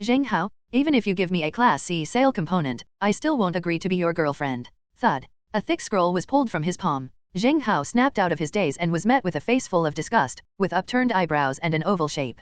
Zheng Hao, even if you give me a Class C sale component, I still won't agree to be your girlfriend. Thud. A thick scroll was pulled from his palm. Zheng Hao snapped out of his daze and was met with a face full of disgust, with upturned eyebrows and an oval shape.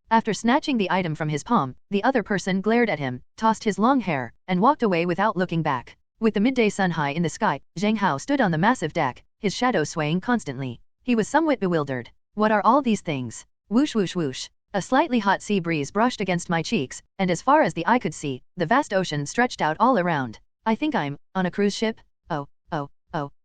After snatching the item from his palm, the other person glared at him, tossed his long hair, and walked away without looking back. With the midday sun high in the sky, Zheng Hao stood on the massive deck, his shadow swaying constantly. He was somewhat bewildered. What are all these things? Whoosh whoosh whoosh. A slightly hot sea breeze brushed against my cheeks, and as far as the eye could see, the vast ocean stretched out all around. I think I'm on a cruise ship? Oh.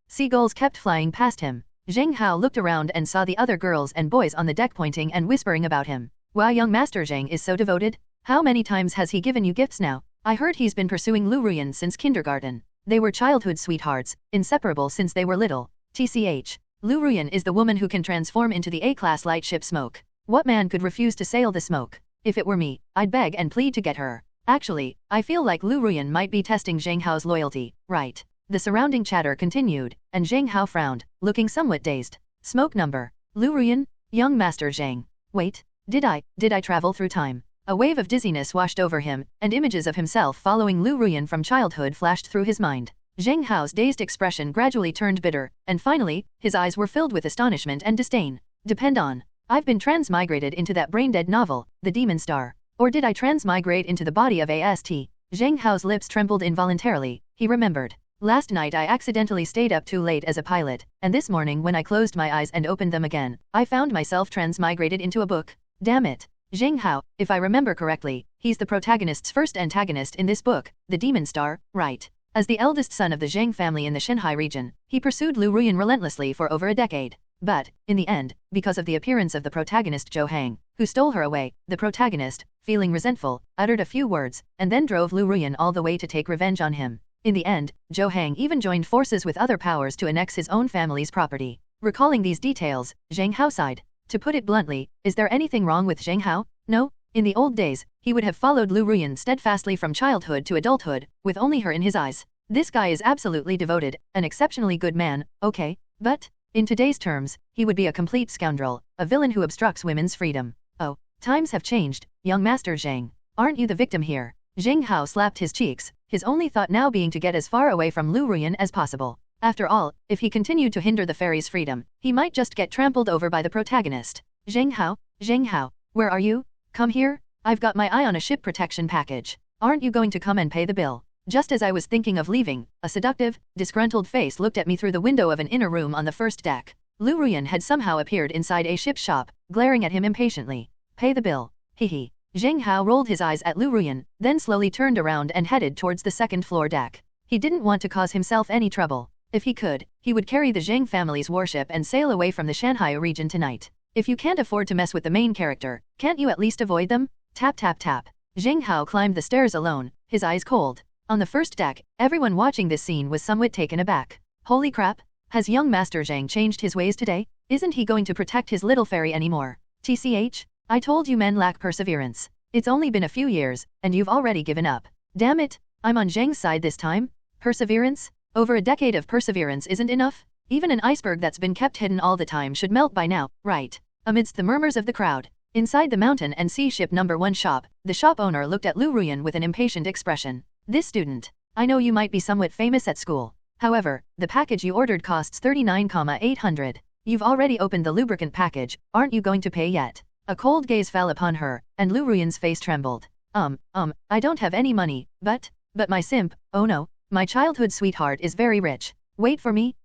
Seagulls kept flying past him. Zheng Hao looked around and saw the other girls and boys on the deck pointing and whispering about him. Wow, young Master Zheng is so devoted. How many times has he given you gifts now? I heard he's been pursuing Liu Ruyan since kindergarten. They were childhood sweethearts, inseparable since they were little. TCH. Liu Ruyan is the woman who can transform into the A-class light ship Smoke. What man could refuse to sail the Smoke? If it were me, I'd beg and plead to get her. Actually, I feel like Liu Ruyan might be testing Zheng Hao's loyalty, right? The surrounding chatter continued, and Zheng Hao frowned, looking somewhat dazed. Smoke number. Liu Ruyan? Young Master Zheng. Wait, did I travel through time? A wave of dizziness washed over him, and images of himself following Liu Ruyan from childhood flashed through his mind. Zheng Hao's dazed expression gradually turned bitter, and finally, his eyes were filled with astonishment and disdain. Depend on. I've been transmigrated into that brain-dead novel, The Demon Star. Or did I transmigrate into the body of AST? Zheng Hao's lips trembled involuntarily. He remembered. Last night I accidentally stayed up too late as a pilot, and this morning when I closed my eyes and opened them again, I found myself transmigrated into a book. Damn it. Zheng Hao, if I remember correctly, he's the protagonist's first antagonist in this book, the Demon Star, right? As the eldest son of the Zheng family in the Shanghai region, he pursued Liu Ruyan relentlessly for over a decade. But, in the end, because of the appearance of the protagonist Zhou Hang, who stole her away, the protagonist, feeling resentful, uttered a few words, and then drove Liu Ruyan all the way to take revenge on him. In the end, Zhou Hang even joined forces with other powers to annex his own family's property. Recalling these details, Zheng Hao sighed. To put it bluntly, is there anything wrong with Zheng Hao? No. In the old days, he would have followed Liu Ruyan steadfastly from childhood to adulthood, with only her in his eyes. This guy is absolutely devoted, an exceptionally good man, okay, but, in today's terms, he would be a complete scoundrel, a villain who obstructs women's freedom. Oh, times have changed, young Master Zheng. Aren't you the victim here? Zheng Hao slapped his cheeks, his only thought now being to get as far away from Liu Ruyan as possible. After all, if he continued to hinder the fairy's freedom, he might just get trampled over by the protagonist. Zheng Hao, where are you? Come here, I've got my eye on a ship protection package. Aren't you going to come and pay the bill? Just as I was thinking of leaving, a seductive, disgruntled face looked at me through the window of an inner room on the first deck. Liu Ruyan had somehow appeared inside a ship's shop, glaring at him impatiently. Pay the bill. Hehe. Zheng Hao rolled his eyes at Liu Ruyan, then slowly turned around and headed towards the second-floor deck. He didn't want to cause himself any trouble. If he could, he would carry the Zheng family's warship and sail away from the Shanghai region tonight. If you can't afford to mess with the main character, can't you at least avoid them? Tap tap tap. Zheng Hao climbed the stairs alone, his eyes cold. On the first deck, everyone watching this scene was somewhat taken aback. Holy crap! Has young Master Zheng changed his ways today? Isn't he going to protect his little fairy anymore? TCH? I told you men lack perseverance. It's only been a few years, and you've already given up. Damn it, I'm on Zheng's side this time? Perseverance? Over a decade of perseverance isn't enough? Even an iceberg that's been kept hidden all the time should melt by now, right? Amidst the murmurs of the crowd, inside the Mountain and Sea Ship No. 1 shop, the shop owner looked at Liu Ruyan with an impatient expression. This student. I know you might be somewhat famous at school. However, the package you ordered costs 39,800. You've already opened the lubricant package, aren't you going to pay yet? A cold gaze fell upon her, and Liu Ruyan's face trembled. I don't have any money, but my simp, oh no, my childhood sweetheart is very rich. Wait for me,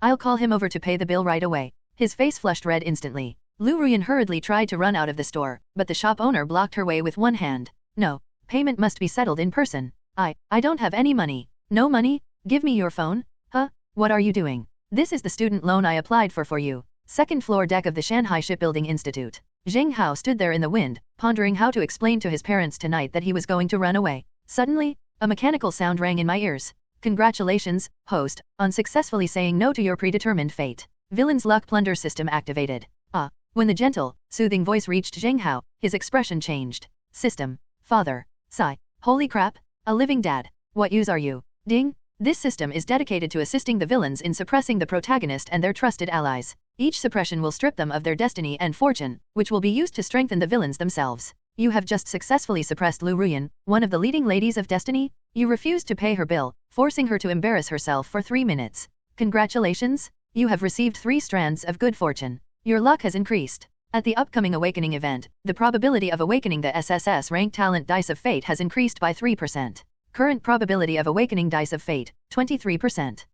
I'll call him over to pay the bill right away. His face flushed red instantly. Liu Ruyan hurriedly tried to run out of the store, but the shop owner blocked her way with one hand. No, payment must be settled in person. I don't have any money. No money? Give me your phone? Huh? What are you doing? This is the student loan I applied for you. Second floor deck of the Shanghai Shipbuilding Institute. Zheng Hao stood there in the wind, pondering how to explain to his parents tonight that he was going to run away. Suddenly, a mechanical sound rang in my ears. Congratulations, host, on successfully saying no to your predetermined fate. Villain's luck plunder system activated. When the gentle, soothing voice reached Zheng Hao, his expression changed. System. Father. Sigh. Holy crap. A living dad. What use are you? Ding. This system is dedicated to assisting the villains in suppressing the protagonist and their trusted allies. Each suppression will strip them of their destiny and fortune, which will be used to strengthen the villains themselves. You have just successfully suppressed Liu Ruyan, one of the leading ladies of destiny. You refused to pay her bill, forcing her to embarrass herself for 3 minutes. Congratulations! You have received 3 strands of good fortune. Your luck has increased. At the upcoming awakening event, the probability of awakening the SSS rank talent Dice of Fate has increased by 3%. Current probability of awakening Dice of Fate, 23%.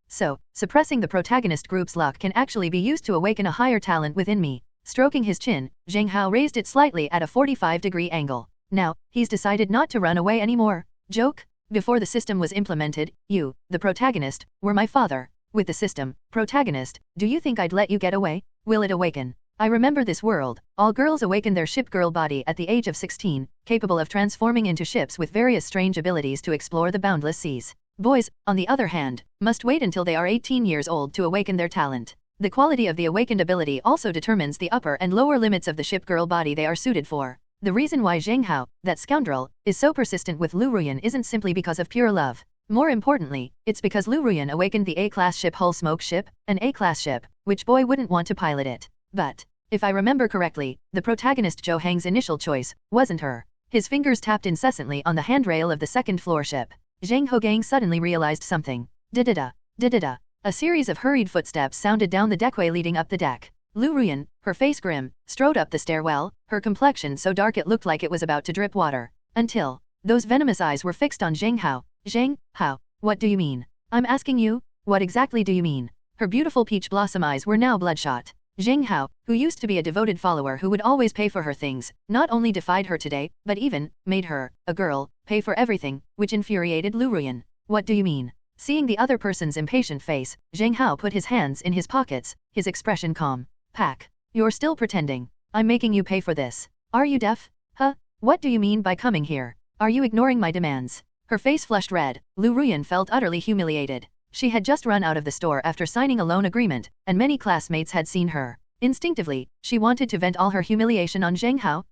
So, suppressing the protagonist group's luck can actually be used to awaken a higher talent within me. Stroking his chin, Zheng Hao raised it slightly at a 45-degree angle. Now, he's decided not to run away anymore. Joke? Before the system was implemented, you, the protagonist, were my father. With the system, protagonist, do you think I'd let you get away? Will it awaken? I remember this world. All girls awaken their ship girl body at the age of 16, capable of transforming into ships with various strange abilities to explore the boundless seas. Boys, on the other hand, must wait until they are 18 years old to awaken their talent. The quality of the awakened ability also determines the upper and lower limits of the ship girl body they are suited for. The reason why Zheng Hao, that scoundrel, is so persistent with Liu Ruyan isn't simply because of pure love. More importantly, it's because Liu Ruyan awakened the A-class ship Hull Smoke ship, an A-class ship, which boy wouldn't want to pilot it. But, if I remember correctly, the protagonist Zhou Hang's initial choice wasn't her. His fingers tapped incessantly on the handrail of the second-floor ship. Zheng Hao suddenly realized something. Da-da-da, da-da-da. A series of hurried footsteps sounded down the deckway leading up the deck. Liu Ruyan, her face grim, strode up the stairwell, her complexion so dark it looked like it was about to drip water. Until, those venomous eyes were fixed on Zheng Hao. Zheng Hao, what do you mean? I'm asking you, what exactly do you mean? Her beautiful peach blossom eyes were now bloodshot. Zheng Hao, who used to be a devoted follower who would always pay for her things, not only defied her today, but even made her, a girl, pay for everything, which infuriated Liu Ruyan. What do you mean? Seeing the other person's impatient face, Zheng Hao put his hands in his pockets, his expression calm. Pack. You're still pretending. I'm making you pay for this. Are you deaf? Huh? What do you mean by coming here? Are you ignoring my demands? Her face flushed red. Liu Ruyan felt utterly humiliated. She had just run out of the store after signing a loan agreement, and many classmates had seen her. Instinctively, she wanted to vent all her humiliation on Zheng Hao.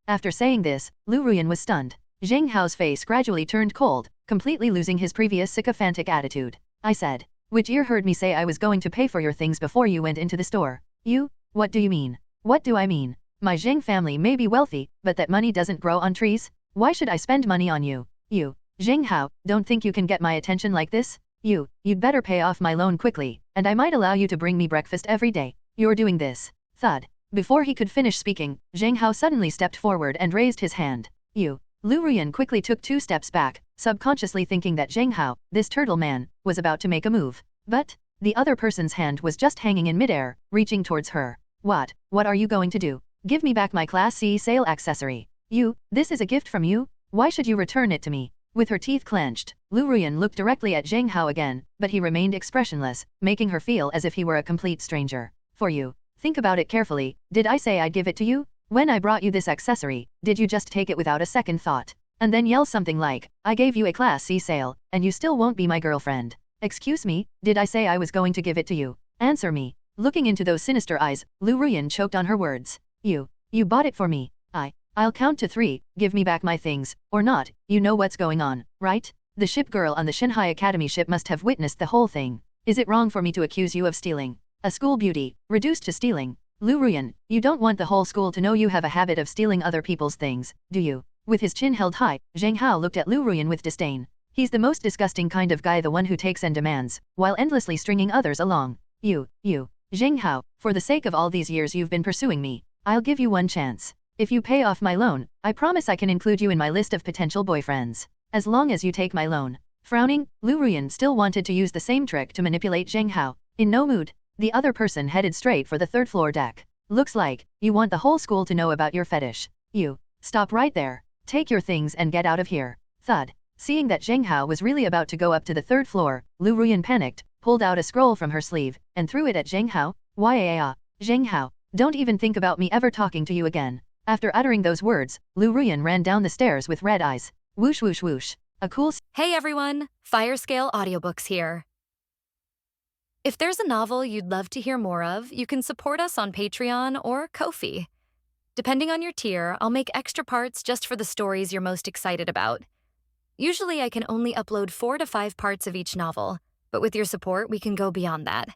After saying this, Liu Ruyan was stunned. Zheng Hao's face gradually turned cold, completely losing his previous sycophantic attitude. I said, which ear heard me say I was going to pay for your things before you went into the store? You? What do you mean? What do I mean? My Zheng family may be wealthy, but that money doesn't grow on trees? Why should I spend money on you? You, Zheng Hao, don't think you can get my attention like this? You'd better pay off my loan quickly, and I might allow you to bring me breakfast every day. You're doing this. Thud. Before he could finish speaking, Zheng Hao suddenly stepped forward and raised his hand. Liu Ruyan quickly took 2 steps back, subconsciously thinking that Zheng Hao, this turtle man, was about to make a move. But, the other person's hand was just hanging in midair, reaching towards her. What are you going to do? Give me back my Class C sale accessory. This is a gift from you? Why should you return it to me? With her teeth clenched, Liu Ruyan looked directly at Zheng Hao again, but he remained expressionless, making her feel as if he were a complete stranger. For you. Think about it carefully. Did I say I'd give it to you? When I brought you this accessory, did you just take it without a second thought? And then yell something like, I gave you a Class C sale, and you still won't be my girlfriend. Excuse me, did I say I was going to give it to you? Answer me. Looking into those sinister eyes, Liu Ruyan choked on her words. You bought it for me. I'll count to 3, give me back my things, or not, you know what's going on, right? The ship girl on the Shanghai Academy ship must have witnessed the whole thing. Is it wrong for me to accuse you of stealing? A school beauty, reduced to stealing. Liu Ruyan, you don't want the whole school to know you have a habit of stealing other people's things, do you? With his chin held high, Zheng Hao looked at Liu Ruyan with disdain. He's the most disgusting kind of guy, the one who takes and demands, while endlessly stringing others along. You, Zheng Hao, for the sake of all these years you've been pursuing me, I'll give you one chance. If you pay off my loan, I promise I can include you in my list of potential boyfriends. As long as you take my loan. Frowning, Liu Ruyan still wanted to use the same trick to manipulate Zheng Hao. In no mood, the other person headed straight for the 3rd floor deck. Looks like, you want the whole school to know about your fetish. You, stop right there. Take your things and get out of here. Thud. Seeing that Zheng Hao was really about to go up to the 3rd floor, Liu Ruyan panicked, pulled out a scroll from her sleeve, and threw it at Zheng Hao. Zheng Hao, don't even think about me ever talking to you again. After uttering those words, Liu Ruyan ran down the stairs with red eyes. Whoosh whoosh whoosh. A cool Hey everyone, Firescale Audiobooks here. If there's a novel you'd love to hear more of, you can support us on Patreon or Ko-fi. Depending on your tier, I'll make extra parts just for the stories you're most excited about. Usually I can only upload 4 to 5 parts of each novel, but with your support we can go beyond that.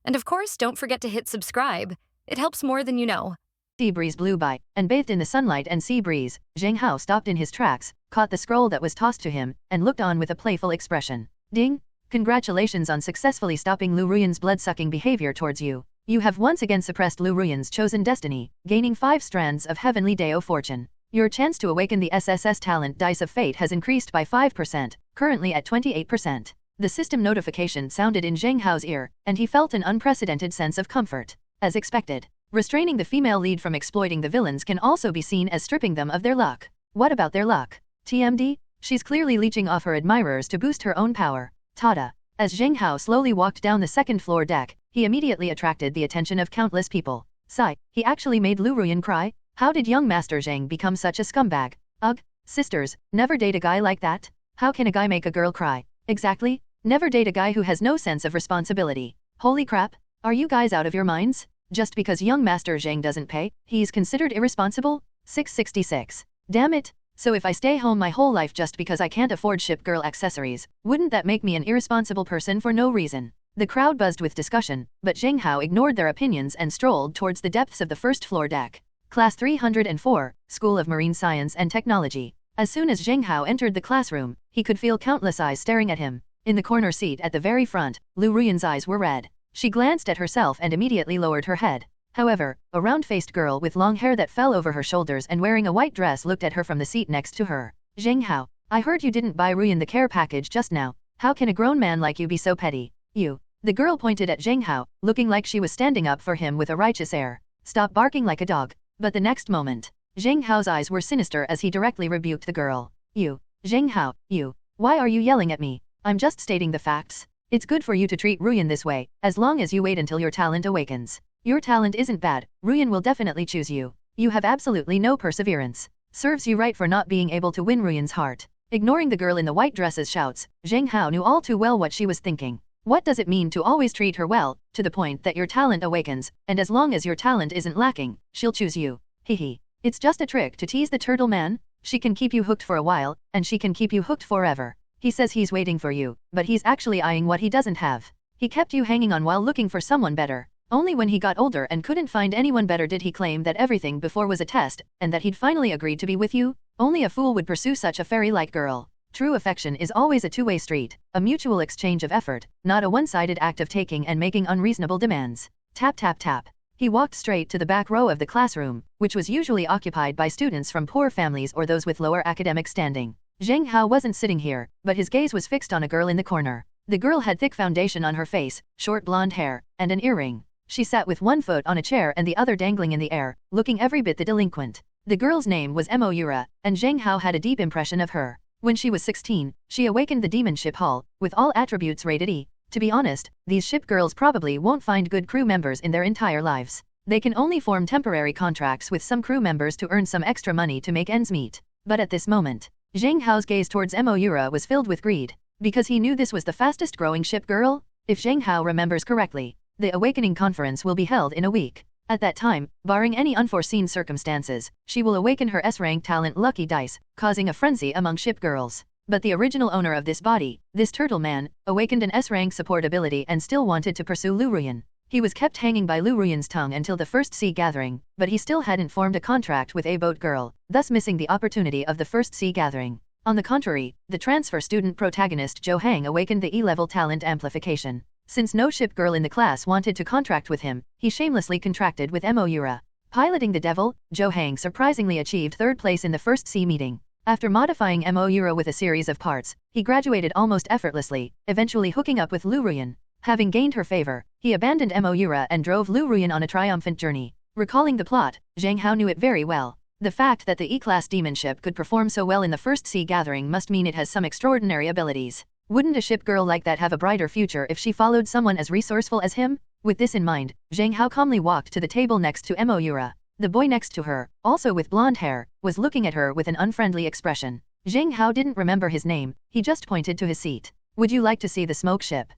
And of course, don't forget to hit subscribe. It helps more than you know. Sea breeze blew by, and bathed in the sunlight and sea breeze, Zheng Hao stopped in his tracks, caught the scroll that was tossed to him, and looked on with a playful expression. Ding! Congratulations on successfully stopping Liu Ruyan's blood-sucking behavior towards you. You have once again suppressed Liu Ruyan's chosen destiny, gaining 5 strands of heavenly Dao fortune. Your chance to awaken the SSS talent dice of fate has increased by 5%, currently at 28%. The system notification sounded in Zheng Hao's ear, and he felt an unprecedented sense of comfort. As expected, restraining the female lead from exploiting the villains can also be seen as stripping them of their luck. What about their luck? TMD? She's clearly leeching off her admirers to boost her own power. Tada! As Zheng Hao slowly walked down the second-floor deck, he immediately attracted the attention of countless people. Sigh, he actually made Liu Ruyan cry? How did young Master Zheng become such a scumbag? Ugh, sisters, never date a guy like that? How can a guy make a girl cry? Exactly? Never date a guy who has no sense of responsibility. Holy crap, are you guys out of your minds? Just because young Master Zheng doesn't pay, he's considered irresponsible? 666. Damn it! So if I stay home my whole life just because I can't afford ship girl accessories, wouldn't that make me an irresponsible person for no reason? The crowd buzzed with discussion, but Zheng Hao ignored their opinions and strolled towards the depths of the first-floor deck. Class 304, School of Marine Science and Technology. As soon as Zheng Hao entered the classroom, he could feel countless eyes staring at him. In the corner seat at the very front, Liu Ruyan's eyes were red. She glanced at herself and immediately lowered her head. However, a round-faced girl with long hair that fell over her shoulders and wearing a white dress looked at her from the seat next to her. Zheng Hao, I heard you didn't buy Ruyan the care package just now. How can a grown man like you be so petty? You. The girl pointed at Zheng Hao, looking like she was standing up for him with a righteous air. Stop barking like a dog. But the next moment, Zheng Hao's eyes were sinister as he directly rebuked the girl. You. Zheng Hao, you. Why are you yelling at me? I'm just stating the facts. It's good for you to treat Ruyan this way, as long as you wait until your talent awakens. Your talent isn't bad, Ruyan will definitely choose you. You have absolutely no perseverance. Serves you right for not being able to win Ruyan's heart. Ignoring the girl in the white dress's shouts, Zheng Hao knew all too well what she was thinking. What does it mean to always treat her well, to the point that your talent awakens, and as long as your talent isn't lacking, she'll choose you? Hehe. It's just a trick to tease the turtle man? She can keep you hooked for a while, and she can keep you hooked forever. He says he's waiting for you, but he's actually eyeing what he doesn't have. He kept you hanging on while looking for someone better. Only when he got older and couldn't find anyone better did he claim that everything before was a test, and that he'd finally agreed to be with you? Only a fool would pursue such a fairy-like girl. True affection is always a two-way street, a mutual exchange of effort, not a one-sided act of taking and making unreasonable demands. Tap tap tap. He walked straight to the back row of the classroom, which was usually occupied by students from poor families or those with lower academic standing. Zheng Hao wasn't sitting here, but his gaze was fixed on a girl in the corner. The girl had thick foundation on her face, short blonde hair, and an earring. She sat with one foot on a chair and the other dangling in the air, looking every bit the delinquent. The girl's name was Moira, and Zheng Hao had a deep impression of her. When she was 16, she awakened the demon ship hull, with all attributes rated E. To be honest, these ship girls probably won't find good crew members in their entire lives. They can only form temporary contracts with some crew members to earn some extra money to make ends meet. But at this moment, Zheng Hao's gaze towards Moira was filled with greed, because he knew this was the fastest growing ship girl. If Zheng Hao remembers correctly, the Awakening Conference will be held in a week. At that time, barring any unforeseen circumstances, she will awaken her S-rank talent Lucky Dice, causing a frenzy among ship girls. But the original owner of this body, this turtle man, awakened an S-rank support ability and still wanted to pursue Liu Ruyan. He was kept hanging by Liu Ruyan's tongue until the first sea gathering, but he still hadn't formed a contract with a boat girl, thus missing the opportunity of the first sea gathering. On the contrary, the transfer student protagonist Zhou Hang awakened the E-level talent amplification. Since no ship girl in the class wanted to contract with him, he shamelessly contracted with Moira. Piloting the devil, Zhou Hang surprisingly achieved third place in the first sea meeting. After modifying Moira with a series of parts, he graduated almost effortlessly, eventually hooking up with Liu Ruyan. Having gained her favor, he abandoned Moira and drove Liu Ruyan on a triumphant journey. Recalling the plot, Zheng Hao knew it very well. The fact that the E-class demon ship could perform so well in the first sea gathering must mean it has some extraordinary abilities. Wouldn't a ship girl like that have a brighter future if she followed someone as resourceful as him? With this in mind, Zheng Hao calmly walked to the table next to Moira. The boy next to her, also with blonde hair, was looking at her with an unfriendly expression. Zheng Hao didn't remember his name, he just pointed to his seat. Would you like to see the smoke ship?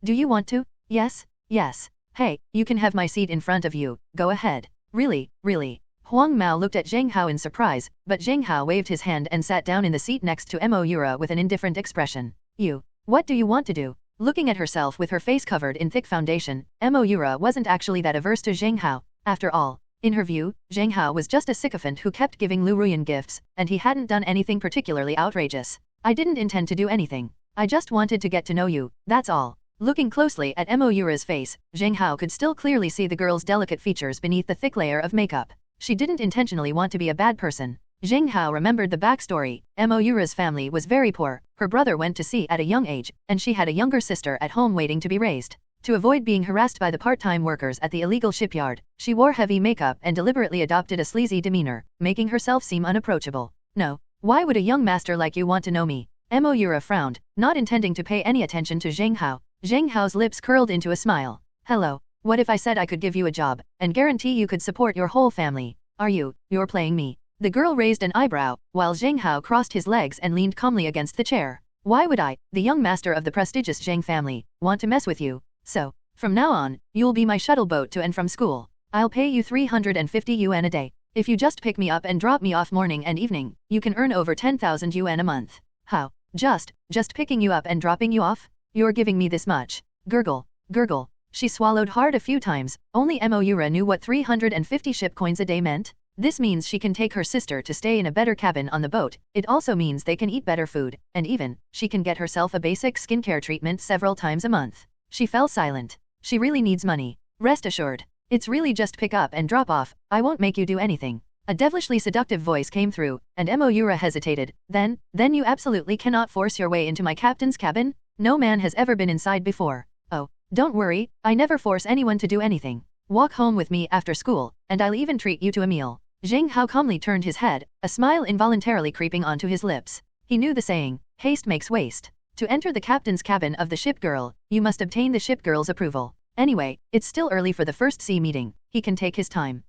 Do you want to? Yes? Yes. Hey, you can have my seat in front of you, go ahead. Really, really. Huang Mao looked at Zheng Hao in surprise, but Zheng Hao waved his hand and sat down in the seat next to Moira with an indifferent expression. What do you want to do? Looking at herself with her face covered in thick foundation, Moira wasn't actually that averse to Zheng Hao. After all, In her view, Zheng Hao was just a sycophant who kept giving Liu Ruyan gifts, and he hadn't done anything particularly outrageous. I didn't intend to do anything. I just wanted to get to know you, that's all. Looking closely at Moira's face, Zheng Hao could still clearly see the girl's delicate features beneath the thick layer of makeup. She didn't intentionally want to be a bad person. Zheng Hao remembered the backstory. Moira's family was very poor, her brother went to sea at a young age, and she had a younger sister at home waiting to be raised. To avoid being harassed by the part-time workers at the illegal shipyard, she wore heavy makeup and deliberately adopted a sleazy demeanor, making herself seem unapproachable. No. Why would a young master like you want to know me? Moira frowned, not intending to pay any attention to Zheng Hao. Zheng Hao's lips curled into a smile. Hello. What if I said I could give you a job, and guarantee you could support your whole family? You're playing me. The girl raised an eyebrow, while Zheng Hao crossed his legs and leaned calmly against the chair. Why would I, the young master of the prestigious Zheng family, want to mess with you? So, from now on, you'll be my shuttle boat to and from school. I'll pay you 350 yuan a day. If you just pick me up and drop me off morning and evening, you can earn over 10,000 yuan a month. How? Just picking you up and dropping you off? You're giving me this much. Gurgle. Gurgle. She swallowed hard a few times. Only Moira knew what 350 ship coins a day meant. This means she can take her sister to stay in a better cabin on the boat. It also means they can eat better food, and even, she can get herself a basic skincare treatment several times a month. She fell silent. She really needs money. Rest assured. It's really just pick up and drop off. I won't make you do anything. A devilishly seductive voice came through, and Moira hesitated. Then you absolutely cannot force your way into my captain's cabin? No man has ever been inside before. Oh, don't worry, I never force anyone to do anything. Walk home with me after school, and I'll even treat you to a meal. Zheng Hao calmly turned his head, a smile involuntarily creeping onto his lips. He knew the saying, haste makes waste. To enter the captain's cabin of the ship girl, you must obtain the ship girl's approval. Anyway, it's still early for the first sea meeting. He can take his time.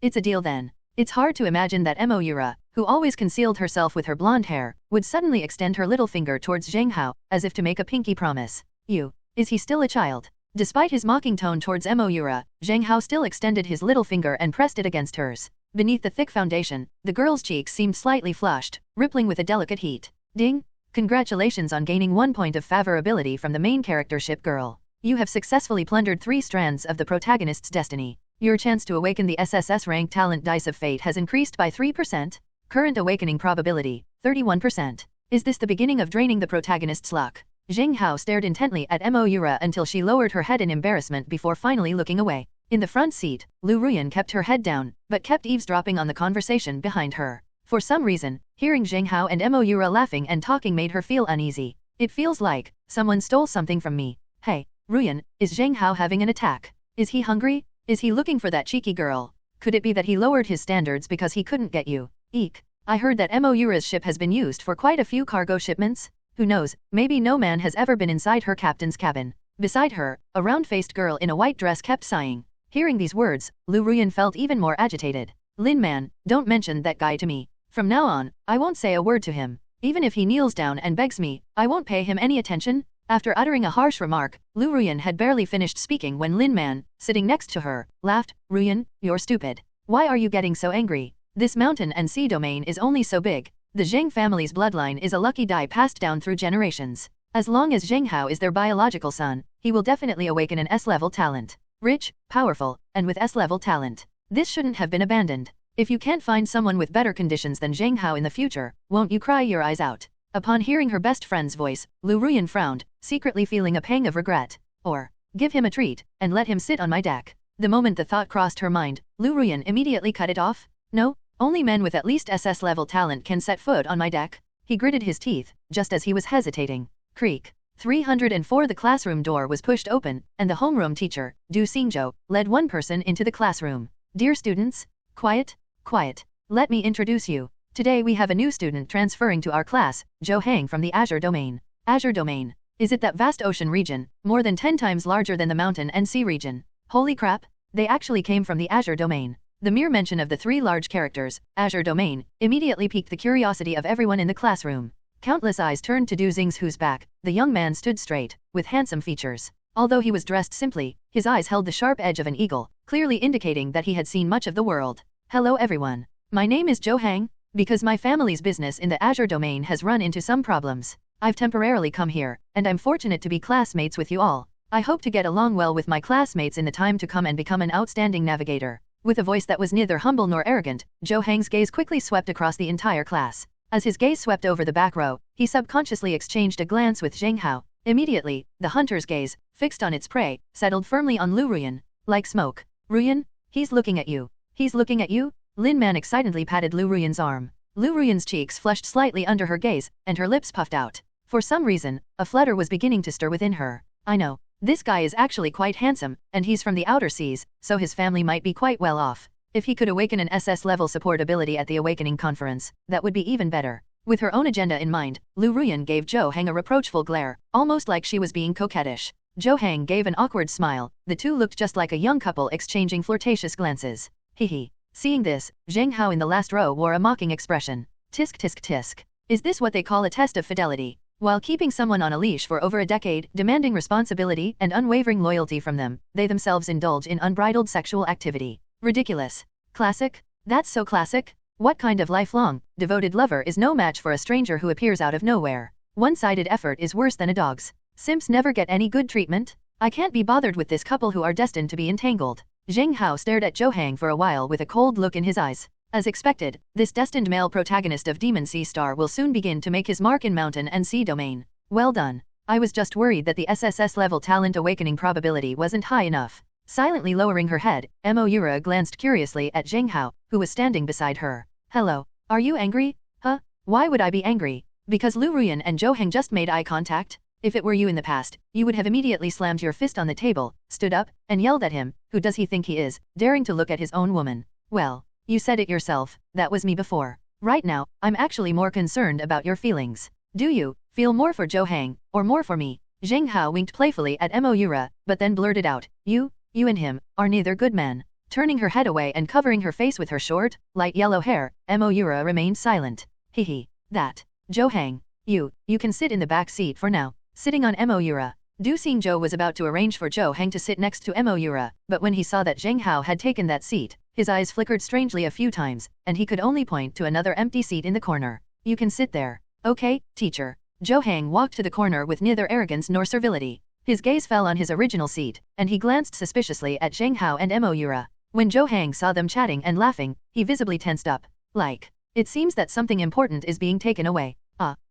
It's a deal then. It's hard to imagine that Moira, who always concealed herself with her blonde hair, would suddenly extend her little finger towards Zheng Hao, as if to make a pinky promise. Is he still a child? Despite his mocking tone towards Moira, Zheng Hao still extended his little finger and pressed it against hers. Beneath the thick foundation, the girl's cheeks seemed slightly flushed, rippling with a delicate heat. Ding! Congratulations on gaining 1 point of favorability from the main character ship girl. You have successfully plundered 3 strands of the protagonist's destiny. Your chance to awaken the SSS rank talent dice of fate has increased by 3%. Current awakening probability, 31%. Is this the beginning of draining the protagonist's luck? Zheng Hao stared intently at Moira until she lowered her head in embarrassment before finally looking away. In the front seat, Liu Ruyan kept her head down, but kept eavesdropping on the conversation behind her. For some reason, hearing Zheng Hao and Moira laughing and talking made her feel uneasy. It feels like someone stole something from me. Hey, Ruyan, is Zheng Hao having an attack? Is he hungry? Is he looking for that cheeky girl? Could it be that he lowered his standards because he couldn't get you? Eek. I heard that Moira's ship has been used for quite a few cargo shipments. Who knows, maybe no man has ever been inside her captain's cabin. Beside her, a round-faced girl in a white dress kept sighing. Hearing these words, Liu Ruyan felt even more agitated. Lin man, don't mention that guy to me. From now on, I won't say a word to him. Even if he kneels down and begs me, I won't pay him any attention. After uttering a harsh remark, Liu Ruyan had barely finished speaking when Lin man, sitting next to her, laughed. Ruyan, you're stupid. Why are you getting so angry? This mountain and sea domain is only so big. The Zheng family's bloodline is a lucky die passed down through generations. As long as Zheng Hao is their biological son, he will definitely awaken an S-level talent. Rich, powerful, and with S-level talent. This shouldn't have been abandoned. If you can't find someone with better conditions than Zheng Hao in the future, won't you cry your eyes out? Upon hearing her best friend's voice, Liu Ruyan frowned, secretly feeling a pang of regret. Or, give him a treat, and let him sit on my deck. The moment the thought crossed her mind, Liu Ruyan immediately cut it off. No, only men with at least SS-level talent can set foot on my deck. He gritted his teeth, just as he was hesitating. Creak. 304. The classroom door was pushed open, and the homeroom teacher, Du Xingzhou, led one person into the classroom. Dear students, quiet, quiet. Let me introduce you. Today we have a new student transferring to our class, Zhou Hang from the Azure Domain. Azure Domain. Is it that vast ocean region, more than 10 times larger than the mountain and sea region? Holy crap, they actually came from the Azure Domain. The mere mention of the 3 large characters, Azure Domain, immediately piqued the curiosity of everyone in the classroom. Countless eyes turned to Du Xingzhou's back. The young man stood straight, with handsome features. Although he was dressed simply, his eyes held the sharp edge of an eagle, clearly indicating that he had seen much of the world. Hello everyone. My name is Zhou Hang. Because my family's business in the Azure Domain has run into some problems, I've temporarily come here, and I'm fortunate to be classmates with you all. I hope to get along well with my classmates in the time to come and become an outstanding navigator. With a voice that was neither humble nor arrogant, Zhou Hang's gaze quickly swept across the entire class. As his gaze swept over the back row, he subconsciously exchanged a glance with Zheng Hao. Immediately, the hunter's gaze, fixed on its prey, settled firmly on Liu Ruyan. Like smoke. Ruyan? He's looking at you. He's looking at you? Lin Man excitedly patted Liu Ruyan's arm. Liu Ruyan's cheeks flushed slightly under her gaze, and her lips puffed out. For some reason, a flutter was beginning to stir within her. I know. This guy is actually quite handsome, and he's from the outer seas, so his family might be quite well off. If he could awaken an SS-level support ability at the Awakening Conference, that would be even better. With her own agenda in mind, Liu Ruyan gave Zhou Hang a reproachful glare, almost like she was being coquettish. Zhou Hang gave an awkward smile. The two looked just like a young couple exchanging flirtatious glances. Hehe. Seeing this, Zheng Hao in the last row wore a mocking expression. Tisk tisk tisk. Is this what they call a test of fidelity? While keeping someone on a leash for over a decade, demanding responsibility and unwavering loyalty from them, they themselves indulge in unbridled sexual activity. Ridiculous. Classic? That's so classic. What kind of lifelong, devoted lover is no match for a stranger who appears out of nowhere? One-sided effort is worse than a dog's. Simps never get any good treatment? I can't be bothered with this couple who are destined to be entangled. Zheng Hao stared at Zhou Hang for a while with a cold look in his eyes. As expected, this destined male protagonist of Demon Sea Star will soon begin to make his mark in mountain and sea domain. Well done. I was just worried that the SSS level talent awakening probability wasn't high enough. Silently lowering her head, Moira glanced curiously at Zheng Hao, who was standing beside her. Hello. Are you angry? Huh? Why would I be angry? Because Liu Ruyan and Zhou Hang just made eye contact? If it were you in the past, you would have immediately slammed your fist on the table, stood up, and yelled at him. Who does he think he is, daring to look at his own woman? Well, you said it yourself, that was me before. Right now, I'm actually more concerned about your feelings. Do you feel more for Zhou Hang, or more for me? Zheng Hao winked playfully at Moira, but then blurted out, You and him, are neither good men. Turning her head away and covering her face with her short, light yellow hair, Moira remained silent. Hehe. That. Zhou Hang. You can sit in the back seat for now. Sitting on Moira. Du Xingzhou was about to arrange for Zhou Hang to sit next to Moira, but when he saw that Zheng Hao had taken that seat, his eyes flickered strangely a few times, and he could only point to another empty seat in the corner. You can sit there. Okay, teacher. Zhou Hang walked to the corner with neither arrogance nor servility. His gaze fell on his original seat, and he glanced suspiciously at Zheng Hao and Moira. When Zhou Hang saw them chatting and laughing, he visibly tensed up. Like, it seems that something important is being taken away.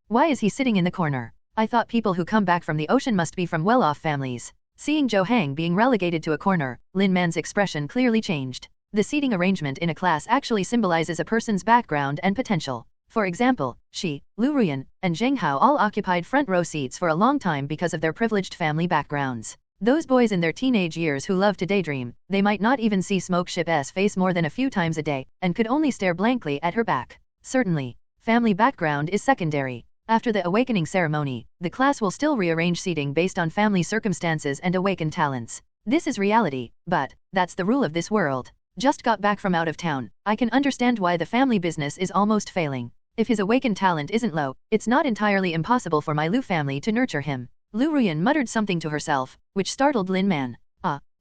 Why is he sitting in the corner? I thought people who come back from the ocean must be from well-off families. Seeing Zhou Hang being relegated to a corner, Lin Man's expression clearly changed. The seating arrangement in a class actually symbolizes a person's background and potential. For example, she, Liu Ruyan, and Zheng Hao all occupied front row seats for a long time because of their privileged family backgrounds. Those boys in their teenage years who love to daydream, they might not even see Smoke Ship's face more than a few times a day, and could only stare blankly at her back. Certainly, family background is secondary. After the awakening ceremony, the class will still rearrange seating based on family circumstances and awakened talents. This is reality, but that's the rule of this world. Just got back from out of town, I can understand why the family business is almost failing. If his awakened talent isn't low, it's not entirely impossible for my Liu family to nurture him. Liu Ruyan muttered something to herself, which startled Lin Man.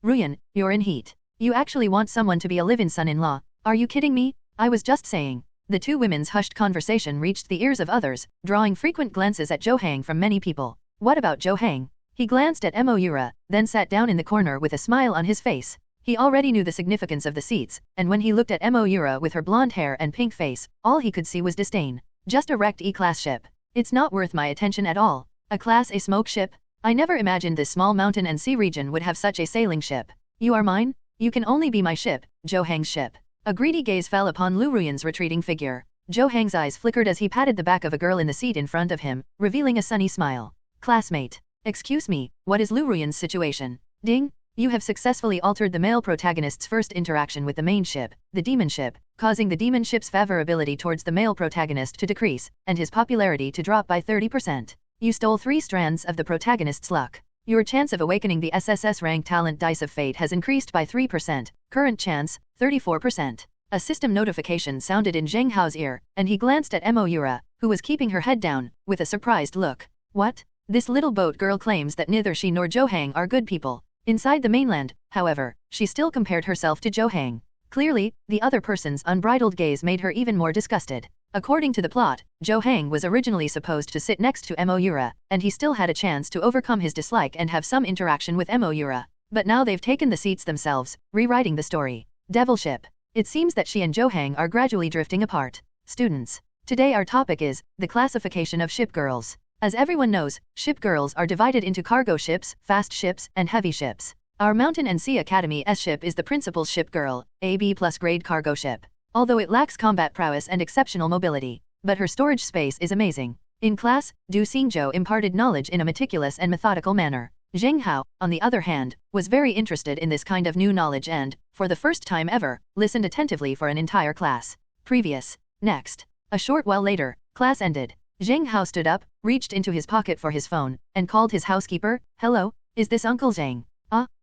Ruyan, you're in heat. You actually want someone to be a live-in son-in-law? Are you kidding me? I was just saying. The two women's hushed conversation reached the ears of others, drawing frequent glances at Zhou Hang from many people. What about Zhou Hang? He glanced at Moira, then sat down in the corner with a smile on his face. He already knew the significance of the seats, and when he looked at Moira with her blonde hair and pink face, all he could see was disdain. Just a wrecked E-class ship. It's not worth my attention at all. A Class A smoke ship? I never imagined this small mountain and sea region would have such a sailing ship. You are mine? You can only be my ship, Zhou Hang's ship. A greedy gaze fell upon Liu Ruyan's retreating figure. Zhou Hang's eyes flickered as he patted the back of a girl in the seat in front of him, revealing a sunny smile. Classmate. Excuse me, what is Liu Ruyan's situation? Ding! You have successfully altered the male protagonist's first interaction with the main ship, the demon ship, causing the demon ship's favorability towards the male protagonist to decrease, and his popularity to drop by 30%. You stole 3 strands of the protagonist's luck. Your chance of awakening the SSS rank talent Dice of Fate has increased by 3%, current chance, 34%. A system notification sounded in Zheng Hao's ear, and he glanced at Moira, who was keeping her head down, with a surprised look. What? This little boat girl claims that neither she nor Zhou Hang are good people. Inside the mainland, however, she still compared herself to Zhou Hang. Clearly, the other person's unbridled gaze made her even more disgusted. According to the plot, Zhou Hang was originally supposed to sit next to Moira, and he still had a chance to overcome his dislike and have some interaction with Moira. But now they've taken the seats themselves, rewriting the story. Devil ship. It seems that she and Zhou Hang are gradually drifting apart. Students. Today our topic is the classification of ship girls. As everyone knows, ship girls are divided into cargo ships, fast ships, and heavy ships. Our Mountain and Sea Academy S ship is the principal ship girl, a B+ grade cargo ship. Although it lacks combat prowess and exceptional mobility, but her storage space is amazing. In class, Du Xingzhou imparted knowledge in a meticulous and methodical manner. Zheng Hao, on the other hand, was very interested in this kind of new knowledge and, for the first time ever, listened attentively for an entire class. Previous. Next. A short while later, class ended. Zheng Hao stood up, reached into his pocket for his phone, and called his housekeeper. Hello, is this Uncle Zheng?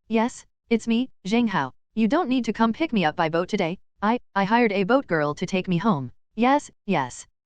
Yes, it's me, Zheng Hao. You don't need to come pick me up by boat today. I hired a boat girl to take me home. Yes.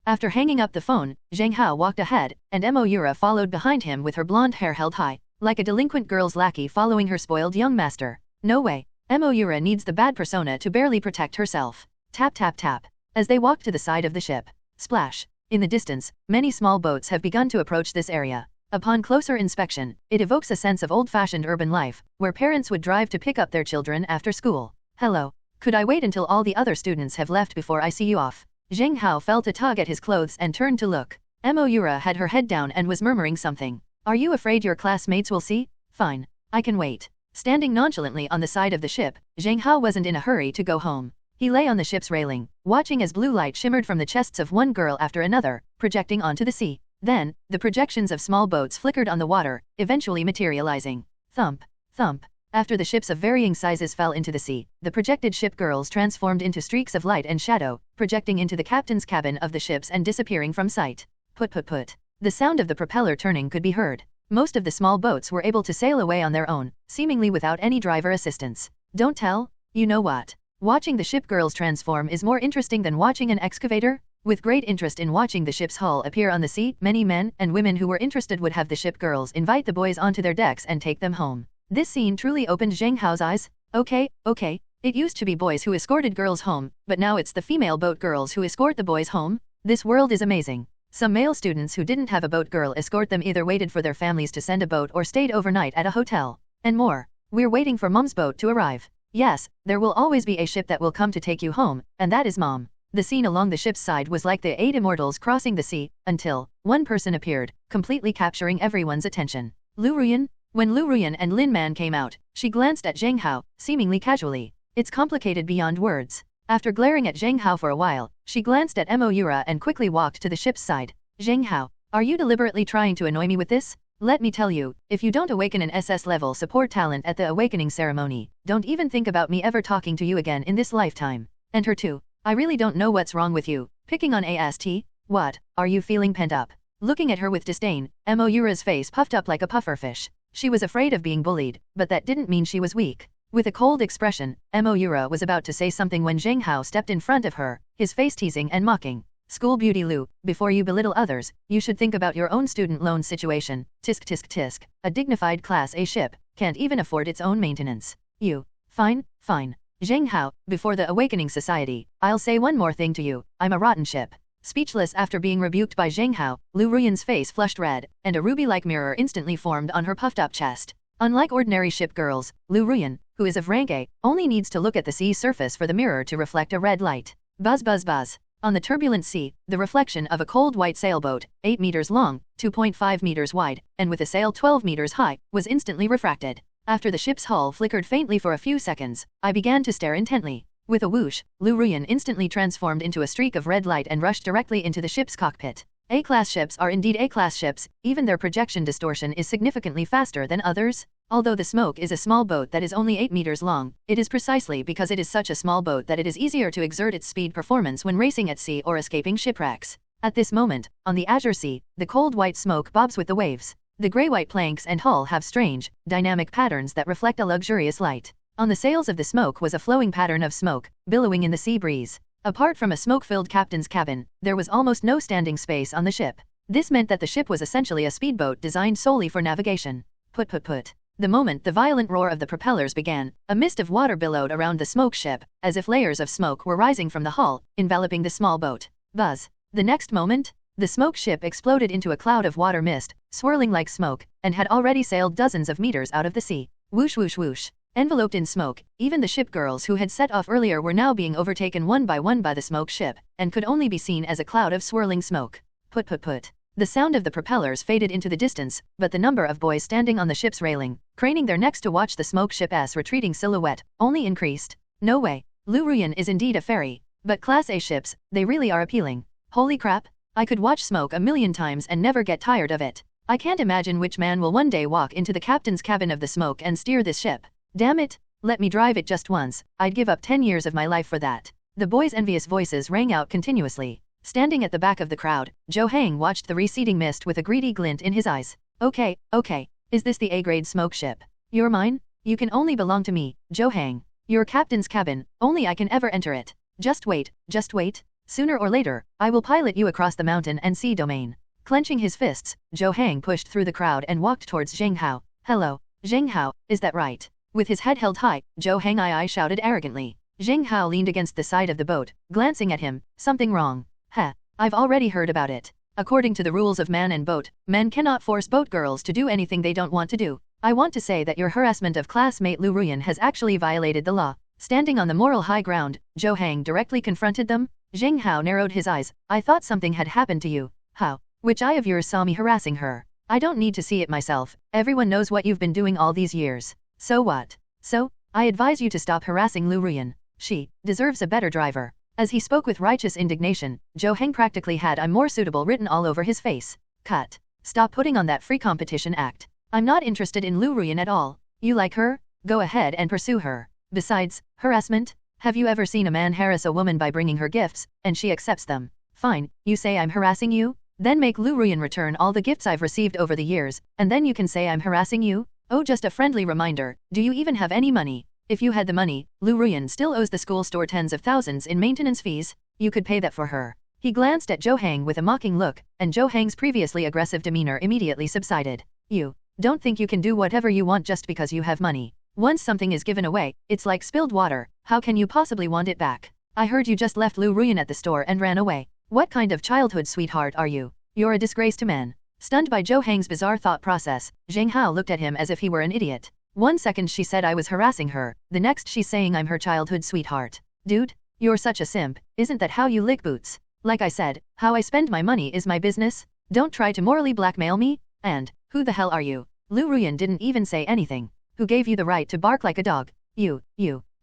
After hanging up the phone, Zheng Hao walked ahead, and Moira followed behind him with her blonde hair held high, like a delinquent girl's lackey following her spoiled young master. No way. Moira needs the bad persona to barely protect herself. Tap tap tap. As they walked to the side of the ship. Splash. In the distance, many small boats have begun to approach this area. Upon closer inspection, it evokes a sense of old-fashioned urban life, where parents would drive to pick up their children after school. Hello. Could I wait until all the other students have left before I see you off? Zheng Hao felt a tug at his clothes and turned to look. Moira had her head down and was murmuring something. Are you afraid your classmates will see? Fine. I can wait. Standing nonchalantly on the side of the ship, Zheng Hao wasn't in a hurry to go home. He lay on the ship's railing, watching as blue light shimmered from the chests of one girl after another, projecting onto the sea. Then, the projections of small boats flickered on the water, eventually materializing. Thump, thump. After the ships of varying sizes fell into the sea, the projected ship girls transformed into streaks of light and shadow, projecting into the captain's cabin of the ships and disappearing from sight. Put. The sound of the propeller turning could be heard. Most of the small boats were able to sail away on their own, seemingly without any driver assistance. Don't tell? You know what? Watching the ship girls transform is more interesting than watching an excavator? With great interest in watching the ship's hull appear on the sea, many men and women who were interested would have the ship girls invite the boys onto their decks and take them home. This scene truly opened Zheng Hao's eyes. Okay. It used to be boys who escorted girls home, but now it's the female boat girls who escort the boys home? This world is amazing. Some male students who didn't have a boat girl escort them either waited for their families to send a boat or stayed overnight at a hotel. And more. We're waiting for Mom's boat to arrive. Yes, there will always be a ship that will come to take you home, and that is Mom. The scene along the ship's side was like the 8 immortals crossing the sea, until one person appeared, completely capturing everyone's attention. Liu Ruyan? When Liu Ruyan and Lin Man came out, she glanced at Zheng Hao, seemingly casually. It's complicated beyond words. After glaring at Zheng Hao for a while, she glanced at Moira and quickly walked to the ship's side. Zheng Hao, are you deliberately trying to annoy me with this? Let me tell you, if you don't awaken an SS-level support talent at the awakening ceremony, don't even think about me ever talking to you again in this lifetime. And her too. I really don't know what's wrong with you. Picking on AST? What, are you feeling pent up? Looking at her with disdain, Moira's face puffed up like a pufferfish. She was afraid of being bullied, but that didn't mean she was weak. With a cold expression, Moira was about to say something when Zheng Hao stepped in front of her, his face teasing and mocking. School beauty Liu, before you belittle others, you should think about your own student loan situation. Tisk. A dignified Class A ship can't even afford its own maintenance. You. Fine. Zheng Hao, before the Awakening Society, I'll say one more thing to you, I'm a rotten ship. Speechless after being rebuked by Zheng Hao, Liu Ruyan's face flushed red, and a ruby-like mirror instantly formed on her puffed-up chest. Unlike ordinary ship girls, Liu Ruyan, who is of rank A, only needs to look at the sea surface for the mirror to reflect a red light. Buzz. On the turbulent sea, the reflection of a cold white sailboat, 8 meters long, 2.5 meters wide, and with a sail 12 meters high, was instantly refracted. After the ship's hull flickered faintly for a few seconds, I began to stare intently. With a whoosh, Liu Ruyan instantly transformed into a streak of red light and rushed directly into the ship's cockpit. A-class ships are indeed A-class ships, even their projection distortion is significantly faster than others. Although the Smoke is a small boat that is only 8 meters long, it is precisely because it is such a small boat that it is easier to exert its speed performance when racing at sea or escaping shipwrecks. At this moment, on the azure sea, the cold white smoke bobs with the waves. The gray-white planks and hull have strange, dynamic patterns that reflect a luxurious light. On the sails of the Smoke was a flowing pattern of smoke, billowing in the sea breeze. Apart from a smoke-filled captain's cabin, there was almost no standing space on the ship. This meant that the ship was essentially a speedboat designed solely for navigation. Put. The moment the violent roar of the propellers began, a mist of water billowed around the smoke ship, as if layers of smoke were rising from the hull, enveloping the small boat. Buzz. The next moment, the smoke ship exploded into a cloud of water mist, swirling like smoke, and had already sailed dozens of meters out of the sea. Whoosh. Enveloped in smoke, even the ship girls who had set off earlier were now being overtaken one by the smoke ship, and could only be seen as a cloud of swirling smoke. Put. The sound of the propellers faded into the distance, but the number of boys standing on the ship's railing, craning their necks to watch the smoke ship's retreating silhouette, only increased. No way. Liu Ruyan is indeed a fairy. But Class A ships, they really are appealing. Holy crap. I could watch smoke a million times and never get tired of it. I can't imagine which man will one day walk into the captain's cabin of the smoke and steer this ship. Damn it, let me drive it just once, I'd give up 10 years of my life for that. The boys' envious voices rang out continuously. Standing at the back of the crowd, Zheng Hao watched the receding mist with a greedy glint in his eyes. Okay, is this the A-grade smoke ship? You're mine? You can only belong to me, Zheng Hao. Your captain's cabin, only I can ever enter it. Just wait. Sooner or later, I will pilot you across the mountain and sea domain. Clenching his fists, Zheng Hao pushed through the crowd and walked towards Zheng Hao. Hello, Zheng Hao, is that right? With his head held high, Zheng Hao shouted arrogantly. Zheng Hao leaned against the side of the boat, glancing at him. Something wrong. I've already heard about it. According to the rules of man and boat, men cannot force boat girls to do anything they don't want to do. I want to say that your harassment of classmate Liu Ruyan has actually violated the law. Standing on the moral high ground, Zheng Hao directly confronted them. Zheng Hao narrowed his eyes. I thought something had happened to you. How? Which eye of yours saw me harassing her? I don't need to see it myself. Everyone knows what you've been doing all these years. So what? So, I advise you to stop harassing Liu Ruyan. She deserves a better driver. As he spoke with righteous indignation, Zheng Hao practically had "I'm more suitable" written all over his face. Cut. Stop putting on that free competition act. I'm not interested in Liu Ruyan at all. You like her? Go ahead and pursue her. Besides, harassment? Have you ever seen a man harass a woman by bringing her gifts, and she accepts them? Fine, you say I'm harassing you? Then make Liu Ruyan return all the gifts I've received over the years, and then you can say I'm harassing you? Oh, just a friendly reminder, do you even have any money? If you had the money, Liu Ruyan still owes the school store tens of thousands in maintenance fees. You could pay that for her. He glanced at Zheng Hao with a mocking look, and Zheng Hao's previously aggressive demeanor immediately subsided. You don't think you can do whatever you want just because you have money. Once something is given away, it's like spilled water. How can you possibly want it back? I heard you just left Liu Ruyan at the store and ran away. What kind of childhood sweetheart are you? You're a disgrace to men. Stunned by Zheng Hao's bizarre thought process, Zheng Hao looked at him as if he were an idiot. One second she said I was harassing her, the next she's saying I'm her childhood sweetheart. Dude, you're such a simp. Isn't that how you lick boots? Like I said, how I spend my money is my business. Don't try to morally blackmail me. And, who the hell are you? Liu Ruyan didn't even say anything. Who gave you the right to bark like a dog? You.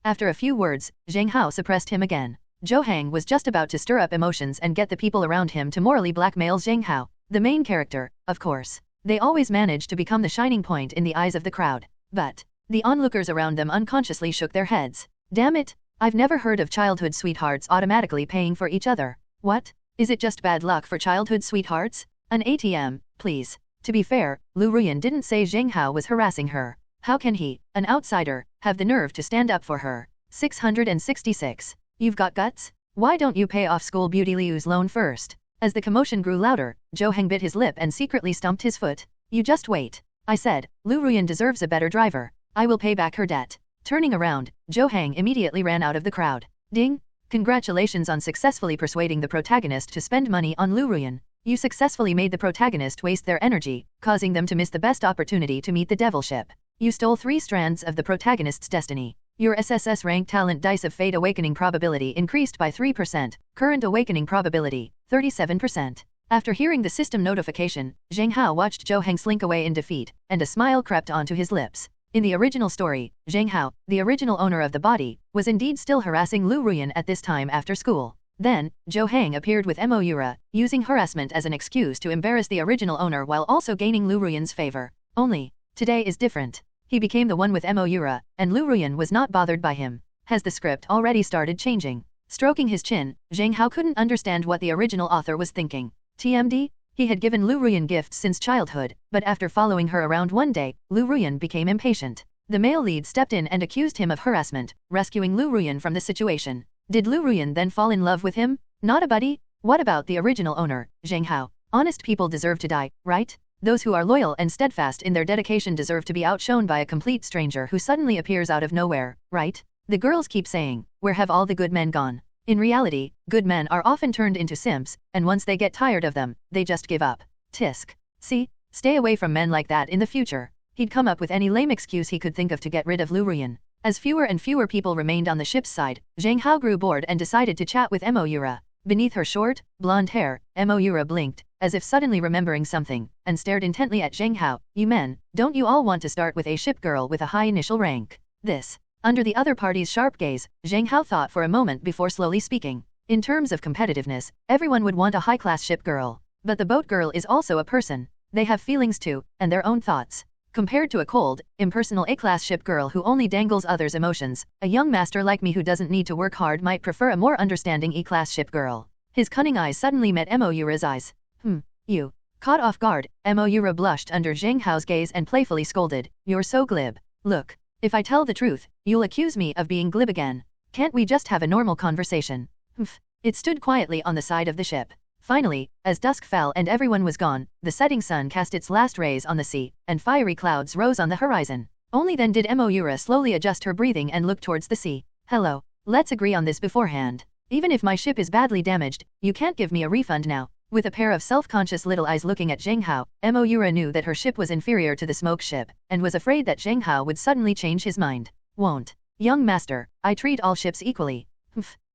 After a few words, Zheng Hao suppressed him again. Zheng Hao was just about to stir up emotions and get the people around him to morally blackmail Zheng Hao, the main character, of course. They always managed to become the shining point in the eyes of the crowd. But the onlookers around them unconsciously shook their heads. Damn it, I've never heard of childhood sweethearts automatically paying for each other. What? Is it just bad luck for childhood sweethearts? An ATM, please. To be fair, Liu Ruyan didn't say Zheng Hao was harassing her. How can he, an outsider, have the nerve to stand up for her? 666. You've got guts? Why don't you pay off school beauty Liu's loan first? As the commotion grew louder, Zheng Hao bit his lip and secretly stomped his foot. You just wait. I said, Liu Ruyan deserves a better driver. I will pay back her debt. Turning around, Zheng Hao immediately ran out of the crowd. Ding! Congratulations on successfully persuading the protagonist to spend money on Liu Ruyan. You successfully made the protagonist waste their energy, causing them to miss the best opportunity to meet the devil ship. You stole 3 strands of the protagonist's destiny. Your SSS rank talent dice of fate awakening probability increased by 3%, current awakening probability, 37%. After hearing the system notification, Zheng Hao watched Zheng Hao slink away in defeat, and a smile crept onto his lips. In the original story, Zheng Hao, the original owner of the body, was indeed still harassing Liu Ruyan at this time after school. Then, Zheng Hao appeared with Moura, using harassment as an excuse to embarrass the original owner while also gaining Liu Ruyan's favor. Only, today is different. He became the one with Moura, and Liu Ruyan was not bothered by him. Has the script already started changing? Stroking his chin, Zheng Hao couldn't understand what the original author was thinking. TMD? He had given Liu Ruyan gifts since childhood, but after following her around one day, Liu Ruyan became impatient. The male lead stepped in and accused him of harassment, rescuing Liu Ruyan from the situation. Did Liu Ruyan then fall in love with him? Not a buddy? What about the original owner, Zheng Hao? Honest people deserve to die, right? Those who are loyal and steadfast in their dedication deserve to be outshone by a complete stranger who suddenly appears out of nowhere, right? The girls keep saying, where have all the good men gone? In reality, good men are often turned into simps, and once they get tired of them, they just give up. Tisk. See? Stay away from men like that in the future. He'd come up with any lame excuse he could think of to get rid of Liu Ruyan. As fewer and fewer people remained on the ship's side, Zheng Hao grew bored and decided to chat with Moira. Beneath her short, blonde hair, Moira blinked, as if suddenly remembering something, and stared intently at Zheng Hao. You men, don't you all want to start with a ship girl with a high initial rank? This. Under the other party's sharp gaze, Zheng Hao thought for a moment before slowly speaking. In terms of competitiveness, everyone would want a high-class ship girl. But the boat girl is also a person. They have feelings too, and their own thoughts. Compared to a cold, impersonal A-class ship girl who only dangles others' emotions, a young master like me who doesn't need to work hard might prefer a more understanding E-class ship girl. His cunning eyes suddenly met Moira's eyes. You. Caught off guard, Moira blushed under Zheng Hao's gaze and playfully scolded, "You're so glib. Look. If I tell the truth, you'll accuse me of being glib again. Can't we just have a normal conversation?" It stood quietly on the side of the ship. Finally, as dusk fell and everyone was gone, the setting sun cast its last rays on the sea, and fiery clouds rose on the horizon. Only then did Moira slowly adjust her breathing and look towards the sea. "Hello. Let's agree on this beforehand. Even if my ship is badly damaged, you can't give me a refund now." With a pair of self-conscious little eyes looking at Zheng Hao, Moira knew that her ship was inferior to the smoke ship, and was afraid that Zheng Hao would suddenly change his mind. "Won't. Young master, I treat all ships equally."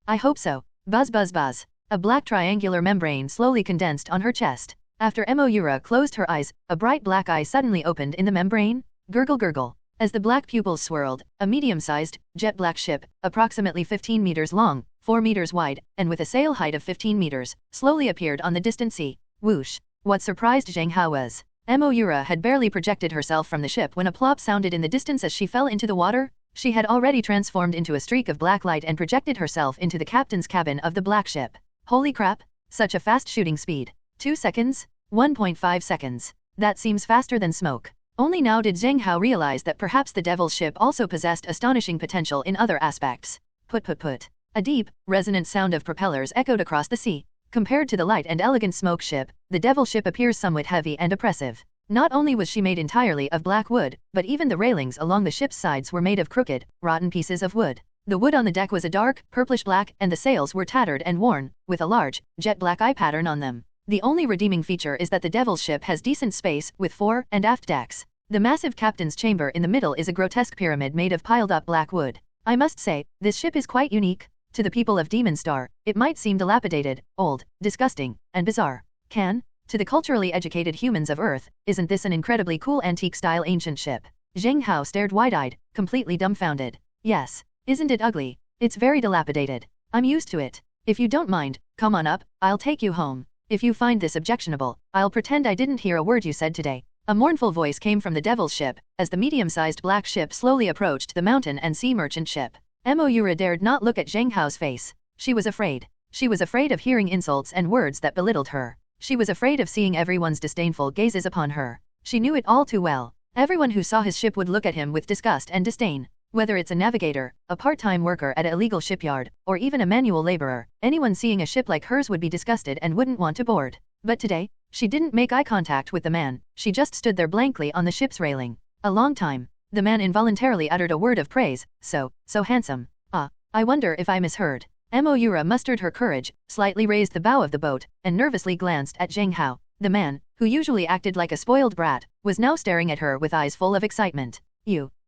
"I hope so." Buzz buzz buzz. A black triangular membrane slowly condensed on her chest. After Moira closed her eyes, a bright black eye suddenly opened in the membrane. Gurgle gurgle. As the black pupils swirled, a medium-sized, jet-black ship, approximately 15 meters long, 4 meters wide, and with a sail height of 15 meters, slowly appeared on the distant sea. Whoosh! What surprised Zheng Hao was, Moira had barely projected herself from the ship when a plop sounded in the distance as she fell into the water. She had already transformed into a streak of black light and projected herself into the captain's cabin of the black ship. Holy crap! Such a fast shooting speed. 2 seconds? 1.5 seconds. That seems faster than smoke. Only now did Zheng Hao realize that perhaps the devil's ship also possessed astonishing potential in other aspects. Put. A deep, resonant sound of propellers echoed across the sea. Compared to the light and elegant smoke ship, the devil ship appears somewhat heavy and oppressive. Not only was she made entirely of black wood, but even the railings along the ship's sides were made of crooked, rotten pieces of wood. The wood on the deck was a dark, purplish black, and the sails were tattered and worn, with a large, jet black eye pattern on them. The only redeeming feature is that the devil's ship has decent space, with fore and aft decks. The massive captain's chamber in the middle is a grotesque pyramid made of piled up black wood. I must say, this ship is quite unique. To the people of Demon Star, it might seem dilapidated, old, disgusting, and bizarre. To the culturally educated humans of Earth, isn't this an incredibly cool antique-style ancient ship? Zheng Hao stared wide-eyed, completely dumbfounded. Yes. Isn't it ugly? It's very dilapidated. I'm used to it. If you don't mind, come on up, I'll take you home. If you find this objectionable, I'll pretend I didn't hear a word you said today. A mournful voice came from the devil's ship, as the medium-sized black ship slowly approached the mountain and sea merchant ship. Moira dared not look at Zheng Hao's face. She was afraid. She was afraid of hearing insults and words that belittled her. She was afraid of seeing everyone's disdainful gazes upon her. She knew it all too well. Everyone who saw his ship would look at him with disgust and disdain. Whether it's a navigator, a part-time worker at an illegal shipyard, or even a manual laborer, anyone seeing a ship like hers would be disgusted and wouldn't want to board. But today, she didn't make eye contact with the man. She just stood there blankly on the ship's railing. A long time. The man involuntarily uttered a word of praise. So handsome. I wonder if I misheard. Moira mustered her courage, slightly raised the bow of the boat, and nervously glanced at Zheng Hao. The man, who usually acted like a spoiled brat, was now staring at her with eyes full of excitement.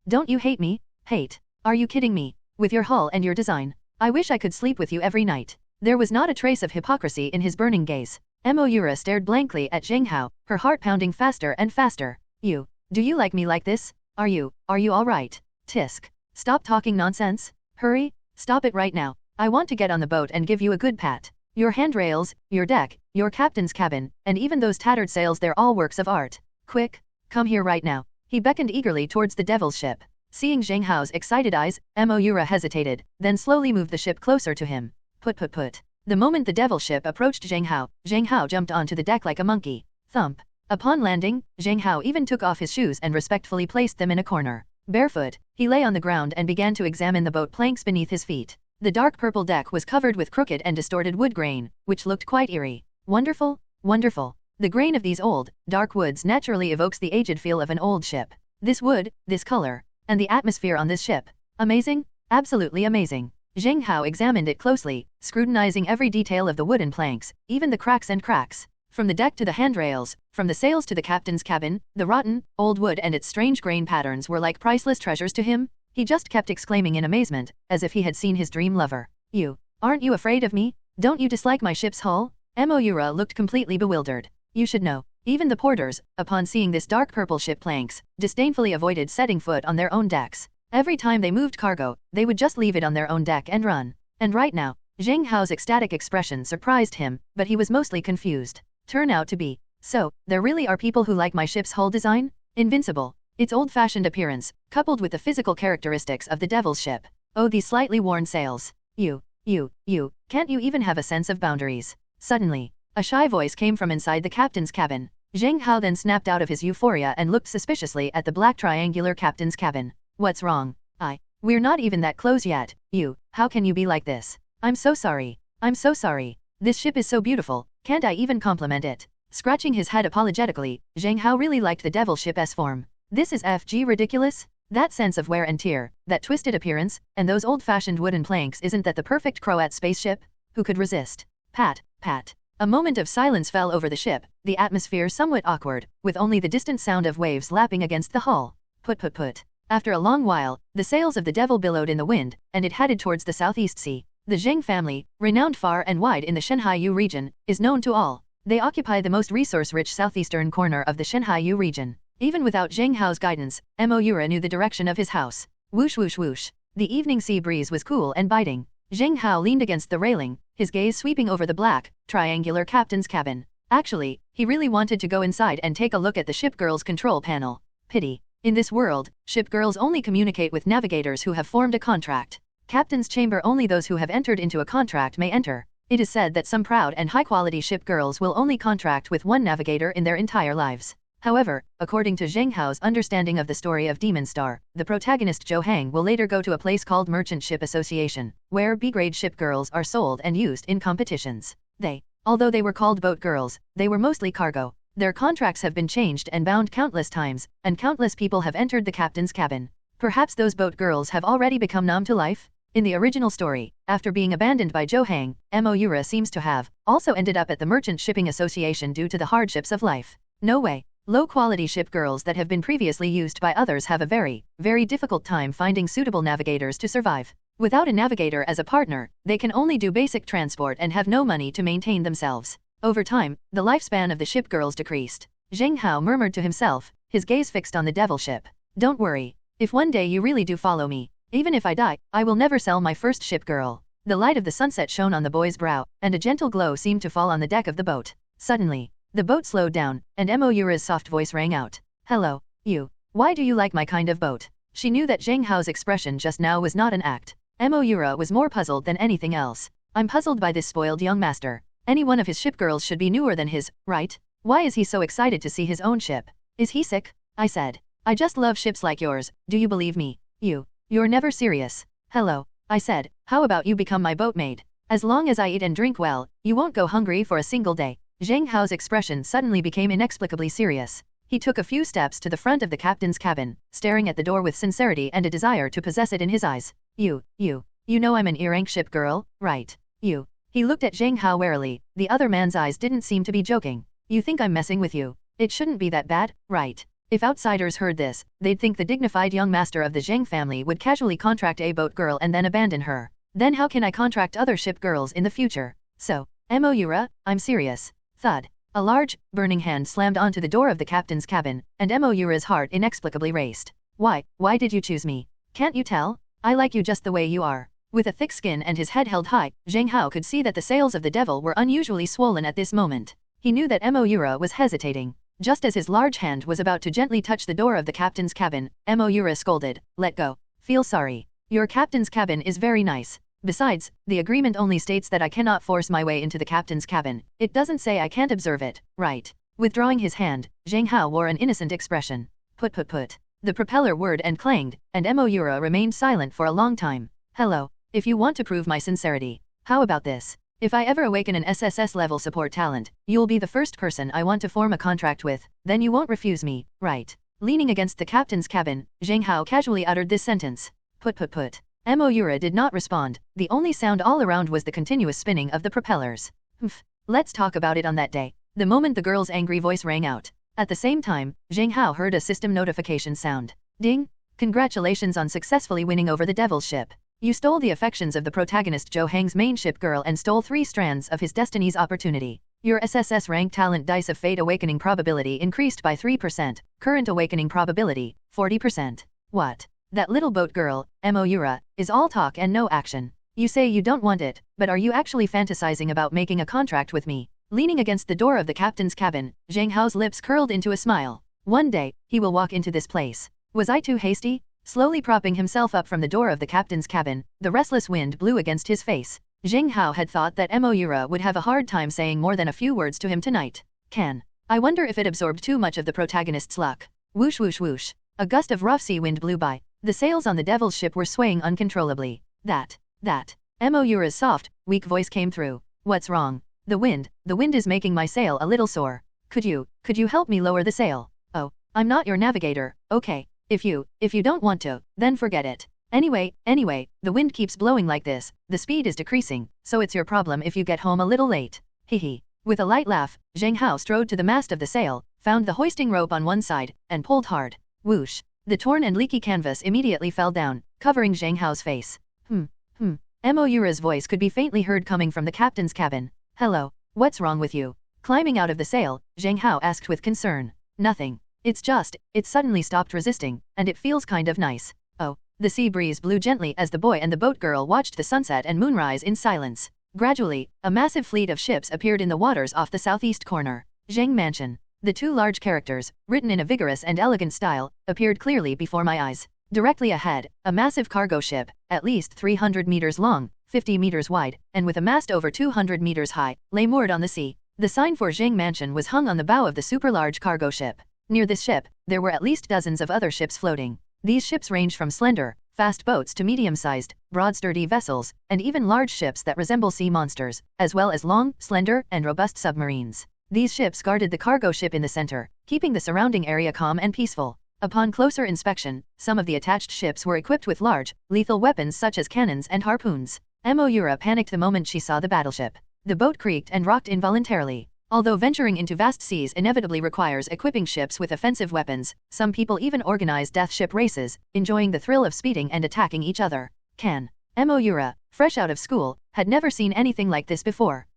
Don't you hate me? Hate? Are you kidding me? With your hull and your design, I wish I could sleep with you every night. There was not a trace of hypocrisy in his burning gaze. Moira stared blankly at Zheng Hao, her heart pounding faster and faster. Do you like me like this? Are you all right? Tisk. Stop talking nonsense. Hurry, stop it right now. I want to get on the boat and give you a good pat. Your handrails, your deck, your captain's cabin, and even those tattered sails, they're all works of art. Quick, come here right now. He beckoned eagerly towards the devil's ship. Seeing Zheng Hao's excited eyes, Moira hesitated, then slowly moved the ship closer to him. Put. The moment the devil ship approached Zheng Hao jumped onto the deck like a monkey. Thump. Upon landing, Zheng Hao even took off his shoes and respectfully placed them in a corner. Barefoot, he lay on the ground and began to examine the boat planks beneath his feet. The dark purple deck was covered with crooked and distorted wood grain, which looked quite eerie. Wonderful. The grain of these old, dark woods naturally evokes the aged feel of an old ship. This wood, this color, and the atmosphere on this ship. Amazing, absolutely amazing. Zheng Hao examined it closely, scrutinizing every detail of the wooden planks, even the cracks. From the deck to the handrails, from the sails to the captain's cabin, the rotten, old wood and its strange grain patterns were like priceless treasures to him. He just kept exclaiming in amazement, as if he had seen his dream lover. You, aren't you afraid of me? Don't you dislike my ship's hull? Moira looked completely bewildered. You should know. Even the porters, upon seeing this dark purple ship planks, disdainfully avoided setting foot on their own decks. Every time they moved cargo, they would just leave it on their own deck and run. And right now, Zheng Hao's ecstatic expression surprised him, but he was mostly confused. Turn out to be. So, there really are people who like my ship's hull design? Invincible. Its old-fashioned appearance, coupled with the physical characteristics of the Devil's ship. Oh, these slightly worn sails. You, can't you even have a sense of boundaries? Suddenly, a shy voice came from inside the captain's cabin. Zheng Hao then snapped out of his euphoria and looked suspiciously at the black triangular captain's cabin. What's wrong? We're not even that close yet. How can you be like this? I'm so sorry. This ship is so beautiful, can't I even compliment it? Scratching his head apologetically, Zheng Hao really liked the Devil ship's form. This is FG ridiculous? That sense of wear and tear, that twisted appearance, and those old-fashioned wooden planks, isn't that the perfect Croat spaceship? Who could resist? Pat. A moment of silence fell over the ship, the atmosphere somewhat awkward, with only the distant sound of waves lapping against the hull. Put. After a long while, the sails of the Devil billowed in the wind, and it headed towards the Southeast Sea. The Zheng family, renowned far and wide in the Shenhaiyu region, is known to all. They occupy the most resource-rich southeastern corner of the Shenhaiyu region. Even without Zheng Hao's guidance, Moira knew the direction of his house. Whoosh whoosh whoosh. The evening sea breeze was cool and biting. Zheng Hao leaned against the railing, his gaze sweeping over the black, triangular captain's cabin. Actually, he really wanted to go inside and take a look at the ship girl's control panel. Pity. In this world, ship girls only communicate with navigators who have formed a contract. Captain's chamber, only those who have entered into a contract may enter. It is said that some proud and high-quality ship girls will only contract with one navigator in their entire lives. However, according to Zheng Hao's understanding of the story of Demon Star, the protagonist Zhou Hang will later go to a place called Merchant Ship Association, where B-grade ship girls are sold and used in competitions. Although they were called boat girls, they were mostly cargo. Their contracts have been changed and bound countless times, and countless people have entered the captain's cabin. Perhaps those boat girls have already become numb to life? In the original story, after being abandoned by Zhou Hang, Moira seems to have also ended up at the Merchant Shipping Association due to the hardships of life. No way. Low-quality ship girls that have been previously used by others have a very, very difficult time finding suitable navigators to survive. Without a navigator as a partner, they can only do basic transport and have no money to maintain themselves. Over time, the lifespan of the ship girls decreased. Zheng Hao murmured to himself, his gaze fixed on the Devil ship. Don't worry. If one day you really do follow me, even if I die, I will never sell my first ship girl. The light of the sunset shone on the boy's brow, and a gentle glow seemed to fall on the deck of the boat. Suddenly, the boat slowed down, and Moira's soft voice rang out. Hello, you. Why do you like my kind of boat? She knew that Zheng Hao's expression just now was not an act. Moira was more puzzled than anything else. I'm puzzled by this spoiled young master. Any one of his ship girls should be newer than his, right? Why is he so excited to see his own ship? Is he sick? I said. I just love ships like yours, do you believe me? You're never serious. Hello, I said, how about you become my boatmaid? As long as I eat and drink well, you won't go hungry for a single day. Zheng Hao's expression suddenly became inexplicably serious. He took a few steps to the front of the captain's cabin, staring at the door with sincerity and a desire to possess it in his eyes. You know I'm an E-rank ship girl, right? He looked at Zheng Hao warily, the other man's eyes didn't seem to be joking. You think I'm messing with you? It shouldn't be that bad, right? If outsiders heard this, they'd think the dignified young master of the Zheng family would casually contract a boat girl and then abandon her. Then how can I contract other ship girls in the future? So, Moira, I'm serious. Thud. A large, burning hand slammed onto the door of the captain's cabin, and Moira's heart inexplicably raced. Why did you choose me? Can't you tell? I like you just the way you are. With a thick skin and his head held high, Zheng Hao could see that the sails of the Devil were unusually swollen at this moment. He knew that Moira was hesitating. Just as his large hand was about to gently touch the door of the captain's cabin, Moira scolded, "Let go. Feel sorry. Your captain's cabin is very nice. Besides, the agreement only states that I cannot force my way into the captain's cabin. It doesn't say I can't observe it, right?" Withdrawing his hand, Zheng Hao wore an innocent expression. Put. The propeller whirred and clanged, and Moira remained silent for a long time. Hello. If you want to prove my sincerity, how about this? If I ever awaken an SSS-level support talent, you'll be the first person I want to form a contract with, then you won't refuse me, right? Leaning against the captain's cabin, Zheng Hao casually uttered this sentence. Put. Moira did not respond, the only sound all around was the continuous spinning of the propellers. Let's talk about it on that day. the moment the girl's angry voice rang out. At the same time, Zheng Hao heard a system notification sound. Ding! Congratulations on successfully winning over the devil's ship. You stole the affections of the protagonist Zhou Hang's main ship girl and stole 3 strands of his destiny's opportunity. Your SSS rank talent dice of fate awakening probability increased by 3%, current awakening probability, 40%. What? That little boat girl, Moura, is all talk and no action. You say you don't want it, but are you actually fantasizing about making a contract with me? Leaning against the door of the captain's cabin, Zheng Hao's lips curled into a smile. One day, he will walk into this place. Was I too hasty? Slowly propping himself up from the door of the captain's cabin, the restless wind blew against his face. Zheng Hao had thought that Moura would have a hard time saying more than a few words to him tonight. I wonder if it absorbed too much of the protagonist's luck. Whoosh whoosh whoosh. A gust of rough sea wind blew by. The sails on the devil's ship were swaying uncontrollably. That. Moura's soft, weak voice came through. What's wrong? The wind is making my sail a little sore. Could you help me lower the sail? Oh, I'm not your navigator, okay. If you don't want to, then forget it. Anyway, the wind keeps blowing like this, the speed is decreasing, so it's your problem if you get home a little late. Hehe. With a light laugh, Zheng Hao strode to the mast of the sail, found the hoisting rope on one side, and pulled hard. Whoosh. The torn and leaky canvas immediately fell down, covering Zheng Hao's face. Moura's voice could be faintly heard coming from the captain's cabin. Hello, what's wrong with you? Climbing out of the sail, Zheng Hao asked with concern. Nothing. It suddenly stopped resisting, and it feels kind of nice. Oh. The sea breeze blew gently as the boy and the boat girl watched the sunset and moonrise in silence. Gradually, a massive fleet of ships appeared in the waters off the southeast corner. Zheng Mansion. The 2 large characters, written in a vigorous and elegant style, appeared clearly before my eyes. Directly ahead, a massive cargo ship, at least 300 meters long, 50 meters wide, and with a mast over 200 meters high, lay moored on the sea. The sign for Zheng Mansion was hung on the bow of the super-large cargo ship. Near this ship, there were at least dozens of other ships floating. These ships ranged from slender, fast boats to medium-sized, broad sturdy vessels, and even large ships that resemble sea monsters, as well as long, slender, and robust submarines. These ships guarded the cargo ship in the center, keeping the surrounding area calm and peaceful. Upon closer inspection, some of the attached ships were equipped with large, lethal weapons such as cannons and harpoons. Moura panicked the moment she saw the battleship. The boat creaked and rocked involuntarily. Although venturing into vast seas inevitably requires equipping ships with offensive weapons, some people even organize death ship races, enjoying the thrill of speeding and attacking each other. Moura, fresh out of school, had never seen anything like this before.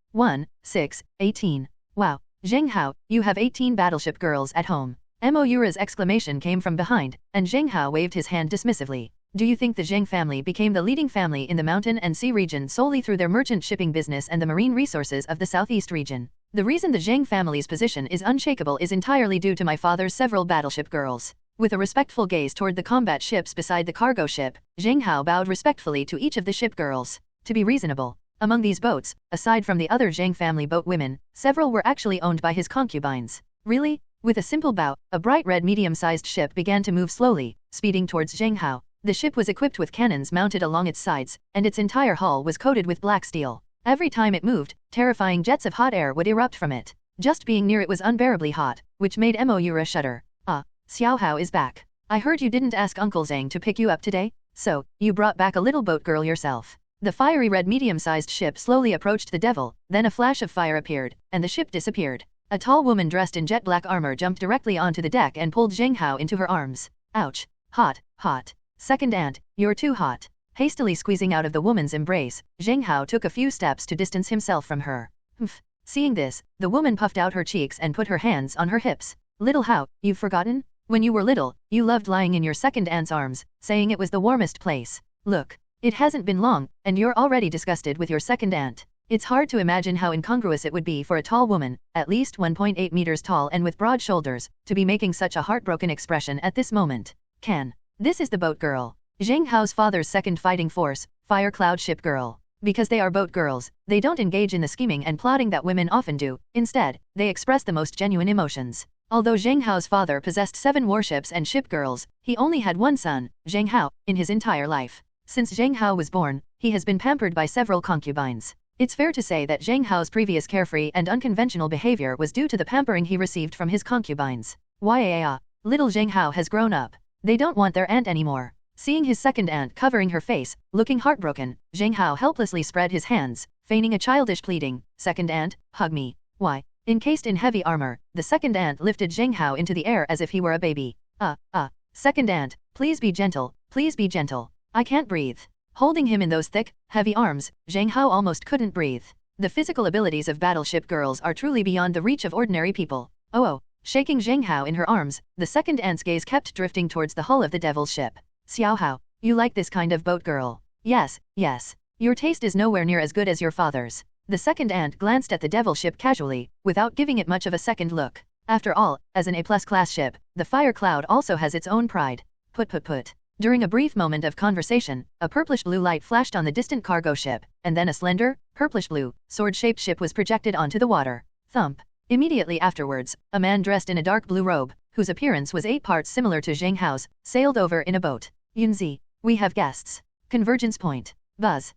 18. Wow, Zheng Hao, you have 18 battleship girls at home. Moura's exclamation came from behind, and Zheng Hao waved his hand dismissively. Do you think the Zheng family became the leading family in the mountain and sea region solely through their merchant shipping business and the marine resources of the southeast region? The reason the Zheng family's position is unshakable is entirely due to my father's several battleship girls. With a respectful gaze toward the combat ships beside the cargo ship, Zheng Hao bowed respectfully to each of the ship girls. To be reasonable, among these boats, aside from the other Zheng family boat women, several were actually owned by his concubines. Really? With a simple bow, a bright red medium-sized ship began to move slowly, speeding towards Zheng Hao. The ship was equipped with cannons mounted along its sides, and its entire hull was coated with black steel. Every time it moved, terrifying jets of hot air would erupt from it. Just being near it was unbearably hot, which made Moura shudder. Ah, Xiao Hao is back. I heard you didn't ask Uncle Zhang to pick you up today? So, you brought back a little boat girl yourself. The fiery red medium-sized ship slowly approached the devil, then a flash of fire appeared, and the ship disappeared. A tall woman dressed in jet black armor jumped directly onto the deck and pulled Zheng Hao into her arms. Ouch. Hot. Second aunt, you're too hot. Hastily squeezing out of the woman's embrace, Zheng Hao took a few steps to distance himself from her. Seeing this, the woman puffed out her cheeks and put her hands on her hips. Little Hao, you've forgotten? When you were little, you loved lying in your second aunt's arms, saying it was the warmest place. Look, it hasn't been long, and you're already disgusted with your second aunt. It's hard to imagine how incongruous it would be for a tall woman, at least 1.8 meters tall and with broad shoulders, to be making such a heartbroken expression at this moment. This is the boat girl. Zheng Hao's father's second fighting force, Fire Cloud Ship Girl. Because they are boat girls, they don't engage in the scheming and plotting that women often do. Instead, they express the most genuine emotions. Although Zheng Hao's father possessed 7 warships and ship girls, he only had one son, Zheng Hao, in his entire life. Since Zheng Hao was born, he has been pampered by several concubines. It's fair to say that Zheng Hao's previous carefree and unconventional behavior was due to the pampering he received from his concubines. Little Zheng Hao has grown up. They don't want their aunt anymore. Seeing his second aunt covering her face, looking heartbroken, Zheng Hao helplessly spread his hands, feigning a childish pleading. Second aunt, hug me. Why, Encased in heavy armor, the second ant lifted Zheng Hao into the air as if he were a baby. Second ant, please be gentle, please be gentle. I can't breathe. Holding him in those thick, heavy arms, Zheng Hao almost couldn't breathe. The physical abilities of battleship girls are truly beyond the reach of ordinary people. Oh. Shaking Zheng Hao in her arms, the second ant's gaze kept drifting towards the hull of the devil's ship. Xiao Hao, you like this kind of boat girl? Yes. Your taste is nowhere near as good as your father's. The second ant glanced at the devil ship casually, without giving it much of a second look. After all, as an A+ class ship, the Fire Cloud also has its own pride. Put. During a brief moment of conversation, a purplish-blue light flashed on the distant cargo ship, and then a slender, purplish-blue, sword-shaped ship was projected onto the water. Thump. Immediately afterwards, a man dressed in a dark blue robe, whose appearance was 8 parts similar to Zheng Hao's, sailed over in a boat. Yunzi, we have guests. Convergence point. Buzz.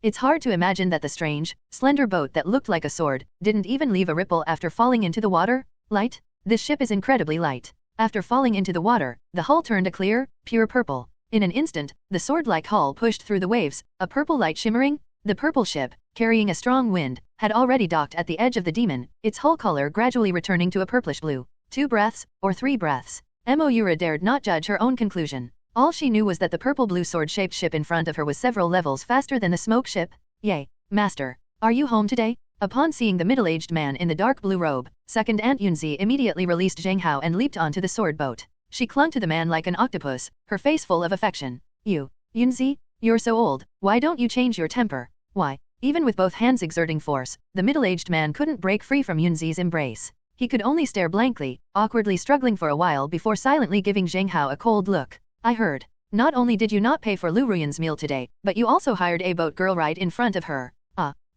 It's hard to imagine that the strange, slender boat that looked like a sword didn't even leave a ripple after falling into the water. Light? This ship is incredibly light. After falling into the water, the hull turned a clear, pure purple. In an instant, the sword-like hull pushed through the waves, a purple light shimmering. The purple ship, carrying a strong wind, had already docked at the edge of the demon, its hull color gradually returning to a purplish blue. 2 breaths, or 3 breaths. Moira dared not judge her own conclusion. All she knew was that the purple-blue sword-shaped ship in front of her was several levels faster than the smoke ship. Yay, master. Are you home today? Upon seeing the middle-aged man in the dark blue robe, second Aunt Yunzi immediately released Zheng Hao and leaped onto the sword boat. She clung to the man like an octopus, her face full of affection. Yunzi, you're so old, why don't you change your temper? Why? Even with both hands exerting force, the middle-aged man couldn't break free from Yunzi's embrace. He could only stare blankly, awkwardly struggling for a while before silently giving Zheng Hao a cold look. I heard. Not only did you not pay for Liu Ruyan's meal today, but you also hired a boat girl right in front of her.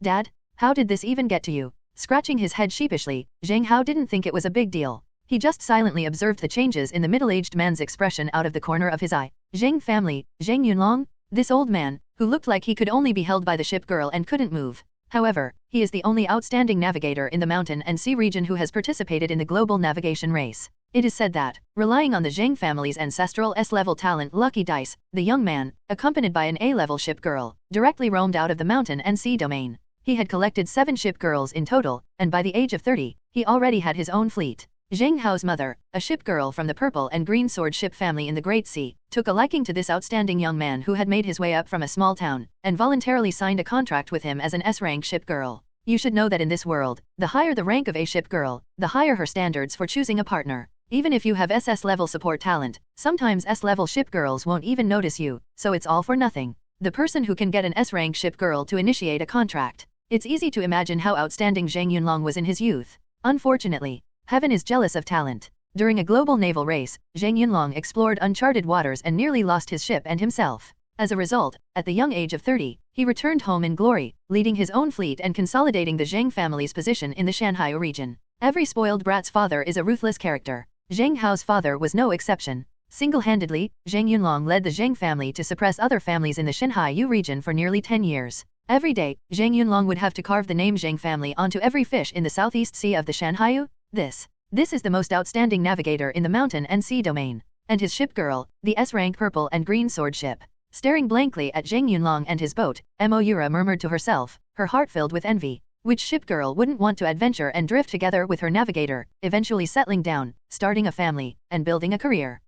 Dad? How did this even get to you? Scratching his head sheepishly, Zheng Hao didn't think it was a big deal. He just silently observed the changes in the middle-aged man's expression out of the corner of his eye. Zheng family, Zheng Yunlong? This old man, who looked like he could only be held by the ship girl and couldn't move. However, he is the only outstanding navigator in the mountain and sea region who has participated in the global navigation race. It is said that, relying on the Zheng family's ancestral S-level talent Lucky Dice, the young man, accompanied by an A-level ship girl, directly roamed out of the mountain and sea domain. He had collected 7 ship girls in total, and by the age of 30, he already had his own fleet. Zheng Hao's mother, a ship girl from the purple and green sword ship family in the Great Sea, took a liking to this outstanding young man who had made his way up from a small town, and voluntarily signed a contract with him as an S-rank ship girl. You should know that in this world, the higher the rank of a ship girl, the higher her standards for choosing a partner. Even if you have SS-level support talent, sometimes S-level ship girls won't even notice you, so it's all for nothing. The person who can get an S-rank ship girl to initiate a contract. It's easy to imagine how outstanding Zheng Yunlong was in his youth. Unfortunately, heaven is jealous of talent. During a global naval race, Zheng Yunlong explored uncharted waters and nearly lost his ship and himself. As a result, at the young age of 30, he returned home in glory, leading his own fleet and consolidating the Zheng family's position in the Shanghai region. Every spoiled brat's father is a ruthless character. Zheng Hao's father was no exception. Single-handedly, Zheng Yunlong led the Zheng family to suppress other families in the Shanghai region for nearly 10 years. Every day, Zheng Yunlong would have to carve the name Zheng family onto every fish in the Southeast Sea of the Shanghai. This is the most outstanding navigator in the mountain and sea domain. And his ship girl, the S-rank purple and green sword ship. Staring blankly at Zheng Yunlong and his boat, Moira murmured to herself, her heart filled with envy. Which ship girl wouldn't want to adventure and drift together with her navigator, eventually settling down, starting a family, and building a career?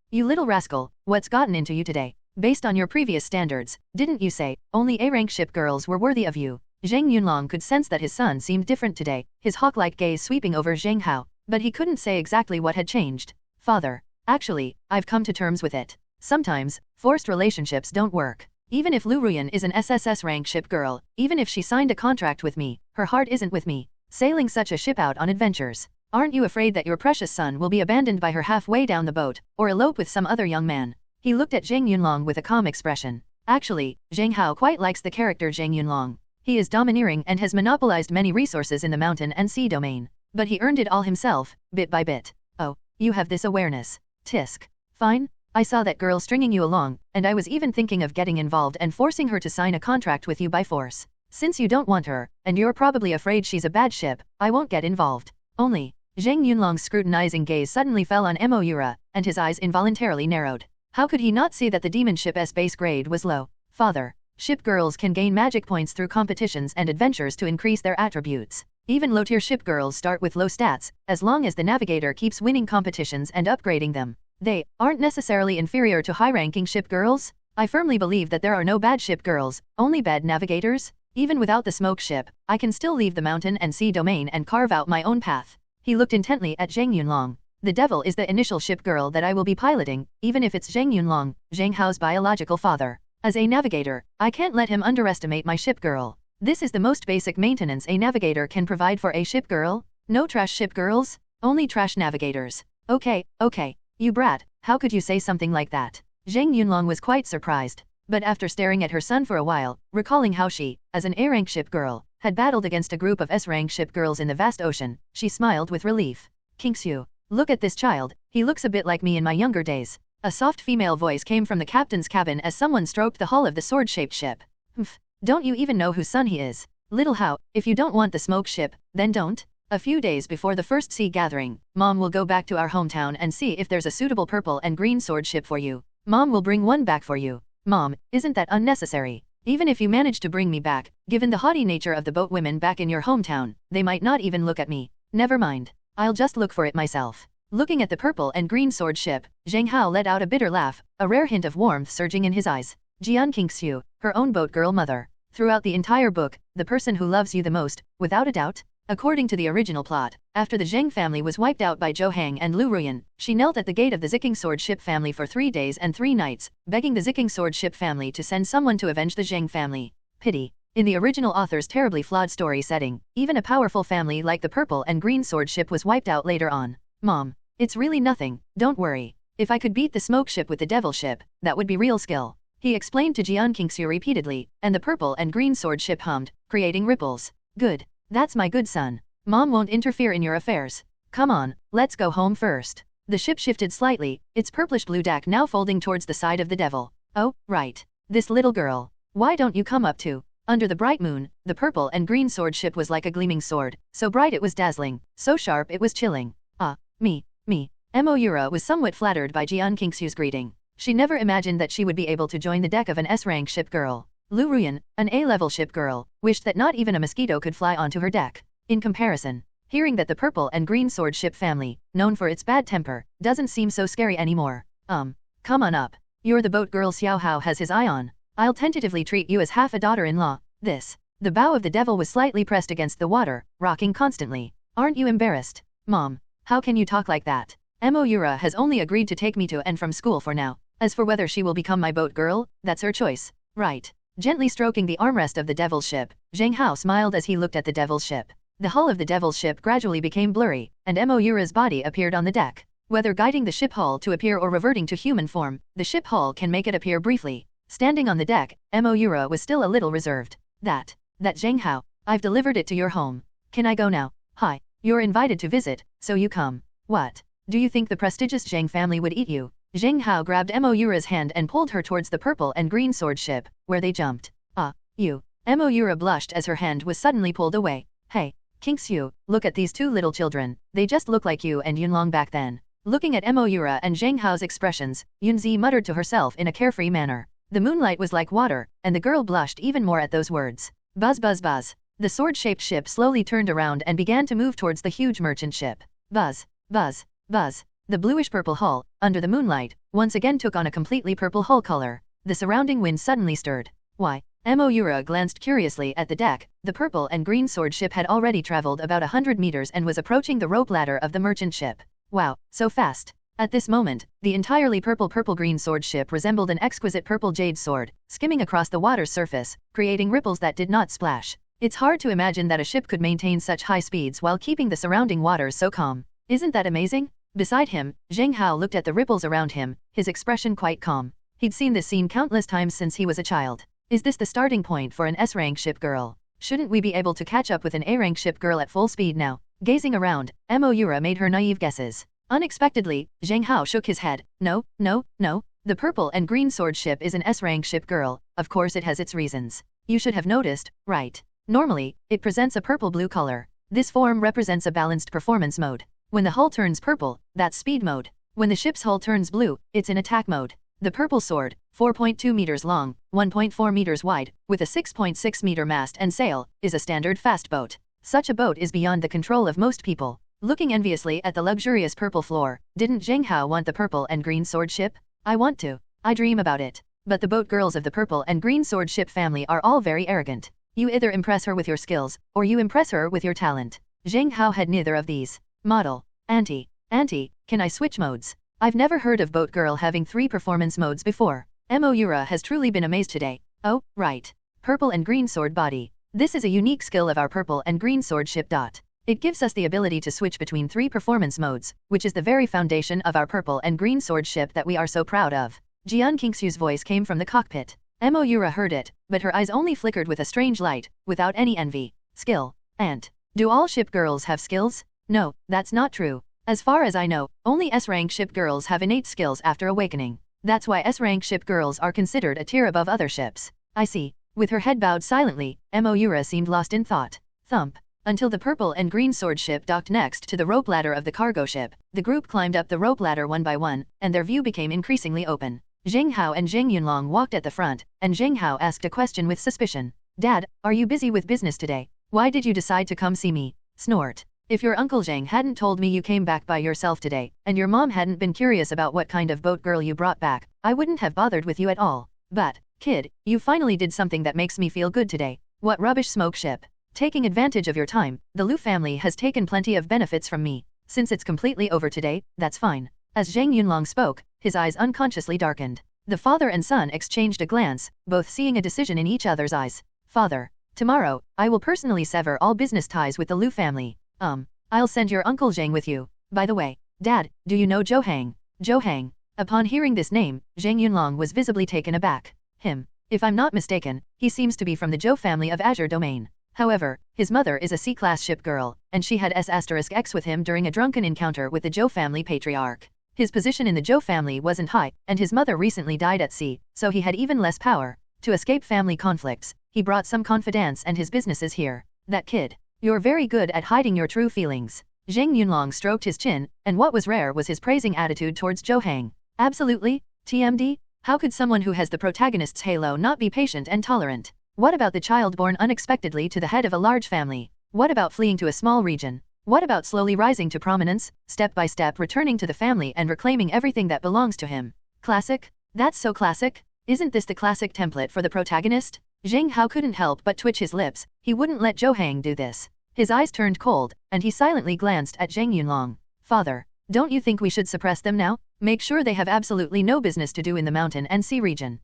You little rascal, what's gotten into you today? Based on your previous standards, didn't you say only A-rank ship girls were worthy of you? Zheng Yunlong could sense that his son seemed different today, his hawk-like gaze sweeping over Zheng Hao, but he couldn't say exactly what had changed. Father, actually, I've come to terms with it. Sometimes, forced relationships don't work. Even if Liu Ruyan is an SSS rank ship girl, even if she signed a contract with me, her heart isn't with me. Sailing such a ship out on adventures. Aren't you afraid that your precious son will be abandoned by her halfway down the boat, or elope with some other young man? He looked at Zheng Yunlong with a calm expression. Actually, Zheng Hao quite likes the character Zheng Yunlong. He is domineering and has monopolized many resources in the mountain and sea domain. But he earned it all himself, bit by bit. Oh, you have this awareness. Tisk. Fine. I saw that girl stringing you along, and I was even thinking of getting involved and forcing her to sign a contract with you by force. Since you don't want her, and you're probably afraid she's a bad ship, I won't get involved. Only, Zheng Yunlong's scrutinizing gaze suddenly fell on Moira, and his eyes involuntarily narrowed. How could he not see that the demon ship's base grade was low? Father, ship girls can gain magic points through competitions and adventures to increase their attributes. Even low-tier ship girls start with low stats, as long as the navigator keeps winning competitions and upgrading them. They aren't necessarily inferior to high-ranking ship girls. I firmly believe that there are no bad ship girls, only bad navigators. Even without the smoke ship, I can still leave the mountain and sea domain and carve out my own path. He looked intently at Zheng Yunlong. The devil is the initial ship girl that I will be piloting, even if it's Zheng Yunlong, Zheng Hao's biological father. As a navigator, I can't let him underestimate my ship girl. This is the most basic maintenance a navigator can provide for a ship girl. No trash ship girls, only trash navigators. Okay, you brat, how could you say something like that? Zheng Yunlong was quite surprised. But after staring at her son for a while, recalling how she, as an A-rank ship girl, had battled against a group of S-rank ship girls in the vast ocean, she smiled with relief. Kingsu, look at this child, he looks a bit like me in my younger days. A soft female voice came from the captain's cabin as someone stroked the hull of the sword-shaped ship. Don't you even know whose son he is? Little Hao, if you don't want the smoke ship, then don't. A few days before the first sea gathering, Mom will go back to our hometown and see if there's a suitable purple and green sword ship for you. Mom will bring one back for you. Mom, isn't that unnecessary? Even if you manage to bring me back, given the haughty nature of the boat women back in your hometown, they might not even look at me. Never mind. I'll just look for it myself. Looking at the purple and green sword ship, Zheng Hao let out a bitter laugh, a rare hint of warmth surging in his eyes. Jian Qingxiu, her own boat girl mother. Throughout the entire book, the person who loves you the most, without a doubt. According to the original plot, after the Zheng family was wiped out by Zhou Hang and Liu Ruyan, she knelt at the gate of the Ziking sword ship family for 3 days and 3 nights, begging the Ziking sword ship family to send someone to avenge the Zheng family. Pity. In the original author's terribly flawed story setting, even a powerful family like the purple and green sword ship was wiped out later on. Mom, it's really nothing, don't worry. If I could beat the smoke ship with the devil ship, that would be real skill. He explained to Jian Qingxiu repeatedly, and the purple and green sword ship hummed, creating ripples. Good. That's my good son. Mom won't interfere in your affairs. Come on, let's go home first. The ship shifted slightly, its purplish-blue deck now folding towards the side of the devil. Oh, right. This little girl. Why don't you come up too? Under the bright moon, the purple and green sword ship was like a gleaming sword, so bright it was dazzling, so sharp it was chilling. Me. Moira was somewhat flattered by Jian Qingxiu's greeting. She never imagined that she would be able to join the deck of an S-rank ship girl. Liu Ruyan, an A-level ship girl, wished that not even a mosquito could fly onto her deck. In comparison, hearing that the purple and green sword ship family, known for its bad temper, doesn't seem so scary anymore. Come on up. You're the boat girl Xiao Hao has his eye on. I'll tentatively treat you as half a daughter-in-law. The bow of the devil was slightly pressed against the water, rocking constantly. Aren't you embarrassed? Mom, how can you talk like that? Moira has only agreed to take me to and from school for now. As for whether she will become my boat girl, that's her choice. Right. Gently stroking the armrest of the devil's ship, Zheng Hao smiled as he looked at the devil's ship. The hull of the devil's ship gradually became blurry, and Moira's body appeared on the deck. Whether guiding the ship hull to appear or reverting to human form, the ship hull can make it appear briefly. Standing on the deck, Moira was still a little reserved. That Zheng Hao, I've delivered it to your home. Can I go now? Hi, you're invited to visit, so you come. What? Do you think the prestigious Zheng family would eat you? Zheng Hao grabbed Moira's hand and pulled her towards the purple and green sword ship, where they jumped. You. Moira blushed as her hand was suddenly pulled away. Hey, Qingxiu, look at these 2 little children, they just look like you and Yunlong back then. Looking at Moira and Zheng Hao's expressions, Yunzi muttered to herself in a carefree manner. The moonlight was like water, and the girl blushed even more at those words. Buzz buzz buzz. The sword-shaped ship slowly turned around and began to move towards the huge merchant ship. Buzz, buzz, buzz. The bluish-purple hull, under the moonlight, once again took on a completely purple hull color. The surrounding wind suddenly stirred. Why? Moira glanced curiously at the deck. The purple and green sword ship had already traveled about 100 meters and was approaching the rope ladder of the merchant ship. Wow, so fast. At this moment, the entirely purple-green sword ship resembled an exquisite purple jade sword, skimming across the water's surface, creating ripples that did not splash. It's hard to imagine that a ship could maintain such high speeds while keeping the surrounding waters so calm. Isn't that amazing? Beside him, Zheng Hao looked at the ripples around him, his expression quite calm. He'd seen this scene countless times since he was a child. Is this the starting point for an S-rank ship girl? Shouldn't we be able to catch up with an A-rank ship girl at full speed now? Gazing around, Moira made her naive guesses. Unexpectedly, Zheng Hao shook his head. No. The purple and green sword ship is an S-rank ship girl, of course it has its reasons. You should have noticed, right? Normally, it presents a purple-blue color. This form represents a balanced performance mode. When the hull turns purple, that's speed mode. When the ship's hull turns blue, it's in attack mode. The purple sword, 4.2 meters long, 1.4 meters wide, with a 6.6 meter mast and sail, is a standard fast boat. Such a boat is beyond the control of most people. Looking enviously at the luxurious purple floor, didn't Zheng Hao want the purple and green sword ship? I want to. I dream about it. But the boat girls of the purple and green sword ship family are all very arrogant. You either impress her with your skills, or you impress her with your talent. Zheng Hao had neither of these. Model. Auntie, can I switch modes? I've never heard of boat girl having 3 performance modes before. Moura has truly been amazed today. Oh, right. Purple and green sword body. This is a unique skill of our purple and green sword ship. It gives us the ability to switch between 3 performance modes, which is the very foundation of our purple and green sword ship that we are so proud of. Jian Qingxu's voice came from the cockpit. Moura heard it, but her eyes only flickered with a strange light, without any envy. Skill. Do all ship girls have skills? No, that's not true. As far as I know, only S-rank ship girls have innate skills after awakening. That's why S-rank ship girls are considered a tier above other ships. I see. With her head bowed silently, Moura seemed lost in thought. Thump. Until the purple and green sword ship docked next to the rope ladder of the cargo ship, the group climbed up the rope ladder one by one, and their view became increasingly open. Zheng Hao and Zheng Yunlong walked at the front, and Zheng Hao asked a question with suspicion. Dad, are you busy with business today? Why did you decide to come see me? Snort. If your Uncle Zheng hadn't told me you came back by yourself today, and your mom hadn't been curious about what kind of boat girl you brought back, I wouldn't have bothered with you at all. But, kid, you finally did something that makes me feel good today. What rubbish smoke ship. Taking advantage of your time, the Liu family has taken plenty of benefits from me. Since it's completely over today, that's fine. As Zheng Yunlong spoke, his eyes unconsciously darkened. The father and son exchanged a glance, both seeing a decision in each other's eyes. Father, tomorrow, I will personally sever all business ties with the Liu family. I'll send your Uncle Zheng with you. By the way, Dad, do you know Zhou Hang? Zhou Hang. Upon hearing this name, Zheng Yunlong was visibly taken aback. Him. If I'm not mistaken, he seems to be from the Zhou family of Azure Domain. However, his mother is a C-class ship girl, and she had S*X with him during a drunken encounter with the Zhou family patriarch. His position in the Zhou family wasn't high, and his mother recently died at sea, so he had even less power. To escape family conflicts, he brought some confidence and his businesses here. That kid. You're very good at hiding your true feelings. Zheng Yunlong stroked his chin, and what was rare was his praising attitude towards Zhou Hang. Absolutely, TMD? How could someone who has the protagonist's halo not be patient and tolerant? What about the child born unexpectedly to the head of a large family? What about fleeing to a small region? What about slowly rising to prominence, step by step returning to the family and reclaiming everything that belongs to him? Classic? That's so classic. Isn't this the classic template for the protagonist? Zheng Hao couldn't help but twitch his lips. He wouldn't let Zhou Hang do this. His eyes turned cold, and he silently glanced at Zheng Yunlong. Father, don't you think we should suppress them now? Make sure they have absolutely no business to do in the mountain and sea region.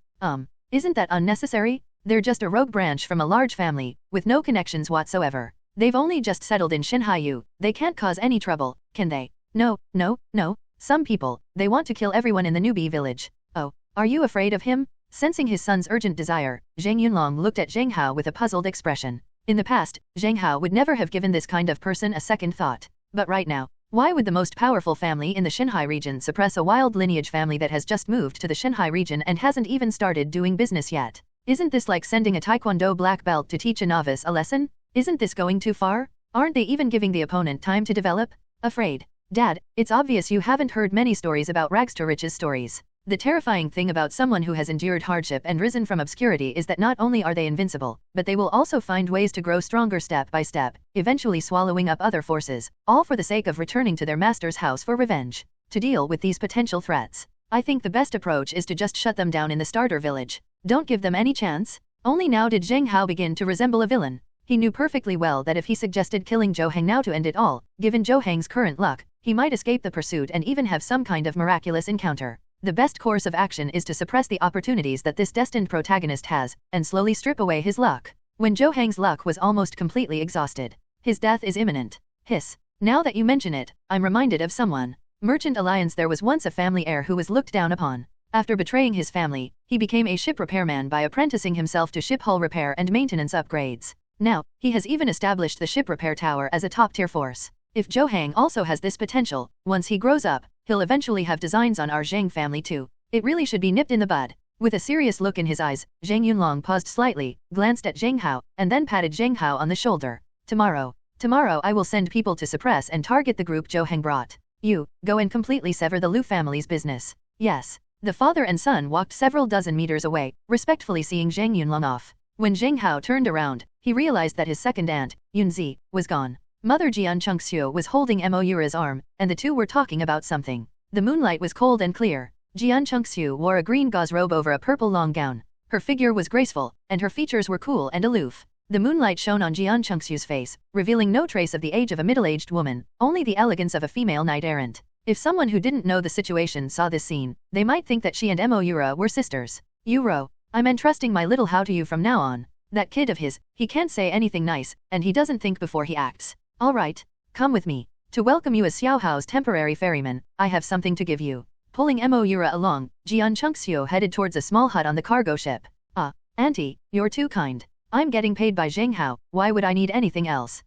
Isn't that unnecessary? They're just a rogue branch from a large family, with no connections whatsoever. They've only just settled in Shinhaiyu. They can't cause any trouble, can they? No. Some people, they want to kill everyone in the newbie village. Oh, are you afraid of him? Sensing his son's urgent desire, Zheng Yunlong looked at Zheng Hao with a puzzled expression. In the past, Zheng Hao would never have given this kind of person a second thought. But right now, why would the most powerful family in the Xinhai region suppress a wild lineage family that has just moved to the Xinhai region and hasn't even started doing business yet? Isn't this like sending a taekwondo black belt to teach a novice a lesson? Isn't this going too far? Aren't they even giving the opponent time to develop? Afraid. Dad, it's obvious you haven't heard many stories about rags to riches stories. The terrifying thing about someone who has endured hardship and risen from obscurity is that not only are they invincible, but they will also find ways to grow stronger step by step, eventually swallowing up other forces, all for the sake of returning to their master's house for revenge. To deal with these potential threats, I think the best approach is to just shut them down in the starter village. Don't give them any chance. Only now did Zheng Hao begin to resemble a villain. He knew perfectly well that if he suggested killing Zhou Hang now to end it all, given Zhou Hang's current luck, he might escape the pursuit and even have some kind of miraculous encounter. The best course of action is to suppress the opportunities that this destined protagonist has, and slowly strip away his luck. When Zhou Hang's luck was almost completely exhausted, his death is imminent. Hiss. Now that you mention it, I'm reminded of someone. Merchant Alliance. There was once a family heir who was looked down upon. After betraying his family, he became a ship repairman by apprenticing himself to ship hull repair and maintenance upgrades. Now, he has even established the ship repair tower as a top-tier force. If Zhou Hang also has this potential, once he grows up, he'll eventually have designs on our Zheng family too. It really should be nipped in the bud. With a serious look in his eyes, Zheng Yunlong paused slightly, glanced at Zheng Hao, and then patted Zheng Hao on the shoulder. Tomorrow I will send people to suppress and target the group Zhou Hang brought. You, go and completely sever the Liu family's business. Yes. The father and son walked several dozen meters away, respectfully seeing Zheng Yunlong off. When Zheng Hao turned around, he realized that his second aunt, Yunzi, was gone. Mother Jian Chengxiu was holding Mo Yura's arm, and the two were talking about something. The moonlight was cold and clear. Jian Chengxiu wore a green gauze robe over a purple long gown. Her figure was graceful, and her features were cool and aloof. The moonlight shone on Jian Chengxiu's face, revealing no trace of the age of a middle-aged woman, only the elegance of a female knight-errant. If someone who didn't know the situation saw this scene, they might think that she and Mo Yura were sisters. Yuro, I'm entrusting my little Hao to you from now on. That kid of his, he can't say anything nice, and he doesn't think before he acts. Alright, come with me. To welcome you as Xiao Hao's temporary ferryman, I have something to give you. Pulling Mo Yura along, Jian Chengxiu headed towards a small hut on the cargo ship. Ah, auntie, you're too kind. I'm getting paid by Zheng Hao, why would I need anything else?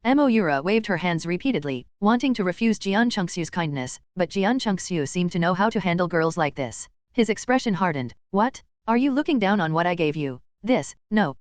Mo Yura waved her hands repeatedly, wanting to refuse Jian Chengxiu's kindness, but Jian Chengxiu seemed to know how to handle girls like this. His expression hardened. What? Are you looking down on what I gave you? This? No.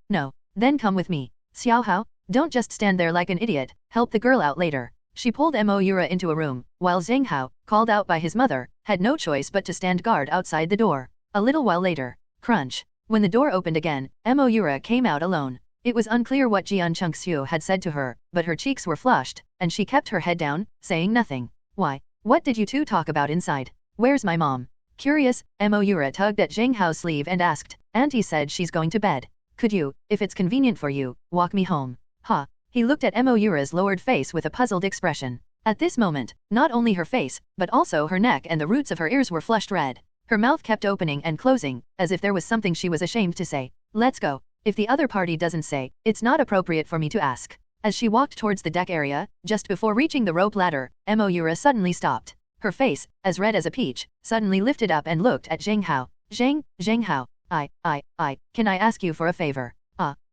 Then come with me. Xiao Hao, don't just stand there like an idiot, help the girl out later. She pulled Mo Yura into a room, while Zheng Hao, called out by his mother, had no choice but to stand guard outside the door. A little while later, crunch. When the door opened again, Mo Yura came out alone. It was unclear what Jian Chengxiu had said to her, but her cheeks were flushed, and she kept her head down, saying nothing. Why? What did you two talk about inside? Where's my mom? Curious, Mo Yura tugged at Zheng Hao's sleeve and asked, Auntie said she's going to bed. Could you, if it's convenient for you, walk me home? Ha. He looked at Mo Yura's lowered face with a puzzled expression. At this moment, not only her face, but also her neck and the roots of her ears were flushed red. Her mouth kept opening and closing, as if there was something she was ashamed to say. Let's go. If the other party doesn't say, it's not appropriate for me to ask. As she walked towards the deck area, just before reaching the rope ladder, Mo Yura suddenly stopped. Her face, as red as a peach, suddenly lifted up and looked at Zheng Hao. Zheng Hao, can I ask you for a favor?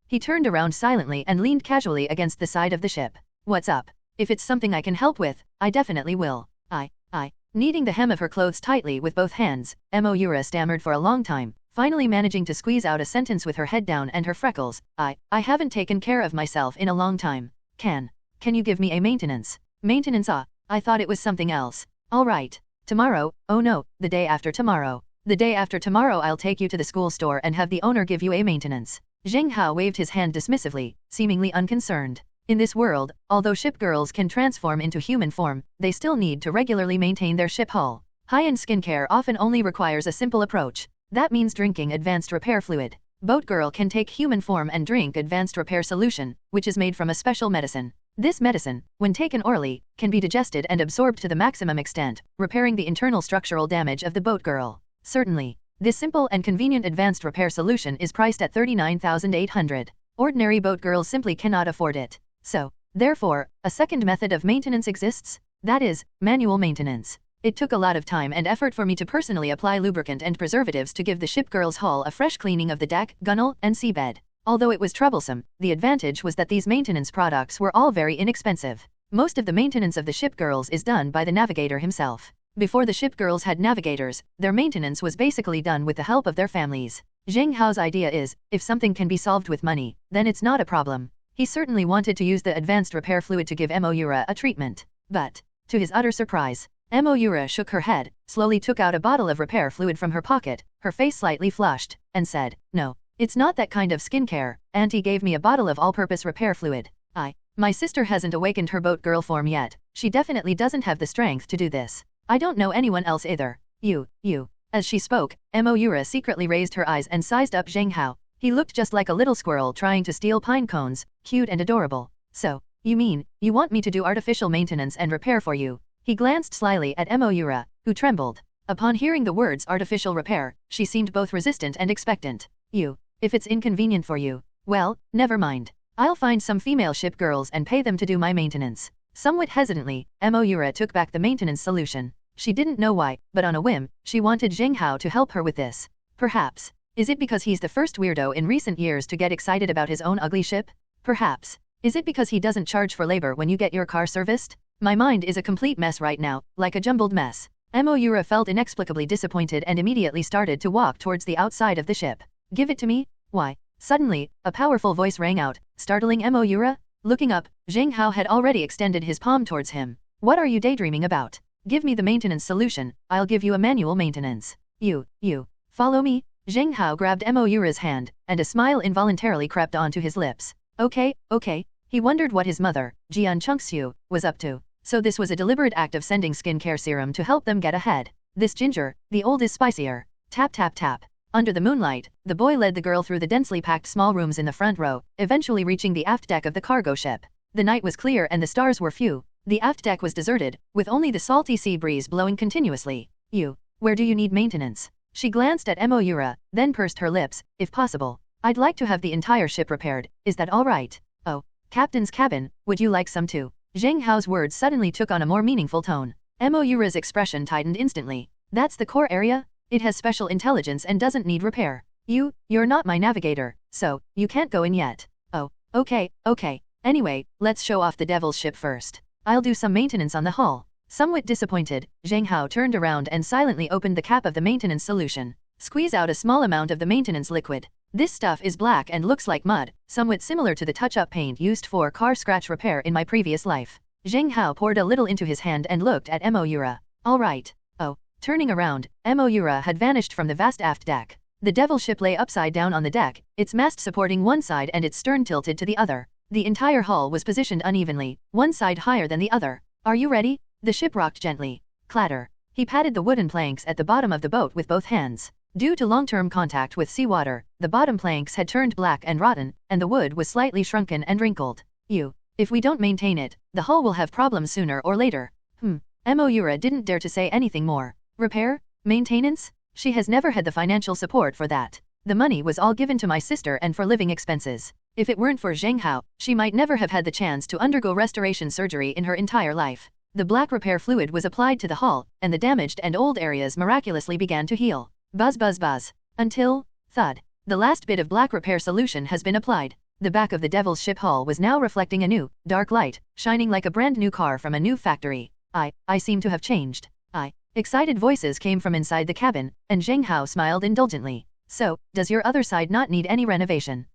He turned around silently and leaned casually against the side of the ship. What's up? If it's something I can help with, I definitely will. Kneading the hem of her clothes tightly with both hands, Mo Yura stammered for a long time, finally managing to squeeze out a sentence with her head down and her freckles. I haven't taken care of myself in a long time. Can you give me a maintenance? Maintenance? I thought it was something else. Alright. Tomorrow? Oh no, the day after tomorrow. The day after tomorrow I'll take you to the school store and have the owner give you a maintenance. Zheng Hao waved his hand dismissively, seemingly unconcerned. In this world, although ship girls can transform into human form, they still need to regularly maintain their ship hull. High-end skincare often only requires a simple approach. That means drinking advanced repair fluid. Boat girl can take human form and drink advanced repair solution, which is made from a special medicine. This medicine, when taken orally, can be digested and absorbed to the maximum extent, repairing the internal structural damage of the boat girl. Certainly, this simple and convenient advanced repair solution is priced at 39,800. Ordinary boat girls simply cannot afford it. So, therefore, a second method of maintenance exists, that is, manual maintenance. It took a lot of time and effort for me to personally apply lubricant and preservatives to give the ship girl's hull a fresh cleaning of the deck, gunnel, and seabed. Although it was troublesome, the advantage was that these maintenance products were all very inexpensive. Most of the maintenance of the ship girls is done by the navigator himself. Before the ship girls had navigators, their maintenance was basically done with the help of their families. Zheng Hao's idea is, if something can be solved with money, then it's not a problem. He certainly wanted to use the advanced repair fluid to give Mo Yura a treatment. But, to his utter surprise, Mo Yura shook her head, slowly took out a bottle of repair fluid from her pocket, her face slightly flushed, and said, No, it's not that kind of skincare. Auntie gave me a bottle of all-purpose repair fluid. My sister hasn't awakened her boat girl form yet. She definitely doesn't have the strength to do this. I don't know anyone else either. You. As she spoke, Mo Yura secretly raised her eyes and sized up Zheng Hao. He looked just like a little squirrel trying to steal pine cones, cute and adorable. So, you mean, you want me to do artificial maintenance and repair for you? He glanced slyly at Mo Yura, who trembled. Upon hearing the words artificial repair, she seemed both resistant and expectant. If it's inconvenient for you, well, never mind. I'll find some female ship girls and pay them to do my maintenance. Somewhat hesitantly, Mo Yura took back the maintenance solution. She didn't know why, but on a whim, she wanted Zheng Hao to help her with this. Perhaps. Is it because he's the first weirdo in recent years to get excited about his own ugly ship? Perhaps. Is it because he doesn't charge for labor when you get your car serviced? My mind is a complete mess right now, like a jumbled mess. Mo Yura felt inexplicably disappointed and immediately started to walk towards the outside of the ship. Give it to me? Why? Suddenly, a powerful voice rang out, startling Mo Yura. Looking up, Zheng Hao had already extended his palm towards him. What are you daydreaming about? Give me the maintenance solution, I'll give you a manual maintenance. You. Follow me? Zheng Hao grabbed Mo Yura's hand, and a smile involuntarily crept onto his lips. Okay. He wondered what his mother, Jian Chengxiu, was up to. So this was a deliberate act of sending skincare serum to help them get ahead. This ginger, the old is spicier. Tap tap tap. Under the moonlight, the boy led the girl through the densely packed small rooms in the front row, eventually reaching the aft deck of the cargo ship. The night was clear and the stars were few. The aft deck was deserted, with only the salty sea breeze blowing continuously. Where do you need maintenance? She glanced at Moira, then pursed her lips. If possible, I'd like to have the entire ship repaired. Is that all right? Oh, Captain's cabin, would you like some too? Zheng Hao's words suddenly took on a more meaningful tone. Moira's expression tightened instantly. That's the core area? It has special intelligence and doesn't need repair. You're not my navigator, so you can't go in yet. Oh, okay. Anyway, let's show off the devil's ship first. I'll do some maintenance on the hull. Somewhat disappointed, Zheng Hao turned around and silently opened the cap of the maintenance solution. Squeeze out a small amount of the maintenance liquid. This stuff is black and looks like mud, somewhat similar to the touch-up paint used for car scratch repair in my previous life. Zheng Hao poured a little into his hand and looked at Moira. All right. Oh. Turning around, Moira had vanished from the vast aft deck. The devil ship lay upside down on the deck, its mast supporting one side and its stern tilted to the other. The entire hull was positioned unevenly, one side higher than the other. Are you ready? The ship rocked gently. Clatter. He patted the wooden planks at the bottom of the boat with both hands. Due to long-term contact with seawater, the bottom planks had turned black and rotten, and the wood was slightly shrunken and wrinkled. If we don't maintain it, the hull will have problems sooner or later. Moira didn't dare to say anything more. Repair? Maintenance? She has never had the financial support for that. The money was all given to my sister and for living expenses. If it weren't for Zheng Hao, she might never have had the chance to undergo restoration surgery in her entire life. The black repair fluid was applied to the hull, and the damaged and old areas miraculously began to heal. Buzz buzz buzz. Until, thud. The last bit of black repair solution has been applied. The back of the devil's ship hull was now reflecting a new, dark light, shining like a brand new car from a new factory. I seem to have changed. Excited voices came from inside the cabin, and Zheng Hao smiled indulgently. So, does your other side not need any renovation?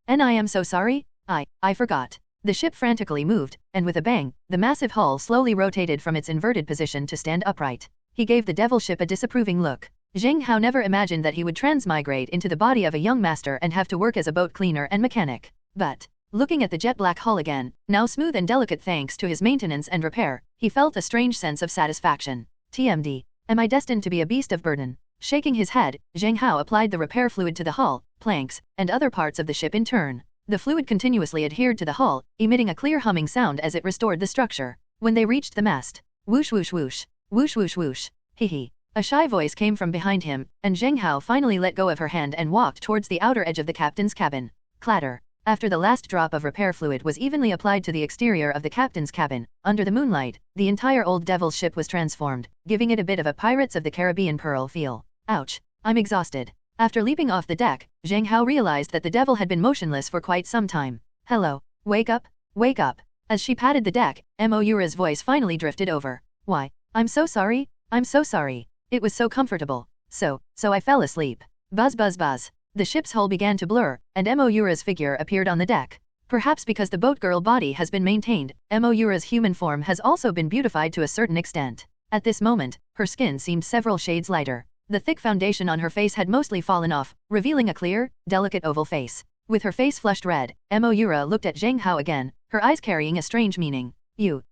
And I am so sorry? I forgot. The ship frantically moved, and with a bang, the massive hull slowly rotated from its inverted position to stand upright. He gave the devil ship a disapproving look. Zheng Hao never imagined that he would transmigrate into the body of a young master and have to work as a boat cleaner and mechanic. But, looking at the jet black hull again, now smooth and delicate thanks to his maintenance and repair, he felt a strange sense of satisfaction. TMD. Am I destined to be a beast of burden? Shaking his head, Zheng Hao applied the repair fluid to the hull, planks, and other parts of the ship in turn. The fluid continuously adhered to the hull, emitting a clear humming sound as it restored the structure. When they reached the mast, whoosh whoosh whoosh, whoosh whoosh whoosh, hee. A shy voice came from behind him, and Zheng Hao finally let go of her hand and walked towards the outer edge of the captain's cabin. Clatter. After the last drop of repair fluid was evenly applied to the exterior of the captain's cabin, under the moonlight, the entire old devil's ship was transformed, giving it a bit of a Pirates of the Caribbean pearl feel. Ouch. I'm exhausted. After leaping off the deck, Zheng Hao realized that the devil had been motionless for quite some time. Hello. Wake up. Wake up. As she patted the deck, Moira's voice finally drifted over. Why? I'm so sorry. I'm so sorry. It was so comfortable. So I fell asleep. Buzz buzz buzz. The ship's hull began to blur, and Moira's figure appeared on the deck. Perhaps because the boat girl body has been maintained, Moira's human form has also been beautified to a certain extent. At this moment, her skin seemed several shades lighter. The thick foundation on her face had mostly fallen off, revealing a clear, delicate oval face. With her face flushed red, Moira looked at Zheng Hao again, her eyes carrying a strange meaning. You,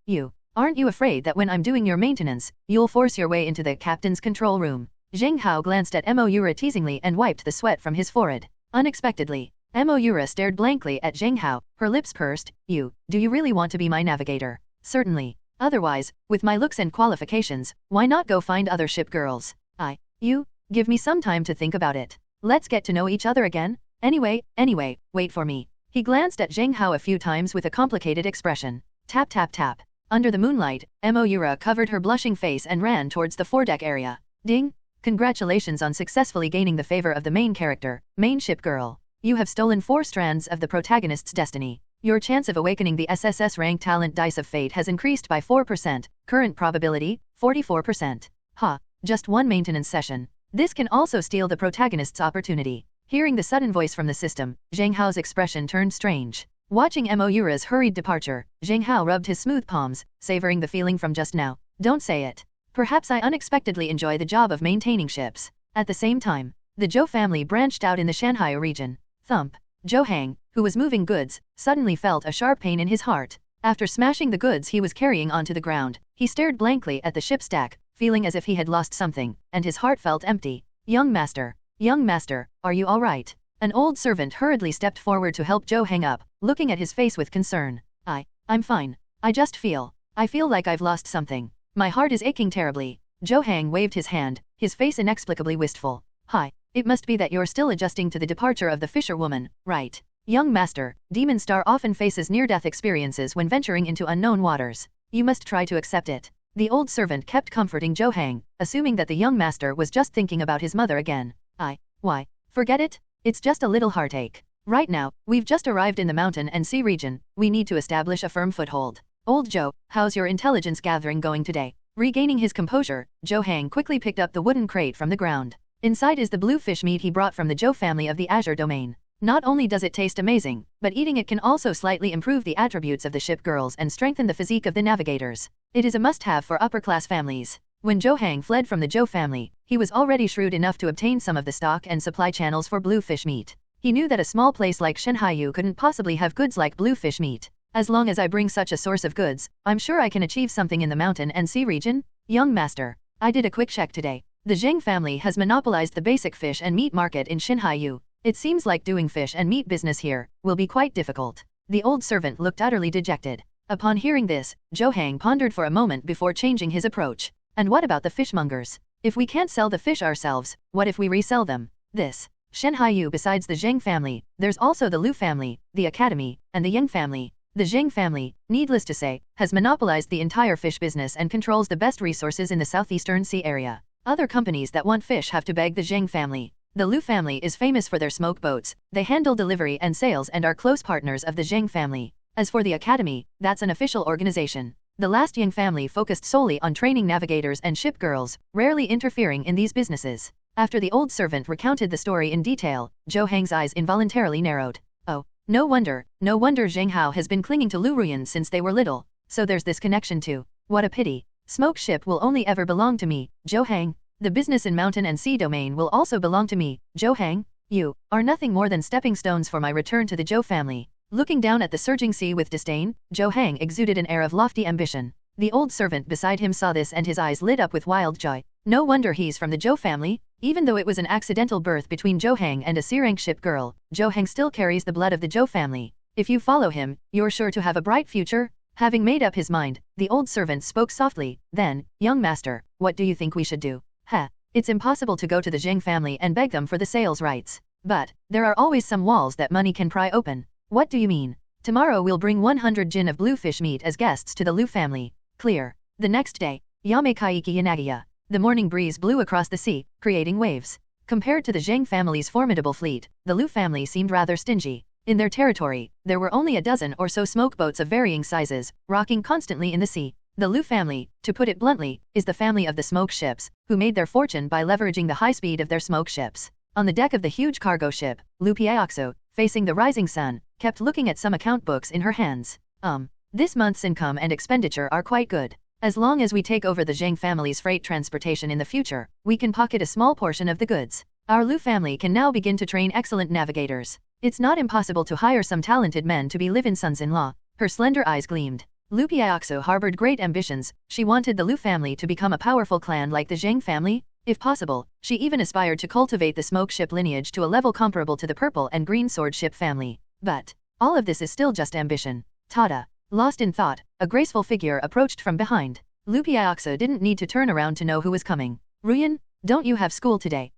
aren't you afraid that when I'm doing your maintenance, you'll force your way into the captain's control room? Zheng Hao glanced at Moira teasingly and wiped the sweat from his forehead. Unexpectedly, Moira stared blankly at Zheng Hao, her lips pursed. Do you really want to be my navigator? Certainly. Otherwise, with my looks and qualifications, why not go find other ship girls? Give me some time to think about it. Let's get to know each other again. Anyway, wait for me. He glanced at Zheng Hao a few times with a complicated expression. Tap tap tap. Under the moonlight, Moira covered her blushing face and ran towards the foredeck area. Ding! Congratulations on successfully gaining the favor of the main character, main ship girl. You have stolen 4 strands of the protagonist's destiny. Your chance of awakening the SSS rank talent dice of fate has increased by 4%, current probability, 44%. Just one maintenance session. This can also steal the protagonist's opportunity. Hearing the sudden voice from the system, Zheng Hao's expression turned strange. Watching Moira's hurried departure, Zheng Hao rubbed his smooth palms, savoring the feeling from just now. Don't say it. Perhaps I unexpectedly enjoy the job of maintaining ships. At the same time, the Zhou family branched out in the Shanghai region. Thump. Zhou Hang, who was moving goods, suddenly felt a sharp pain in his heart. After smashing the goods he was carrying onto the ground, he stared blankly at the ship stack, feeling as if he had lost something, and his heart felt empty. Young master, are you all right? An old servant hurriedly stepped forward to help Zhou Hang up, looking at his face with concern. I'm fine. I feel like I've lost something. My heart is aching terribly. Zhou Hang waved his hand, his face inexplicably wistful. Hi, it must be that you're still adjusting to the departure of the fisherwoman, right? Young master, Demon Star often faces near-death experiences when venturing into unknown waters. You must try to accept it. The old servant kept comforting Zhou Hang, assuming that the young master was just thinking about his mother again. Why? Forget it? It's just a little heartache. Right now, we've just arrived in the mountain and sea region, we need to establish a firm foothold. Old Zhou, how's your intelligence gathering going today? Regaining his composure, Zhou Hang quickly picked up the wooden crate from the ground. Inside is the blue fish meat he brought from the Zhou family of the Azure domain. Not only does it taste amazing, but eating it can also slightly improve the attributes of the ship girls and strengthen the physique of the navigators. It is a must-have for upper-class families. When Zhou Hang fled from the Zhou family, he was already shrewd enough to obtain some of the stock and supply channels for blue fish meat. He knew that a small place like Zheng couldn't possibly have goods like blue fish meat. As long as I bring such a source of goods, I'm sure I can achieve something in the mountain and sea region. Young master, I did a quick check today. The Zheng family has monopolized the basic fish and meat market in Zheng. It seems like doing fish and meat business here will be quite difficult. The old servant looked utterly dejected. Upon hearing this, Zhou Hang pondered for a moment before changing his approach. And what about the fishmongers? If we can't sell the fish ourselves, what if we resell them? Zheng, besides the Zheng family, there's also the Liu family, the academy, and the Yang family. The Zheng family, needless to say, has monopolized the entire fish business and controls the best resources in the southeastern sea area. Other companies that want fish have to beg the Zheng family. The Liu family is famous for their smoke boats, they handle delivery and sales and are close partners of the Zheng family. As for the academy, that's an official organization. The last Yang family focused solely on training navigators and ship girls, rarely interfering in these businesses. After the old servant recounted the story in detail, Zhou Hang's eyes involuntarily narrowed. Oh, no wonder Zheng Hao has been clinging to Liu Ruyan since they were little. So there's this connection too. What a pity. Smoke ship will only ever belong to me, Zhou Hang. The business in mountain and sea domain will also belong to me, Zhou Hang. You are nothing more than stepping stones for my return to the Zhou family. Looking down at the surging sea with disdain, Zhou Hang exuded an air of lofty ambition. The old servant beside him saw this and his eyes lit up with wild joy. No wonder he's from the Zhou family. Even though it was an accidental birth between Zhou Hang and a sea-rank ship girl, Zhou Hang still carries the blood of the Zhou family. If you follow him, you're sure to have a bright future. Having made up his mind, the old servant spoke softly. Then, young master, what do you think we should do? It's impossible to go to the Zheng family and beg them for the sales rights. But, there are always some walls that money can pry open. What do you mean? Tomorrow we'll bring 100 jin of blue fish meat as guests to the Liu family. Clear. The next day, Yame Kaiki Yanagiya. The morning breeze blew across the sea, creating waves. Compared to the Zheng family's formidable fleet, the Liu family seemed rather stingy. In their territory, there were only a dozen or so smoke boats of varying sizes, rocking constantly in the sea. The Liu family, to put it bluntly, is the family of the smoke ships, who made their fortune by leveraging the high speed of their smoke ships. On the deck of the huge cargo ship, Liu Piaoxo, facing the rising sun, kept looking at some account books in her hands. This month's income and expenditure are quite good. As long as we take over the Zheng family's freight transportation in the future, we can pocket a small portion of the goods. Our Liu family can now begin to train excellent navigators. It's not impossible to hire some talented men to be live-in sons-in-law. Her slender eyes gleamed. Liu Piaoxo harbored great ambitions. She wanted the Liu family to become a powerful clan like the Zheng family. If possible, she even aspired to cultivate the smoke ship lineage to a level comparable to the purple and green sword ship family. But, all of this is still just ambition. Tada. Lost in thought, a graceful figure approached from behind. Liu Piaoxo didn't need to turn around to know who was coming. Ruyan, don't you have school today?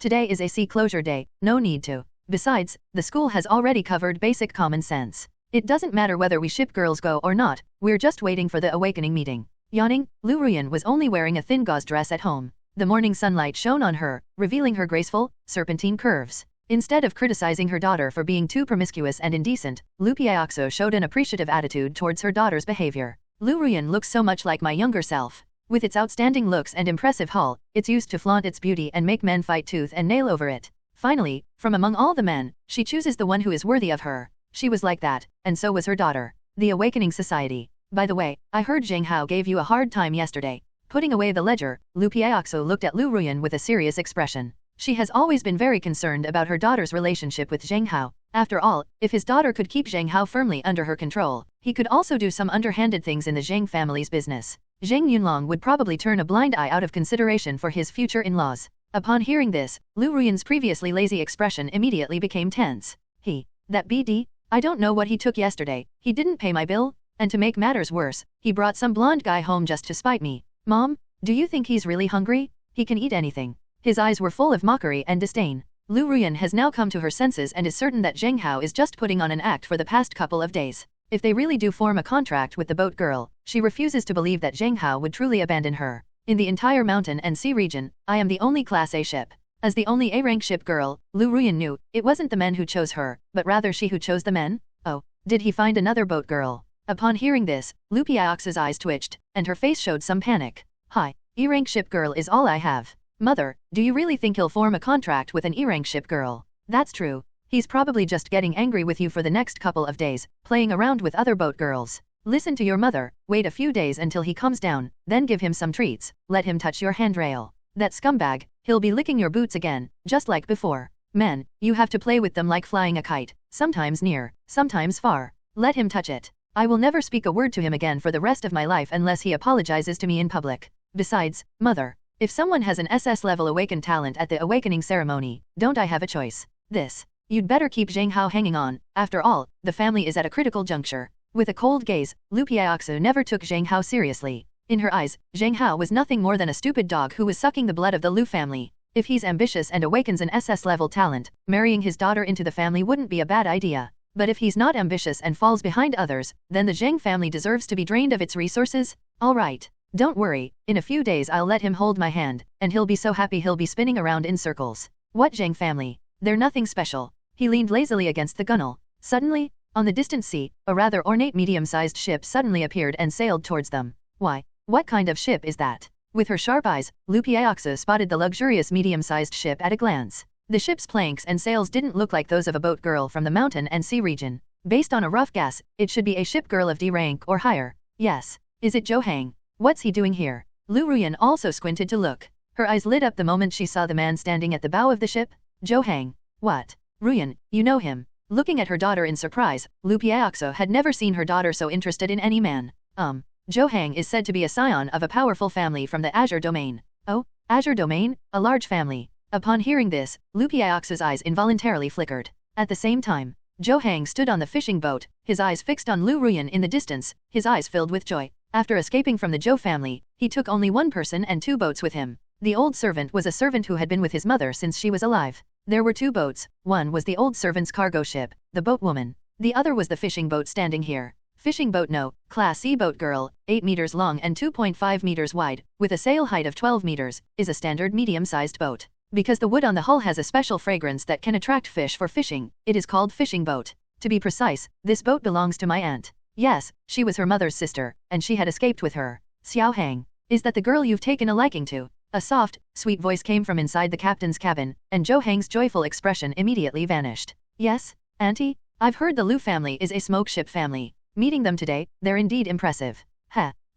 Today is a sea closure day, no need to. Besides, the school has already covered basic common sense. It doesn't matter whether we ship girls go or not, we're just waiting for the awakening meeting. Yawning, Liu Ruyan was only wearing a thin gauze dress at home. The morning sunlight shone on her, revealing her graceful, serpentine curves. Instead of criticizing her daughter for being too promiscuous and indecent, Liu Piaoxo showed an appreciative attitude towards her daughter's behavior. Liu Ruyan looks so much like my younger self. With its outstanding looks and impressive hull, it's used to flaunt its beauty and make men fight tooth and nail over it. Finally, from among all the men, she chooses the one who is worthy of her. She was like that, and so was her daughter. The Awakening Society. By the way, I heard Zheng Hao gave you a hard time yesterday. Putting away the ledger, Liu Piaoxo looked at Liu Ruyan with a serious expression. She has always been very concerned about her daughter's relationship with Zheng Hao. After all, if his daughter could keep Zheng Hao firmly under her control, he could also do some underhanded things in the Zheng family's business. Zheng Yunlong would probably turn a blind eye out of consideration for his future in-laws. Upon hearing this, Liu Ruyan's previously lazy expression immediately became tense. That BD? I don't know what he took yesterday, he didn't pay my bill, and to make matters worse, he brought some blonde guy home just to spite me. Mom, do you think he's really hungry? He can eat anything. His eyes were full of mockery and disdain. Liu Ruyan has now come to her senses and is certain that Zheng Hao is just putting on an act for the past couple of days. If they really do form a contract with the boat girl, she refuses to believe that Zheng Hao would truly abandon her. In the entire mountain and sea region, I am the only Class A ship. As the only A-rank ship girl, Liu Ruyan knew, it wasn't the men who chose her, but rather she who chose the men? Oh, did he find another boat girl? Upon hearing this, Liu Piaox's eyes twitched, and her face showed some panic. Hi, E-rank ship girl is all I have. Mother, do you really think he'll form a contract with an E-rank ship girl? That's true. He's probably just getting angry with you for the next couple of days, playing around with other boat girls. Listen to your mother, wait a few days until he comes down, then give him some treats, let him touch your handrail. That scumbag, he'll be licking your boots again, just like before. Man, you have to play with them like flying a kite, sometimes near, sometimes far. Let him touch it. I will never speak a word to him again for the rest of my life unless he apologizes to me in public. Besides, mother, if someone has an SS-level awakened talent at the awakening ceremony, don't I have a choice? You'd better keep Zheng Hao hanging on, after all, the family is at a critical juncture. With a cold gaze, Liu Piaoxu never took Zheng Hao seriously. In her eyes, Zheng Hao was nothing more than a stupid dog who was sucking the blood of the Liu family. If he's ambitious and awakens an SS-level talent, marrying his daughter into the family wouldn't be a bad idea. But if he's not ambitious and falls behind others, then the Zheng family deserves to be drained of its resources? Alright. Don't worry, in a few days I'll let him hold my hand, and he'll be so happy he'll be spinning around in circles. What Zheng family? They're nothing special. He leaned lazily against the gunwale. Suddenly, on the distant sea, a rather ornate medium-sized ship suddenly appeared and sailed towards them. Why, what kind of ship is that? With her sharp eyes, Liu Piaoxu spotted the luxurious medium-sized ship at a glance. The ship's planks and sails didn't look like those of a boat girl from the mountain and sea region. Based on a rough guess, it should be a ship girl of D rank or higher. Yes. Is it Zhou Hang? What's he doing here? Liu Ruyan also squinted to look. Her eyes lit up the moment she saw the man standing at the bow of the ship. Zhou Hang. What? Ruyan, you know him. Looking at her daughter in surprise, Liu Piaoxu had never seen her daughter so interested in any man. Zhou Hang is said to be a scion of a powerful family from the Azure Domain. Oh, Azure Domain? A large family. Upon hearing this, Liu Piaoxu's eyes involuntarily flickered. At the same time, Zhou Hang stood on the fishing boat, his eyes fixed on Liu Ruyan in the distance, his eyes filled with joy. After escaping from the Zhou family, he took only one person and 2 boats with him. The old servant was a servant who had been with his mother since she was alive. There were 2 boats, one was the old servant's cargo ship, the boat woman. The other was the fishing boat standing here. Fishing boat No, Class C boat girl, 8 meters long and 2.5 meters wide, with a sail height of 12 meters, is a standard medium-sized boat. Because the wood on the hull has a special fragrance that can attract fish for fishing, it is called fishing boat. To be precise, this boat belongs to my aunt. Yes, she was her mother's sister, and she had escaped with her. Xiao Hang, is that the girl you've taken a liking to? A soft, sweet voice came from inside the captain's cabin, and Zhou Hang's joyful expression immediately vanished. Yes, Auntie? I've heard the Liu family is a smoke ship family. Meeting them today, they're indeed impressive.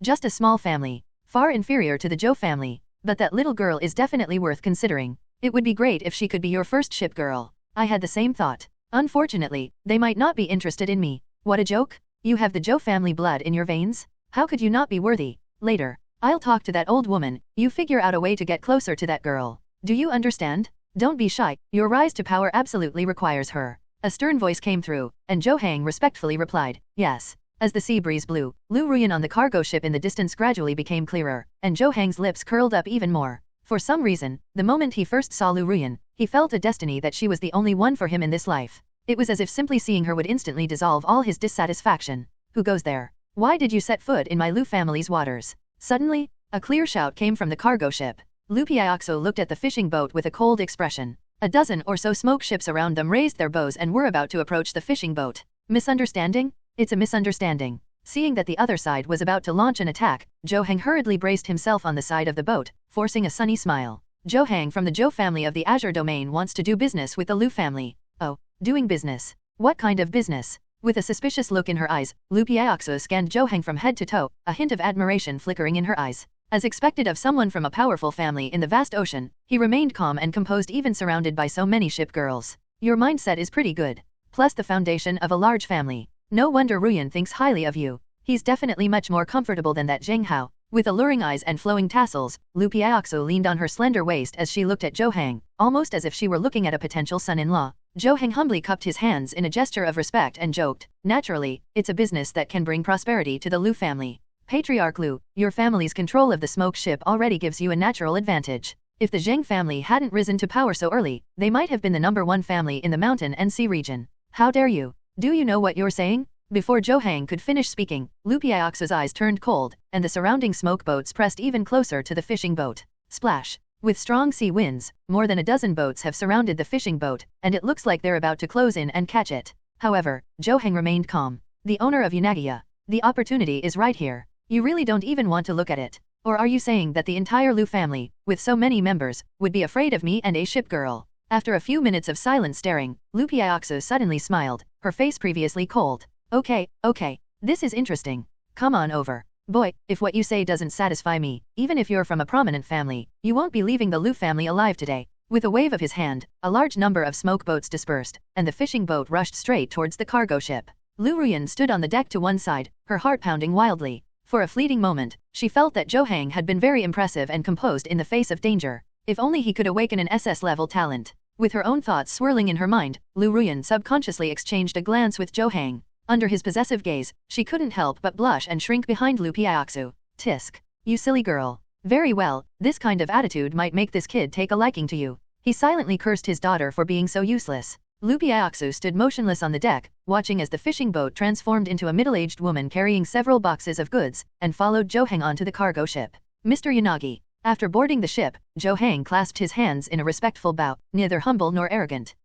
Just a small family. Far inferior to the Zhou family. But that little girl is definitely worth considering. It would be great if she could be your first ship girl. I had the same thought. Unfortunately, they might not be interested in me. What a joke? You have the Zhou family blood in your veins? How could you not be worthy? Later, I'll talk to that old woman, you figure out a way to get closer to that girl. Do you understand? Don't be shy, your rise to power absolutely requires her. A stern voice came through, and Zhou Hang respectfully replied, yes. As the sea breeze blew, Liu Ruyan on the cargo ship in the distance gradually became clearer, and Zhou Hang's lips curled up even more. For some reason, the moment he first saw Liu Ruyan, he felt a destiny that she was the only one for him in this life. It was as if simply seeing her would instantly dissolve all his dissatisfaction. Who goes there? Why did you set foot in my Liu family's waters? Suddenly, a clear shout came from the cargo ship. Liu Piaoxu looked at the fishing boat with a cold expression. A dozen or so smoke ships around them raised their bows and were about to approach the fishing boat. Misunderstanding? It's a misunderstanding. Seeing that the other side was about to launch an attack, Zhou Hang hurriedly braced himself on the side of the boat, forcing a sunny smile. Zhou Hang from the Zhou family of the Azure Domain wants to do business with the Liu family. Oh, doing business. What kind of business? With a suspicious look in her eyes, Liu Piaoxu scanned Zhou Hang from head to toe, a hint of admiration flickering in her eyes. As expected of someone from a powerful family in the vast ocean, he remained calm and composed even surrounded by so many ship girls. Your mindset is pretty good. plus the foundation of a large family. No wonder Ruyan thinks highly of you. He's definitely much more comfortable than that Zheng Hao. With alluring eyes and flowing tassels, Liu Piaoxu leaned on her slender waist as she looked at Zhou Hang, almost as if she were looking at a potential son-in-law. Zhou Hang humbly cupped his hands in a gesture of respect and joked, "Naturally, it's a business that can bring prosperity to the Liu family. Patriarch Liu, your family's control of the smoke ship already gives you a natural advantage. If the Zheng family hadn't risen to power so early, they might have been the #1 family in the mountain and sea region. How dare you? Do you know what you're saying?" Before Zhou Hang could finish speaking, Liu Piaoxu's eyes turned cold, and the surrounding smoke boats pressed even closer to the fishing boat. Splash! With strong sea winds, more than a dozen boats have surrounded the fishing boat, and it looks like they're about to close in and catch it. However, Zhou Hang remained calm. "The owner of Yunagia. The opportunity is right here. You really don't even want to look at it. Or are you saying that the entire Liu family, with so many members, would be afraid of me and a ship girl?" After a few minutes of silent staring, Liu Piaoxu suddenly smiled, her face previously cold. Okay, this is interesting. Come on over. Boy, if what you say doesn't satisfy me, even if you're from a prominent family, you won't be leaving the Liu family alive today." With a wave of his hand, a large number of smoke boats dispersed, and the fishing boat rushed straight towards the cargo ship. Liu Ruyan stood on the deck to one side, her heart pounding wildly. For a fleeting moment, she felt that Zhou Hang had been very impressive and composed in the face of danger. If only he could awaken an SS-level talent. With her own thoughts swirling in her mind, Liu Ruyan subconsciously exchanged a glance with Zhou Hang. Under his possessive gaze, she couldn't help but blush and shrink behind Liu Piaoxu. "Tisk. You silly girl. Very well, this kind of attitude might make this kid take a liking to you." He silently cursed his daughter for being so useless. Liu Piaoxu stood motionless on the deck, watching as the fishing boat transformed into a middle-aged woman carrying several boxes of goods, and followed Zhou Hang onto the cargo ship. "Mr. Yanagi." After boarding the ship, Zhou Hang clasped his hands in a respectful bow, neither humble nor arrogant.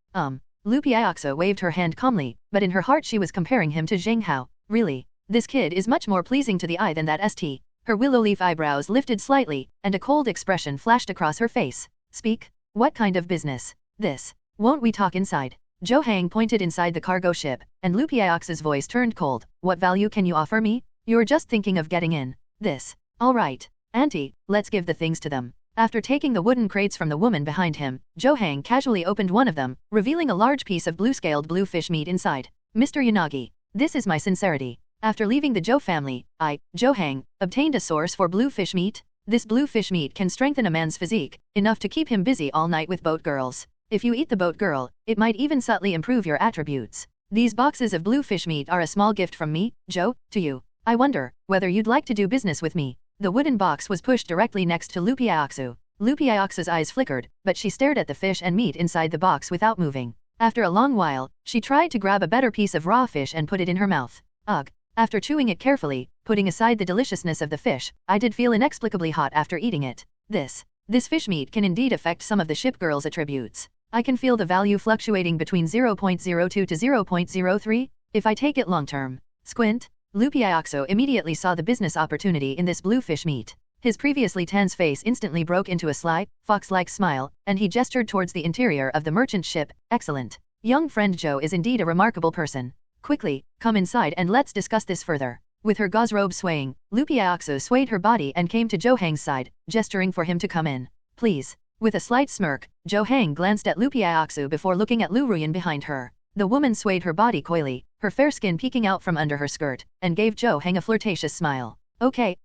Liu Piaoxu waved her hand calmly, but in her heart she was comparing him to Zheng Hao. Really? This kid is much more pleasing to the eye than that St. Her willow leaf eyebrows lifted slightly, and a cold expression flashed across her face. "Speak? What kind of business? This? Won't we talk inside?" Zhou Hang pointed inside the cargo ship, and Liu Piaoxu's voice turned cold. "What value can you offer me? You're just thinking of getting in. This. All right. Auntie, let's give the things to them." After taking the wooden crates from the woman behind him, Zhou Hang casually opened one of them, revealing a large piece of blue-scaled blue fish meat inside. "Mr. Yanagi, this is my sincerity. After leaving the Zhou family, I, Zhou Hang, obtained a source for blue fish meat. This blue fish meat can strengthen a man's physique, enough to keep him busy all night with boat girls. If you eat the boat girl, it might even subtly improve your attributes. These boxes of blue fish meat are a small gift from me, Zhou, to you. I wonder whether you'd like to do business with me." The wooden box was pushed directly next to Liu Piaoxu. Liu Piaoxu's eyes flickered, but she stared at the fish and meat inside the box without moving. After a long while, she tried to grab a better piece of raw fish and put it in her mouth. Ugh. After chewing it carefully, putting aside the deliciousness of the fish, I did feel inexplicably hot after eating it. This fish meat can indeed affect some of the ship girl's attributes. I can feel the value fluctuating between 0.02 to 0.03, if I take it long term. Squint. Liu Piaoxu immediately saw the business opportunity in this blue fish meat. His previously tense face instantly broke into a sly, fox-like smile, and he gestured towards the interior of the merchant ship. "Excellent. Young friend Zhou is indeed a remarkable person. Quickly, come inside and let's discuss this further." With her gauze robe swaying, Liu Piaoxu swayed her body and came to Zhou Hang's side, gesturing for him to come in. "Please." With a slight smirk, Zhou Hang glanced at Liu Piaoxu before looking at Liu Ruyan behind her. The woman swayed her body coyly, her fair skin peeking out from under her skirt, and gave Zhou Hang a flirtatious smile. Okay.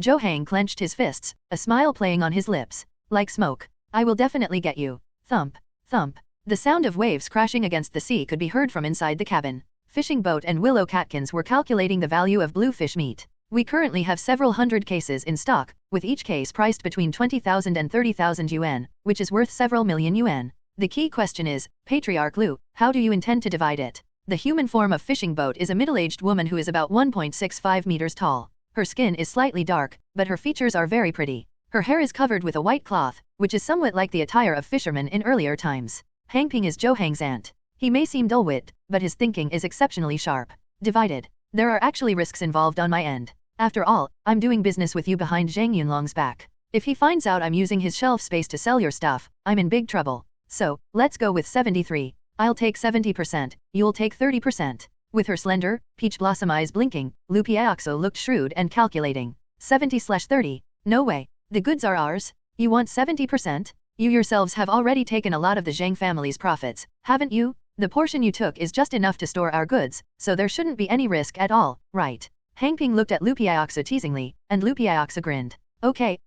Zhou Hang clenched his fists, a smile playing on his lips. "Like smoke. I will definitely get you." Thump, thump. The sound of waves crashing against the sea could be heard from inside the cabin. Fishing boat and Willow Catkins were calculating the value of blue fish meat. "We currently have several hundred cases in stock, with each case priced between 20,000 and 30,000 yuan, which is worth several million yuan. The key question is, Patriarch Liu, how do you intend to divide it?" The human form of fishing boat is a middle-aged woman who is about 1.65 meters tall. Her skin is slightly dark, but her features are very pretty. Her hair is covered with a white cloth, which is somewhat like the attire of fishermen in earlier times. Hangping is Zhou Hang's aunt. He may seem dull-witted, but his thinking is exceptionally sharp. "Divided. There are actually risks involved on my end. After all, I'm doing business with you behind Zhang Yunlong's back. If he finds out I'm using his shelf space to sell your stuff, I'm in big trouble. So, let's go with 73. I'll take 70%, you'll take 30%. With her slender, peach blossom eyes blinking, Liu Piaoxu looked shrewd and calculating. 70/30. No way. The goods are ours. You want 70%? You yourselves have already taken a lot of the Zhang family's profits, haven't you? The portion you took is just enough to store our goods, so there shouldn't be any risk at all, right? Hang Ping looked at Lu Piaoxa teasingly, and Lu Piaoxa grinned. Okay,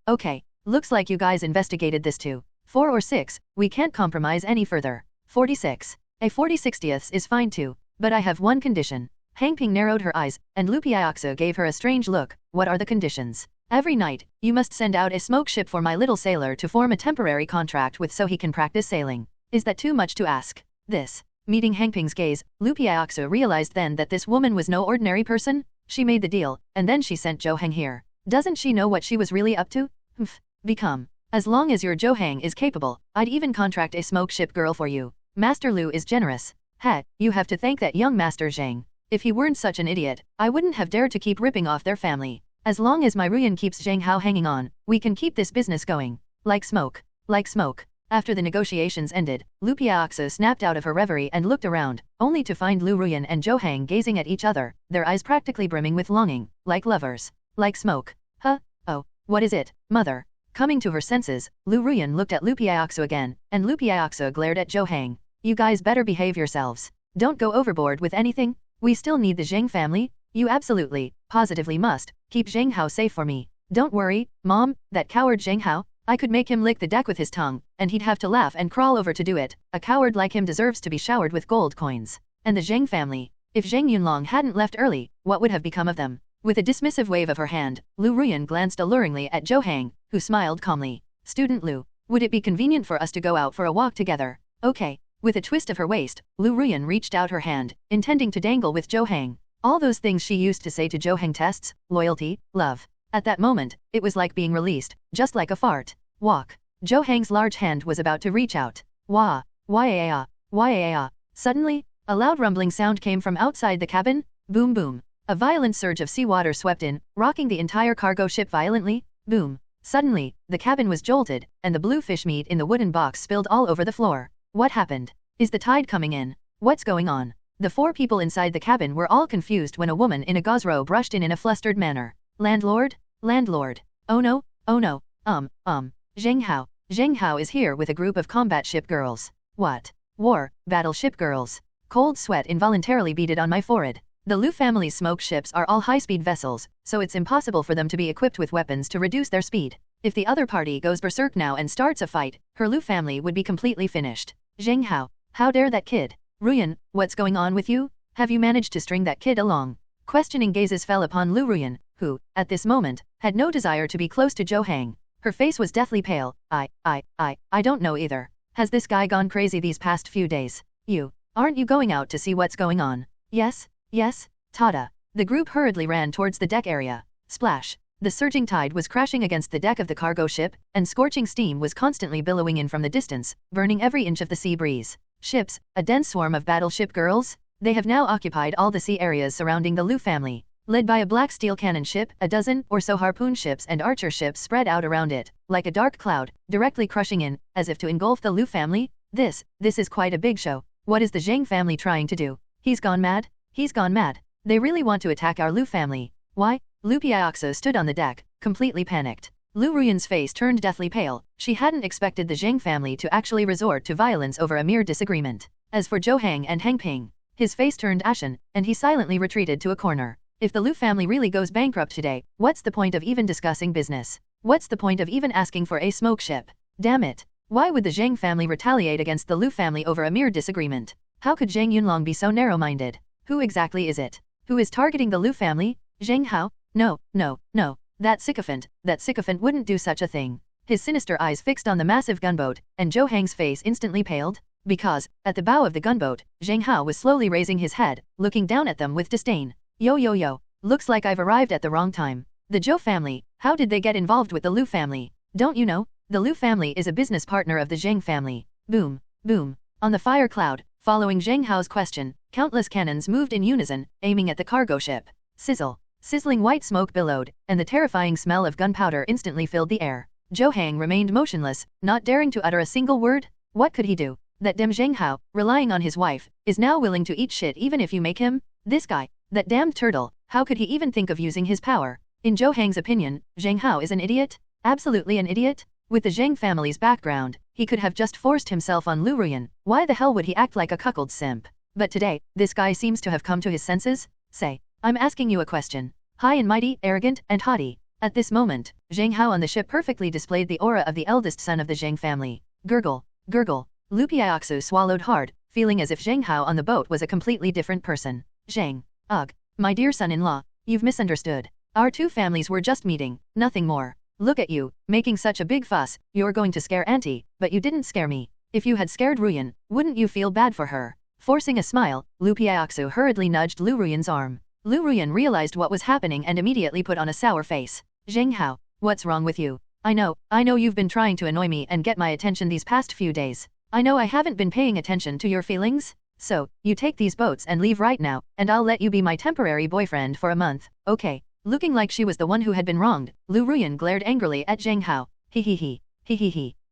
looks like you guys investigated this too. 4 or 6, we can't compromise any further. 46. A 40/60th is fine too, but I have one condition. Hang Ping narrowed her eyes, and Lu Piaoxa gave her a strange look. What are the conditions? Every night, you must send out a smoke ship for my little sailor to form a temporary contract with so he can practice sailing. Is that too much to ask? This. Meeting Hang Ping's gaze, Lu Piaoxa realized then that this woman was no ordinary person. She made the deal, and then she sent Zhou Hang here. Doesn't she know what she was really up to? Become. As long as your Zhou Hang is capable, I'd even contract a smoke ship girl for you. Master Lu is generous. You have to thank that young Master Zheng. If he weren't such an idiot, I wouldn't have dared to keep ripping off their family. As long as my Ruyan keeps Zheng Hao hanging on, we can keep this business going. Like smoke. Like smoke. After the negotiations ended, Lu Piaoxa snapped out of her reverie and looked around, only to find Liu Ruyan and Zhou Hang gazing at each other, their eyes practically brimming with longing, like lovers. Like smoke. Oh, what is it, mother? Coming to her senses, Liu Ruyan looked at Lu Piaoxa again, and Lu Piaoxa glared at Zhou Hang. You guys better behave yourselves. Don't go overboard with anything. We still need the Zheng family. You absolutely, positively must, keep Zheng Hao safe for me. Don't worry, Mom, that coward Zheng Hao, I could make him lick the deck with his tongue, and he'd have to laugh and crawl over to do it. A coward like him deserves to be showered with gold coins. And the Zheng family. If Zheng Yunlong hadn't left early, what would have become of them? With a dismissive wave of her hand, Liu Ruyan glanced alluringly at Zhou Hang, who smiled calmly. Student Liu, would it be convenient for us to go out for a walk together? Okay. With a twist of her waist, Liu Ruyan reached out her hand, intending to dangle with Zhou Hang. All those things she used to say to Zhou Hang: tests, loyalty, love. At that moment, it was like being released, just like a fart. Walk. Zhou Hang's large hand was about to reach out. Wah. Wah. Suddenly, a loud rumbling sound came from outside the cabin. Boom boom. A violent surge of seawater swept in, rocking the entire cargo ship violently. Boom. Suddenly, the cabin was jolted, and the blue fish meat in the wooden box spilled all over the floor. What happened? Is the tide coming in? What's going on? The 4 people inside the cabin were all confused when a woman in a gauze robe rushed in a flustered manner. Landlord? Landlord. Oh no. Zheng Hao. Zheng Hao is here with a group of combat ship girls. What? War, battleship girls. Cold sweat involuntarily beaded on my forehead. The Liu family's smoke ships are all high-speed vessels, so it's impossible for them to be equipped with weapons to reduce their speed. If the other party goes berserk now and starts a fight, her Liu family would be completely finished. Zheng Hao, how dare that kid? Ruyan, what's going on with you? Have you managed to string that kid along? Questioning gazes fell upon Liu Ruyan, who, at this moment, had no desire to be close to Zhou Hang. Her face was deathly pale. I don't know either. Has this guy gone crazy these past few days? Aren't you going out to see what's going on? Yes, Tada. The group hurriedly ran towards the deck area. Splash. The surging tide was crashing against the deck of the cargo ship, and scorching steam was constantly billowing in from the distance, burning every inch of the sea breeze. Ships, a dense swarm of battleship girls? They have now occupied all the sea areas surrounding the Liu family. Led by a black steel cannon ship, a dozen or so harpoon ships and archer ships spread out around it, like a dark cloud, directly crushing in, as if to engulf the Liu family. This is quite a big show. What is the Zheng family trying to do? He's gone mad? They really want to attack our Liu family. Why? Lu Piaoxa stood on the deck, completely panicked. Liu Ruyan's face turned deathly pale. She hadn't expected the Zheng family to actually resort to violence over a mere disagreement. As for Zhou Hang and Hang Ping, his face turned ashen, and he silently retreated to a corner. If the Liu family really goes bankrupt today, what's the point of even discussing business? What's the point of even asking for a smoke ship? Damn it! Why would the Zheng family retaliate against the Liu family over a mere disagreement? How could Zheng Yunlong be so narrow-minded? Who exactly is it? Who is targeting the Liu family? Zheng Hao? No. That sycophant wouldn't do such a thing. His sinister eyes fixed on the massive gunboat, and Zhou Hang's face instantly paled. Because, at the bow of the gunboat, Zheng Hao was slowly raising his head, looking down at them with disdain. Yo. Looks like I've arrived at the wrong time. The Zhou family, how did they get involved with the Liu family? Don't you know? The Liu family is a business partner of the Zheng family. Boom. On the fire cloud, following Zheng Hao's question, countless cannons moved in unison, aiming at the cargo ship. Sizzle. Sizzling white smoke billowed, and the terrifying smell of gunpowder instantly filled the air. Zhou Hang remained motionless, not daring to utter a single word. What could he do? That damn Zheng Hao, relying on his wife, is now willing to eat shit even if you make him? This guy, that damned turtle, how could he even think of using his power? In Zhou Hang's opinion, Zheng Hao is an idiot? Absolutely an idiot? With the Zheng family's background, He could have just forced himself on Liu Ruyan. Why the hell would he act like a cuckold simp? But today, this guy seems to have come to his senses. Say, I'm asking you a question. High and mighty, arrogant, and haughty. At this moment, Zheng Hao on the ship perfectly displayed the aura of the eldest son of the Zheng family. Gurgle, gurgle. Liu Piaoxu swallowed hard, feeling as if Zheng Hao on the boat was a completely different person. Zheng, ugh, my dear son-in-law, you've misunderstood. Our two families were just meeting, nothing more. Look at you, making such a big fuss. You're going to scare Auntie, but you didn't scare me. If you had scared Ruyan, wouldn't you feel bad for her? Forcing a smile, Liu Piaoxu hurriedly nudged Liu Ruyan's arm. Liu Ruyan realized what was happening and immediately put on a sour face. Zheng Hao, what's wrong with you? I know you've been trying to annoy me and get my attention these past few days. I know I haven't been paying attention to your feelings. So, you take these boats and leave right now, and I'll let you be my temporary boyfriend for a month, okay? Looking like she was the one who had been wronged, Liu Ruyan glared angrily at Zheng Hao. He.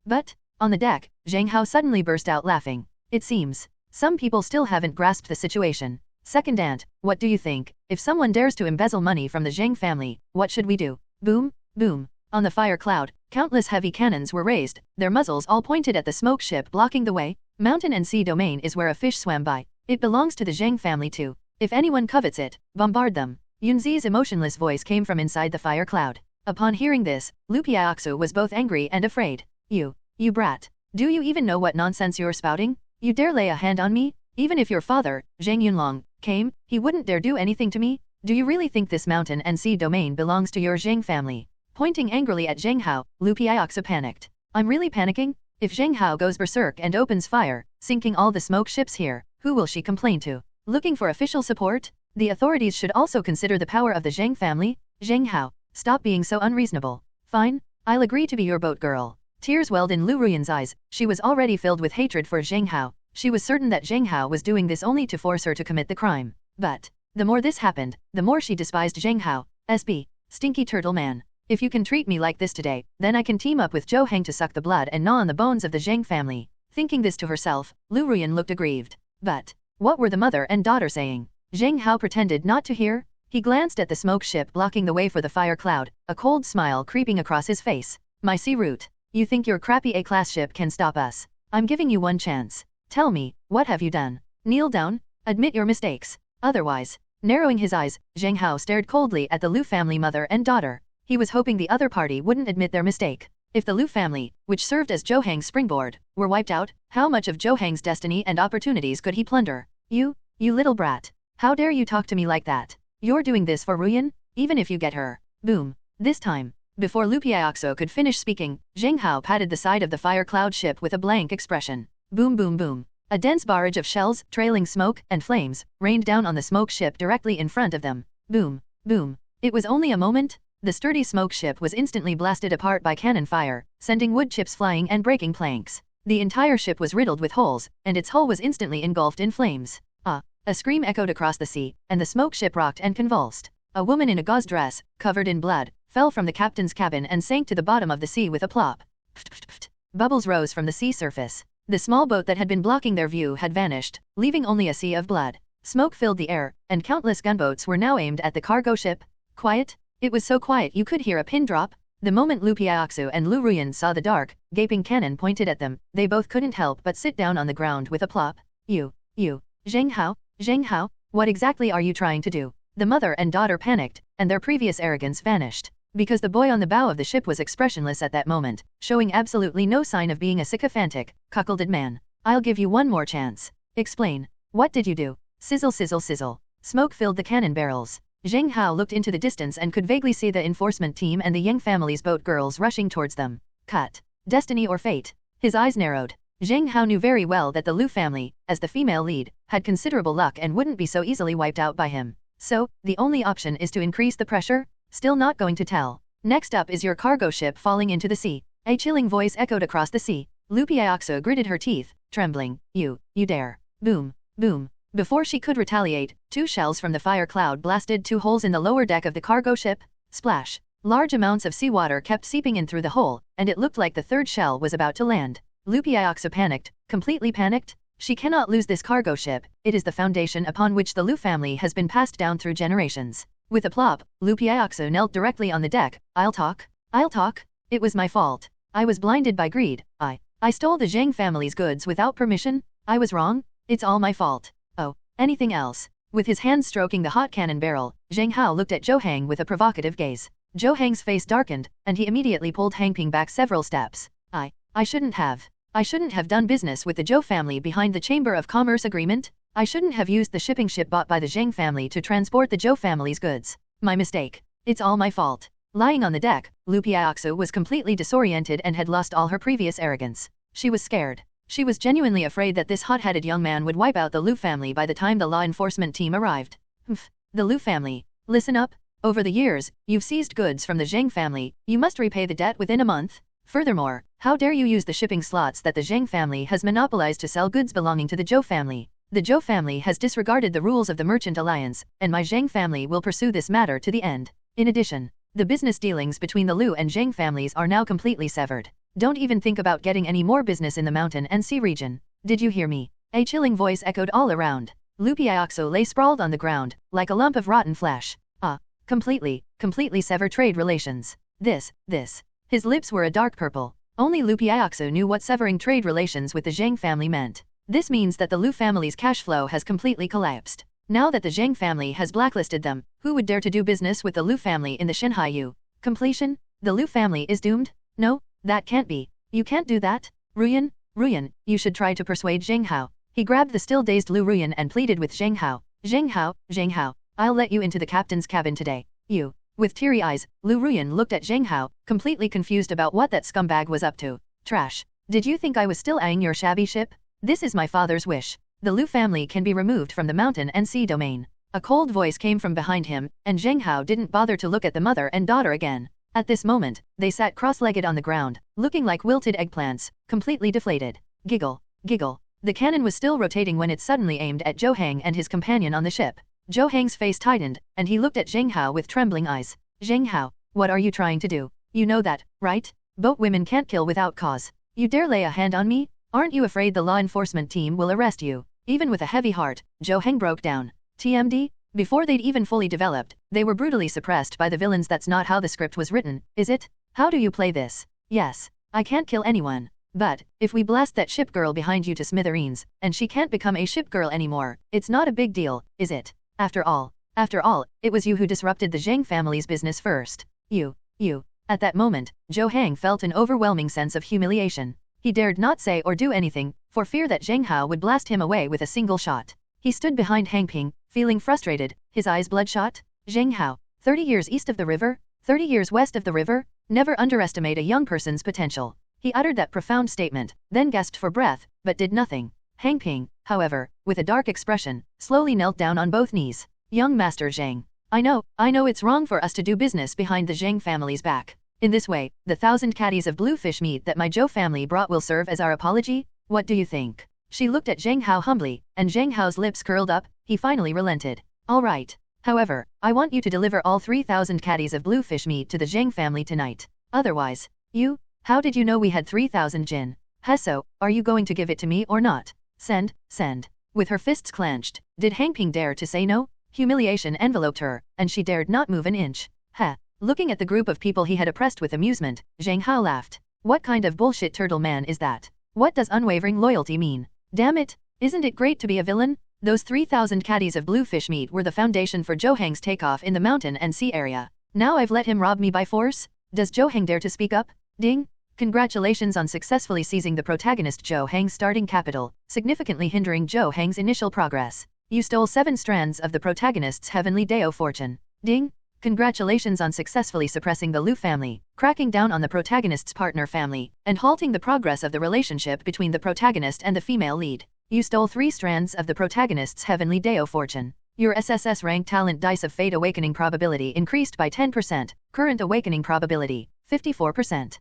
But, on the deck, Zheng Hao suddenly burst out laughing. It seems, some people still haven't grasped the situation. Second aunt, what do you think? If someone dares to embezzle money from the Zheng family, what should we do? Boom, boom. On the fire cloud, countless heavy cannons were raised, their muzzles all pointed at the smoke ship blocking the way. Mountain and sea domain is where a fish swam by. It belongs to the Zheng family too. If anyone covets it, bombard them. Yunzi's emotionless voice came from inside the fire cloud. Upon hearing this, Liu Piaoxu was both angry and afraid. You brat. Do you even know what nonsense you're spouting? You dare lay a hand on me? Even if your father, Zheng Yunlong, came, he wouldn't dare do anything to me? Do you really think this mountain and sea domain belongs to your Zheng family? Pointing angrily at Zheng Hao, Liu Piaoxu panicked. I'm really panicking? If Zheng Hao goes berserk and opens fire, sinking all the smoke ships here, who will she complain to? Looking for official support? The authorities should also consider the power of the Zheng family. Zheng Hao, stop being so unreasonable. Fine, I'll agree to be your boat girl. Tears welled in Liu Ruyan's eyes. She was already filled with hatred for Zheng Hao. She was certain that Zheng Hao was doing this only to force her to commit the crime. But, the more this happened, the more she despised Zheng Hao. SB, stinky turtle man. If you can treat me like this today, then I can team up with Zhou Heng to suck the blood and gnaw on the bones of the Zheng family. Thinking this to herself, Liu Ruyan looked aggrieved. But, what were the mother and daughter saying? Zheng Hao pretended not to hear. He glanced at the smoke ship blocking the way for the fire cloud, a cold smile creeping across his face. My sea route. You think your crappy A-class ship can stop us? I'm giving you one chance. Tell me, what have you done? Kneel down? Admit your mistakes. Otherwise, narrowing his eyes, Zheng Hao stared coldly at the Liu family mother and daughter. He was hoping the other party wouldn't admit their mistake. If the Liu family, which served as Zhou Heng's springboard, were wiped out, how much of Zhou Heng's destiny and opportunities could he plunder? You little brat. How dare you talk to me like that? You're doing this for Ruyan? Even if you get her. Boom. This time, before Liu Piaoxu could finish speaking, Zheng Hao patted the side of the fire cloud ship with a blank expression. Boom boom boom. A dense barrage of shells, trailing smoke, and flames, rained down on the smoke ship directly in front of them. Boom. Boom. It was only a moment. The sturdy smoke ship was instantly blasted apart by cannon fire, sending wood chips flying and breaking planks. The entire ship was riddled with holes, and its hull was instantly engulfed in flames. A scream echoed across the sea, and the smoke ship rocked and convulsed. A woman in a gauze dress, covered in blood, fell from the captain's cabin and sank to the bottom of the sea with a plop. Bubbles rose from the sea surface. The small boat that had been blocking their view had vanished, leaving only a sea of blood. Smoke filled the air, and countless gunboats were now aimed at the cargo ship. Quiet? It was so quiet you could hear a pin drop. The moment Liu Piaoxu and Liu Ruyan saw the dark, gaping cannon pointed at them, they both couldn't help but sit down on the ground with a plop. You, Zheng Hao, what exactly are you trying to do? The mother and daughter panicked, and their previous arrogance vanished. Because the boy on the bow of the ship was expressionless at that moment, showing absolutely no sign of being a sycophantic, cuckolded man. I'll give you one more chance. Explain. What did you do? Sizzle sizzle sizzle. Smoke filled the cannon barrels. Zheng Hao looked into the distance and could vaguely see the enforcement team and the Yang family's boat girls rushing towards them. Cut. Destiny or fate? His eyes narrowed. Zheng Hao knew very well that the Liu family, as the female lead, had considerable luck and wouldn't be so easily wiped out by him. So, the only option is to increase the pressure? Still not going to tell. Next up is your cargo ship falling into the sea. A chilling voice echoed across the sea. Liu Piaoxu gritted her teeth, trembling. You dare. Boom, boom. Before she could retaliate, 2 shells from the fire cloud blasted 2 holes in the lower deck of the cargo ship. Splash. Large amounts of seawater kept seeping in through the hole, and it looked like the 3rd shell was about to land. Liu Piaoxu panicked, completely panicked. She cannot lose this cargo ship. It is the foundation upon which the Liu family has been passed down through generations. With a plop, Liu Piaoxu knelt directly on the deck. I'll talk. It was my fault. I was blinded by greed. I stole the Zheng family's goods without permission? I was wrong? It's all my fault. Oh, anything else? With his hands stroking the hot cannon barrel, Zheng Hao looked at Zhou Hang with a provocative gaze. Zhou Hang's face darkened, and he immediately pulled Hang Ping back several steps. I shouldn't have done business with the Zhou family behind the Chamber of Commerce agreement. I shouldn't have used the shipping ship bought by the Zheng family to transport the Zhou family's goods. My mistake. It's all my fault. Lying on the deck, Liu Piaoxu was completely disoriented and had lost all her previous arrogance. She was scared. She was genuinely afraid that this hot-headed young man would wipe out the Liu family by the time the law enforcement team arrived. The Liu family. Listen up. Over the years, you've seized goods from the Zheng family. You must repay the debt within a month. Furthermore, how dare you use the shipping slots that the Zheng family has monopolized to sell goods belonging to the Zhou family. The Zhou family has disregarded the rules of the Merchant Alliance, and my Zheng family will pursue this matter to the end. In addition, the business dealings between the Liu and Zheng families are now completely severed. Don't even think about getting any more business in the mountain and sea region. Did you hear me? A chilling voice echoed all around. Liu Piaoxu lay sprawled on the ground, like a lump of rotten flesh. Completely sever trade relations. This. His lips were a dark purple. Only Liu Piaoxu knew what severing trade relations with the Zheng family meant. This means that the Liu family's cash flow has completely collapsed. Now that the Zheng family has blacklisted them, who would dare to do business with the Liu family in the Shenhaiyu? Completion? The Liu family is doomed? No, that can't be. You can't do that. Ruyan, you should try to persuade Zheng Hao. He grabbed the still dazed Liu Ruyan and pleaded with Zheng Hao. Zheng Hao, I'll let you into the captain's cabin today. You. With teary eyes, Liu Ruyan looked at Zheng Hao, completely confused about what that scumbag was up to. Trash. Did you think I was still eyeing your shabby ship? This is my father's wish. The Liu family can be removed from the mountain and sea domain. A cold voice came from behind him, and Zheng Hao didn't bother to look at the mother and daughter again. At this moment, they sat cross-legged on the ground, looking like wilted eggplants, completely deflated. Giggle. The cannon was still rotating when it suddenly aimed at Zhou Hang and his companion on the ship. Zhou Hang's face tightened, and he looked at Zheng Hao with trembling eyes. Zheng Hao, what are you trying to do? You know that, right? Boat women can't kill without cause. You dare lay a hand on me? Aren't you afraid the law enforcement team will arrest you? Even with a heavy heart, Zhou Hang broke down. TMD? Before they'd even fully developed, they were brutally suppressed by the villains. That's not how the script was written, is it? How do you play this? Yes, I can't kill anyone. But, if we blast that ship girl behind you to smithereens, and she can't become a ship girl anymore, it's not a big deal, is it? After all, it was you who disrupted the Zheng family's business first. You. At that moment, Zhou Hang felt an overwhelming sense of humiliation. He dared not say or do anything, for fear that Zheng Hao would blast him away with a single shot. He stood behind Hang Ping, feeling frustrated, his eyes bloodshot. Zheng Hao, 30 years east of the river, 30 years west of the river, never underestimate a young person's potential. He uttered that profound statement, then gasped for breath, but did nothing. Hang Ping, however, with a dark expression, slowly knelt down on both knees. Young Master Zheng, I know it's wrong for us to do business behind the Zheng family's back. In this way, the 1,000 caddies of blue fish meat that my Zhou family brought will serve as our apology? What do you think? She looked at Zheng Hao humbly, and Zheng Hao's lips curled up. He finally relented. All right. However, I want you to deliver all 3,000 caddies of blue fish meat to the Zheng family tonight. Otherwise, how did you know we had 3,000 jin? Hesso, are you going to give it to me or not? Send. With her fists clenched, did Hang Ping dare to say no? Humiliation enveloped her, and she dared not move an inch. Looking at the group of people he had oppressed with amusement, Zheng Hao laughed. What kind of bullshit turtle man is that? What does unwavering loyalty mean? Damn it, isn't it great to be a villain? Those 3,000 caddies of blue fish meat were the foundation for Zhou Hang's takeoff in the mountain and sea area. Now I've let him rob me by force? Does Zhou Hang dare to speak up? Ding! Congratulations on successfully seizing the protagonist Zhou Hang's starting capital, significantly hindering Zhou Hang's initial progress. You stole 7 strands of the protagonist's heavenly Dao fortune. Ding! Congratulations on successfully suppressing the Liu family, cracking down on the protagonist's partner family, and halting the progress of the relationship between the protagonist and the female lead. You stole 3 strands of the protagonist's heavenly Dao fortune. Your SSS rank talent dice of fate awakening probability increased by 10%, current awakening probability, 54%.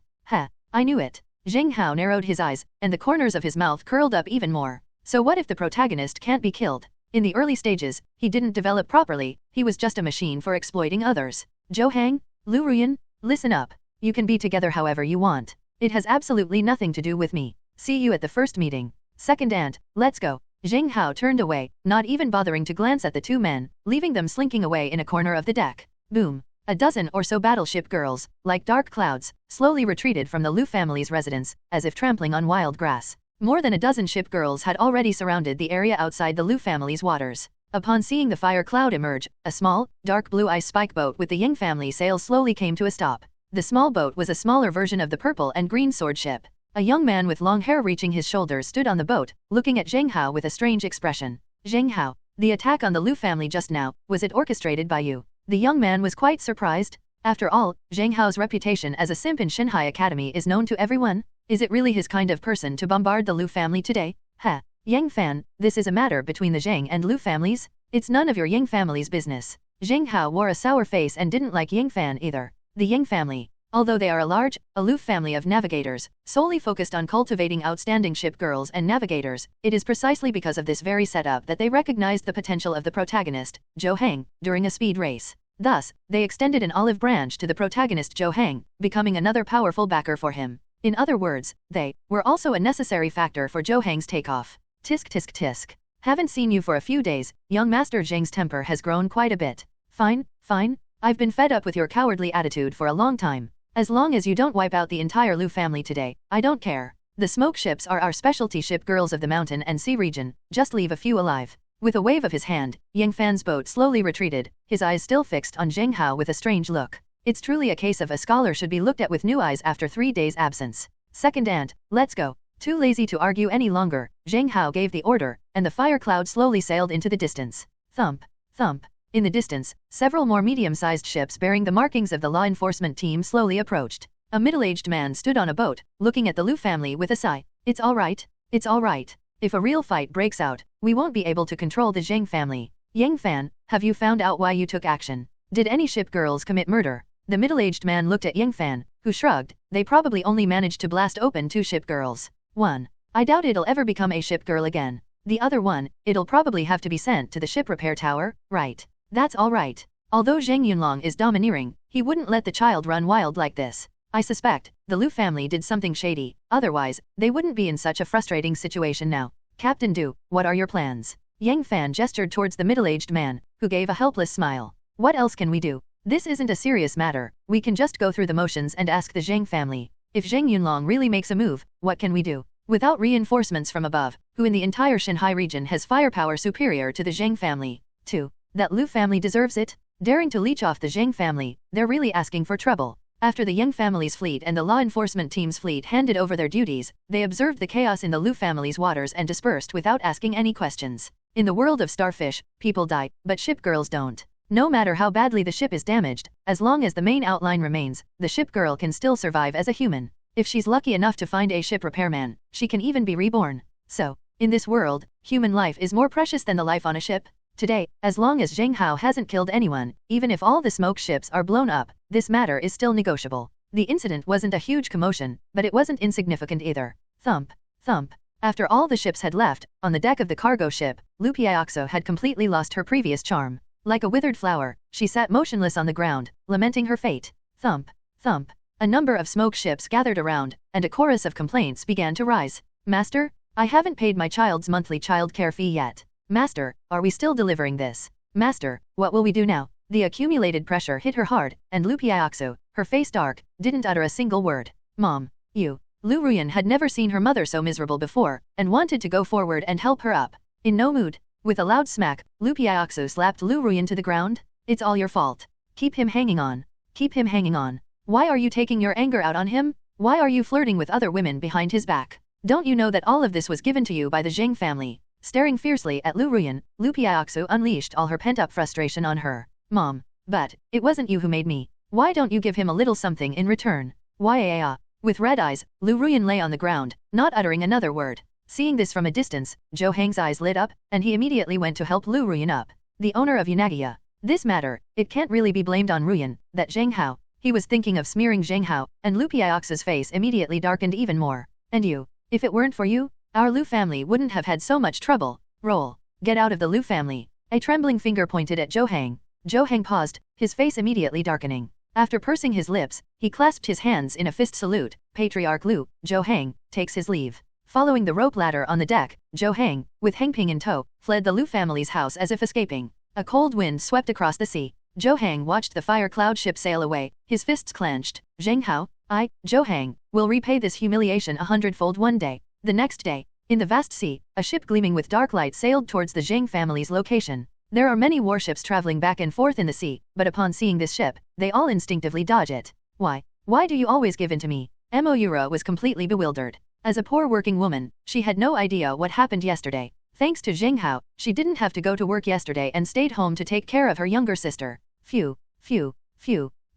I knew it. Zheng Hao narrowed his eyes, and the corners of his mouth curled up even more. So what if the protagonist can't be killed? In the early stages, he didn't develop properly, he was just a machine for exploiting others. Zhou Hang, Liu Ruyan, listen up. You can be together however you want. It has absolutely nothing to do with me. See you at the first meeting. Second ant, let's go. Zheng Hao turned away, not even bothering to glance at the 2 men, leaving them slinking away in a corner of the deck. Boom. A dozen or so battleship girls, like dark clouds, slowly retreated from the Liu family's residence, as if trampling on wild grass. More than a dozen ship girls had already surrounded the area outside the Liu family's waters. Upon seeing the fire cloud emerge, a small, dark blue ice spike boat with the Ying family sails slowly came to a stop. The small boat was a smaller version of the purple and green sword ship. A young man with long hair reaching his shoulders stood on the boat, looking at Zheng Hao with a strange expression. Zheng Hao, the attack on the Liu family just now, was it orchestrated by you? The young man was quite surprised. After all, Zheng Hao's reputation as a simp in Shanghai Academy is known to everyone. Is it really his kind of person to bombard the Liu family today? Yang Fan, this is a matter between the Zheng and Liu families. It's none of your Ying family's business. Zheng Hao wore a sour face and didn't like Ying Fan either. The Ying family, although they are a large, aloof family of navigators, solely focused on cultivating outstanding ship girls and navigators, it is precisely because of this very setup that they recognized the potential of the protagonist, Zhou Hang, during a speed race. Thus, they extended an olive branch to the protagonist Zhou Hang, becoming another powerful backer for him. In other words, they were also a necessary factor for Zhou Hang's takeoff. Tisk tisk tisk. Haven't seen you for a few days, young Master Zheng's temper has grown quite a bit. Fine. I've been fed up with your cowardly attitude for a long time. As long as you don't wipe out the entire Liu family today, I don't care. The smoke ships are our specialty ship girls of the mountain and sea region, just leave a few alive. With a wave of his hand, Yang Fan's boat slowly retreated, his eyes still fixed on Zheng Hao with a strange look. It's truly a case of a scholar should be looked at with new eyes after 3 days' absence. Second ant, let's go. Too lazy to argue any longer, Zheng Hao gave the order, and the fire cloud slowly sailed into the distance. Thump, thump. In the distance, several more medium-sized ships bearing the markings of the law enforcement team slowly approached. A middle-aged man stood on a boat, looking at the Liu family with a sigh. It's all right. If a real fight breaks out, we won't be able to control the Zheng family. Yang Fan, have you found out why you took action? Did any ship girls commit murder? The middle-aged man looked at Yang Fan, who shrugged. They probably only managed to blast open 2 ship girls. 1. I doubt it'll ever become a ship girl again. The other one, it'll probably have to be sent to the ship repair tower, right? That's all right. Although Zheng Yunlong is domineering, he wouldn't let the child run wild like this. I suspect the Liu family did something shady, otherwise, they wouldn't be in such a frustrating situation now. Captain Du, what are your plans? Yang Fan gestured towards the middle-aged man, who gave a helpless smile. What else can we do? This isn't a serious matter, we can just go through the motions and ask the Zheng family. If Zheng Yunlong really makes a move, what can we do? Without reinforcements from above, who in the entire Shanghai region has firepower superior to the Zheng family? 2. That Liu family deserves it? Daring to leech off the Zheng family, they're really asking for trouble. After the Yang family's fleet and the law enforcement team's fleet handed over their duties, they observed the chaos in the Liu family's waters and dispersed without asking any questions. In the world of starfish, people die, but ship girls don't. No matter how badly the ship is damaged, as long as the main outline remains, the ship girl can still survive as a human. If she's lucky enough to find a ship repairman, she can even be reborn. So, in this world, human life is more precious than the life on a ship. Today, as long as Zheng Hao hasn't killed anyone, even if all the smoke ships are blown up, this matter is still negotiable. The incident wasn't a huge commotion, but it wasn't insignificant either. Thump, thump. After all the ships had left, on the deck of the cargo ship, Liu Piaoxo had completely lost her previous charm. Like a withered flower, she sat motionless on the ground, lamenting her fate. Thump, thump. A number of smoke ships gathered around, and a chorus of complaints began to rise. Master, I haven't paid my child's monthly child care fee yet. Master, are we still delivering this? Master, what will we do now? The accumulated pressure hit her hard, and Liu Piaoxo, her face dark, didn't utter a single word. Mom, you. Liu Ruyan had never seen her mother so miserable before, and wanted to go forward and help her up. In no mood. With a loud smack, Liu Piaoxo slapped Liu Ruyan to the ground. It's all your fault. Keep him hanging on. Keep him hanging on. Why are you taking your anger out on him? Why are you flirting with other women behind his back? Don't you know that all of this was given to you by the Zheng family? Staring fiercely at Liu Ruyan, Liu Piaoxo unleashed all her pent-up frustration on her. Mom, but it wasn't you who made me. Why don't you give him a little something in return? Why? With red eyes, Liu Ruyan lay on the ground, not uttering another word. Seeing this from a distance, Zhou Hang's eyes lit up, and he immediately went to help Liu Ruyan up. The owner of Yunagya. This matter, it can't really be blamed on Ruyan, that Zheng Hao. He was thinking of smearing Zheng Hao, and Liu Piaoxo's face immediately darkened even more. And you? If it weren't for you, our Liu family wouldn't have had so much trouble. Roll. Get out of the Liu family. A trembling finger pointed at Zhou Hang. Zhou Hang paused, his face immediately darkening. After pursing his lips, he clasped his hands in a fist salute. Patriarch Liu, Zhou Hang, takes his leave. Following the rope ladder on the deck, Zhou Hang, with Hengping in tow, fled the Liu family's house as if escaping. A cold wind swept across the sea. Zhou Hang watched the fire cloud ship sail away, his fists clenched. Zheng Hao, Zhou Hang, will repay this humiliation 100-fold one day. The next day, in the vast sea, a ship gleaming with dark light sailed towards the Zheng family's location. There are many warships traveling back and forth in the sea, but upon seeing this ship, they all instinctively dodge it. Why? Why do you always give in to me? Moira was completely bewildered. As a poor working woman, she had no idea what happened yesterday. Thanks to Zheng Hao, she didn't have to go to work yesterday and stayed home to take care of her younger sister. Phew.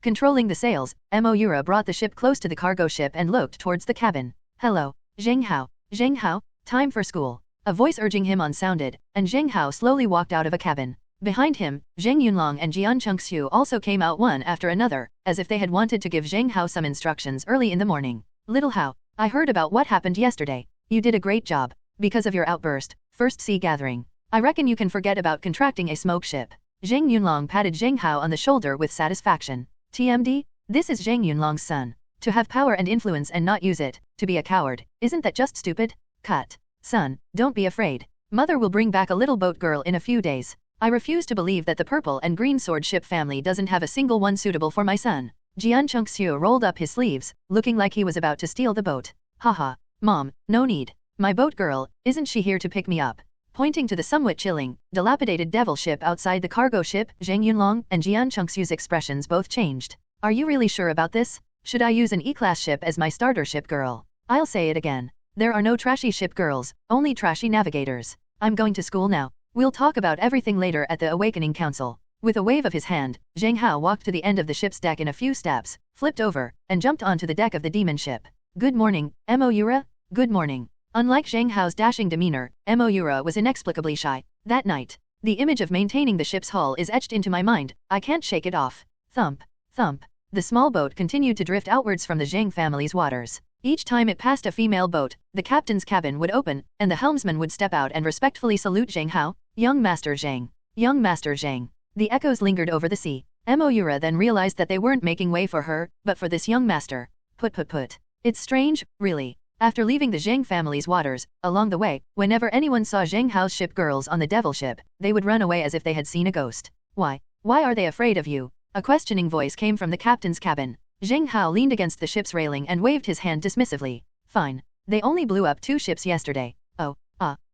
Controlling the sails, Moira brought the ship close to the cargo ship and looked towards the cabin. Hello, Zheng Hao. Zheng Hao, time for school. A voice urging him on sounded, and Zheng Hao slowly walked out of a cabin. Behind him, Zheng Yunlong and Jian Chengxiu also came out one after another, as if they had wanted to give Zheng Hao some instructions early in the morning. Little Hao, I heard about what happened yesterday. You did a great job. Because of your outburst, First Sea Gathering, I reckon you can forget about contracting a smoke ship. Zheng Yunlong patted Zheng Hao on the shoulder with satisfaction. TMD? This is Zheng Yunlong's son. To have power and influence and not use it, to be a coward, isn't that just stupid? Cut. Son, don't be afraid. Mother will bring back a little boat girl in a few days. I refuse to believe that the purple and green sword ship family doesn't have a single one suitable for my son. Jian Chengxiu rolled up his sleeves, looking like he was about to steal the boat. Haha, Mom, no need. My boat girl, isn't she here to pick me up? Pointing to the somewhat chilling, dilapidated devil ship outside the cargo ship, Zheng Yunlong and Jian Chengxiu's expressions both changed. Are you really sure about this? Should I use an E-class ship as my starter ship girl? I'll say it again. There are no trashy ship girls, only trashy navigators. I'm going to school now. We'll talk about everything later at the Awakening Council. With a wave of his hand, Zheng Hao walked to the end of the ship's deck in a few steps, flipped over, and jumped onto the deck of the demon ship. Good morning, Moira. Good morning. Unlike Zheng Hao's dashing demeanor, Moira was inexplicably shy. That night, the image of maintaining the ship's hull is etched into my mind. I can't shake it off. Thump, thump. The small boat continued to drift outwards from the Zheng family's waters. Each time it passed a female boat, the captain's cabin would open, and the helmsman would step out and respectfully salute Zheng Hao. Young Master Zheng. Young Master Zheng. The echoes lingered over the sea. Moira then realized that they weren't making way for her, but for this young master. Put. It's strange, really. After leaving the Zheng family's waters, along the way, whenever anyone saw Zheng Hao's ship girls on the devil ship, they would run away as if they had seen a ghost. Why? Why are they afraid of you? A questioning voice came from the captain's cabin. Zheng Hao leaned against the ship's railing and waved his hand dismissively. Fine. They only blew up 2 ships yesterday. Oh,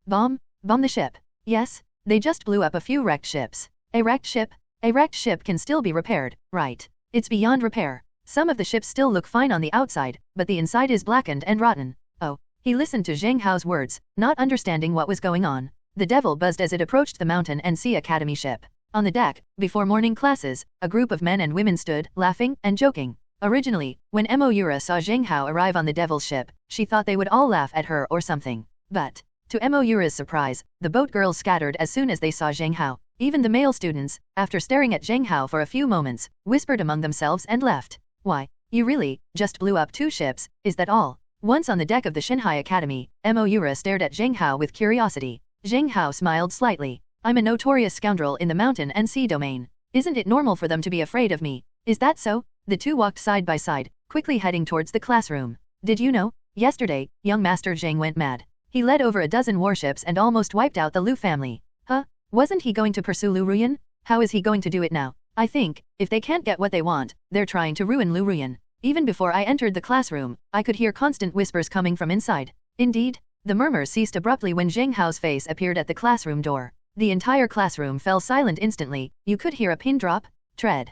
bomb the ship. Yes, they just blew up a few wrecked ships. A wrecked ship? A wrecked ship can still be repaired, right? It's beyond repair. Some of the ships still look fine on the outside, but the inside is blackened and rotten. Oh. He listened to Zheng Hao's words, not understanding what was going on. The devil buzzed as it approached the Mountain and Sea Academy ship. On the deck, before morning classes, a group of men and women stood, laughing and joking. Originally, when Moira saw Zheng Hao arrive on the devil's ship, she thought they would all laugh at her or something. But, to Moira's surprise, the boat girls scattered as soon as they saw Zheng Hao. Even the male students, after staring at Zheng Hao for a few moments, whispered among themselves and left. Why, you really just blew up 2 ships, is that all? Once on the deck of the Shanghai Academy, Moira stared at Zheng Hao with curiosity. Zheng Hao smiled slightly. I'm a notorious scoundrel in the mountain and sea domain. Isn't it normal for them to be afraid of me? Is that so? The two walked side by side, quickly heading towards the classroom. Did you know? Yesterday, young Master Zheng went mad. He led over a dozen warships and almost wiped out the Liu family. Huh? Wasn't he going to pursue Liu Ruyan? How is he going to do it now? I think, if they can't get what they want, they're trying to ruin Liu Ruyan. Even before I entered the classroom, I could hear constant whispers coming from inside. Indeed, the murmurs ceased abruptly when Zheng Hao's face appeared at the classroom door. The entire classroom fell silent instantly. You could hear a pin drop. Tread.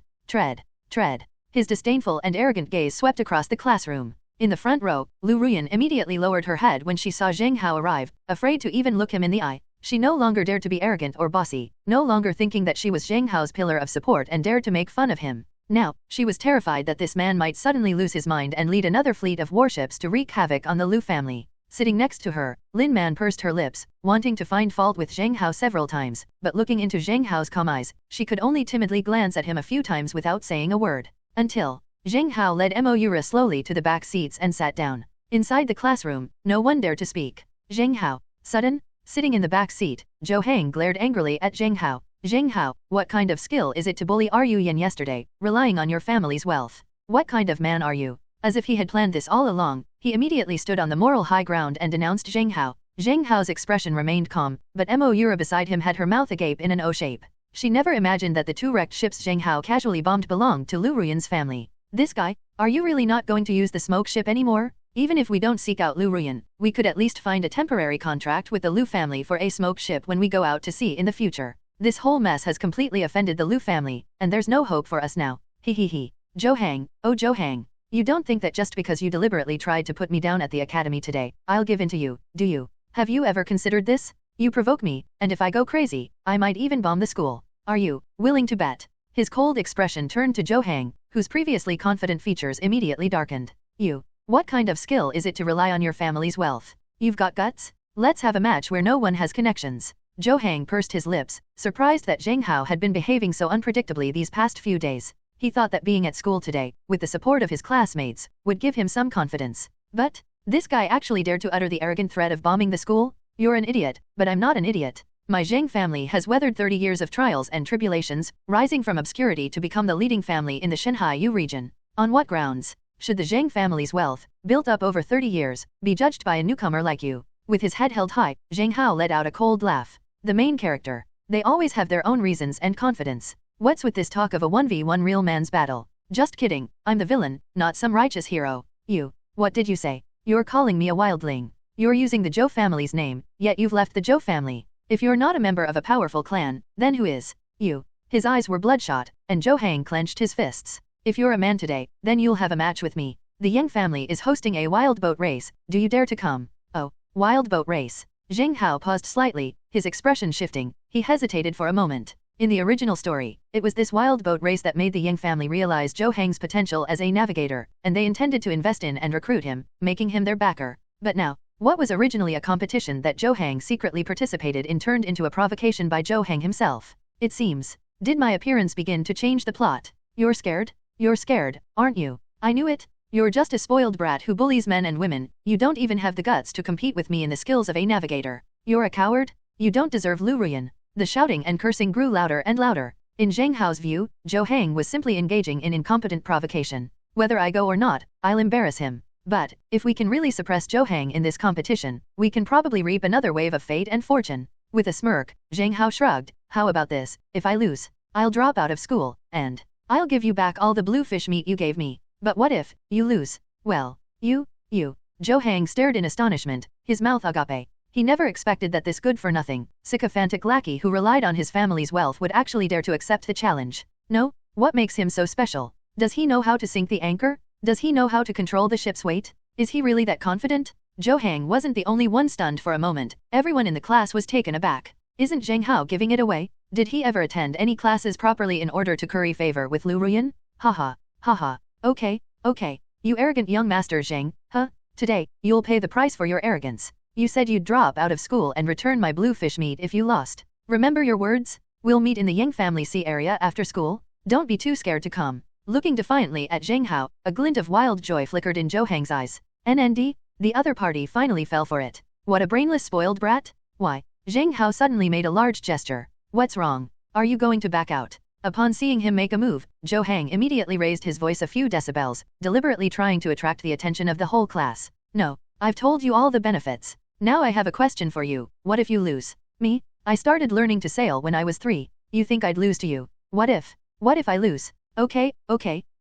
His disdainful and arrogant gaze swept across the classroom. In the front row, Liu Ruyan immediately lowered her head when she saw Zheng Hao arrive, afraid to even look him in the eye. She no longer dared to be arrogant or bossy, no longer thinking that she was Zheng Hao's pillar of support and dared to make fun of him. Now, she was terrified that this man might suddenly lose his mind and lead another fleet of warships to wreak havoc on the Liu family. Sitting next to her, Lin Man pursed her lips, wanting to find fault with Zheng Hao several times, but looking into Zheng Hao's calm eyes, she could only timidly glance at him a few times without saying a word. Until Zheng Hao led Moira slowly to the back seats and sat down. Inside the classroom, no one dared to speak. Zheng Hao. Sitting in the back seat, Zhou Hang glared angrily at Zheng Hao. Zheng Hao, what kind of skill is it to bully Liu Ruyan yesterday, relying on your family's wealth? What kind of man are you? As if he had planned this all along, he immediately stood on the moral high ground and denounced Zheng Hao. Zheng Hao's expression remained calm, but Moira beside him had her mouth agape in an O shape. She never imagined that the two wrecked ships Zheng Hao casually bombed belonged to Liu Ruyan's family. This guy? Are you really not going to use the smoke ship anymore? Even if we don't seek out Liu Ruyan, we could at least find a temporary contract with the Liu family for a smoke ship when we go out to sea in the future. This whole mess has completely offended the Liu family, and there's no hope for us now. He. Zhou Hang, oh Zhou Hang. You don't think that just because you deliberately tried to put me down at the academy today, I'll give in to you, do you? Have you ever considered this? You provoke me, and if I go crazy, I might even bomb the school. Are you willing to bet? His cold expression turned to Zhou Hang, whose previously confident features immediately darkened. What kind of skill is it to rely on your family's wealth? You've got guts? Let's have a match where no one has connections. Zhou Hang pursed his lips, surprised that Zheng Hao had been behaving so unpredictably these past few days. He thought that being at school today, with the support of his classmates, would give him some confidence. But this guy actually dared to utter the arrogant threat of bombing the school? You're an idiot, but I'm not an idiot. My Zheng family has weathered 30 years of trials and tribulations, rising from obscurity to become the leading family in the Shanhaiyu region. On what grounds should the Zheng family's wealth, built up over 30 years, be judged by a newcomer like you? With his head held high, Zheng Hao let out a cold laugh. The main character. They always have their own reasons and confidence. What's with this talk of a 1v1 real man's battle? Just kidding, I'm the villain, not some righteous hero. What did you say? You're calling me a wildling. You're using the Zhou family's name, yet you've left the Zhou family. If you're not a member of a powerful clan, then who is? You. His eyes were bloodshot, and Zhou Hang clenched his fists. If you're a man today, then you'll have a match with me. The Yang family is hosting a wild boat race, do you dare to come? Oh, wild boat race. Zheng Hao paused slightly, his expression shifting. He hesitated for a moment. In the original story, it was this wild boat race that made the Yang family realize Zhou Hang's potential as a navigator, and they intended to invest in and recruit him, making him their backer. But now, what was originally a competition that Zhou Hang secretly participated in turned into a provocation by Zhou Hang himself. It seems. Did my appearance begin to change the plot? You're scared? You're scared, aren't you? I knew it. You're just a spoiled brat who bullies men and women. You don't even have the guts to compete with me in the skills of a navigator. You're a coward? You don't deserve Liu Ruyan. The shouting and cursing grew louder and louder. In Zheng Hao's view, Zhou Hang was simply engaging in incompetent provocation. Whether I go or not, I'll embarrass him. But if we can really suppress Zhou Hang in this competition, we can probably reap another wave of fate and fortune. With a smirk, Zheng Hao shrugged. How about this? If I lose, I'll drop out of school, and I'll give you back all the blue fish meat you gave me. But what if you lose? Well, you. Zhou Hang stared in astonishment, his mouth agape. He never expected that this good-for-nothing, sycophantic lackey who relied on his family's wealth would actually dare to accept the challenge. No? What makes him so special? Does he know how to sink the anchor? Does he know how to control the ship's weight? Is he really that confident? Zhou Hang wasn't the only one stunned for a moment. Everyone in the class was taken aback. Isn't Zheng Hao giving it away? Did he ever attend any classes properly in order to curry favor with Liu Ruyan? Haha. Okay. You arrogant young master Zheng, huh? Today, you'll pay the price for your arrogance. You said you'd drop out of school and return my blue fish meat if you lost. Remember your words? We'll meet in the Yang family sea area after school. Don't be too scared to come. Looking defiantly at Zheng Hao, a glint of wild joy flickered in Zhou Hang's eyes. NND? The other party finally fell for it. What a brainless spoiled brat? Why? Zheng Hao suddenly made a large gesture. What's wrong? Are you going to back out? Upon seeing him make a move, Zhou Hang immediately raised his voice a few decibels, deliberately trying to attract the attention of the whole class. No, I've told you all the benefits. Now I have a question for you. What if you lose? Me? I started learning to sail when I was 3. You think I'd lose to you? What if I lose? Okay.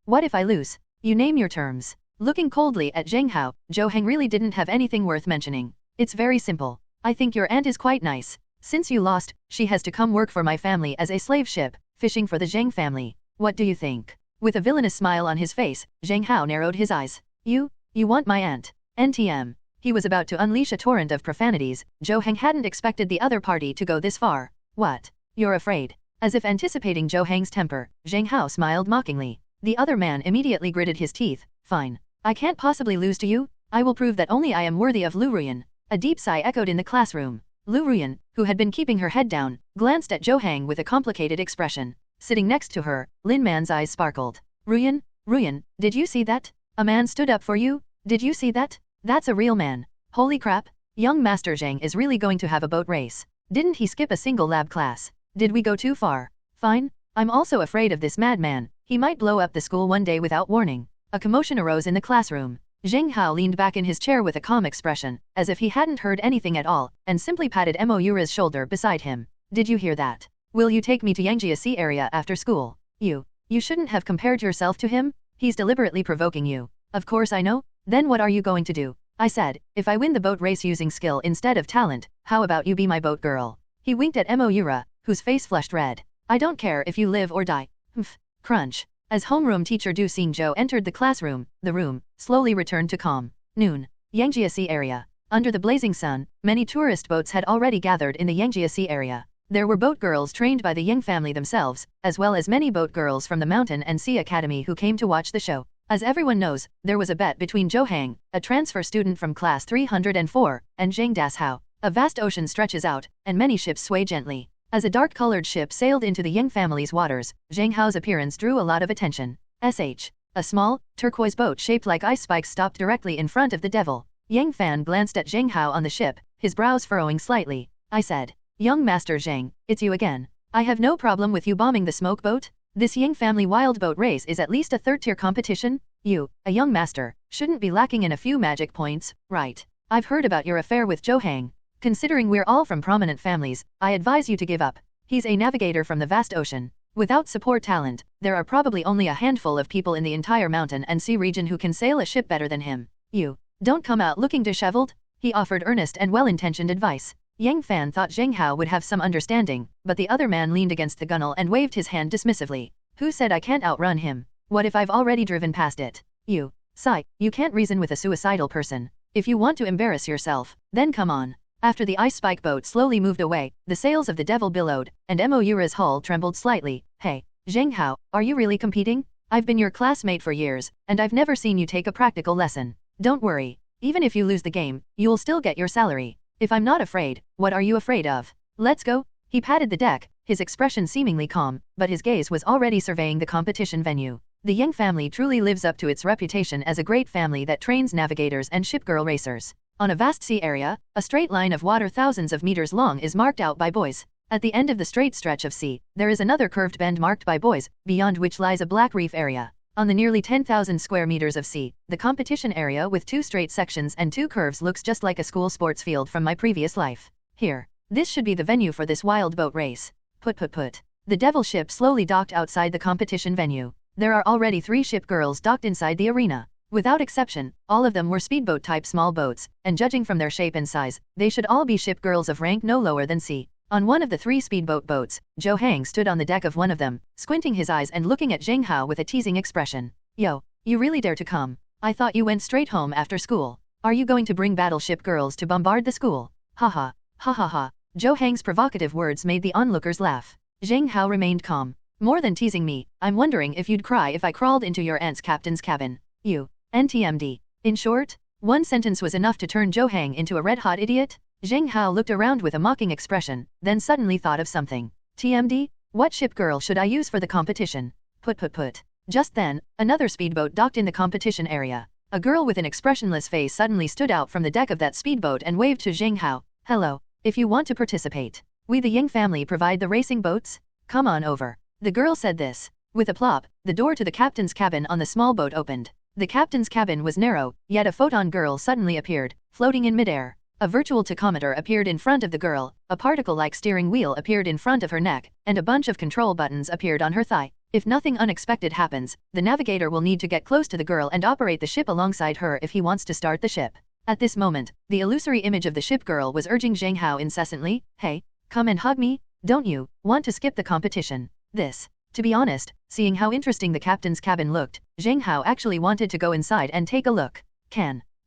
What if I lose? You name your terms. Looking coldly at Zheng Hao, Zhou Hang really didn't have anything worth mentioning. It's very simple. I think your aunt is quite nice. Since you lost, she has to come work for my family as a slave ship, fishing for the Zheng family. What do you think? With a villainous smile on his face, Zheng Hao narrowed his eyes. You want my aunt? NTM. He was about to unleash a torrent of profanities. Zhou Hang hadn't expected the other party to go this far. What? You're afraid? As if anticipating Zhou Hang's temper, Zheng Hao smiled mockingly. The other man immediately gritted his teeth. Fine. I can't possibly lose to you. I will prove that only I am worthy of Liu Ruyan. A deep sigh echoed in the classroom. Liu Ruyan, who had been keeping her head down, glanced at Zhou Hang with a complicated expression. Sitting next to her, Lin Man's eyes sparkled. Ruyan, did you see that? A man stood up for you? Did you see that? That's a real man. Holy crap. Young Master Zheng is really going to have a boat race. Didn't he skip a single lab class? Did we go too far? Fine. I'm also afraid of this madman. He might blow up the school one day without warning. A commotion arose in the classroom. Zheng Hao leaned back in his chair with a calm expression, as if he hadn't heard anything at all, and simply patted Mo Yura's shoulder beside him. Did you hear that? Will you take me to Yangjia Sea area after school? You shouldn't have compared yourself to him? He's deliberately provoking you. Of course I know. Then what are you going to do? I said, if I win the boat race using skill instead of talent, how about you be my boat girl? He winked at Moira, whose face flushed red. I don't care if you live or die. Humph. Crunch. As homeroom teacher Du Xingzhou entered the classroom, the room slowly returned to calm. Noon. Yangjia Sea area. Under the blazing sun, many tourist boats had already gathered in the Yangjia Sea area. There were boat girls trained by the Yang family themselves, as well as many boat girls from the Mountain and Sea Academy who came to watch the show. As everyone knows, there was a bet between Zhou Hang, a transfer student from class 304, and Zheng Hao. A vast ocean stretches out, and many ships sway gently. As a dark-colored ship sailed into the Yang family's waters, Zheng Hao's appearance drew a lot of attention. A small, turquoise boat shaped like ice spikes stopped directly in front of the devil. Yang Fan glanced at Zheng Hao on the ship, his brows furrowing slightly. I said, Young Master Zheng, it's you again. I have no problem with you bombing the smoke boat. This Yang family wild boat race is at least a third-tier competition. You, a young master, shouldn't be lacking in a few magic points, right? I've heard about your affair with Zhou Hang. Considering we're all from prominent families, I advise you to give up. He's a navigator from the vast ocean. Without support talent, there are probably only a handful of people in the entire mountain and sea region who can sail a ship better than him. You don't come out looking disheveled. He offered earnest and well-intentioned advice. Yang Fan thought Zheng Hao would have some understanding, but the other man leaned against the gunwale and waved his hand dismissively. Who said I can't outrun him? What if I've already driven past it? You can't reason with a suicidal person. If you want to embarrass yourself, then come on. After the ice spike boat slowly moved away, the sails of the devil billowed, and Moira's hull trembled slightly. Hey, Zheng Hao, are you really competing? I've been your classmate for years, and I've never seen you take a practical lesson. Don't worry. Even if you lose the game, you'll still get your salary. If I'm not afraid, what are you afraid of? Let's go. He patted the deck, his expression seemingly calm, but his gaze was already surveying the competition venue. The Yang family truly lives up to its reputation as a great family that trains navigators and shipgirl racers. On a vast sea area, a straight line of water thousands of meters long is marked out by buoys. At the end of the straight stretch of sea, there is another curved bend marked by buoys, beyond which lies a black reef area. On the nearly 10,000 square meters of sea, the competition area with 2 straight sections and 2 curves looks just like a school sports field from my previous life. Here. This should be the venue for this wild boat race. Put. The devil ship slowly docked outside the competition venue. There are already 3 ship girls docked inside the arena. Without exception, all of them were speedboat-type small boats, and judging from their shape and size, they should all be ship girls of rank no lower than C. On one of the 3 speedboat boats, Zhou Hang stood on the deck of one of them, squinting his eyes and looking at Zheng Hao with a teasing expression. Yo, you really dare to come? I thought you went straight home after school. Are you going to bring battleship girls to bombard the school? Ha. Zhou Hang's provocative words made the onlookers laugh. Zheng Hao remained calm. More than teasing me, I'm wondering if you'd cry if I crawled into your aunt's captain's cabin. You. NTMD. In short, one sentence was enough to turn Zhou Hang into a red-hot idiot. Zheng Hao looked around with a mocking expression, then suddenly thought of something. TMD? What ship girl should I use for the competition? Put. Just then, another speedboat docked in the competition area. A girl with an expressionless face suddenly stood out from the deck of that speedboat and waved to Zheng Hao. Hello. If you want to participate, we the Yang family provide the racing boats. Come on over. The girl said this. With a plop, the door to the captain's cabin on the small boat opened. The captain's cabin was narrow, yet a photon girl suddenly appeared, floating in midair. A virtual tachometer appeared in front of the girl, a particle-like steering wheel appeared in front of her neck, and a bunch of control buttons appeared on her thigh. If nothing unexpected happens, the navigator will need to get close to the girl and operate the ship alongside her if he wants to start the ship. At this moment, the illusory image of the ship girl was urging Zheng Hao incessantly, hey, come and hug me, don't you want to skip the competition? To be honest, seeing how interesting the captain's cabin looked, Zheng Hao actually wanted to go inside and take a look.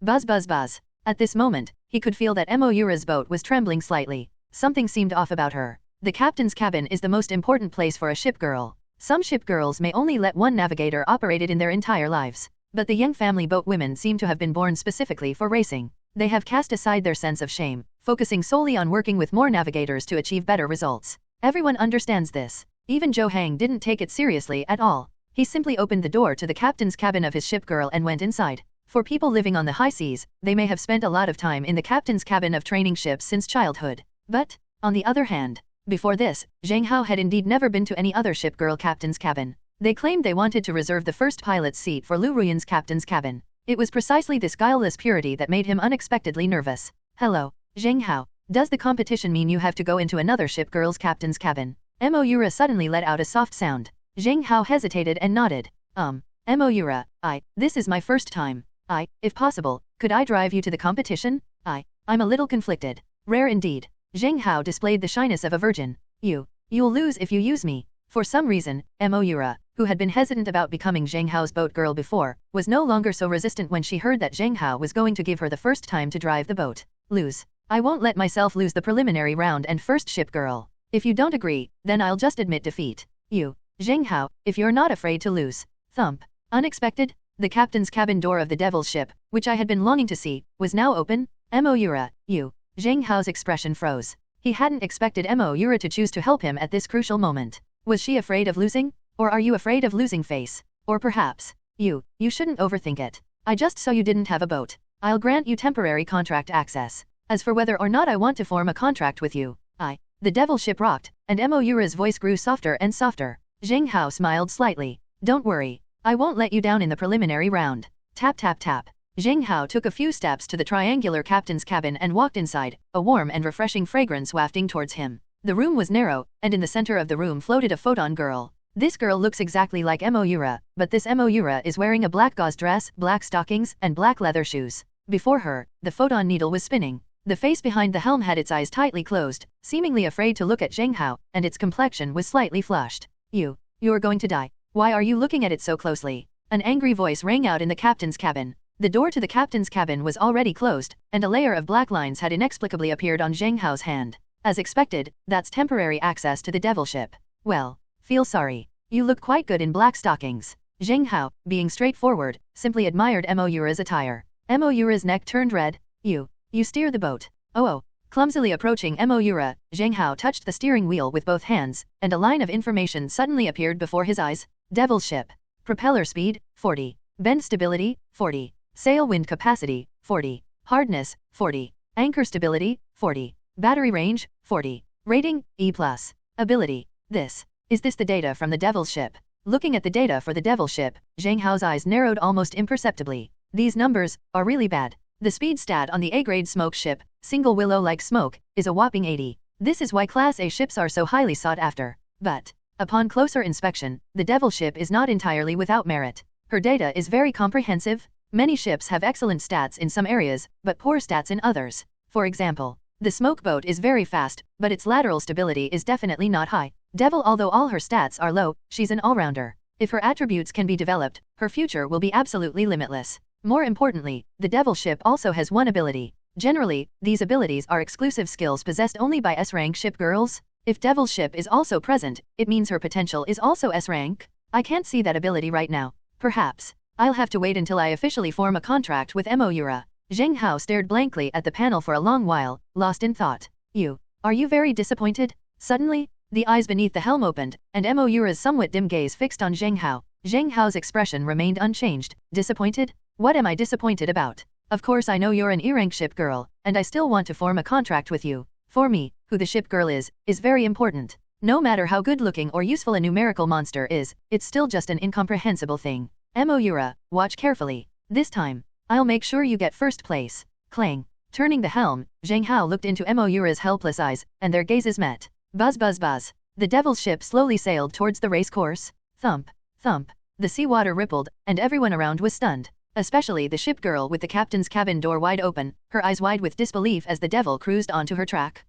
Buzz. At this moment, he could feel that Moira's boat was trembling slightly. Something seemed off about her. The captain's cabin is the most important place for a ship girl. Some ship girls may only let one navigator operate it in their entire lives. But the Yang family boat women seem to have been born specifically for racing. They have cast aside their sense of shame, focusing solely on working with more navigators to achieve better results. Everyone understands this. Even Zhou Hang didn't take it seriously at all. He simply opened the door to the captain's cabin of his ship girl and went inside. For people living on the high seas, they may have spent a lot of time in the captain's cabin of training ships since childhood. But, on the other hand, before this, Zheng Hao had indeed never been to any other ship girl captain's cabin. They claimed they wanted to reserve the first pilot's seat for Liu Ruyan's captain's cabin. It was precisely this guileless purity that made him unexpectedly nervous. Hello, Zheng Hao. Does the competition mean you have to go into another ship girl's captain's cabin? Moura suddenly let out a soft sound. Zheng Hao hesitated and nodded. Moura, this is my first time. If possible, could I drive you to the competition? I'm a little conflicted. Rare indeed. Zheng Hao displayed the shyness of a virgin. You'll lose if you use me. For some reason, Moura, who had been hesitant about becoming Zheng Hao's boat girl before, was no longer so resistant when she heard that Zheng Hao was going to give her the first time to drive the boat. Lose. I won't let myself lose the preliminary round and first ship girl. If you don't agree, then I'll just admit defeat. Zheng Hao, if you're not afraid to lose. Thump. Unexpected? The captain's cabin door of the devil's ship, which I had been longing to see, was now open. Moura, Zheng Hao's expression froze. He hadn't expected Moura to choose to help him at this crucial moment. Was she afraid of losing? Or are you afraid of losing face? Or perhaps, you shouldn't overthink it. I just saw you didn't have a boat. I'll grant you temporary contract access. As for whether or not I want to form a contract with you, the devil ship rocked, and Moura's voice grew softer and softer. Zheng Hao smiled slightly. Don't worry. I won't let you down in the preliminary round. Tap tap tap. Zheng Hao took a few steps to the triangular captain's cabin and walked inside, a warm and refreshing fragrance wafting towards him. The room was narrow, and in the center of the room floated a photon girl. This girl looks exactly like Moura, but this Moura is wearing a black gauze dress, black stockings, and black leather shoes. Before her, the photon needle was spinning. The face behind the helm had its eyes tightly closed, seemingly afraid to look at Zheng Hao, and its complexion was slightly flushed. You're going to die. Why are you looking at it so closely? An angry voice rang out in the captain's cabin. The door to the captain's cabin was already closed, and a layer of black lines had inexplicably appeared on Zheng Hao's hand. As expected, that's temporary access to the devil ship. Well, feel sorry. You look quite good in black stockings. Zheng Hao, being straightforward, simply admired Moura's attire. Moura's neck turned red. You steer the boat. Oh. Clumsily approaching Moura, Zheng Hao touched the steering wheel with both hands, and a line of information suddenly appeared before his eyes. Devil ship. Propeller speed, 40. Bend stability, 40. Sail wind capacity, 40. Hardness, 40. Anchor stability, 40. Battery range, 40. Rating, E+. Ability. Is this the data from the devil's ship? Looking at the data for the devil ship, Zheng Hao's eyes narrowed almost imperceptibly. These numbers are really bad. The speed stat on the A-grade smoke ship, single willow-like smoke, is a whopping 80. This is why Class A ships are so highly sought after. But, upon closer inspection, the devil ship is not entirely without merit. Her data is very comprehensive. Many ships have excellent stats in some areas, but poor stats in others. For example, the smoke boat is very fast, but its lateral stability is definitely not high. Devil, although all her stats are low, she's an all-rounder. If her attributes can be developed, her future will be absolutely limitless. More importantly, the devil ship also has one ability. Generally, these abilities are exclusive skills possessed only by S-rank ship girls. If devil's ship is also present, it means her potential is also S-rank. I can't see that ability right now. Perhaps. I'll have to wait until I officially form a contract with Moura. Zheng Hao stared blankly at the panel for a long while, lost in thought. Are you very disappointed? Suddenly, the eyes beneath the helm opened, and Moura's somewhat dim gaze fixed on Zheng Hao. Zheng Hao's expression remained unchanged. Disappointed? What am I disappointed about? Of course I know you're an E-rank ship girl, and I still want to form a contract with you. For me, who the ship girl is very important. No matter how good-looking or useful a numerical monster is, it's still just an incomprehensible thing. Moura, watch carefully. This time, I'll make sure you get first place. Clang. Turning the helm, Zheng Hao looked into Moura's helpless eyes, and their gazes met. Buzz buzz buzz. The devil's ship slowly sailed towards the race course. Thump. Thump. The seawater rippled, and everyone around was stunned. Especially the ship girl with the captain's cabin door wide open, her eyes wide with disbelief as the devil cruised onto her track.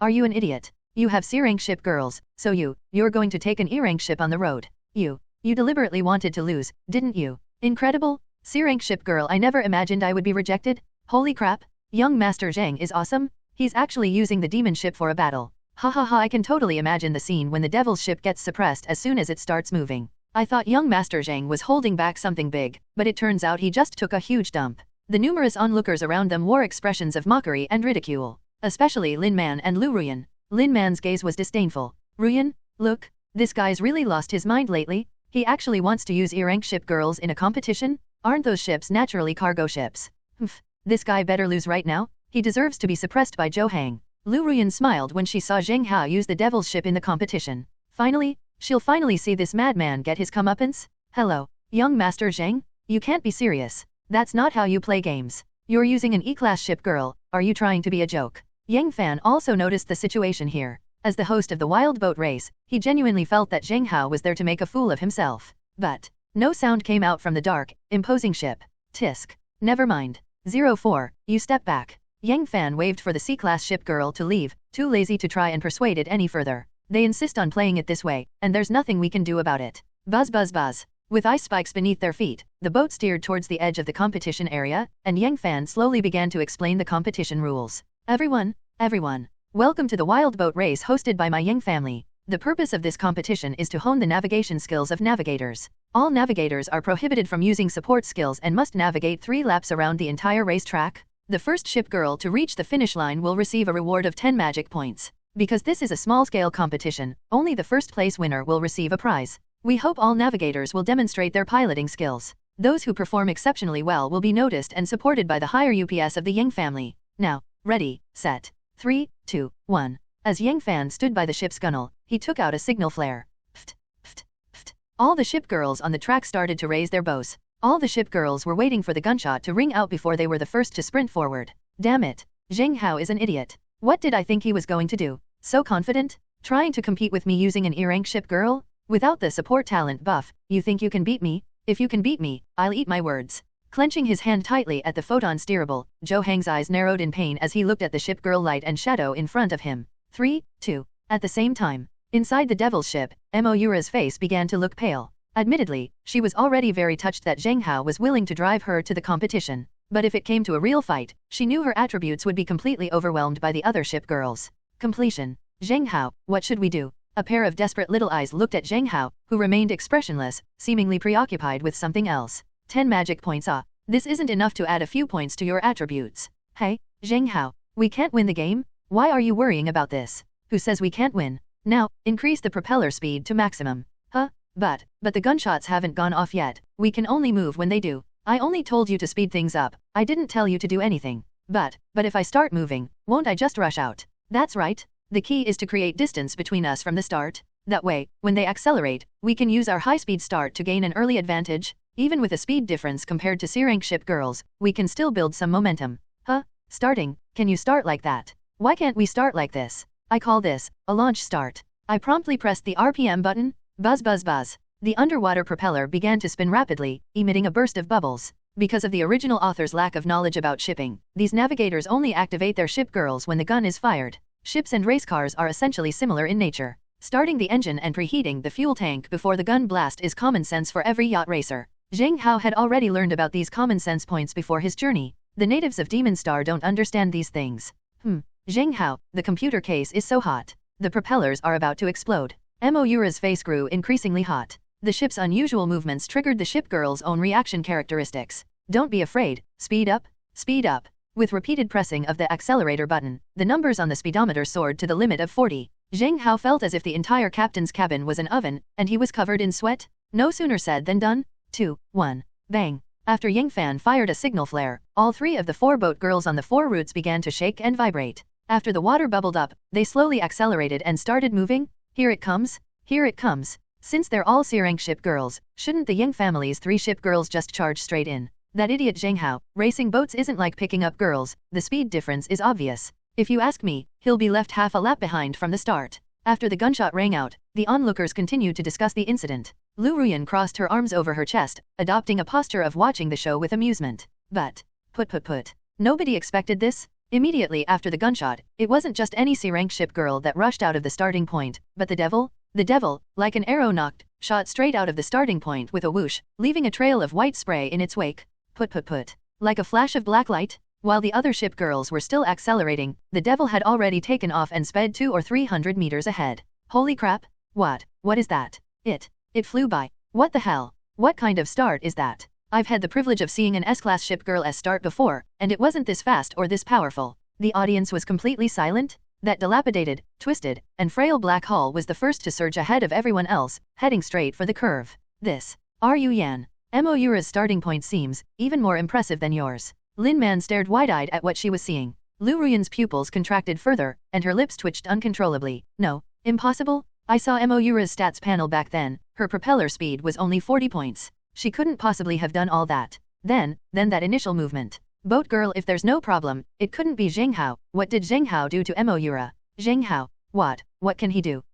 Are you an idiot? You have C-rank ship girls, so you're going to take an E-rank ship on the road. You deliberately wanted to lose, didn't you? Incredible. C-rank ship girl, I never imagined I would be rejected. Holy crap. Young Master Zheng is awesome. He's actually using the demon ship for a battle. Ha ha ha, I can totally imagine the scene when the devil's ship gets suppressed as soon as it starts moving. I thought young Master Zheng was holding back something big, but it turns out he just took a huge dump. The numerous onlookers around them wore expressions of mockery and ridicule, especially Lin Man and Liu Ruyan. Lin Man's gaze was disdainful. Ruyan, look, this guy's really lost his mind lately. He actually wants to use E-rank ship girls in a competition? Aren't those ships naturally cargo ships? This guy better lose right now. He deserves to be suppressed by Zhou Hang. Liu Ruyan smiled when she saw Zheng Hao use the devil's ship in the competition. Finally, she'll finally see this madman get his comeuppance. Hello, young Master Zheng? You can't be serious. That's not how you play games. You're using an E-class ship girl. Are you trying to be a joke? Yang Fan also noticed the situation here. As the host of the wild boat race, he genuinely felt that Zheng Hao was there to make a fool of himself. But no sound came out from the dark, imposing ship. Tisk. Never mind. 04, you step back. Yang Fan waved for the C-class ship girl to leave, too lazy to try and persuade it any further. They insist on playing it this way, and there's nothing we can do about it. Buzz buzz buzz. With ice spikes beneath their feet, the boat steered towards the edge of the competition area, and Yang Fan slowly began to explain the competition rules. Everyone, welcome to the wild boat race hosted by my Yang family. The purpose of this competition is to hone the navigation skills of navigators. All navigators are prohibited from using support skills and must navigate 3 laps around the entire racetrack. The first ship girl to reach the finish line will receive a reward of 10 magic points. Because this is a small-scale competition, only the first-place winner will receive a prize. We hope all navigators will demonstrate their piloting skills. Those who perform exceptionally well will be noticed and supported by the higher UPS of the Yang family. Now, ready, set, 3, 2, 1. As Yang Fan stood by the ship's gunwale, he took out a signal flare. Pft, pft, pft. All the ship girls on the track started to raise their bows. All the ship girls were waiting for the gunshot to ring out before they were the first to sprint forward. Damn it. Zheng Hao is an idiot. What did I think he was going to do? So confident? Trying to compete with me using an E-rank ship girl? Without the support talent buff, you think you can beat me? If you can beat me, I'll eat my words. Clenching his hand tightly at the photon steerable, Zhou Hang's eyes narrowed in pain as he looked at the ship girl light and shadow in front of him. 3, 2. At the same time, inside the devil's ship, Moira's face began to look pale. Admittedly, she was already very touched that Zheng Hao was willing to drive her to the competition. But if it came to a real fight, she knew her attributes would be completely overwhelmed by the other ship girls. Completion. Zheng Hao, what should we do? A pair of desperate little eyes looked at Zheng Hao, who remained expressionless, seemingly preoccupied with something else. 10 magic points. This isn't enough to add a few points to your attributes. Hey, Zheng Hao, we can't win the game? Why are you worrying about this? Who says we can't win? Now, increase the propeller speed to maximum. Huh? But the gunshots haven't gone off yet. We can only move when they do. I only told you to speed things up. I didn't tell you to do anything. But if I start moving, won't I just rush out? That's right. The key is to create distance between us from the start. That way, when they accelerate, we can use our high-speed start to gain an early advantage. Even with a speed difference compared to C-rank ship girls, we can still build some momentum. Huh? Starting? Can you start like that? Why can't we start like this? I call this a launch start. I promptly pressed the RPM button. Buzz buzz buzz. The underwater propeller began to spin rapidly, emitting a burst of bubbles. Because of the original author's lack of knowledge about shipping, these navigators only activate their ship girls when the gun is fired. Ships and race cars are essentially similar in nature. Starting the engine and preheating the fuel tank before the gun blast is common sense for every yacht racer. Zheng Hao had already learned about these common sense points before his journey. The natives of Demon Star don't understand these things. Zheng Hao, the computer case is so hot. The propellers are about to explode. Moira's face grew increasingly hot. The ship's unusual movements triggered the ship girl's own reaction characteristics. Don't be afraid, speed up, speed up. With repeated pressing of the accelerator button, the numbers on the speedometer soared to the limit of 40. Zheng Hao felt as if the entire captain's cabin was an oven, and he was covered in sweat. No sooner said than done. 2, 1, bang. After Yang Fan fired a signal flare, all 3 of the 4 boat girls on the 4 routes began to shake and vibrate. After the water bubbled up, they slowly accelerated and started moving. Here it comes. Here it comes. Since they're all C-rank ship girls, shouldn't the Yang family's 3 ship girls just charge straight in? That idiot Zheng Hao, racing boats isn't like picking up girls, the speed difference is obvious. If you ask me, he'll be left half a lap behind from the start. After the gunshot rang out, the onlookers continued to discuss the incident. Liu Ruyan crossed her arms over her chest, adopting a posture of watching the show with amusement. But, put. Nobody expected this? Immediately after the gunshot, it wasn't just any C-rank ship girl that rushed out of the starting point, but the devil? The devil, like an arrow knocked, shot straight out of the starting point with a whoosh, leaving a trail of white spray in its wake. Put. Like a flash of black light? While the other ship girls were still accelerating, the devil had already taken off and sped 200 or 300 meters ahead. Holy crap! What is that? It flew by. What the hell? What kind of start is that? I've had the privilege of seeing an S-class ship girl start before, and it wasn't this fast or this powerful. The audience was completely silent. That dilapidated, twisted, and frail black hull was the first to surge ahead of everyone else, heading straight for the curve. This, Liu Ruyan. Moira's starting point seems even more impressive than yours. Lin Man stared wide-eyed at what she was seeing. Liu Ruyan's pupils contracted further, and her lips twitched uncontrollably. No, impossible? I saw Moira's stats panel back then. Her propeller speed was only 40 points. She couldn't possibly have done all that. Then that initial movement. Boat girl, if there's no problem, it couldn't be Zheng Hao. What did Zheng Hao do to Moira? Zheng Hao, What can he do?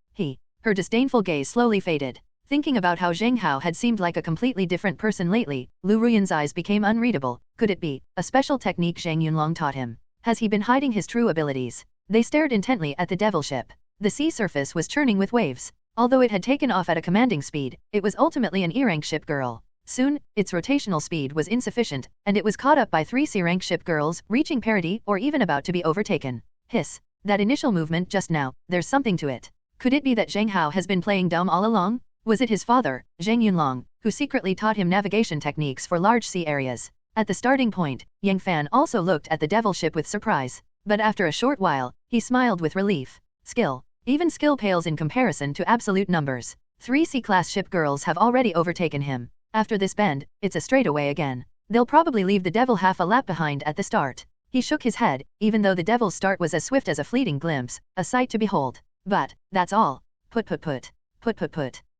Her disdainful gaze slowly faded. Thinking about how Zheng Hao had seemed like a completely different person lately, Liu Ruyan's eyes became unreadable. Could it be a special technique Zheng Yunlong taught him? Has he been hiding his true abilities? They stared intently at the devil ship. The sea surface was churning with waves. Although it had taken off at a commanding speed, it was ultimately an E-rank ship girl. Soon, its rotational speed was insufficient, and it was caught up by 3 C-rank ship girls, reaching parity or even about to be overtaken. Hiss. That initial movement just now, there's something to it. Could it be that Zheng Hao has been playing dumb all along? Was it his father, Zheng Yunlong, who secretly taught him navigation techniques for large sea areas? At the starting point, Yang Fan also looked at the devil ship with surprise. But after a short while, he smiled with relief. Skill. Even skill pales in comparison to absolute numbers. 3 C-class ship girls have already overtaken him. After this bend, it's a straightaway again. They'll probably leave the devil half a lap behind at the start. He shook his head, even though the devil's start was as swift as a fleeting glimpse, a sight to behold. But, that's all. Put.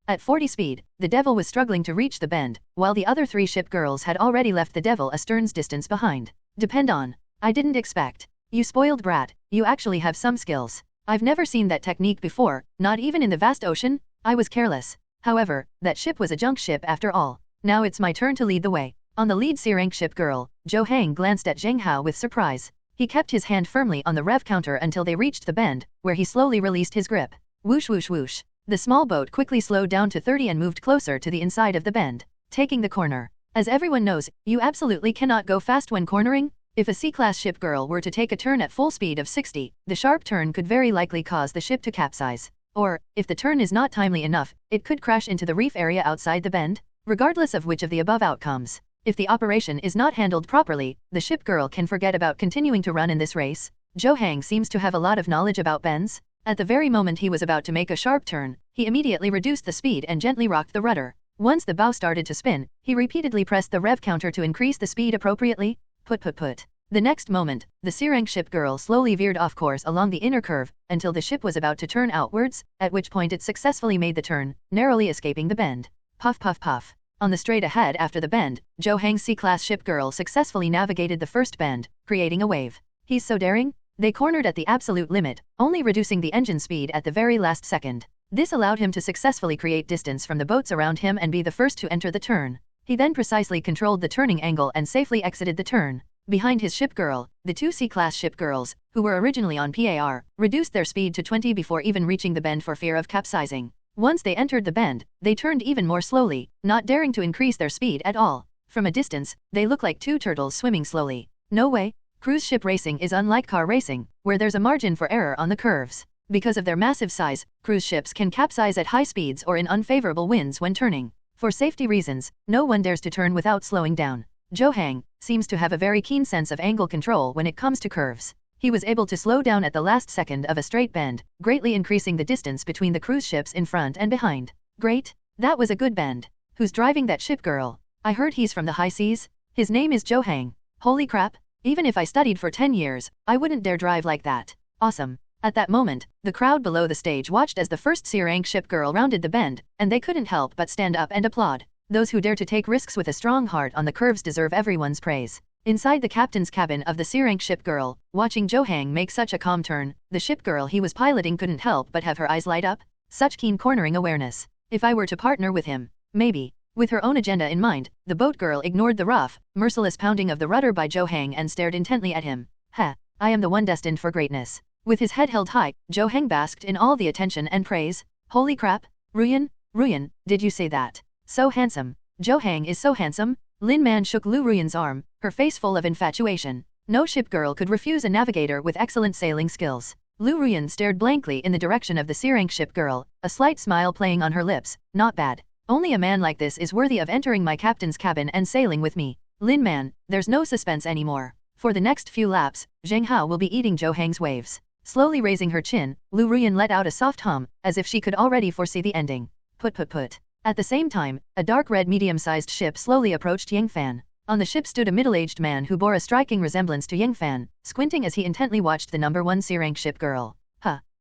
At 40 speed, the devil was struggling to reach the bend, while the other 3 ship girls had already left the devil a stern's distance behind. Depend on. I didn't expect. You spoiled brat, you actually have some skills. I've never seen that technique before, not even in the vast ocean. I was careless. However, that ship was a junk ship after all. Now it's my turn to lead the way. On the lead C-rank ship girl, Zhou Hang glanced at Zheng Hao with surprise. He kept his hand firmly on the rev counter until they reached the bend, where he slowly released his grip. Whoosh whoosh whoosh. The small boat quickly slowed down to 30 and moved closer to the inside of the bend, taking the corner. As everyone knows, you absolutely cannot go fast when cornering. If a C-class ship girl were to take a turn at full speed of 60, the sharp turn could very likely cause the ship to capsize. Or, if the turn is not timely enough, it could crash into the reef area outside the bend. Regardless of which of the above outcomes, if the operation is not handled properly, the ship girl can forget about continuing to run in this race. Zhou Hang seems to have a lot of knowledge about bends. At the very moment he was about to make a sharp turn, he immediately reduced the speed and gently rocked the rudder. Once the bow started to spin, he repeatedly pressed the rev counter to increase the speed appropriately. Put. The next moment, the C-rank ship girl slowly veered off course along the inner curve, until the ship was about to turn outwards, at which point it successfully made the turn, narrowly escaping the bend. Puff. On the straight ahead after the bend, Zhou Hang's C-class ship girl successfully navigated the first bend, creating a wave. He's so daring? They cornered at the absolute limit, only reducing the engine speed at the very last second. This allowed him to successfully create distance from the boats around him and be the first to enter the turn. He then precisely controlled the turning angle and safely exited the turn. Behind his ship girl, the 2 C-class ship girls, who were originally on PAR, reduced their speed to 20 before even reaching the bend for fear of capsizing. Once they entered the bend, they turned even more slowly, not daring to increase their speed at all. From a distance, they look like 2 turtles swimming slowly. No way. Cruise ship racing is unlike car racing, where there's a margin for error on the curves. Because of their massive size, cruise ships can capsize at high speeds or in unfavorable winds when turning. For safety reasons, no one dares to turn without slowing down. Zhou Hang seems to have a very keen sense of angle control when it comes to curves. He was able to slow down at the last second of a straight bend, greatly increasing the distance between the cruise ships in front and behind. Great. That was a good bend. Who's driving that ship girl? I heard he's from the high seas. His name is Zhou Hang. Holy crap. Even if I studied for 10 years, I wouldn't dare drive like that. Awesome. At that moment, the crowd below the stage watched as the first C-rank ship girl rounded the bend, and they couldn't help but stand up and applaud. Those who dare to take risks with a strong heart on the curves deserve everyone's praise. Inside the captain's cabin of the C-rank ship girl, watching Zhou Hang make such a calm turn, the ship girl he was piloting couldn't help but have her eyes light up. Such keen cornering awareness. If I were to partner with him, maybe. With her own agenda in mind, the boat girl ignored the rough, merciless pounding of the rudder by Zhou Hang and stared intently at him. I am the one destined for greatness. With his head held high, Zhou Hang basked in all the attention and praise. Holy crap, Ruyan, did you say that? So handsome. Zhou Hang is so handsome. Lin Man shook Liu Ruyan's arm, her face full of infatuation. No ship girl could refuse a navigator with excellent sailing skills. Liu Ruyan stared blankly in the direction of the C-rank ship girl, a slight smile playing on her lips. Not bad. Only a man like this is worthy of entering my captain's cabin and sailing with me. Lin Man, there's no suspense anymore. For the next few laps, Zheng Hao will be eating Zhou Hang's waves. Slowly raising her chin, Liu Ruyan let out a soft hum, as if she could already foresee the ending. Put. At the same time, a dark red medium-sized ship slowly approached Yang Fan. On the ship stood a middle-aged man who bore a striking resemblance to Yang Fan, squinting as he intently watched the number 1 C-rank ship girl.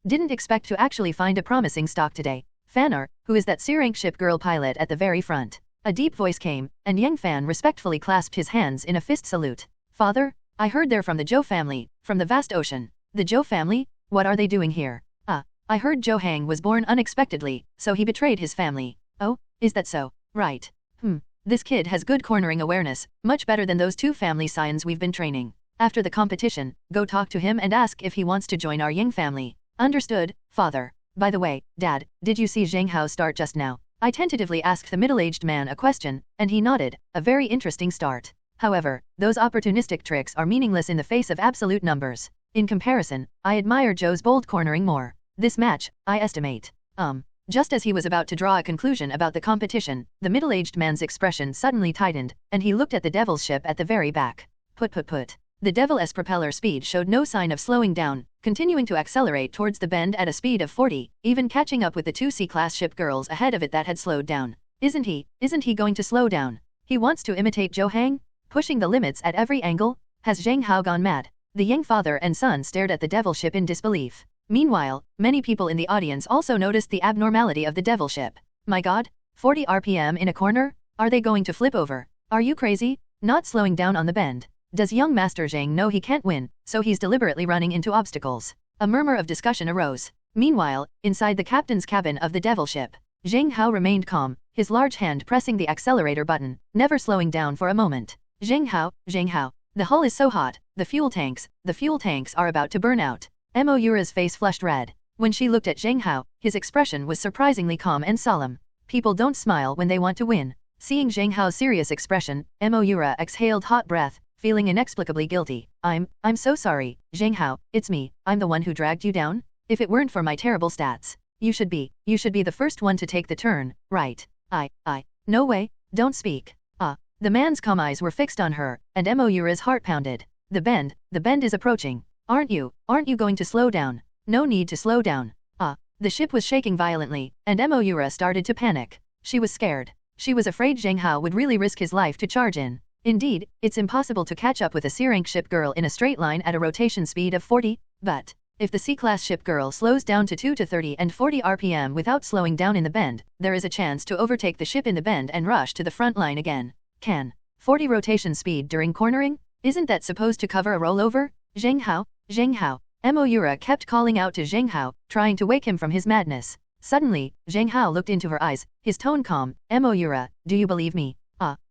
Didn't expect to actually find a promising stock today. Fanner, who is that C-rank ship girl pilot at the very front? A deep voice came, and Yang Fan respectfully clasped his hands in a fist salute. Father, I heard they're from the Zhou family, from the vast ocean. The Zhou family? What are they doing here? I heard Zheng was born unexpectedly, so he betrayed his family. Oh, is that so? Right. This kid has good cornering awareness, much better than those two family scions we've been training. After the competition, go talk to him and ask if he wants to join our Ying family. Understood, father. By the way, Dad, did you see Zheng Hao start just now? I tentatively asked the middle-aged man a question, and he nodded, a very interesting start. However, those opportunistic tricks are meaningless in the face of absolute numbers. In comparison, I admire Zhou's bold cornering more. This match, I estimate. Just as he was about to draw a conclusion about the competition, the middle-aged man's expression suddenly tightened, and he looked at the devil's ship at the very back. Put. The devil's propeller speed showed no sign of slowing down, continuing to accelerate towards the bend at a speed of 40, even catching up with the two C-class ship girls ahead of it that had slowed down. Isn't he going to slow down? He wants to imitate Zheng? Pushing the limits at every angle? Has Zheng Hao gone mad? The Yang father and son stared at the devil ship in disbelief. Meanwhile, many people in the audience also noticed the abnormality of the devil ship. My god, 40 RPM in a corner? Are they going to flip over? Are you crazy? Not slowing down on the bend. Does young Master Zheng know he can't win, so he's deliberately running into obstacles? A murmur of discussion arose. Meanwhile, inside the captain's cabin of the devil ship, Zheng Hao remained calm, his large hand pressing the accelerator button, never slowing down for a moment. Zheng Hao, the hull is so hot, the fuel tanks are about to burn out. Moira's face flushed red. When she looked at Zheng Hao, his expression was surprisingly calm and solemn. People don't smile when they want to win. Seeing Zheng Hao's serious expression, Moira exhaled hot breath, feeling inexplicably guilty. I'm so sorry, Zheng Hao, it's me, I'm the one who dragged you down? If it weren't for my terrible stats, you should be the first one to take the turn, right? No way, don't speak. The man's calm eyes were fixed on her, and Moira's heart pounded. The bend is approaching. Aren't you going to slow down? No need to slow down. The ship was shaking violently, and Moira started to panic. She was scared. She was afraid Zheng Hao would really risk his life to charge in. Indeed, it's impossible to catch up with a C-rank ship girl in a straight line at a rotation speed of 40, but if the C-class ship girl slows down to 2 to 30 and 40 RPM without slowing down in the bend, there is a chance to overtake the ship in the bend and rush to the front line again. 40 rotation speed during cornering? Isn't that supposed to cover a rollover? Zheng Hao? Moira kept calling out to Zheng Hao, trying to wake him from his madness. Suddenly, Zheng Hao looked into her eyes, his tone calm. Moira, do you believe me?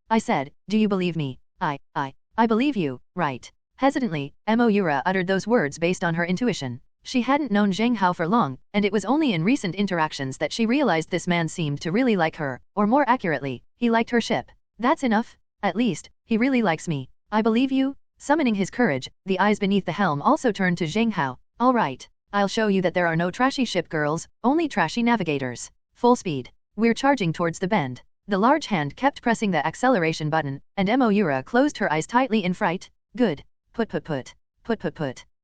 I said, do you believe me? I believe you, right? Hesitantly, Moira uttered those words based on her intuition. She hadn't known Zheng Hao for long, and it was only in recent interactions that she realized this man seemed to really like her, or more accurately, he liked her ship. That's enough. At least, he really likes me. I believe you. Summoning his courage, the eyes beneath the helm also turned to Zheng Hao. All right, I'll show you that there are no trashy ship girls, only trashy navigators. Full speed. We're charging towards the bend. The large hand kept pressing the acceleration button, and Moira closed her eyes tightly in fright. Good. Put.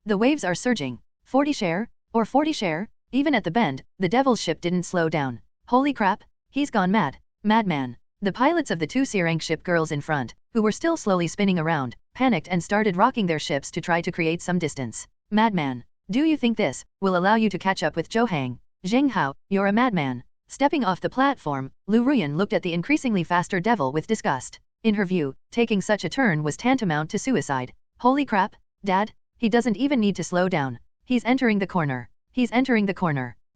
The waves are surging. 40 share? Or 40 share? Even at the bend, the devil's ship didn't slow down. Holy crap, he's gone mad. Madman. The pilots of the two C-rank ship girls in front, who were still slowly spinning around, panicked and started rocking their ships to try to create some distance. Madman. Do you think this will allow you to catch up with Zheng? Zheng Hao, you're a madman. Stepping off the platform, Liu Ruyan looked at the increasingly faster devil with disgust. In her view, taking such a turn was tantamount to suicide. Holy crap, Dad, he doesn't even need to slow down. He's entering the corner.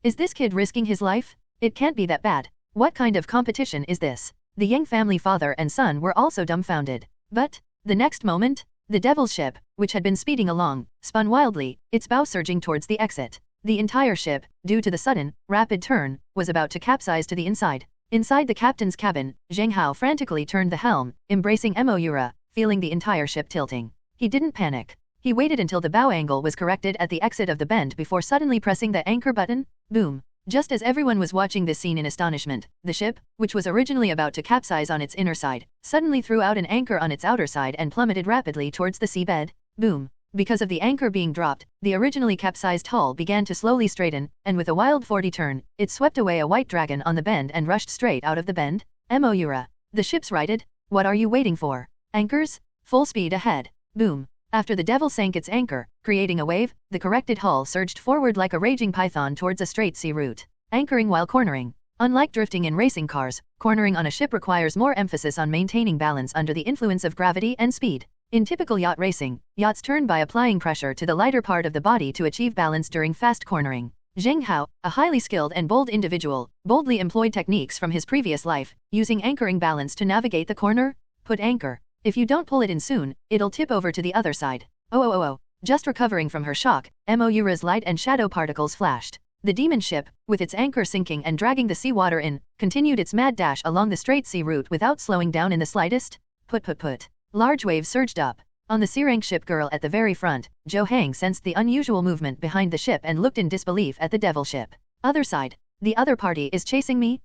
Is this kid risking his life? It can't be that bad. What kind of competition is this? The Yang family father and son were also dumbfounded. But, the next moment, the devil's ship, which had been speeding along, spun wildly, its bow surging towards the exit. The entire ship, due to the sudden, rapid turn, was about to capsize to the inside. Inside the captain's cabin, Zheng Hao frantically turned the helm, embracing Moira, feeling the entire ship tilting. He didn't panic. He waited until the bow angle was corrected at the exit of the bend before suddenly pressing the anchor button. Boom. Just as everyone was watching this scene in astonishment, the ship, which was originally about to capsize on its inner side, suddenly threw out an anchor on its outer side and plummeted rapidly towards the seabed. Boom. Because of the anchor being dropped, the originally capsized hull began to slowly straighten, and with a wild 40 turn, it swept away a white dragon on the bend and rushed straight out of the bend. Moira. The ship's righted. What are you waiting for? Anchors? Full speed ahead. Boom. After the devil sank its anchor, creating a wave, the corrected hull surged forward like a raging python towards a straight sea route. Anchoring while cornering. Unlike drifting in racing cars, cornering on a ship requires more emphasis on maintaining balance under the influence of gravity and speed. In typical yacht racing, yachts turn by applying pressure to the lighter part of the body to achieve balance during fast cornering. Zheng Hao, a highly skilled and bold individual, boldly employed techniques from his previous life, using anchoring balance to navigate the corner. Put anchor. If you don't pull it in soon, it'll tip over to the other side. Oh. Just recovering from her shock, Moira's light and shadow particles flashed. The demon ship, with its anchor sinking and dragging the seawater in, continued its mad dash along the straight sea route without slowing down in the slightest. Put. Large waves surged up. On the C-rank ship girl at the very front, Zhou Hang sensed the unusual movement behind the ship and looked in disbelief at the devil ship. Other side. The other party is chasing me?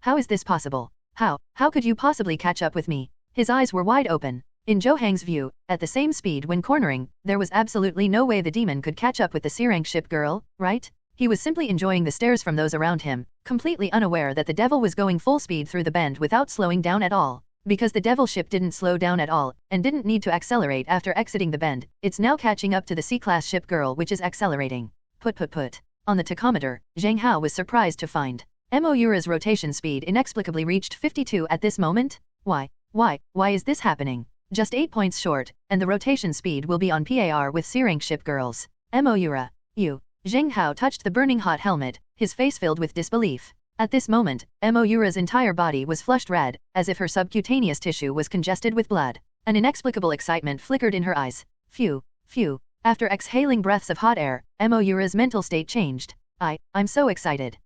How is this possible? How could you possibly catch up with me? His eyes were wide open. In Zhou Hang's view, at the same speed when cornering, there was absolutely no way the demon could catch up with the C-rank ship girl, right? He was simply enjoying the stares from those around him, completely unaware that the devil was going full speed through the bend without slowing down at all. Because the devil ship didn't slow down at all, and didn't need to accelerate after exiting the bend, it's now catching up to the C-class ship girl which is accelerating. Put. On the tachometer, Zheng Hao was surprised to find Moira's rotation speed inexplicably reached 52 at this moment. Why is this happening? Just 8 points short, and the rotation speed will be on par with C-rank ship girls. Moira, you. Zheng Hao touched the burning hot helmet, his face filled with disbelief. At this moment, Moira's entire body was flushed red, as if her subcutaneous tissue was congested with blood. An inexplicable excitement flickered in her eyes. Phew. After exhaling breaths of hot air, Moira's mental state changed. I'm so excited.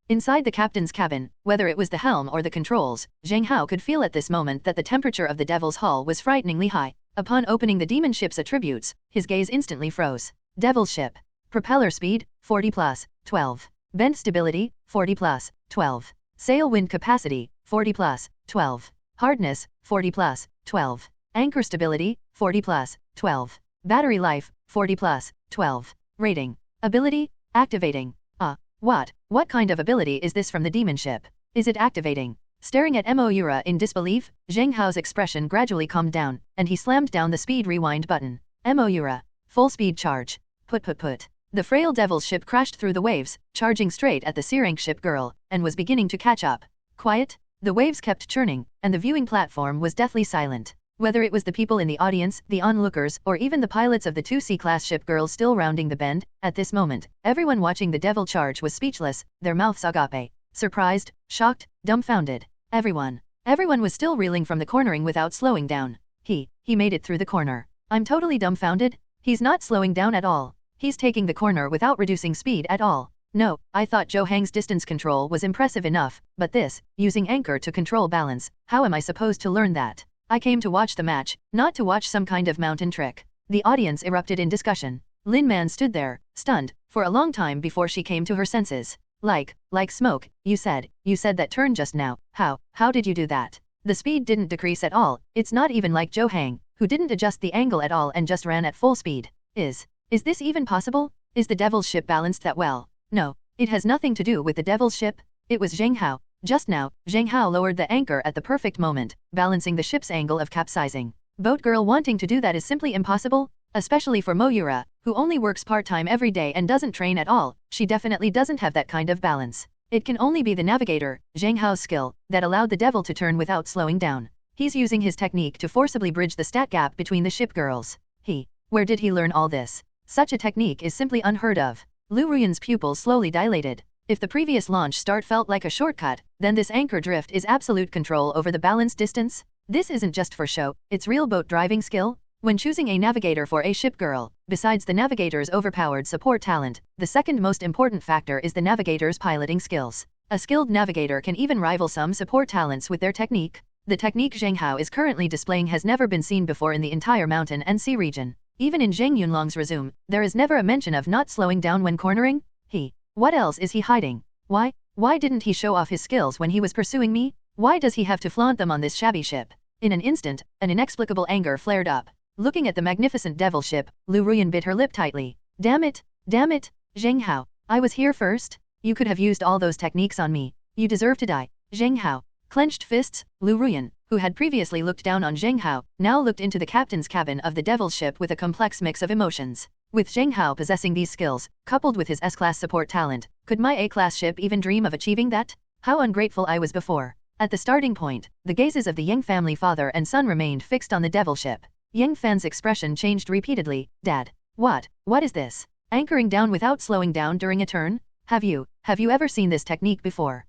Inside the captain's cabin, whether it was the helm or the controls, Zheng Hao could feel at this moment that the temperature of the devil's hull was frighteningly high. Upon opening the demon ship's attributes, his gaze instantly froze. Devil ship. Propeller speed, 40 plus, 12. Bend stability, 40 plus, 12. Sail wind capacity, 40 plus, 12. Hardness, 40 plus, 12. Anchor stability, 40 plus, 12. Battery life, 40 plus, 12. Rating. Ability, activating. What kind of ability is this from the demon ship? Is it activating? Staring at Moira in disbelief, Zheng Hao's expression gradually calmed down, and he slammed down the speed rewind button. Moira. Full speed charge. Put. The frail devil's ship crashed through the waves, charging straight at the C-rank ship girl, and was beginning to catch up. Quiet. The waves kept churning, and the viewing platform was deathly silent. Whether it was the people in the audience, the onlookers, or even the pilots of the two C-class ship girls still rounding the bend, at this moment, everyone watching the devil charge was speechless, their mouths agape. Surprised, shocked, dumbfounded. Everyone was still reeling from the cornering without slowing down. He made it through the corner. I'm totally dumbfounded. He's not slowing down at all. He's taking the corner without reducing speed at all. No, I thought Zhou Hang's distance control was impressive enough, but this, using anchor to control balance, how am I supposed to learn that? I came to watch the match, not to watch some kind of mountain trick. The audience erupted in discussion. Lin Man stood there, stunned, for a long time before she came to her senses. Like smoke, you said that turn just now. How did you do that? The speed didn't decrease at all. It's not even like Zhou Hang, who didn't adjust the angle at all and just ran at full speed. Is this even possible? Is the devil's ship balanced that well? No, it has nothing to do with the devil's ship. It was Zheng Hao. Just now, Zheng Hao lowered the anchor at the perfect moment, balancing the ship's angle of capsizing. Boat girl wanting to do that is simply impossible, especially for Moira, who only works part-time every day and doesn't train at all. She definitely doesn't have that kind of balance. It can only be the navigator, Zheng Hao's skill, that allowed the devil to turn without slowing down. He's using his technique to forcibly bridge the stat gap between the ship girls. Where did he learn all this? Such a technique is simply unheard of. Liu Ruyan's pupils slowly dilated. If the previous launch start felt like a shortcut, then this anchor drift is absolute control over the balance distance. This isn't just for show, it's real boat driving skill. When choosing a navigator for a ship girl, besides the navigator's overpowered support talent, the second most important factor is the navigator's piloting skills. A skilled navigator can even rival some support talents with their technique. The technique Zheng Hao is currently displaying has never been seen before in the entire mountain and sea region. Even in Zheng Yunlong's resume, there is never a mention of not slowing down when cornering. What else is he hiding? Why didn't he show off his skills when he was pursuing me? Why does he have to flaunt them on this shabby ship? In an instant, an inexplicable anger flared up. Looking at the magnificent devil ship, Liu Ruyan bit her lip tightly. Damn it, Zheng Hao. I was here first. You could have used all those techniques on me. You deserve to die. Zheng Hao. Clenched fists, Liu Ruyan, who had previously looked down on Zheng Hao, now looked into the captain's cabin of the devil's ship with a complex mix of emotions. With Zheng Hao possessing these skills, coupled with his S-class support talent, could my A-class ship even dream of achieving that? How ungrateful I was before. At the starting point, the gazes of the Yang family father and son remained fixed on the devil ship. Yang Fan's expression changed repeatedly. Dad. What is this? Anchoring down without slowing down during a turn? Have you ever seen this technique before?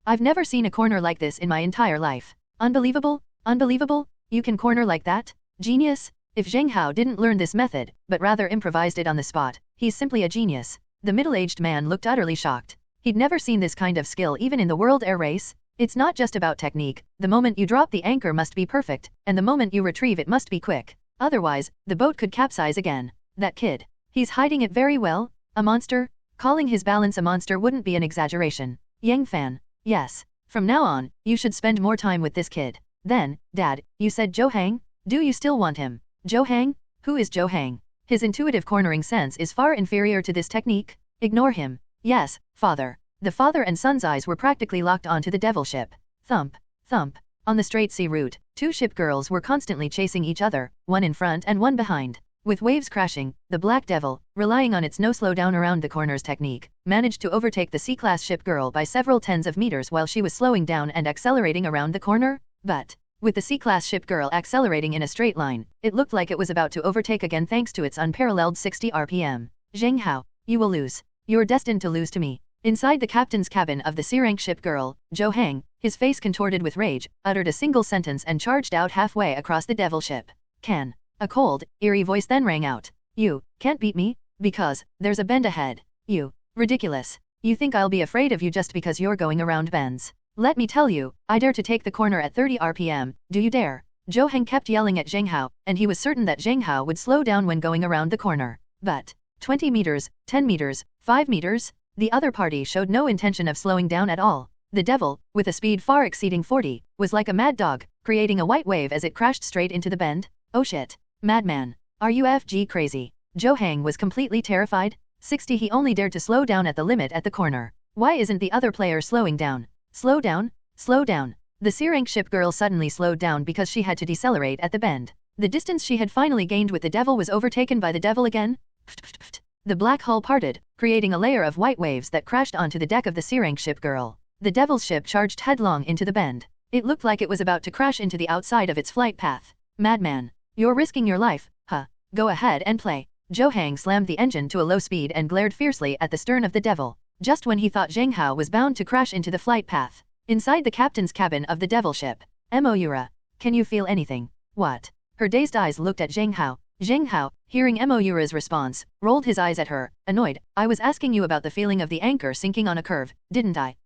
I've never seen a corner like this in my entire life. Unbelievable, unbelievable, you can corner like that? Genius? If Zheng Hao didn't learn this method, but rather improvised it on the spot, he's simply a genius. The middle-aged man looked utterly shocked. He'd never seen this kind of skill even in the World Air Race. It's not just about technique, the moment you drop the anchor must be perfect, and the moment you retrieve it must be quick. Otherwise, the boat could capsize again. That kid. He's hiding it very well. A monster? Calling his balance a monster wouldn't be an exaggeration. Yang Fan. Yes. From now on, you should spend more time with this kid. Then, Dad, you said Zhou Hang? Do you still want him? Zhou Hang? Who is Zhou Hang? His intuitive cornering sense is far inferior to this technique. Ignore him. Yes, father. The father and son's eyes were practically locked onto the devil ship. Thump, thump. On the straight sea route, two ship girls were constantly chasing each other, one in front and one behind. With waves crashing, the Black Devil, relying on its no slow down around the corners technique, managed to overtake the C-class ship girl by several tens of meters while she was slowing down and accelerating around the corner. But, with the C-class ship girl accelerating in a straight line, it looked like it was about to overtake again thanks to its unparalleled 60 RPM. Zheng Hao, you will lose. You're destined to lose to me. Inside the captain's cabin of the C-rank ship girl, Zhou Hang, his face contorted with rage, uttered a single sentence and charged out halfway across the devil ship. Can. A cold, eerie voice then rang out. You can't beat me, because there's a bend ahead. You. Ridiculous. You think I'll be afraid of you just because you're going around bends. Let me tell you, I dare to take the corner at 30 RPM, do you dare? Zhou Hang kept yelling at Zheng Hao, and he was certain that Zheng Hao would slow down when going around the corner. But 20 meters, 10 meters, 5 meters? The other party showed no intention of slowing down at all. The devil, with a speed far exceeding 40, was like a mad dog, creating a white wave as it crashed straight into the bend. Oh shit. Madman. Are you FG crazy? Zhou Hang was completely terrified. 60 he only dared to slow down at the limit at the corner. Why isn't the other player slowing down? Slow down? Slow down. The C-rank ship girl suddenly slowed down because she had to decelerate at the bend. The distance she had finally gained with the devil was overtaken by the devil again. The black hull parted, creating a layer of white waves that crashed onto the deck of the C-rank ship girl. The devil's ship charged headlong into the bend. It looked like it was about to crash into the outside of its flight path. Madman. You're risking your life, huh? Go ahead and play. Zhou Hang slammed the engine to a low speed and glared fiercely at the stern of the devil, just when he thought Zheng Hao was bound to crash into the flight path. Inside the captain's cabin of the devil ship. Moura. Can you feel anything? What? Her dazed eyes looked at Zheng Hao. Zheng Hao, hearing Moura's response, rolled his eyes at her, annoyed. I was asking you about the feeling of the anchor sinking on a curve, didn't I?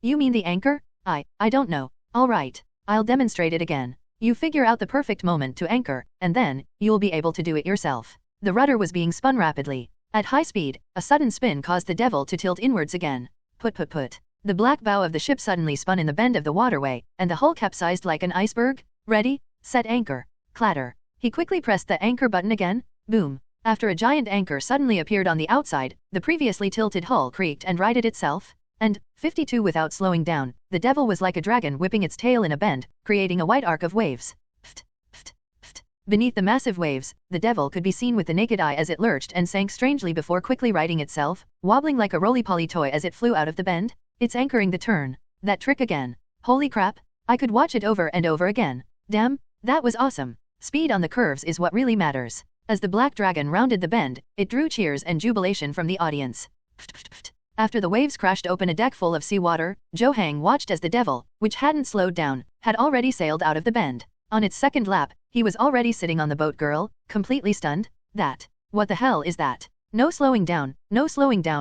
You mean the anchor? I don't know. Alright. I'll demonstrate it again. You figure out the perfect moment to anchor, and then, you'll be able to do it yourself. The rudder was being spun rapidly. At high speed, a sudden spin caused the devil to tilt inwards again. Put. The black bow of the ship suddenly spun in the bend of the waterway, and the hull capsized like an iceberg. Ready, set anchor. Clatter. He quickly pressed the anchor button again. Boom. After a giant anchor suddenly appeared on the outside, the previously tilted hull creaked and righted itself. And, 52 without slowing down, the devil was like a dragon whipping its tail in a bend, creating a white arc of waves. Beneath the massive waves, the devil could be seen with the naked eye as it lurched and sank strangely before quickly righting itself, wobbling like a roly-poly toy as it flew out of the bend. It's anchoring the turn. That trick again. Holy crap. I could watch it over and over again. Damn, that was awesome. Speed on the curves is what really matters. As the black dragon rounded the bend, it drew cheers and jubilation from the audience. After the waves crashed open a deck full of seawater, Zhou Hang watched as the devil, which hadn't slowed down, had already sailed out of the bend. On its second lap, he was already sitting on the boat girl, completely stunned. What the hell is that? No slowing down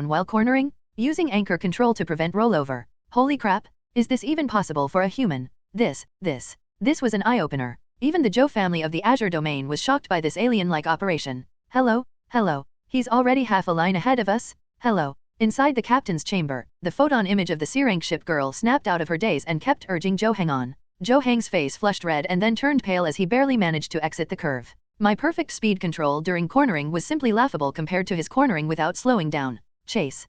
while cornering? Using anchor control to prevent rollover. Holy crap, is this even possible for a human? This was an eye-opener. Even the Zhou family of the Azure domain was shocked by this alien-like operation. Hello, he's already half a line ahead of us? Hello. Inside the captain's chamber, the photon image of the C-rank ship girl snapped out of her daze and kept urging Zhou Hang on. Zhou Hang's face flushed red and then turned pale as he barely managed to exit the curve. My perfect speed control during cornering was simply laughable compared to his cornering without slowing down. Chase.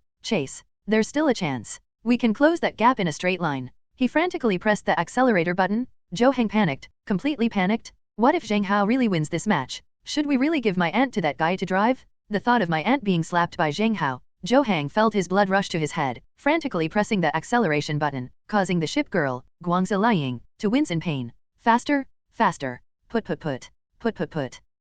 There's still a chance. We can close that gap in a straight line. He frantically pressed the accelerator button. Zhou Hang panicked, completely panicked. What if Zheng Hao really wins this match? Should we really give my aunt to that guy to drive? The thought of my aunt being slapped by Zheng Hao. Zhou Hang felt his blood rush to his head, frantically pressing the acceleration button, causing the ship girl, Guangzi Liying, to wince in pain. Faster. Put.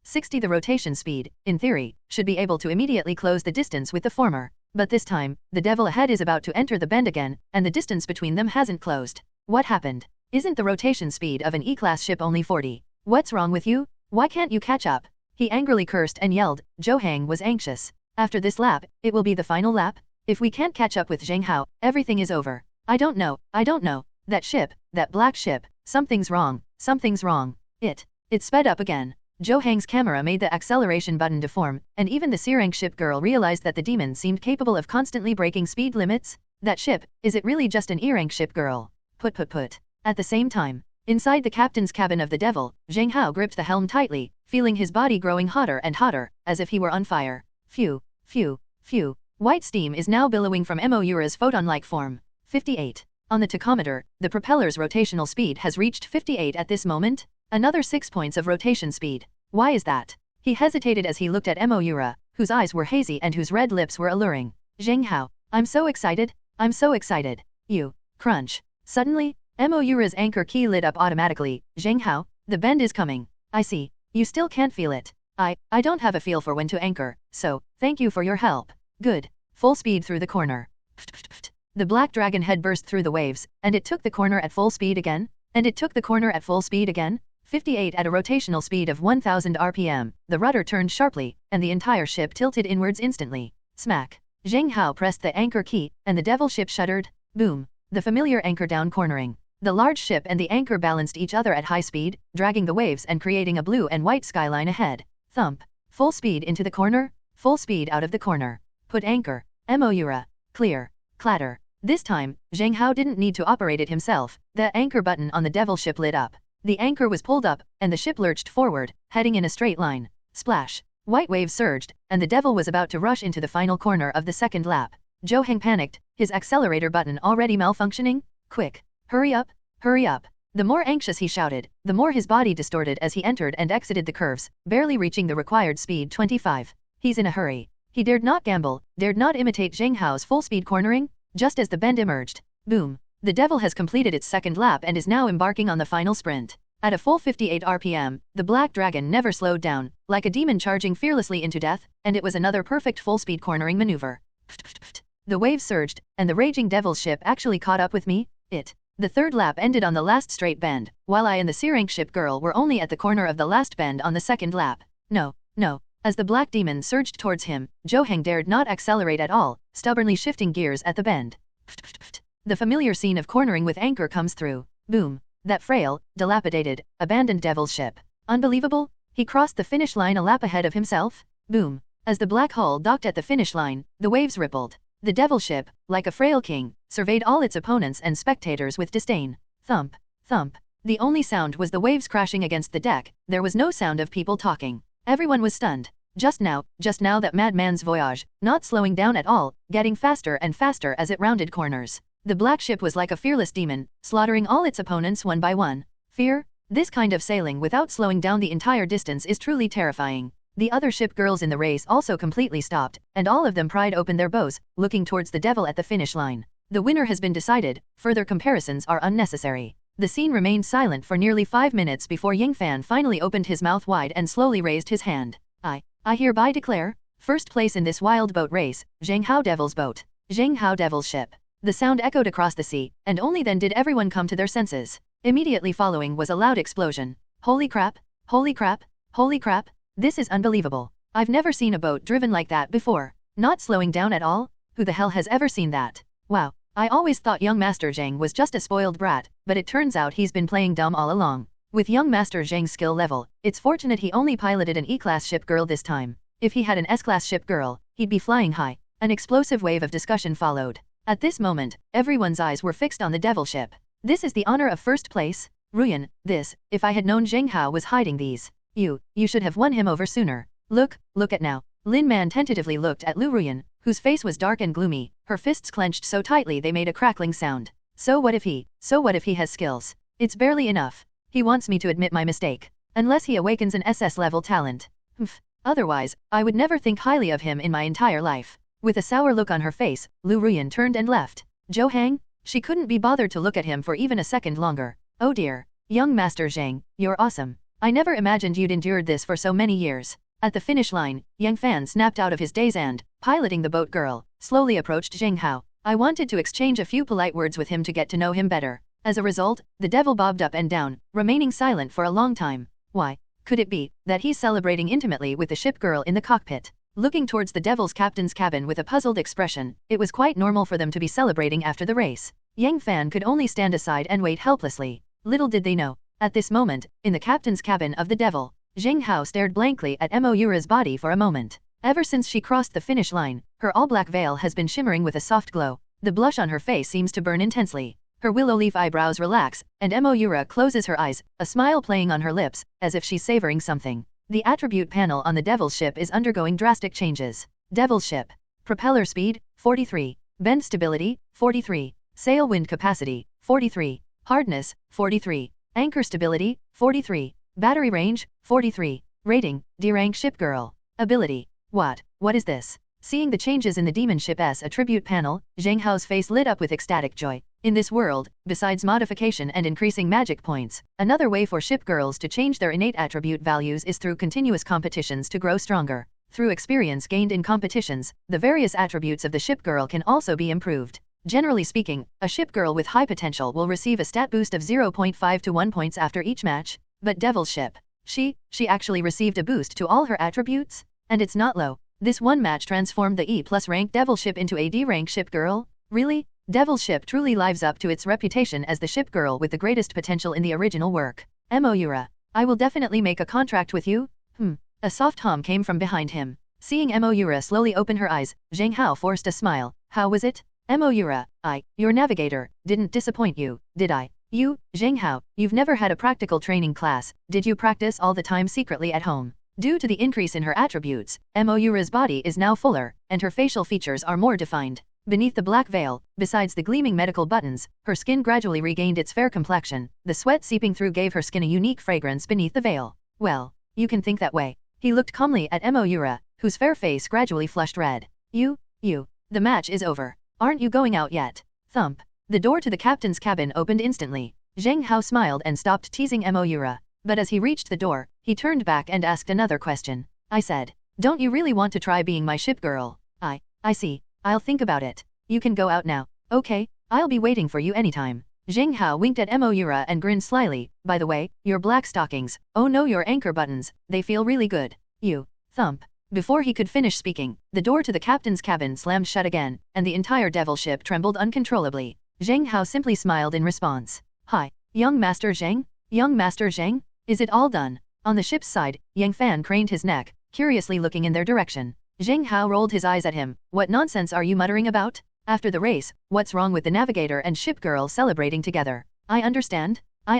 60 the rotation speed, in theory, should be able to immediately close the distance with the former. But this time, the devil ahead is about to enter the bend again, and the distance between them hasn't closed. What happened? Isn't the rotation speed of an E-class ship only 40? What's wrong with you? Why can't you catch up? He angrily cursed and yelled. Zhou Hang was anxious. After this lap, it will be the final lap? If we can't catch up with Zheng Hao, everything is over. I don't know. That ship, that black ship, something's wrong. It sped up again. Zhou Hang's camera made the acceleration button deform, and even the C-rank ship girl realized that the demon seemed capable of constantly breaking speed limits. That ship, is it really just an E-rank ship girl? Put. At the same time, inside the captain's cabin of the devil, Zheng Hao gripped the helm tightly, feeling his body growing hotter and hotter, as if he were on fire. Phew. White steam is now billowing from Moura's photon-like form. 58. On the tachometer, the propeller's rotational speed has reached 58 at this moment. Another 6 points of rotation speed. Why is that? He hesitated as he looked at Moura, whose eyes were hazy and whose red lips were alluring. Zheng Hao, I'm so excited. You. Crunch. Suddenly, Moura's anchor key lit up automatically. Zheng Hao, the bend is coming. I see. You still can't feel it. I don't have a feel for when to anchor, so, thank you for your help. Good. Full speed through the corner. The black dragon head burst through the waves, and it took the corner at full speed again. 58 at a rotational speed of 1000 RPM, the rudder turned sharply, and the entire ship tilted inwards instantly. Smack. Zheng Hao pressed the anchor key, and the devil ship shuddered. Boom. The familiar anchor down cornering. The large ship and the anchor balanced each other at high speed, dragging the waves and creating a blue and white skyline ahead. Thump. Full speed into the corner, full speed out of the corner. Put anchor. Moura. Clear. Clatter. This time, Zheng Hao didn't need to operate it himself. The anchor button on the devil ship lit up. The anchor was pulled up, and the ship lurched forward, heading in a straight line. Splash. White waves surged, and the devil was about to rush into the final corner of the second lap. Zhou Hang panicked, his accelerator button already malfunctioning. Quick. Hurry up. The more anxious he shouted, the more his body distorted as he entered and exited the curves, barely reaching the required speed 25. He's in a hurry. He dared not gamble, dared not imitate Zheng Hao's full-speed cornering. Just as the bend emerged. Boom. The devil has completed its second lap and is now embarking on the final sprint. At a full 58 RPM, the black dragon never slowed down, like a demon charging fearlessly into death, and it was another perfect full-speed cornering maneuver. The waves surged, and the raging devil's ship actually caught up with me. The third lap ended on the last straight bend, while I and the C-rank ship girl were only at the corner of the last bend on the second lap. No. As the black demon surged towards him, Zhou Hang dared not accelerate at all, stubbornly shifting gears at the bend. The familiar scene of cornering with anchor comes through. Boom. That frail, dilapidated, abandoned devil's ship. Unbelievable? He crossed the finish line a lap ahead of himself? Boom. As the black hull docked at the finish line, the waves rippled. The devil ship, like a frail king, surveyed all its opponents and spectators with disdain. Thump. The only sound was the waves crashing against the deck. There was no sound of people talking. Everyone was stunned. Just now that madman's voyage, not slowing down at all, getting faster and faster as it rounded corners. The black ship was like a fearless demon, slaughtering all its opponents one by one. Fear? This kind of sailing without slowing down the entire distance is truly terrifying. The other ship girls in the race also completely stopped, and all of them pried open their bows, looking towards the devil at the finish line. The winner has been decided, further comparisons are unnecessary. The scene remained silent for nearly 5 minutes before Yingfan finally opened his mouth wide and slowly raised his hand. I hereby declare, first place in this wild boat race, Zheng Hao Devil's boat. Zheng Hao Devil's ship. The sound echoed across the sea, and only then did everyone come to their senses. Immediately following was a loud explosion. Holy crap! This is unbelievable. I've never seen a boat driven like that before. Not slowing down at all? Who the hell has ever seen that? Wow. I always thought young Master Zheng was just a spoiled brat, but it turns out he's been playing dumb all along. With young Master Zheng's skill level, it's fortunate he only piloted an E-class ship girl this time. If he had an S-class ship girl, he'd be flying high. An explosive wave of discussion followed. At this moment, everyone's eyes were fixed on the devil ship. This is the honor of first place? Ruyan, if I had known Zheng Hao was hiding these. You should have won him over sooner. Look at now. Lin Man tentatively looked at Liu Ruyan, whose face was dark and gloomy, her fists clenched so tightly they made a crackling sound. So what if he has skills? It's barely enough. He wants me to admit my mistake. Unless he awakens an SS-level talent. Otherwise, I would never think highly of him in my entire life. With a sour look on her face, Liu Ruyan turned and left. Zhou Hang? She couldn't be bothered to look at him for even a second longer. Oh dear. Young Master Zheng, you're awesome. I never imagined you'd endured this for so many years. At the finish line, Yang Fan snapped out of his daze and, piloting the boat girl, slowly approached Zheng Hao. I wanted to exchange a few polite words with him to get to know him better. As a result, the devil bobbed up and down, remaining silent for a long time. Why? Could it be that he's celebrating intimately with the ship girl in the cockpit? Looking towards the devil's captain's cabin with a puzzled expression, it was quite normal for them to be celebrating after the race. Yang Fan could only stand aside and wait helplessly. Little did they know. At this moment, in the captain's cabin of the devil, Zheng Hao stared blankly at Moira's body for a moment. Ever since she crossed the finish line, her all-black veil has been shimmering with a soft glow. The blush on her face seems to burn intensely. Her willow leaf eyebrows relax, and Moira closes her eyes, a smile playing on her lips, as if she's savoring something. The attribute panel on the Devil's ship is undergoing drastic changes. Devil's ship. Propeller speed, 43. Bend stability, 43. Sail wind capacity, 43. Hardness, 43. Anchor stability, 43. Battery range, 43. Rating, D rank ship girl. Ability. What is this? Seeing the changes in the demon ship's attribute panel, Zheng Hao's face lit up with ecstatic joy. In this world, besides modification and increasing magic points, another way for ship girls to change their innate attribute values is through continuous competitions to grow stronger. Through experience gained in competitions, the various attributes of the ship girl can also be improved. Generally speaking, a ship girl with high potential will receive a stat boost of 0.5 to 1 points after each match, but Devil's ship. She actually received a boost to all her attributes? And it's not low. This one match transformed the E+ rank Devil ship into a D rank ship girl? Really? Devil's ship truly lives up to its reputation as the ship girl with the greatest potential in the original work. Moira, I will definitely make a contract with you? A soft hum came from behind him. Seeing Moira slowly open her eyes, Zheng Hao forced a smile. How was it? Moira, your navigator, didn't disappoint you, did I? You, Zheng Hao, you've never had a practical training class, did you practice all the time secretly at home? Due to the increase in her attributes, Moira's body is now fuller, and her facial features are more defined. Beneath the black veil, besides the gleaming medical buttons, her skin gradually regained its fair complexion. The sweat seeping through gave her skin a unique fragrance beneath the veil. Well, you can think that way. He looked calmly at Moira, whose fair face gradually flushed red. You, the match is over. Aren't you going out yet? Thump. The door to the captain's cabin opened instantly. Zheng Hao smiled and stopped teasing Moira. But as he reached the door, he turned back and asked another question. I said, don't you really want to try being my ship girl? I see. I'll think about it. You can go out now. Okay, I'll be waiting for you anytime. Zheng Hao winked at Moira and grinned slyly. By the way, your black stockings. Oh no, your anchor buttons. They feel really good. You. Thump. Before he could finish speaking, the door to the captain's cabin slammed shut again, and the entire devil ship trembled uncontrollably. Zheng Hao simply smiled in response. Hi, young Master Zheng? Young Master Zheng? Is it all done? On the ship's side, Yang Fan craned his neck, curiously looking in their direction. Zheng Hao rolled his eyes at him. What nonsense are you muttering about? After the race, what's wrong with the navigator and ship girl celebrating together? I understand. I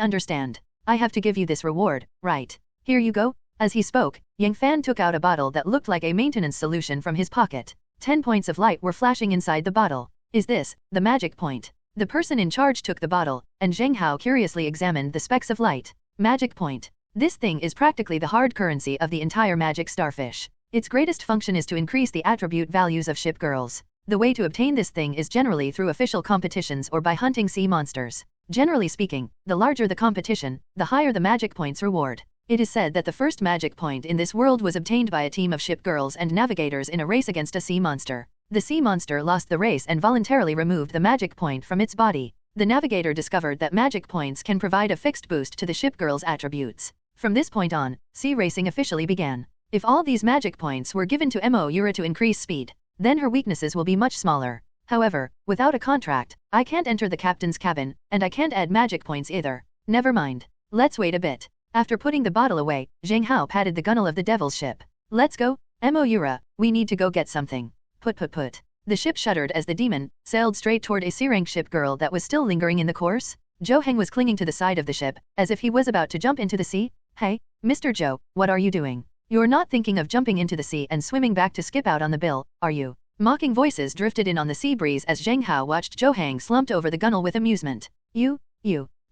have to give you this reward, right? Here you go. As he spoke, Yang Fan took out a bottle that looked like a maintenance solution from his pocket. 10 points of light were flashing inside the bottle. Is this the magic point? The person in charge took the bottle, and Zheng Hao curiously examined the specks of light. Magic point. This thing is practically the hard currency of the entire magic starfish. Its greatest function is to increase the attribute values of ship girls. The way to obtain this thing is generally through official competitions or by hunting sea monsters. Generally speaking, the larger the competition, the higher the magic points reward. It is said that the first magic point in this world was obtained by a team of ship girls and navigators in a race against a sea monster. The sea monster lost the race and voluntarily removed the magic point from its body. The navigator discovered that magic points can provide a fixed boost to the ship girl's attributes. From this point on, sea racing officially began. If all these magic points were given to Moira to increase speed, then her weaknesses will be much smaller. However, without a contract, I can't enter the captain's cabin, and I can't add magic points either. Never mind. Let's wait a bit. After putting the bottle away, Zheng Hao patted the gunwale of the devil's ship. Let's go, Moira, we need to go get something. Put. The ship shuddered as the demon sailed straight toward a C-rank ship girl that was still lingering in the course. Zhou Heng was clinging to the side of the ship, as if he was about to jump into the sea. Hey, Mr. Zhou, what are you doing? You're not thinking of jumping into the sea and swimming back to skip out on the bill, are you? Mocking voices drifted in on the sea breeze as Zheng Hao watched Zhou Heng slumped over the gunwale with amusement. You.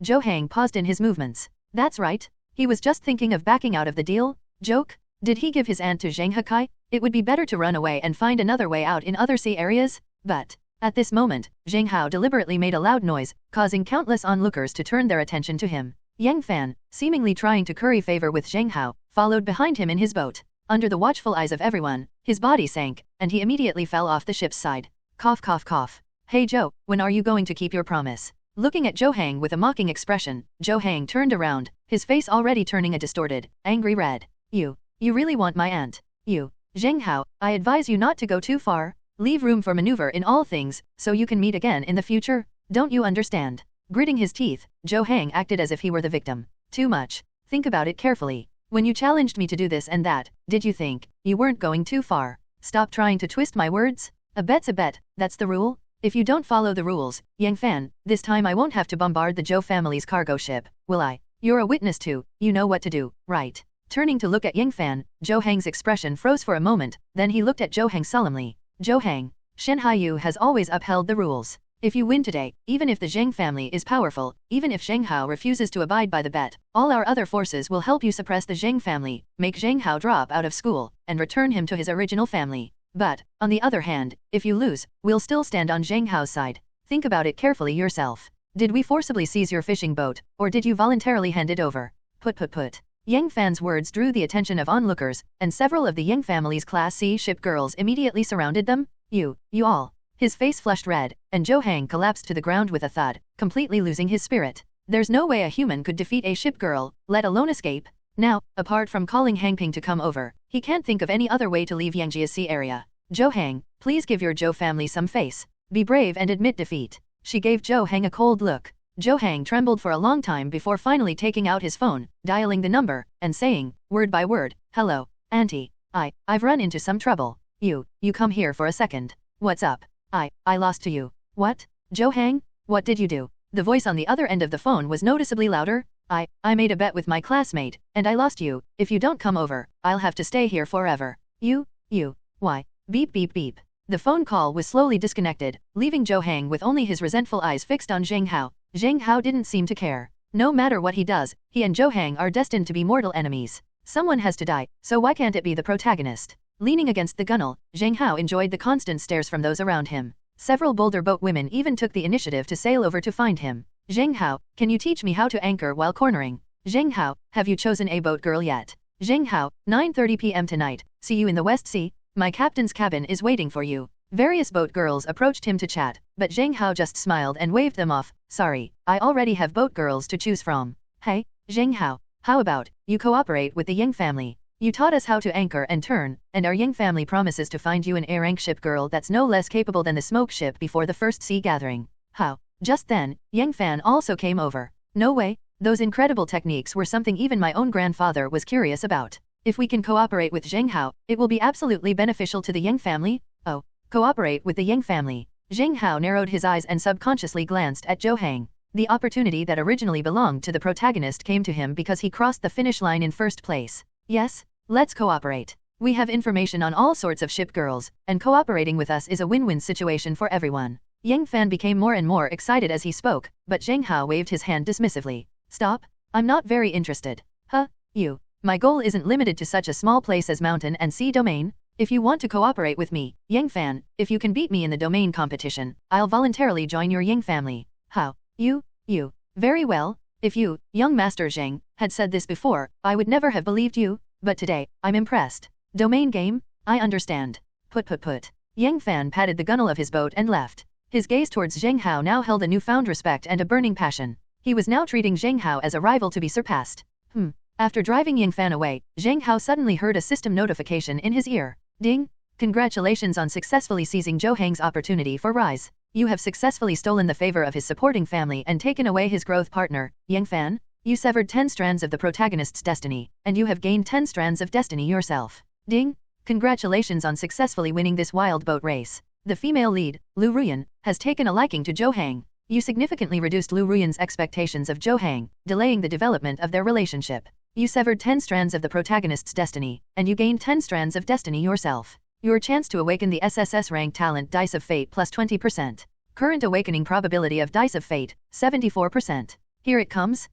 Zhou Heng paused in his movements. That's right. He was just thinking of backing out of the deal? Joke? Did he give his aunt to Zheng Hekai? It would be better to run away and find another way out in other sea areas? But, at this moment, Zheng Hao deliberately made a loud noise, causing countless onlookers to turn their attention to him. Yang Fan, seemingly trying to curry favor with Zheng Hao, followed behind him in his boat. Under the watchful eyes of everyone, his body sank, and he immediately fell off the ship's side. Cough cough cough. Hey Zhou, when are you going to keep your promise? Looking at Zhou Hang with a mocking expression, Zhou Hang turned around, his face already turning a distorted, angry red. You really want my aunt? You, Zheng Hao, I advise you not to go too far. Leave room for maneuver in all things, so you can meet again in the future. Don't you understand? Gritting his teeth, Zhou Hang acted as if he were the victim. Too much. Think about it carefully. When you challenged me to do this and that, did you think you weren't going too far? Stop trying to twist my words. A bet's a bet, that's the rule. If you don't follow the rules, Yang Fan, this time I won't have to bombard the Zhou family's cargo ship, will I? You're a witness too, you know what to do, right? Turning to look at Yang Fan, Zhou Hang's expression froze for a moment, then he looked at Zhou Hang solemnly. Zhou Hang, Shen Haiyu has always upheld the rules. If you win today, even if the Zheng family is powerful, even if Zheng Hao refuses to abide by the bet, all our other forces will help you suppress the Zheng family, make Zheng Hao drop out of school, and return him to his original family. But, on the other hand, if you lose, we'll still stand on Zheng Hao's side. Think about it carefully yourself. Did we forcibly seize your fishing boat, or did you voluntarily hand it over? Put. Yang Fan's words drew the attention of onlookers, and several of the Yang family's Class C ship girls immediately surrounded them. You all. His face flushed red, and Zhou Hang collapsed to the ground with a thud, completely losing his spirit. There's no way a human could defeat a ship girl, let alone escape. Now, apart from calling Hangping to come over, he can't think of any other way to leave Yangjia's sea area. Zhou Hang, please give your Zhou family some face. Be brave and admit defeat. She gave Zhou Hang a cold look. Zhou Hang trembled for a long time before finally taking out his phone, dialing the number, and saying, word by word, hello, Auntie. I've run into some trouble. You come here for a second. What's up? I lost to you. What? Zhou Hang? What did you do? The voice on the other end of the phone was noticeably louder. I made a bet with my classmate, and I lost you. If you don't come over, I'll have to stay here forever. You, why? Beep beep beep. The phone call was slowly disconnected, leaving Zhou Hang with only his resentful eyes fixed on Zheng Hao. Zheng Hao didn't seem to care. No matter what he does, he and Zhou Hang are destined to be mortal enemies. Someone has to die, so why can't it be the protagonist? Leaning against the gunwale, Zheng Hao enjoyed the constant stares from those around him. Several boulder boat women even took the initiative to sail over to find him. Zheng Hao, can you teach me how to anchor while cornering? Zheng Hao, have you chosen a boat girl yet? Zheng Hao, 9:30 p.m. tonight, see you in the West Sea. My captain's cabin is waiting for you. Various boat girls approached him to chat, but Zheng Hao just smiled and waved them off. Sorry, I already have boat girls to choose from. Hey, Zheng Hao, how about you cooperate with the Yang family? You taught us how to anchor and turn, and our Yang family promises to find you an A-rank ship girl that's no less capable than the smoke ship before the first sea gathering. How? Just then, Yang Fan also came over. No way, those incredible techniques were something even my own grandfather was curious about. If we can cooperate with Zheng Hao, it will be absolutely beneficial to the Yang family. Oh, cooperate with the Yang family. Zheng Hao narrowed his eyes and subconsciously glanced at Zhou Hang. The opportunity that originally belonged to the protagonist came to him because he crossed the finish line in first place. Yes? Let's cooperate. We have information on all sorts of ship girls, and cooperating with us is a win-win situation for everyone. Yang Fan became more and more excited as he spoke, but Zheng Hao waved his hand dismissively. Stop, I'm not very interested. My goal isn't limited to such a small place as mountain and sea domain. If you want to cooperate with me, Yang Fan, if you can beat me in the domain competition, I'll voluntarily join your Yang family. How? You? Very well. If you, young Master Zheng, had said this before, I would never have believed you. But today, I'm impressed. Domain game? I understand. Put. Yang Fan patted the gunwale of his boat and left. His gaze towards Zheng Hao now held a newfound respect and a burning passion. He was now treating Zheng Hao as a rival to be surpassed. After driving Yang Fan away, Zheng Hao suddenly heard a system notification in his ear. Ding! Congratulations on successfully seizing Zhou Hang's opportunity for rise. You have successfully stolen the favor of his supporting family and taken away his growth partner, Yang Fan. You severed 10 strands of the protagonist's destiny, and you have gained 10 strands of destiny yourself. Ding! Congratulations on successfully winning this wild boat race. The female lead, Liu Ruyan, has taken a liking to Zhou Hang. You significantly reduced Liu Ruyan's expectations of Zhou Hang, delaying the development of their relationship. You severed 10 strands of the protagonist's destiny, and you gained 10 strands of destiny yourself. Your chance to awaken the SSS rank talent Dice of Fate plus 20%. Current awakening probability of Dice of Fate, 74%. Here it comes.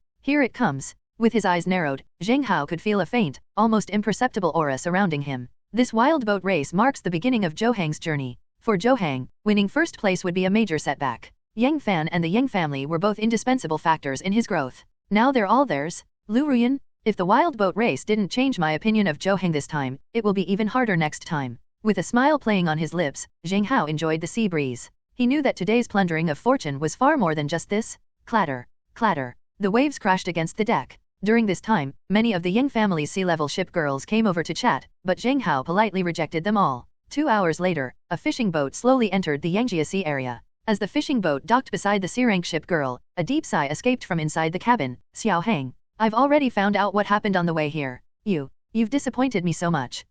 With his eyes narrowed, Zheng Hao could feel a faint, almost imperceptible aura surrounding him. This wild boat race marks the beginning of Zhou Hang's journey. For Zhou Hang, winning first place would be a major setback. Yang Fan and the Yang family were both indispensable factors in his growth. Now they're all theirs. Liu Ruyan, if the wild boat race didn't change my opinion of Zheng Hao this time, it will be even harder next time. With a smile playing on his lips, Zheng Hao enjoyed the sea breeze. He knew that today's plundering of fortune was far more than just this. Clatter, clatter. The waves crashed against the deck. During this time, many of the Yang family's sea-level ship girls came over to chat, but Zheng Hao politely rejected them all. 2 hours later, a fishing boat slowly entered the Yangjia Sea area. As the fishing boat docked beside the C-rank ship girl, a deep sigh escaped from inside the cabin. Xiao Hang, I've already found out what happened on the way here. You've disappointed me so much.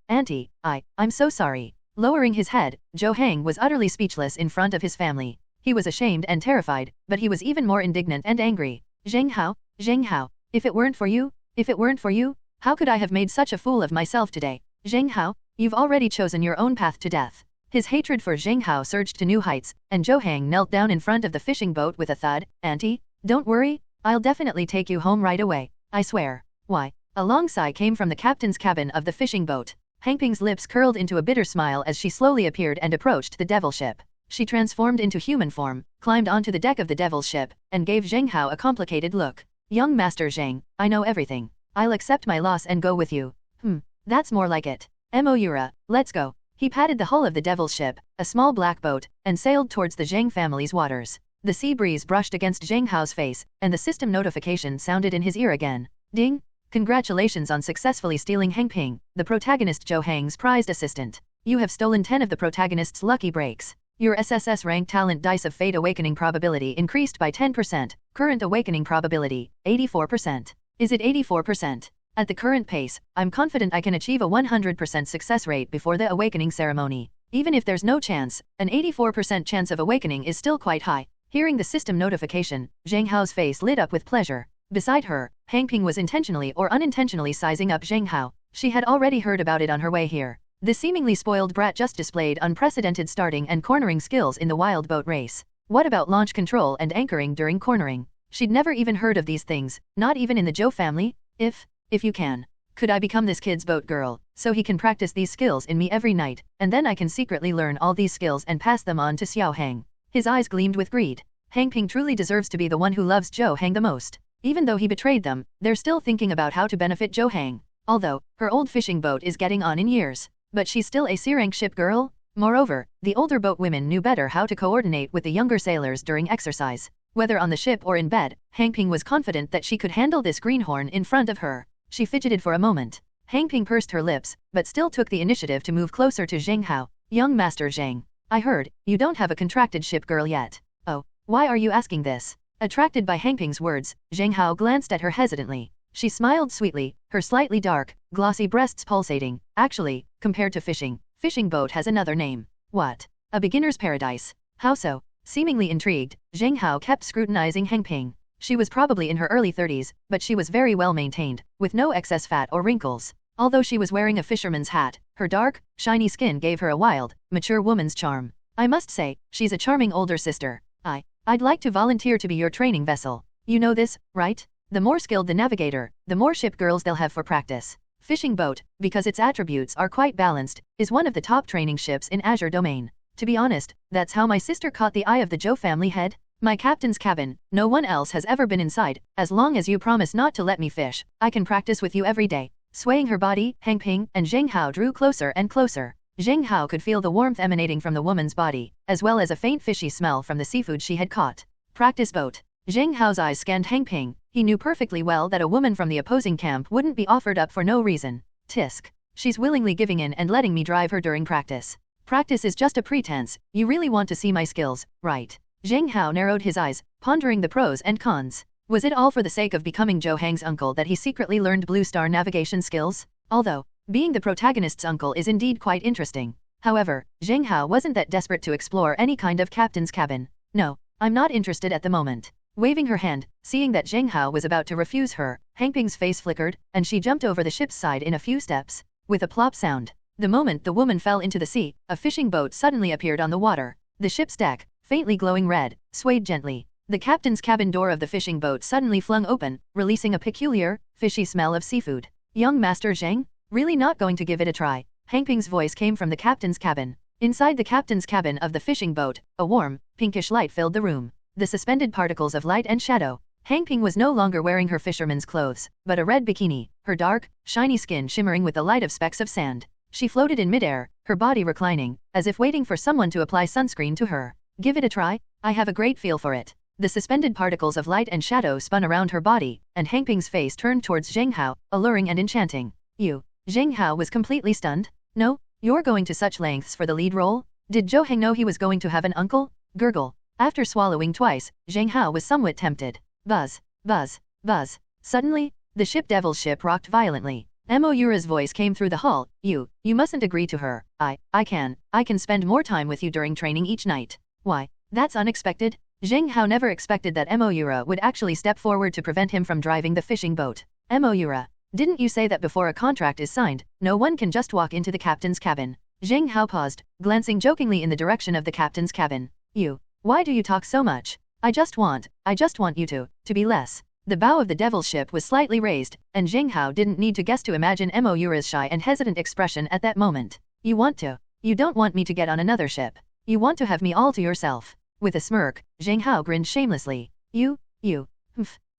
Auntie, I'm so sorry. Lowering his head, Zhou Hang was utterly speechless in front of his family. He was ashamed and terrified, but he was even more indignant and angry. Zheng Hao, if it weren't for you, how could I have made such a fool of myself today? Zheng Hao, you've already chosen your own path to death. His hatred for Zheng Hao surged to new heights, and Zhou Hang knelt down in front of the fishing boat with a thud. Auntie, don't worry, I'll definitely take you home right away, I swear. Why? A long sigh came from the captain's cabin of the fishing boat. Hang Ping's lips curled into a bitter smile as she slowly appeared and approached the devil ship. She transformed into human form, climbed onto the deck of the devil's ship, and gave Zheng Hao a complicated look. Young Master Zheng, I know everything. I'll accept my loss and go with you. That's more like it. Moura, let's go. He patted the hull of the devil's ship, a small black boat, and sailed towards the Zheng family's waters. The sea breeze brushed against Zheng Hao's face, and the system notification sounded in his ear again. Ding! Congratulations on successfully stealing Hang Ping, the protagonist Zhou Hang's prized assistant. You have stolen 10 of the protagonist's lucky breaks. Your SSS rank talent dice of fate awakening probability increased by 10%, current awakening probability, 84%. Is it 84%? At the current pace, I'm confident I can achieve a 100% success rate before the awakening ceremony. Even if there's no chance, an 84% chance of awakening is still quite high. Hearing the system notification, Zheng Hao's face lit up with pleasure. Beside her, Hang Ping was intentionally or unintentionally sizing up Zheng Hao. She had already heard about it on her way here. The seemingly spoiled brat just displayed unprecedented starting and cornering skills in the wild boat race. What about launch control and anchoring during cornering? She'd never even heard of these things, not even in the Zhou family. If you can, could I become this kid's boat girl, so he can practice these skills in me every night, and then I can secretly learn all these skills and pass them on to Xiao Hang. His eyes gleamed with greed. Hang Ping truly deserves to be the one who loves Zhou Hang the most. Even though he betrayed them, they're still thinking about how to benefit Zhou Hang. Although, her old fishing boat is getting on in years, but she's still a C-rank ship girl. Moreover, the older boat women knew better how to coordinate with the younger sailors during exercise. Whether on the ship or in bed, Hang Ping was confident that she could handle this greenhorn in front of her. She fidgeted for a moment. Hang Ping pursed her lips, but still took the initiative to move closer to Zheng Hao. Young Master Zheng, I heard, you don't have a contracted ship girl yet. Oh, why are you asking this? Attracted by Hang Ping's words, Zheng Hao glanced at her hesitantly. She smiled sweetly, her slightly dark, glossy breasts pulsating. Actually, compared to fishing boat has another name. What? A beginner's paradise. How so? Seemingly intrigued, Zheng Hao kept scrutinizing Hang Ping. She was probably in her early 30s, but she was very well maintained, with no excess fat or wrinkles. Although she was wearing a fisherman's hat, her dark, shiny skin gave her a wild, mature woman's charm. I must say, she's a charming older sister. I'd like to volunteer to be your training vessel. You know this, right? The more skilled the navigator, the more ship girls they'll have for practice. Fishing boat, because its attributes are quite balanced, is one of the top training ships in Azure domain. To be honest, that's how my sister caught the eye of the Zhou family head. My captain's cabin, no one else has ever been inside. As long as you promise not to let me fish, I can practice with you every day. Swaying her body, Hang Ping and Zheng Hao drew closer and closer. Zheng Hao could feel the warmth emanating from the woman's body, as well as a faint fishy smell from the seafood she had caught. Practice boat. Zheng Hao's eyes scanned Hang Ping. He knew perfectly well that a woman from the opposing camp wouldn't be offered up for no reason. Tisk. She's willingly giving in and letting me drive her during practice. Practice is just a pretense. You really want to see my skills, right? Zheng Hao narrowed his eyes, pondering the pros and cons. Was it all for the sake of becoming Zhou Hang's uncle that he secretly learned Blue Star navigation skills? Although, being the protagonist's uncle is indeed quite interesting. However, Zheng Hao wasn't that desperate to explore any kind of captain's cabin. No, I'm not interested at the moment. Waving her hand, seeing that Zheng Hao was about to refuse her, Hang Ping's face flickered, and she jumped over the ship's side in a few steps. With a plop sound, the moment the woman fell into the sea, a fishing boat suddenly appeared on the water. The ship's deck, faintly glowing red, swayed gently. The captain's cabin door of the fishing boat suddenly flung open, releasing a peculiar, fishy smell of seafood. Young Master Zheng? Really not going to give it a try? Hang Ping's voice came from the captain's cabin. Inside the captain's cabin of the fishing boat, a warm, pinkish light filled the room. The suspended particles of light and shadow, Hangping was no longer wearing her fisherman's clothes, but a red bikini, her dark, shiny skin shimmering with the light of specks of sand. She floated in midair, her body reclining, as if waiting for someone to apply sunscreen to her. Give it a try? I have a great feel for it. The suspended particles of light and shadow spun around her body, and Hangping's face turned towards Zheng Hao, alluring and enchanting. You. Zheng Hao was completely stunned. No? You're going to such lengths for the lead role? Did Zhou Heng know he was going to have an uncle? Gurgle. After swallowing twice, Zheng Hao was somewhat tempted. Buzz. Buzz. Buzz. Suddenly, the devil's ship rocked violently. Moira's voice came through the hull. You mustn't agree to her. I can spend more time with you during training each night. Why? That's unexpected. Zheng Hao never expected that Moira would actually step forward to prevent him from driving the fishing boat. Moira, didn't you say that before a contract is signed, no one can just walk into the captain's cabin? Zheng Hao paused, glancing jokingly in the direction of the captain's cabin. Why do you talk so much? I just want you to be less. The bow of the devil's ship was slightly raised, and Zheng Hao didn't need to guess to imagine Moira's shy and hesitant expression at that moment. You don't want me to get on another ship. You want to have me all to yourself. With a smirk, Zheng Hao grinned shamelessly.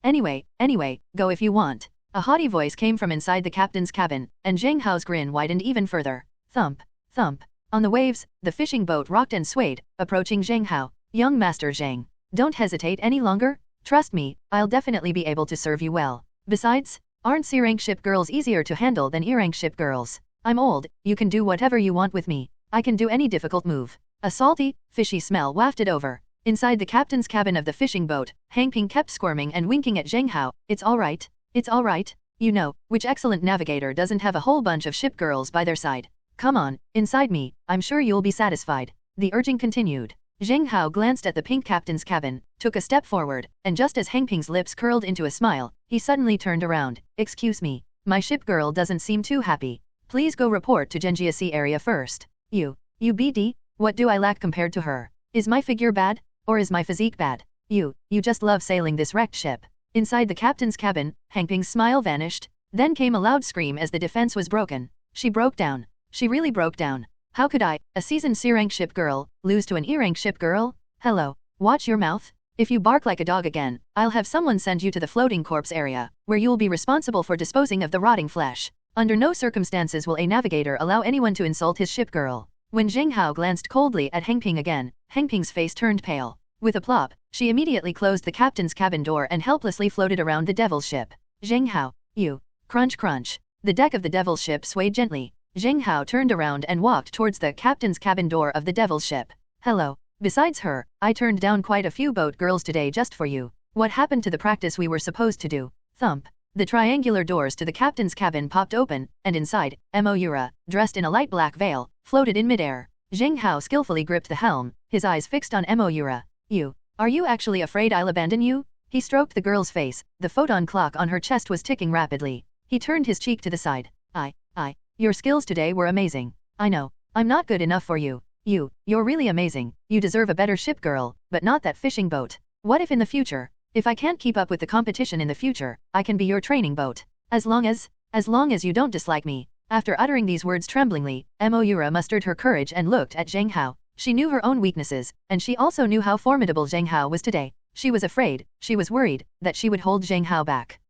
Anyway, go if you want. A haughty voice came from inside the captain's cabin, and Zheng Hao's grin widened even further. Thump, thump. On the waves, the fishing boat rocked and swayed, approaching Zheng Hao. Young Master Zheng, don't hesitate any longer. Trust me, I'll definitely be able to serve you well. Besides, aren't C-rank ship girls easier to handle than E-rank ship girls? I'm old, you can do whatever you want with me. I can do any difficult move. A salty, fishy smell wafted over. Inside the captain's cabin of the fishing boat, Hangping kept squirming and winking at Zheng Hao. It's alright. You know, which excellent navigator doesn't have a whole bunch of ship girls by their side? Come on, inside me, I'm sure you'll be satisfied. The urging continued. Zheng Hao glanced at the pink captain's cabin, took a step forward, and just as Hangping's lips curled into a smile, he suddenly turned around. Excuse me, my ship girl doesn't seem too happy. Please go report to Genjia Sea area first. You BD, what do I lack compared to her? Is my figure bad? Or is my physique bad? You just love sailing this wrecked ship. Inside the captain's cabin, Hangping's smile vanished. Then came a loud scream as the defense was broken. She broke down. She really broke down. How could I, a seasoned C-rank ship girl, lose to an E-rank ship girl? Hello, watch your mouth. If you bark like a dog again, I'll have someone send you to the floating corpse area, where you'll be responsible for disposing of the rotting flesh. Under no circumstances will a navigator allow anyone to insult his ship girl. When Zheng Hao glanced coldly at Hangping again, Hangping's face turned pale. With a plop, she immediately closed the captain's cabin door and helplessly floated around the devil's ship. Zheng Hao, crunch crunch. The deck of the devil's ship swayed gently. Zheng Hao turned around and walked towards the captain's cabin door of the devil's ship. Hello. Besides her, I turned down quite a few boat girls today just for you. What happened to the practice we were supposed to do? Thump. The triangular doors to the captain's cabin popped open, and inside, Moira, dressed in a light black veil, floated in midair. Zheng Hao skillfully gripped the helm, his eyes fixed on Moira. Are you actually afraid I'll abandon you? He stroked the girl's face, the photon clock on her chest was ticking rapidly. He turned his cheek to the side. Your skills today were amazing. I know. I'm not good enough for you. You're really amazing. You deserve a better ship girl, but not that fishing boat. What if in the future? If I can't keep up with the competition in the future, I can be your training boat. As long as you don't dislike me. After uttering these words tremblingly, Moira mustered her courage and looked at Zheng Hao. She knew her own weaknesses, and she also knew how formidable Zheng Hao was today. She was afraid, she was worried, that she would hold Zheng Hao back.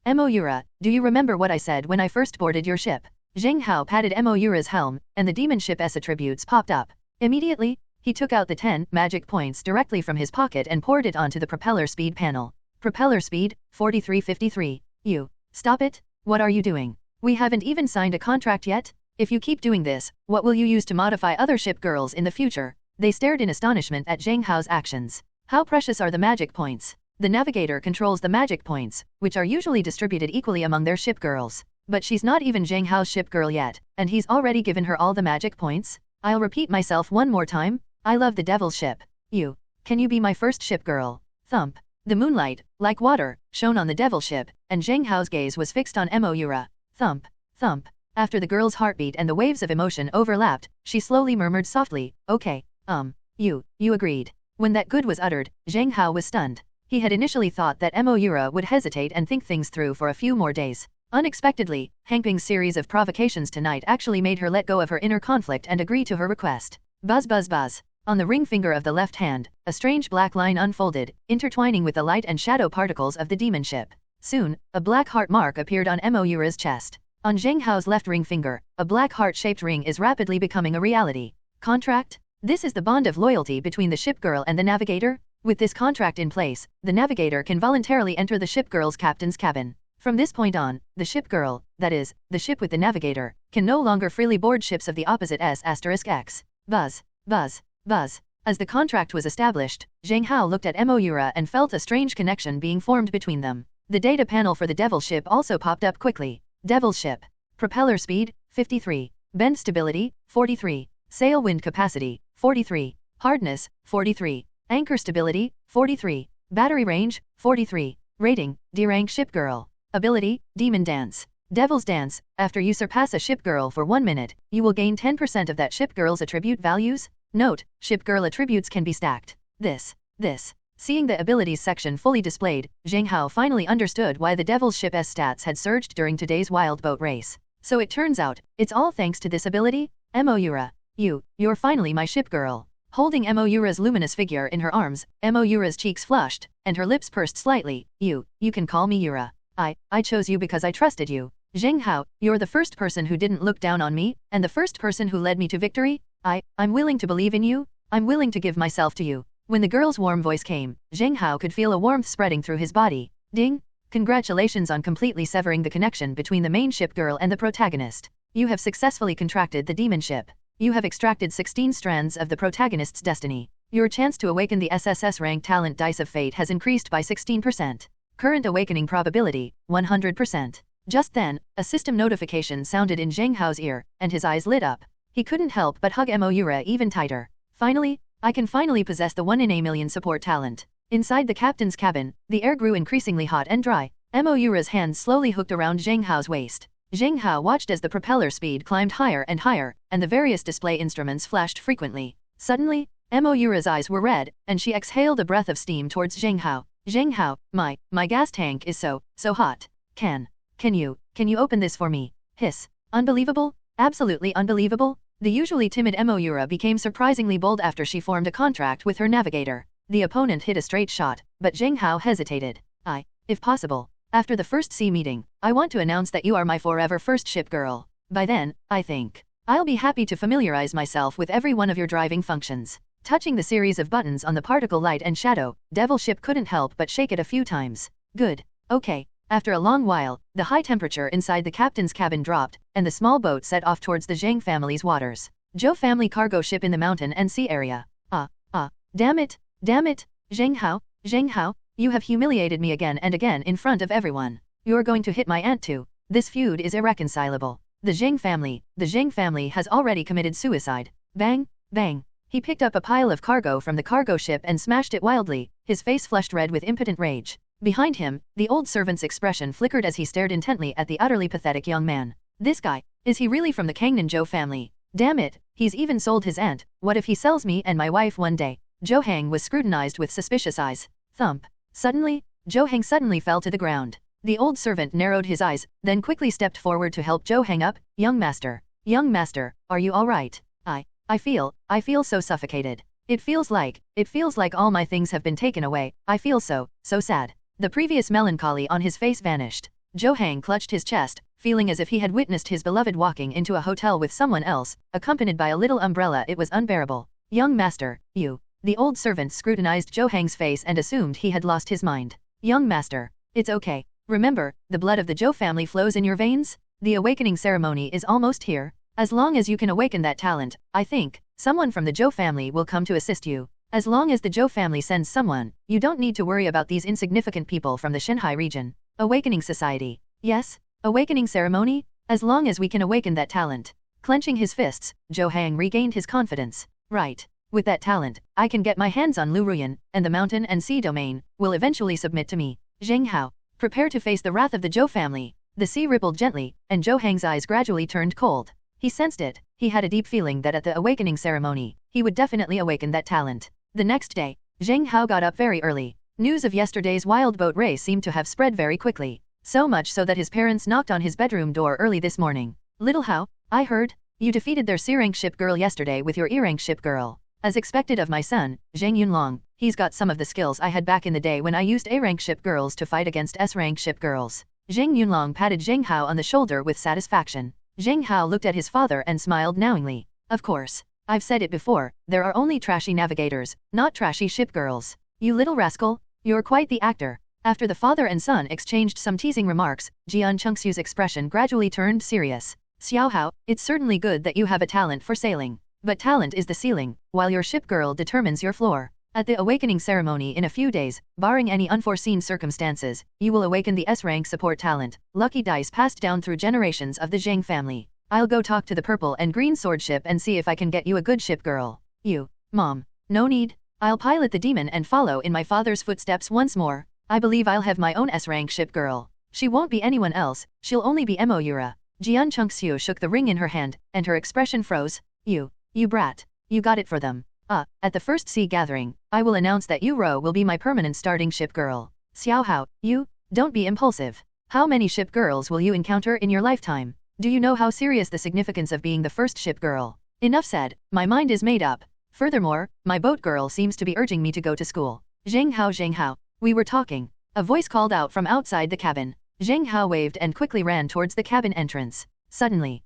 Moira, do you remember what I said when I first boarded your ship? Zheng Hao patted Moira's helm, and the demon ship's attributes popped up. Immediately, he took out the 10 magic points directly from his pocket and poured it onto the propeller speed panel. Propeller speed, 4353. Stop it? What are you doing? We haven't even signed a contract yet? If you keep doing this, what will you use to modify other ship girls in the future? They stared in astonishment at Zheng Hao's actions. How precious are the magic points? The navigator controls the magic points, which are usually distributed equally among their ship girls. But she's not even Zheng Hao's ship girl yet, and he's already given her all the magic points? I'll repeat myself one more time. I love the devil's ship. Can you be my first ship girl? Thump. The moonlight, like water, shone on the devil ship, and Zheng Hao's gaze was fixed on Moira. Thump. Thump. After the girl's heartbeat and the waves of emotion overlapped, she slowly murmured softly, okay, you agreed. When that good was uttered, Zheng Hao was stunned. He had initially thought that Moira would hesitate and think things through for a few more days. Unexpectedly, Hangping's series of provocations tonight actually made her let go of her inner conflict and agree to her request. Buzz buzz buzz. On the ring finger of the left hand, a strange black line unfolded, intertwining with the light and shadow particles of the demon ship. Soon, a black heart mark appeared on Moira's chest. On Zheng Hao's left ring finger, a black heart-shaped ring is rapidly becoming a reality. Contract? This is the bond of loyalty between the ship girl and the navigator? With this contract in place, the navigator can voluntarily enter the ship girl's captain's cabin. From this point on, the ship girl, that is, the ship with the navigator, can no longer freely board ships of the opposite S*X. Buzz. Buzz. Buzz. As the contract was established, Zheng Hao looked at Moira and felt a strange connection being formed between them. The data panel for the Devil ship also popped up quickly. Devil ship. Propeller speed, 53. Bend stability, 43. Sail wind capacity, 43. Hardness, 43. Anchor stability, 43. Battery range, 43. Rating, D rank ship girl. Ability, Demon Dance. Devil's Dance. After you surpass a ship girl for 1 minute, you will gain 10% of that ship girl's attribute values. Note, ship girl attributes can be stacked. This. Seeing the abilities section fully displayed, Zheng Hao finally understood why the Devil's ship's stats had surged during today's wild boat race. So it turns out, it's all thanks to this ability? Moira. You're finally my ship girl. Holding Moira's luminous figure in her arms, Moira's cheeks flushed, and her lips pursed slightly. You can call me Yura. I chose you because I trusted you. Zheng Hao, you're the first person who didn't look down on me, and the first person who led me to victory. I'm willing to believe in you. I'm willing to give myself to you. When the girl's warm voice came, Zheng Hao could feel a warmth spreading through his body. Ding! Congratulations on completely severing the connection between the main ship girl and the protagonist. You have successfully contracted the demon ship. You have extracted 16 strands of the protagonist's destiny. Your chance to awaken the SSS rank talent dice of fate has increased by 16%. Current awakening probability, 100%. Just then, a system notification sounded in Zheng Hao's ear, and his eyes lit up. He couldn't help but hug Moira even tighter. Finally, I can finally possess the 1 in a million support talent. Inside the captain's cabin, the air grew increasingly hot and dry. Moira's hands slowly hooked around Zheng Hao's waist. Zheng Hao watched as the propeller speed climbed higher and higher, and the various display instruments flashed frequently. Suddenly, Moira's eyes were red, and she exhaled a breath of steam towards Zheng Hao. Zheng Hao, my gas tank is so hot. Can you open this for me? Hiss. Unbelievable? Absolutely unbelievable? The usually timid Moira became surprisingly bold after she formed a contract with her navigator. The opponent hit a straight shot, but Zheng Hao hesitated. If possible, after the first sea meeting, I want to announce that you are my forever first ship girl. By then, I think I'll be happy to familiarize myself with every one of your driving functions. Touching the series of buttons on the particle light and shadow, Devil ship couldn't help but shake it a few times. Good. Okay. After a long while, the high temperature inside the captain's cabin dropped, and the small boat set off towards the Zheng family's waters. Zhou family cargo ship in the mountain and sea area. Damn it, Zheng Hao, you have humiliated me again and again in front of everyone. You're going to hit my aunt too. This feud is irreconcilable. The Zheng family has already committed suicide. Bang, bang. He picked up a pile of cargo from the cargo ship and smashed it wildly, his face flushed red with impotent rage. Behind him, the old servant's expression flickered as he stared intently at the utterly pathetic young man. This guy, is he really from the Kangnan Zhou family? Damn it, he's even sold his aunt. What if he sells me and my wife one day? Zhou Hang was scrutinized with suspicious eyes. Thump. Suddenly, Zhou Hang suddenly fell to the ground. The old servant narrowed his eyes, then quickly stepped forward to help Zhou Hang up. Young master, are you all right? I feel so suffocated. It feels like all my things have been taken away. I feel so sad. The previous melancholy on his face vanished. Zhou Hang clutched his chest, feeling as if he had witnessed his beloved walking into a hotel with someone else, accompanied by a little umbrella. It was unbearable. Young master, you. The old servant scrutinized Zhou Hang's face and assumed he had lost his mind. Young master, it's okay. Remember, the blood of the Zhou family flows in your veins? The awakening ceremony is almost here. As long as you can awaken that talent, I think, someone from the Zhou family will come to assist you. As long as the Zhou family sends someone, you don't need to worry about these insignificant people from the Shanghai region. Awakening Society. Yes, awakening ceremony? As long as we can awaken that talent. Clenching his fists, Zhou Hang regained his confidence. Right. With that talent, I can get my hands on Liu Ruyan, and the mountain and sea domain will eventually submit to me. Zheng Hao, prepare to face the wrath of the Zhou family. The sea rippled gently, and Zhou Hang's eyes gradually turned cold. He sensed it. He had a deep feeling that at the awakening ceremony, he would definitely awaken that talent. The next day, Zheng Hao got up very early. News of yesterday's wild boat race seemed to have spread very quickly. So much so that his parents knocked on his bedroom door early this morning. Little Hao, I heard, you defeated their C-rank ship girl yesterday with your E-rank ship girl. As expected of my son, Zheng Yunlong, he's got some of the skills I had back in the day when I used A-rank ship girls to fight against S-rank ship girls. Zheng Yunlong patted Zheng Hao on the shoulder with satisfaction. Zheng Hao looked at his father and smiled knowingly. Of course. I've said it before, there are only trashy navigators, not trashy ship girls. You little rascal, you're quite the actor. After the father and son exchanged some teasing remarks, Jian Chengxiu's expression gradually turned serious. Xiao Hao, it's certainly good that you have a talent for sailing. But talent is the ceiling, while your ship girl determines your floor. At the awakening ceremony in a few days, barring any unforeseen circumstances, you will awaken the S-rank support talent, lucky dice passed down through generations of the Zheng family. I'll go talk to the purple and green sword ship and see if I can get you a good ship girl. Mom. No need. I'll pilot the demon and follow in my father's footsteps once more. I believe I'll have my own S-rank ship girl. She won't be anyone else, she'll only be Moyura. Jian Chengxiu shook the ring in her hand, and her expression froze. You brat. You got it for them. At the first sea gathering, I will announce that Yu Ro will be my permanent starting ship girl. Xiao Hao, don't be impulsive. How many ship girls will you encounter in your lifetime? Do you know how serious the significance of being the first ship girl? Enough said, my mind is made up. Furthermore, my boat girl seems to be urging me to go to school. Zheng Hao, we were talking. A voice called out from outside the cabin. Zheng Hao waved and quickly ran towards the cabin entrance. Suddenly,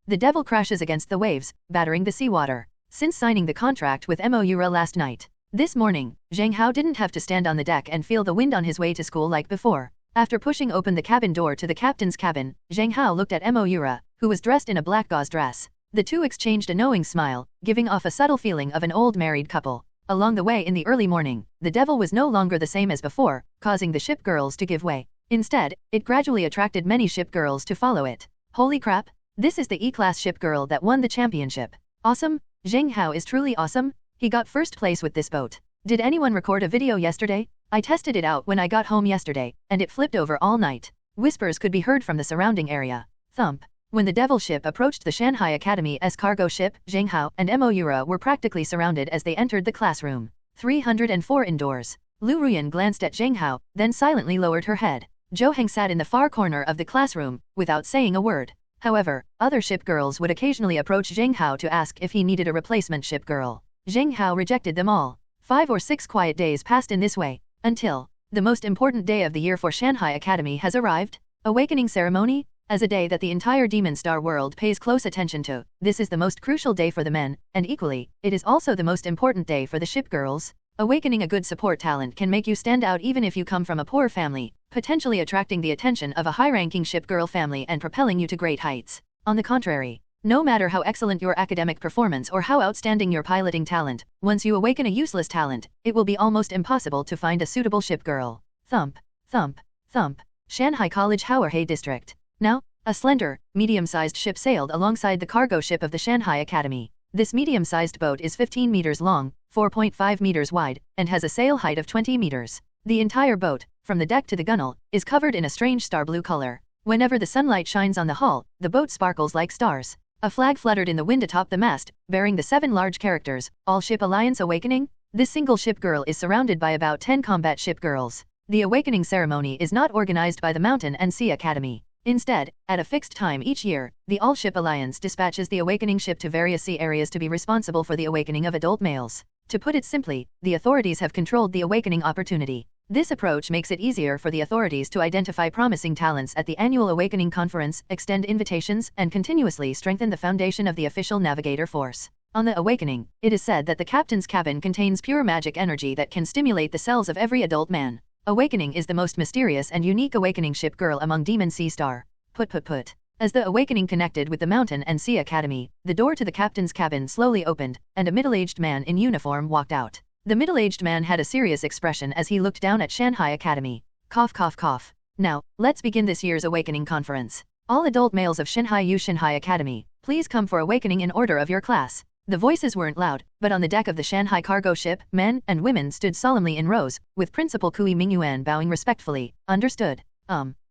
the devil crashes against the waves, battering the seawater. Since signing the contract with Moyura last night, this morning, Zheng Hao didn't have to stand on the deck and feel the wind on his way to school like before. After pushing open the cabin door to the captain's cabin, Zheng Hao looked at Moyura, who was dressed in a black gauze dress. The two exchanged a knowing smile, giving off a subtle feeling of an old married couple. Along the way in the early morning, the devil was no longer the same as before, causing the ship girls to give way. Instead, it gradually attracted many ship girls to follow it. Holy crap! This is the E-class ship girl that won the championship. Awesome! Zheng Hao is truly awesome. He got first place with this boat. Did anyone record a video yesterday? I tested it out when I got home yesterday, and it flipped over all night. Whispers could be heard from the surrounding area. Thump. When the devil ship approached the Shanghai Academy's cargo ship, Zheng Hao and Moyura were practically surrounded as they entered the classroom. 304 indoors. Liu Ruyan glanced at Zheng Hao, then silently lowered her head. Zhou Heng sat in the far corner of the classroom, without saying a word. However, other ship girls would occasionally approach Zheng Hao to ask if he needed a replacement ship girl. Zheng Hao rejected them all. 5 or 6 quiet days passed in this way, until the most important day of the year for Shanghai Academy has arrived. Awakening ceremony? As a day that the entire Demon Star world pays close attention to, this is the most crucial day for the men, and equally, it is also the most important day for the ship girls. Awakening a good support talent can make you stand out even if you come from a poor family, potentially attracting the attention of a high-ranking ship girl family and propelling you to great heights. On the contrary, no matter how excellent your academic performance or how outstanding your piloting talent, once you awaken a useless talent, it will be almost impossible to find a suitable ship girl. Thump, thump, thump. Shanghai College Haoerhei District. Now, a slender, medium-sized ship sailed alongside the cargo ship of the Shanghai Academy. This medium-sized boat is 15 meters long, 4.5 meters wide, and has a sail height of 20 meters. The entire boat, from the deck to the gunwale, is covered in a strange star blue color. Whenever the sunlight shines on the hull, the boat sparkles like stars. A flag fluttered in the wind atop the mast, bearing the 7 large characters, All Ship Alliance Awakening. This single ship girl is surrounded by about 10 combat ship girls. The awakening ceremony is not organized by the Mountain and Sea Academy. Instead, at a fixed time each year, the All Ship Alliance dispatches the awakening ship to various sea areas to be responsible for the awakening of adult males. To put it simply, the authorities have controlled the awakening opportunity. This approach makes it easier for the authorities to identify promising talents at the annual Awakening Conference, extend invitations, and continuously strengthen the foundation of the official navigator force. On the awakening, it is said that the captain's cabin contains pure magic energy that can stimulate the cells of every adult man. Awakening is the most mysterious and unique awakening ship girl among Demon Sea Star. Put. As the awakening connected with the Mountain and Sea Academy, the door to the captain's cabin slowly opened, and a middle-aged man in uniform walked out. The middle-aged man had a serious expression as he looked down at Shanghai Academy. Cough, cough, cough. Now, let's begin this year's awakening conference. All adult males of Shanghai Academy, please come for awakening in order of your class. The voices weren't loud, but on the deck of the Shanghai cargo ship, men and women stood solemnly in rows, with Principal Kui Mingyuan bowing respectfully. Understood.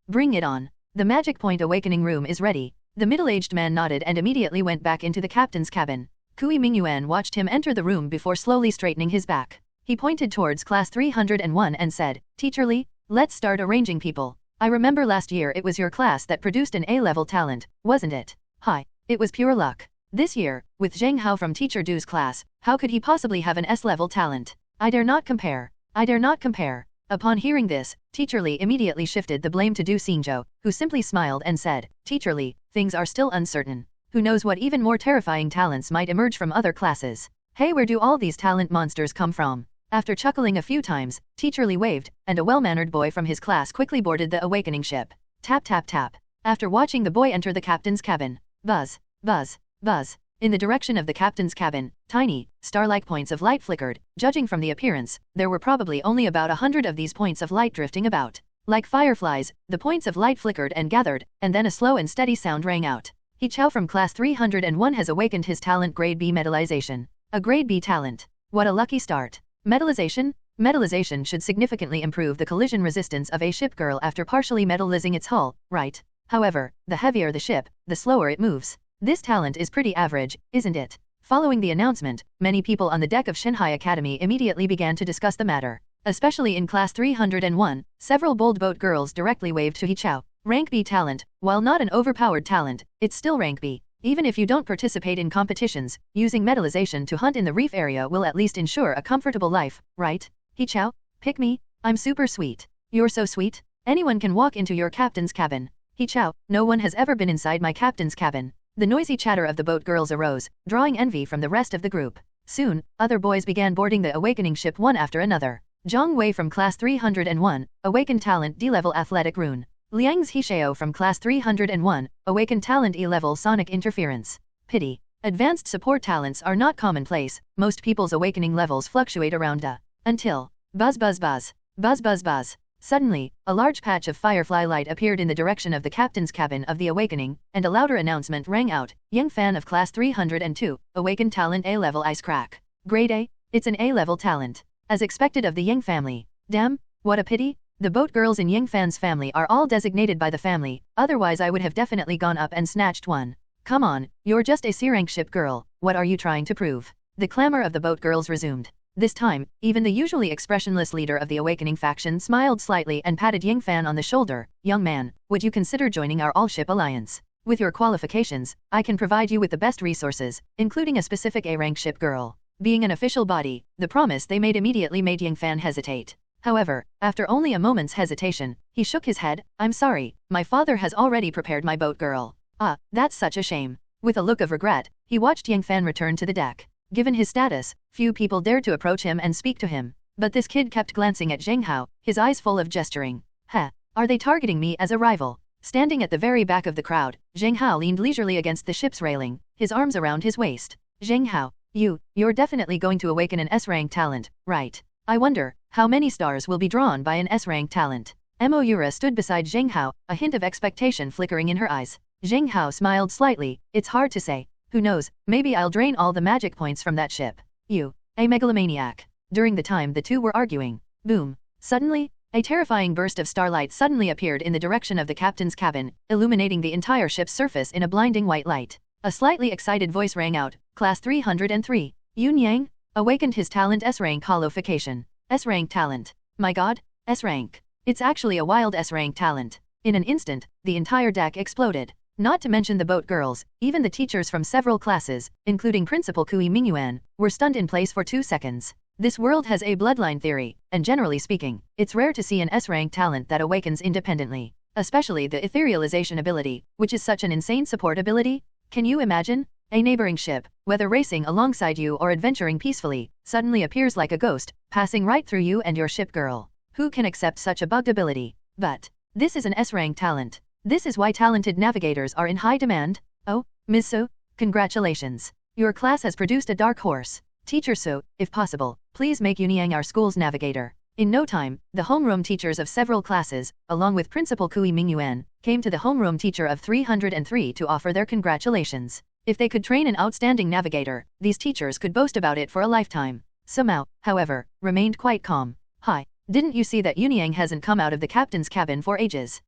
Bring it on. The magic point awakening room is ready. The middle-aged man nodded and immediately went back into the captain's cabin. Kui Mingyuan watched him enter the room before slowly straightening his back. He pointed towards class 301 and said, Teacher Li, let's start arranging people. I remember last year it was your class that produced an A-level talent, wasn't it? Hi. It was pure luck. This year, with Zheng Hao from Teacher Du's class, how could he possibly have an S-level talent? I dare not compare. I dare not compare. Upon hearing this, Teacher Li immediately shifted the blame to Du Xingzhou, who simply smiled and said, Teacher Li, things are still uncertain. Who knows what even more terrifying talents might emerge from other classes? Hey, where do all these talent monsters come from? After chuckling a few times, Teacher Li waved, and a well-mannered boy from his class quickly boarded the awakening ship. Tap tap tap. After watching the boy enter the captain's cabin, buzz, buzz, buzz. In the direction of the captain's cabin, tiny, star-like points of light flickered. Judging from the appearance, there were probably only about 100 of these points of light drifting about. Like fireflies, the points of light flickered and gathered, and then a slow and steady sound rang out. He Chao from class 301 has awakened his talent Grade B metallization. A Grade B talent. What a lucky start. Metallization? Metallization should significantly improve the collision resistance of a ship girl after partially metallizing its hull, right? However, the heavier the ship, the slower it moves. This talent is pretty average, isn't it? Following the announcement, many people on the deck of Shanghai Academy immediately began to discuss the matter. Especially in class 301, several bold boat girls directly waved to He Chao. Rank B talent, while not an overpowered talent, it's still rank B. Even if you don't participate in competitions, using metallization to hunt in the reef area will at least ensure a comfortable life, right? He Chao, pick me, I'm super sweet. You're so sweet? Anyone can walk into your captain's cabin. He Chao, no one has ever been inside my captain's cabin. The noisy chatter of the boat girls arose, drawing envy from the rest of the group. Soon, other boys began boarding the awakening ship one after another. Zhang Wei from class 301, awakened talent D-level athletic rune. Liang's Hishao from class 301, awakened talent E-level sonic interference. Pity. Advanced support talents are not commonplace, most people's awakening levels fluctuate around until buzz buzz buzz, buzz buzz buzz. Suddenly, a large patch of firefly light appeared in the direction of the captain's cabin of the awakening, and a louder announcement rang out. Yang Fan of class 302, awakened talent A-level ice crack. Grade A? It's an A-level talent. As expected of the Yang family. Damn, what a pity. The boat girls in Yang Fan's family are all designated by the family, otherwise I would have definitely gone up and snatched one. Come on, you're just a C-rank ship girl, what are you trying to prove? The clamor of the boat girls resumed. This time, even the usually expressionless leader of the awakening faction smiled slightly and patted Yang Fan on the shoulder. Young man, would you consider joining our all-ship alliance? With your qualifications, I can provide you with the best resources, including a specific A-rank ship girl. Being an official body, the promise they made immediately made Yang Fan hesitate. However, after only a moment's hesitation, he shook his head. I'm sorry, my father has already prepared my boat girl. Ah, that's such a shame. With a look of regret, he watched Yang Fan return to the deck. Given his status, few people dared to approach him and speak to him. But this kid kept glancing at Zheng Hao, his eyes full of gesturing. Heh, are they targeting me as a rival? Standing at the very back of the crowd, Zheng Hao leaned leisurely against the ship's railing, his arms around his waist. Zheng Hao, you're definitely going to awaken an S-rank talent, right? I wonder, how many stars will be drawn by an S-rank talent? Mo Yura stood beside Zheng Hao, a hint of expectation flickering in her eyes. Zheng Hao smiled slightly. It's hard to say. Who knows, maybe I'll drain all the magic points from that ship. You, a megalomaniac. During the time the two were arguing, boom. Suddenly, a terrifying burst of starlight suddenly appeared in the direction of the captain's cabin, illuminating the entire ship's surface in a blinding white light. A slightly excited voice rang out, Class 303. Yun Yang, awakened his talent S-rank holification. S-rank talent. My god, S-rank. It's actually a wild S-rank talent. In an instant, the entire deck exploded. Not to mention the boat girls, even the teachers from several classes, including Principal Kui Mingyuan, were stunned in place for 2 seconds. This world has a bloodline theory, and generally speaking, it's rare to see an S-rank talent that awakens independently. Especially the etherealization ability, which is such an insane support ability. Can you imagine? A neighboring ship, whether racing alongside you or adventuring peacefully, suddenly appears like a ghost, passing right through you and your ship girl. Who can accept such a bugged ability? But this is an S-rank talent. This is why talented navigators are in high demand. Oh, Ms. Su, congratulations. Your class has produced a dark horse. Teacher Su, if possible, please make Yunyang our school's navigator. In no time, the homeroom teachers of several classes, along with Principal Kui Mingyuan, came to the homeroom teacher of 303 to offer their congratulations. If they could train an outstanding navigator, these teachers could boast about it for a lifetime. Sumao, however, remained quite calm. Hi, didn't you see that Yunyang hasn't come out of the captain's cabin for ages?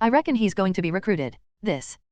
I reckon he's going to be recruited.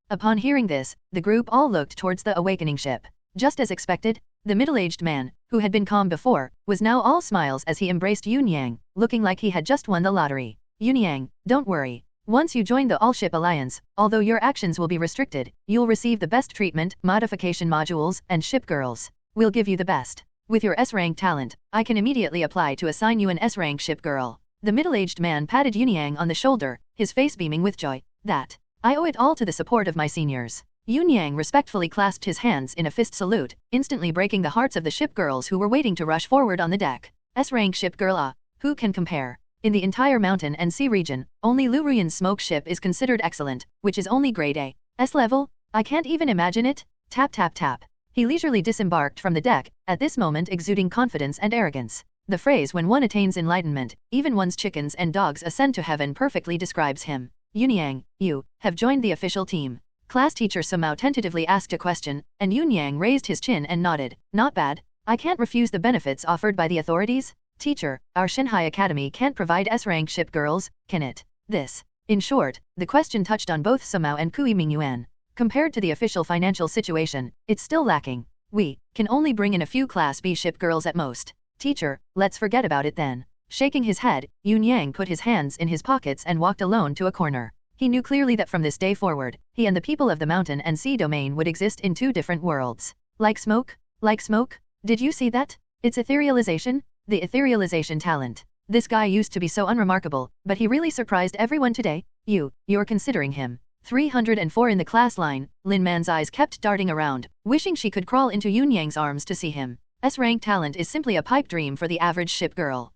Upon hearing this, the group all looked towards the awakening ship. Just as expected, the middle-aged man, who had been calm before, was now all smiles as he embraced Yun Yang, looking like he had just won the lottery. Yun Yang, don't worry. Once you join the All-Ship Alliance, although your actions will be restricted, you'll receive the best treatment, modification modules, and ship girls. We'll give you the best. With your S-rank talent, I can immediately apply to assign you an S-rank ship girl. The middle-aged man patted Yunyang on the shoulder, his face beaming with joy. That. I owe it all to the support of my seniors. Yunyang respectfully clasped his hands in a fist salute, instantly breaking the hearts of the ship girls who were waiting to rush forward on the deck. S-rank ship girl, who can compare? In the entire mountain and sea region, only Liu Ruyan's smoke ship is considered excellent, which is only grade A. S level? I can't even imagine it. Tap tap tap. He leisurely disembarked from the deck, at this moment exuding confidence and arrogance. The phrase when one attains enlightenment, even one's chickens and dogs ascend to heaven perfectly describes him. Yunyang, you have joined the official team. Class teacher Zheng Hao tentatively asked a question, and Yunyang raised his chin and nodded. Not bad. I can't refuse the benefits offered by the authorities. Teacher, our Shanghai Academy can't provide S-rank ship girls, can it? This. In short, the question touched on both Zheng Hao and Kui Mingyuan. Compared to the official financial situation, it's still lacking. We can only bring in a few Class B ship girls at most. Teacher, let's forget about it then. Shaking his head, Yunyang put his hands in his pockets and walked alone to a corner. He knew clearly that from this day forward, he and the people of the mountain and sea domain would exist in two different worlds. Like smoke? Like smoke? Did you see that? It's etherealization? The etherealization talent. This guy used to be so unremarkable, but he really surprised everyone today. You're considering him. 304 in the class line. Lin Man's eyes kept darting around, wishing she could crawl into Yunyang's arms to see him. S-rank talent is simply a pipe dream for the average ship girl.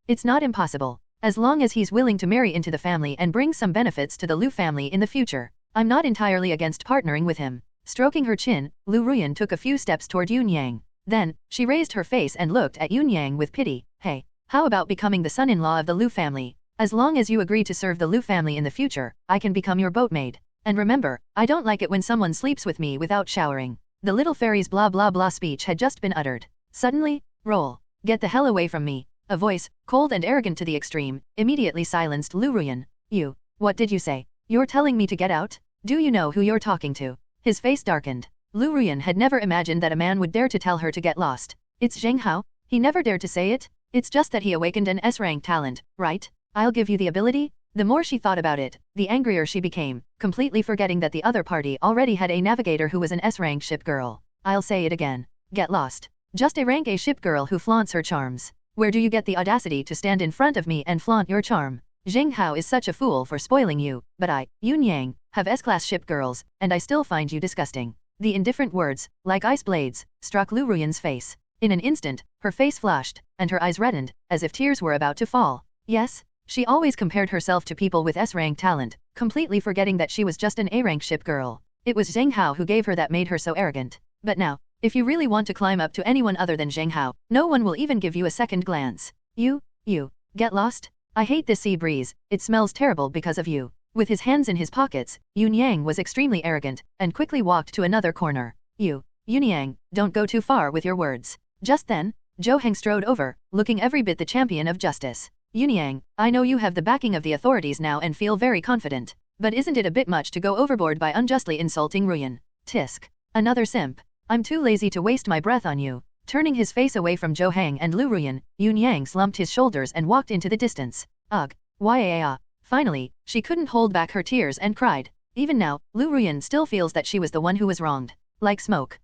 It's not impossible. As long as he's willing to marry into the family and bring some benefits to the Liu family in the future. I'm not entirely against partnering with him. Stroking her chin, Liu Ruyan took a few steps toward Yunyang. Then, she raised her face and looked at Yunyang with pity. Hey, how about becoming the son-in-law of the Liu family? As long as you agree to serve the Liu family in the future, I can become your boatmaid. And remember, I don't like it when someone sleeps with me without showering. The little fairy's blah blah blah speech had just been uttered. Suddenly, roll. Get the hell away from me. A voice, cold and arrogant to the extreme, immediately silenced Liu Ruyan. What did you say? You're telling me to get out? Do you know who you're talking to? His face darkened. Liu Ruyan had never imagined that a man would dare to tell her to get lost. It's Zheng Hao? He never dared to say it? It's just that he awakened an S-rank talent, right? I'll give you the ability? The more she thought about it, the angrier she became, completely forgetting that the other party already had a navigator who was an S-rank ship girl. I'll say it again. Get lost. Just a rank A ship girl who flaunts her charms. Where do you get the audacity to stand in front of me and flaunt your charm? Zheng Hao is such a fool for spoiling you, but I, Yunyang, have S-class ship girls, and I still find you disgusting. The indifferent words, like ice blades, struck Liu Ruyan's face. In an instant, her face flushed, and her eyes reddened, as if tears were about to fall. Yes, she always compared herself to people with S-rank talent, completely forgetting that she was just an A-rank ship girl. It was Zheng Hao who gave her that made her so arrogant. But now, if you really want to climb up to anyone other than Zheng Hao, no one will even give you a second glance. You, get lost? I hate this sea breeze, it smells terrible because of you. With his hands in his pockets, Yunyang was extremely arrogant, and quickly walked to another corner. Yunyang, don't go too far with your words. Just then, Zhou Heng strode over, looking every bit the champion of justice. Yunyang, I know you have the backing of the authorities now and feel very confident. But isn't it a bit much to go overboard by unjustly insulting Ruyan? Tisk. Another simp. I'm too lazy to waste my breath on you. Turning his face away from Zhou Heng and Liu Ruyan, Yunyang slumped his shoulders and walked into the distance. Ugh. Why? Finally, she couldn't hold back her tears and cried. Even now, Liu Ruyan still feels that she was the one who was wronged. Like smoke.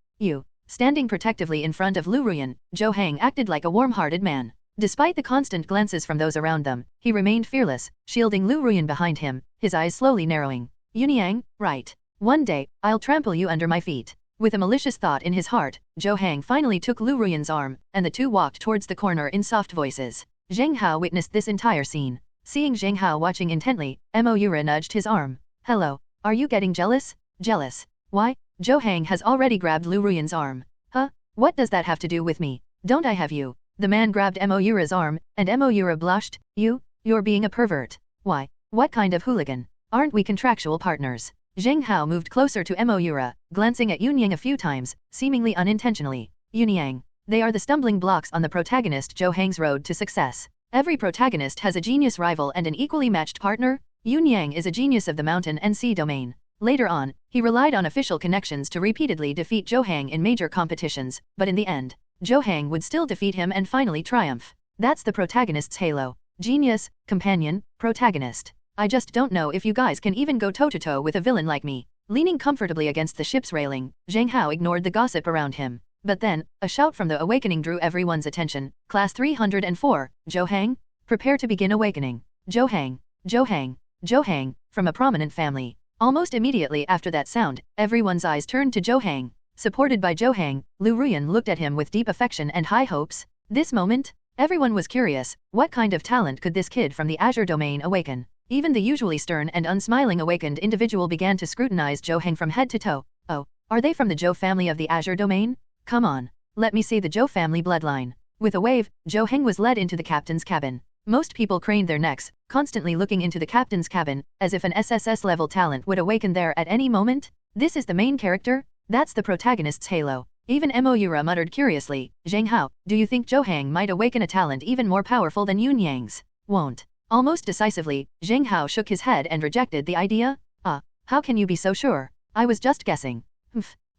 Standing protectively in front of Liu Ruyan, Zhou Heng acted like a warm-hearted man. Despite the constant glances from those around them, he remained fearless, shielding Liu Ruyan behind him, his eyes slowly narrowing. Yunyang, right. One day, I'll trample you under my feet. With a malicious thought in his heart, Zhou Heng finally took Liu Ruyan's arm, and the two walked towards the corner in soft voices. Zheng Hao witnessed this entire scene. Seeing Zheng Hao watching intently, Moira nudged his arm. Hello, are you getting jealous? Jealous? Why? Zhou Heng has already grabbed Liu Ruyan's arm. Huh? What does that have to do with me? Don't I have you? The man grabbed Moira's arm, and Moira blushed. You're being a pervert. Why? What kind of hooligan? Aren't we contractual partners? Zheng Hao moved closer to Moira, glancing at Yunyang a few times, seemingly unintentionally. Yunyang. They are the stumbling blocks on the protagonist Zhou Heng's road to success. Every protagonist has a genius rival and an equally matched partner. Yunyang is a genius of the mountain and sea domain. Later on, he relied on official connections to repeatedly defeat Zhou Heng in major competitions, but in the end, Zhou Heng would still defeat him and finally triumph. That's the protagonist's halo. Genius, companion, protagonist. I just don't know if you guys can even go toe-to-toe with a villain like me. Leaning comfortably against the ship's railing, Zheng Hao ignored the gossip around him. But then, a shout from the awakening drew everyone's attention. Class 304, Zhou Hang? Prepare to begin awakening. Zhou Hang, Zhou Hang, Zhou Hang, from a prominent family. Almost immediately after that sound, everyone's eyes turned to Zhou Hang. Supported by Zhou Hang, Liu Ruyan looked at him with deep affection and high hopes. This moment, everyone was curious, what kind of talent could this kid from the Azure domain awaken? Even the usually stern and unsmiling awakened individual began to scrutinize Zhou Hang from head to toe. Oh, are they from the Zhou family of the Azure domain? Come on, let me see the Zhou family bloodline. With a wave, Zhou Hang was led into the captain's cabin. Most people craned their necks, constantly looking into the captain's cabin, as if an SSS-level talent would awaken there at any moment. This is the main character? That's the protagonist's halo. Even Moira muttered curiously, Zheng Hao, do you think Zhou Hang might awaken a talent even more powerful than Yun Yang's? Won't. Almost decisively, Zheng Hao shook his head and rejected the idea. How can you be so sure? I was just guessing.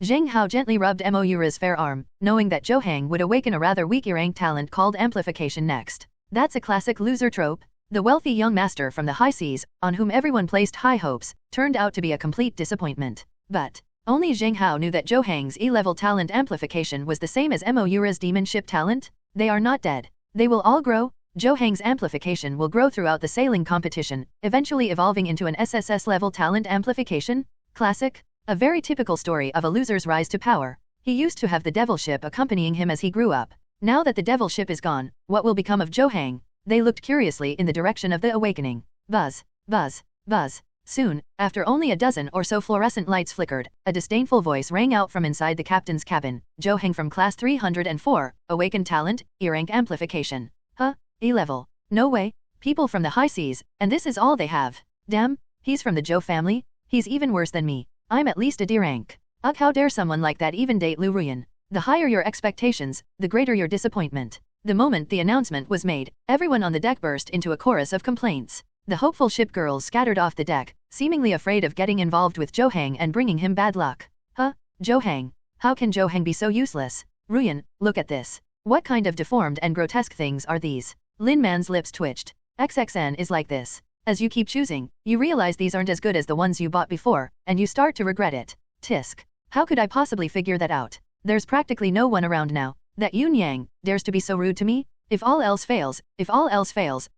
Zheng Hao gently rubbed Moira's fair arm, knowing that Zhou Hang would awaken a rather weak rank talent called amplification next. That's a classic loser trope. The wealthy young master from the high seas, on whom everyone placed high hopes, turned out to be a complete disappointment. But only Zheng Hao knew that Zhou Hang's E-level talent amplification was the same as Moira's demon ship talent. They are not dead. They will all grow. Zhou Hang's amplification will grow throughout the sailing competition, eventually evolving into an SSS-level talent amplification. Classic. A very typical story of a loser's rise to power. He used to have the devil ship accompanying him as he grew up. Now that the devil ship is gone, what will become of Zhou Hang? They looked curiously in the direction of the awakening. Buzz, buzz, buzz. Soon, after only a dozen or so fluorescent lights flickered, a disdainful voice rang out from inside the captain's cabin. Zhou Hang from class 304, awakened talent, E-rank amplification. Huh? E-level? No way. People from the high seas, and this is all they have. Damn, he's from the Zhou family? He's even worse than me. I'm at least a D rank. Ugh, how dare someone like that even date Liu Ruyan? The higher your expectations, the greater your disappointment. The moment the announcement was made, everyone on the deck burst into a chorus of complaints. The hopeful ship girls scattered off the deck, seemingly afraid of getting involved with Zhou Hang and bringing him bad luck. Huh? Zhou Hang? How can Zhou Hang be so useless? Ruyan, look at this. What kind of deformed and grotesque things are these? Lin Man's lips twitched. XXN is like this. As you keep choosing, you realize these aren't as good as the ones you bought before, and you start to regret it. Tisk. How could I possibly figure that out? There's practically no one around now. That Yun Yang dares to be so rude to me? If all else fails,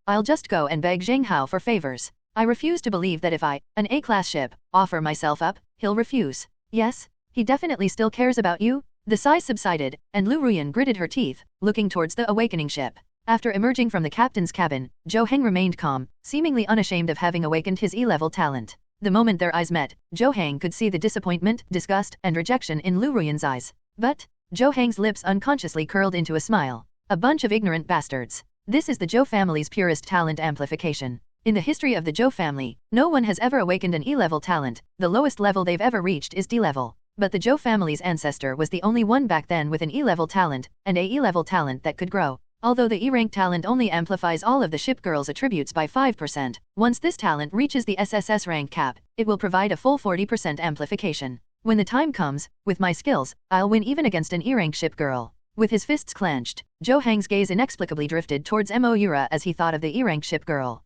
I'll just go and beg Zheng Hao for favors. I refuse to believe that if I, an A-class ship, offer myself up, he'll refuse. Yes? He definitely still cares about you? The sighs subsided, and Liu Ruyan gritted her teeth, looking towards the awakening ship. After emerging from the captain's cabin, Zhou Hang remained calm, seemingly unashamed of having awakened his E-level talent. The moment their eyes met, Zhou Hang could see the disappointment, disgust, and rejection in Liu Ruyan's eyes. But Zhou Hang's lips unconsciously curled into a smile. A bunch of ignorant bastards. This is the Zhou family's purest talent amplification. In the history of the Zhou family, no one has ever awakened an E-level talent. The lowest level they've ever reached is D-level. But the Zhou family's ancestor was the only one back then with an E-level talent, and a E-level talent that could grow. Although the E-rank talent only amplifies all of the ship girl's attributes by 5%, once this talent reaches the SSS rank cap, it will provide a full 40% amplification. When the time comes, with my skills, I'll win even against an E-rank ship girl. With his fists clenched, Zhou Hang's gaze inexplicably drifted towards Moira as he thought of the E-rank ship girl.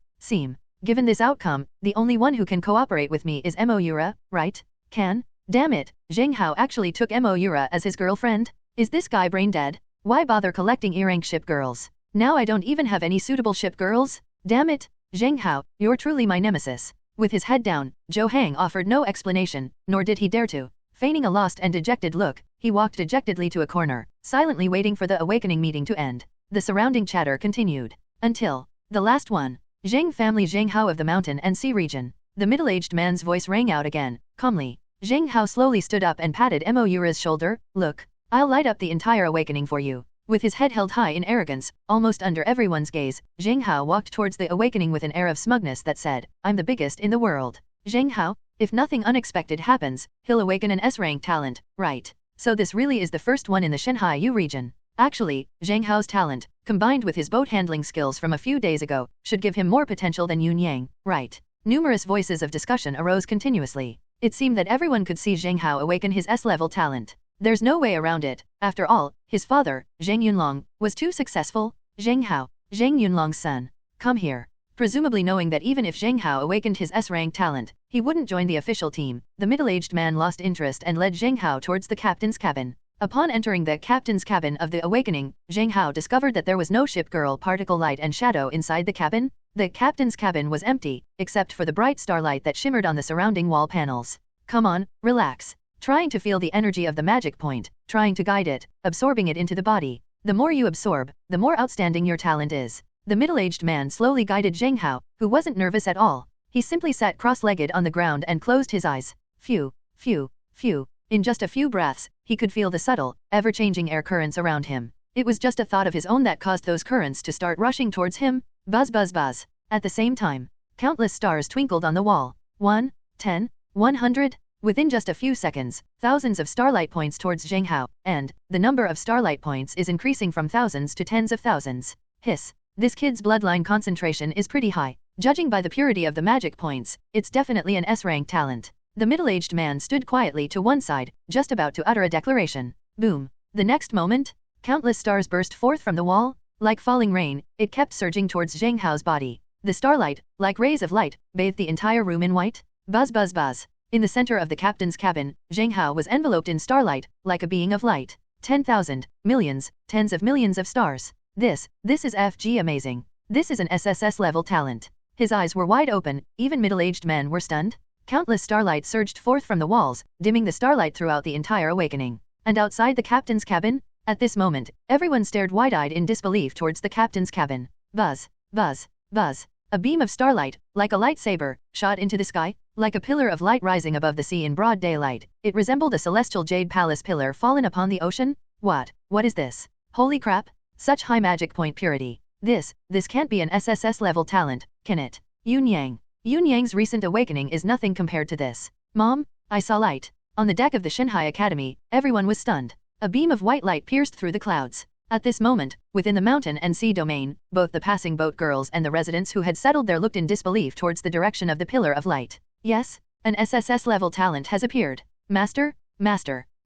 Given this outcome, the only one who can cooperate with me is Moira, right? Damn it, Zheng Hao actually took Moira as his girlfriend? Is this guy brain dead? Why bother collecting E-rank ship girls? Now I don't even have any suitable ship girls? Damn it, Zheng Hao, you're truly my nemesis. With his head down, Zhou Hang offered no explanation, nor did he dare to. Feigning a lost and dejected look, he walked dejectedly to a corner, silently waiting for the awakening meeting to end. The surrounding chatter continued. Until the last one. Zheng family Zheng Hao of the mountain and sea region. The middle-aged man's voice rang out again, calmly. Zheng Hao slowly stood up and patted Moira's shoulder. Look. I'll light up the entire awakening for you. With his head held high in arrogance, almost under everyone's gaze, Zheng Hao walked towards the awakening with an air of smugness that said, I'm the biggest in the world. Zheng Hao? If nothing unexpected happens, he'll awaken an S-rank talent, right? So this really is the first one in the Shanghai region. Actually, Zheng Hao's talent, combined with his boat handling skills from a few days ago, should give him more potential than Yun Yang, right? Numerous voices of discussion arose continuously. It seemed that everyone could see Zheng Hao awaken his S-level talent. There's no way around it. After all, his father, Zheng Yunlong, was too successful. Zheng Hao, Zheng Yunlong's son. Come here. Presumably knowing that even if Zheng Hao awakened his S-rank talent, he wouldn't join the official team, the middle-aged man lost interest and led Zheng Hao towards the captain's cabin. Upon entering the captain's cabin of the awakening, Zheng Hao discovered that there was no ship girl particle light and shadow inside the cabin. The captain's cabin was empty, except for the bright starlight that shimmered on the surrounding wall panels. Come on, relax. Trying to feel the energy of the magic point, trying to guide it, absorbing it into the body. The more you absorb, the more outstanding your talent is. The middle-aged man slowly guided Zheng Hao, who wasn't nervous at all. He simply sat cross-legged on the ground and closed his eyes. Phew, phew, phew. In just a few breaths, he could feel the subtle, ever-changing air currents around him. It was just a thought of his own that caused those currents to start rushing towards him. Buzz buzz buzz. At the same time, countless stars twinkled on the wall. 1, 10, 100. Within just a few seconds, thousands of starlight points towards Zheng Hao, and the number of starlight points is increasing from thousands to tens of thousands. Hiss. This kid's bloodline concentration is pretty high. Judging by the purity of the magic points, it's definitely an S-rank talent. The middle-aged man stood quietly to one side, just about to utter a declaration. Boom. The next moment, countless stars burst forth from the wall. Like falling rain, it kept surging towards Zheng Hao's body. The starlight, like rays of light, bathed the entire room in white. Buzz buzz buzz. In the center of the captain's cabin, Zheng Hao was enveloped in starlight, like a being of light. 10,000, millions, tens of millions of stars. This is FG amazing. This is an SSS level talent. His eyes were wide open, even middle-aged men were stunned. Countless starlight surged forth from the walls, dimming the starlight throughout the entire awakening. And outside the captain's cabin, at this moment, everyone stared wide-eyed in disbelief towards the captain's cabin. Buzz, buzz, buzz. A beam of starlight, like a lightsaber, shot into the sky, like a pillar of light rising above the sea in broad daylight. It resembled a celestial jade palace pillar fallen upon the ocean. What is this? Holy crap! Such high magic point purity. This can't be an SSS level talent, can it? Yun Yang's recent awakening is nothing compared to this. Mom, I saw light. On the deck of the Shanghai Academy, everyone was stunned. A beam of white light pierced through the clouds. At this moment, within the mountain and sea domain, both the passing boat girls and the residents who had settled there looked in disbelief towards the direction of the pillar of light. Yes, an SSS level talent has appeared. Master,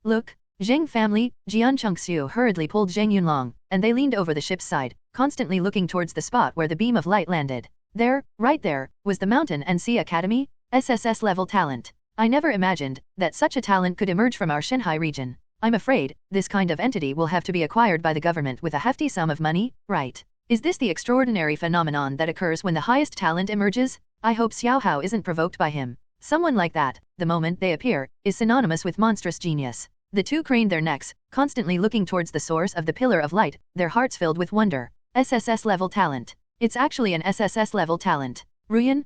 look. Zheng family, Jian Chengxiu hurriedly pulled Zheng Yunlong, and they leaned over the ship's side, constantly looking towards the spot where the beam of light landed. There, right there, was the Mountain and Sea Academy, SSS level talent. I never imagined that such a talent could emerge from our Shanghai region. I'm afraid, this kind of entity will have to be acquired by the government with a hefty sum of money, right? Is this the extraordinary phenomenon that occurs when the highest talent emerges? I hope Xiao Hao isn't provoked by him. Someone like that, the moment they appear, is synonymous with monstrous genius. The two craned their necks, constantly looking towards the source of the pillar of light, their hearts filled with wonder. SSS level talent. It's actually an SSS level talent. Ruyan,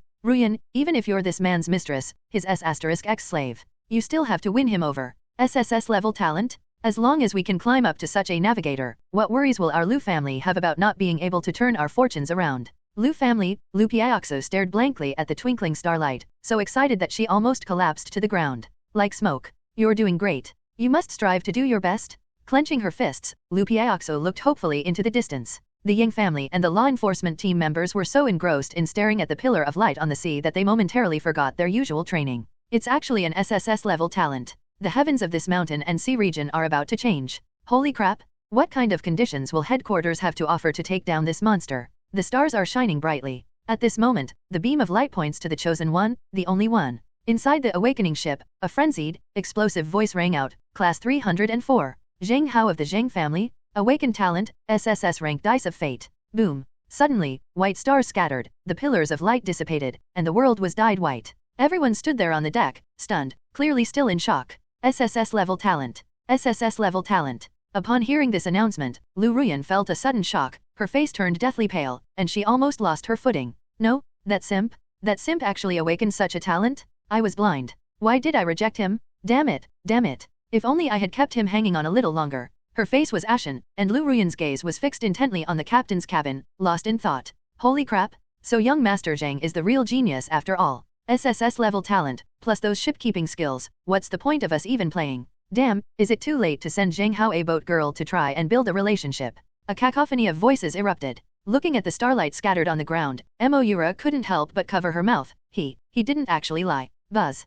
even if you're this man's mistress, his S*X slave, you still have to win him over. SSS level talent? As long as we can climb up to such a navigator, what worries will our Liu family have about not being able to turn our fortunes around? Liu family, Liu Piaoxo stared blankly at the twinkling starlight, so excited that she almost collapsed to the ground. Like smoke. You're doing great. You must strive to do your best. Clenching her fists, Liu Piaoxo looked hopefully into the distance. The Yang family and the law enforcement team members were so engrossed in staring at the pillar of light on the sea that they momentarily forgot their usual training. It's actually an SSS level talent. The heavens of this mountain and sea region are about to change. Holy crap! What kind of conditions will headquarters have to offer to take down this monster? The stars are shining brightly. At this moment, the beam of light points to the chosen one, the only one. Inside the awakening ship, a frenzied, explosive voice rang out, Class 304. Zheng Hao of the Zheng family, awakened talent, SSS rank dice of fate. Boom. Suddenly, white stars scattered, the pillars of light dissipated, and the world was dyed white. Everyone stood there on the deck, stunned, clearly still in shock. SSS level talent. SSS level talent. Upon hearing this announcement, Liu Ruyan felt a sudden shock, her face turned deathly pale, and she almost lost her footing. No, that simp actually awakened such a talent? I was blind. Why did I reject him? Damn it. If only I had kept him hanging on a little longer. Her face was ashen, and Liu Ruyan's gaze was fixed intently on the captain's cabin, lost in thought. Holy crap, so young Master Zheng is the real genius after all. SSS level talent, plus those shipkeeping skills, what's the point of us even playing? Damn, is it too late to send Zheng Hao a boat girl to try and build a relationship? A cacophony of voices erupted. Looking at the starlight scattered on the ground, Moira couldn't help but cover her mouth. He didn't actually lie. Buzz.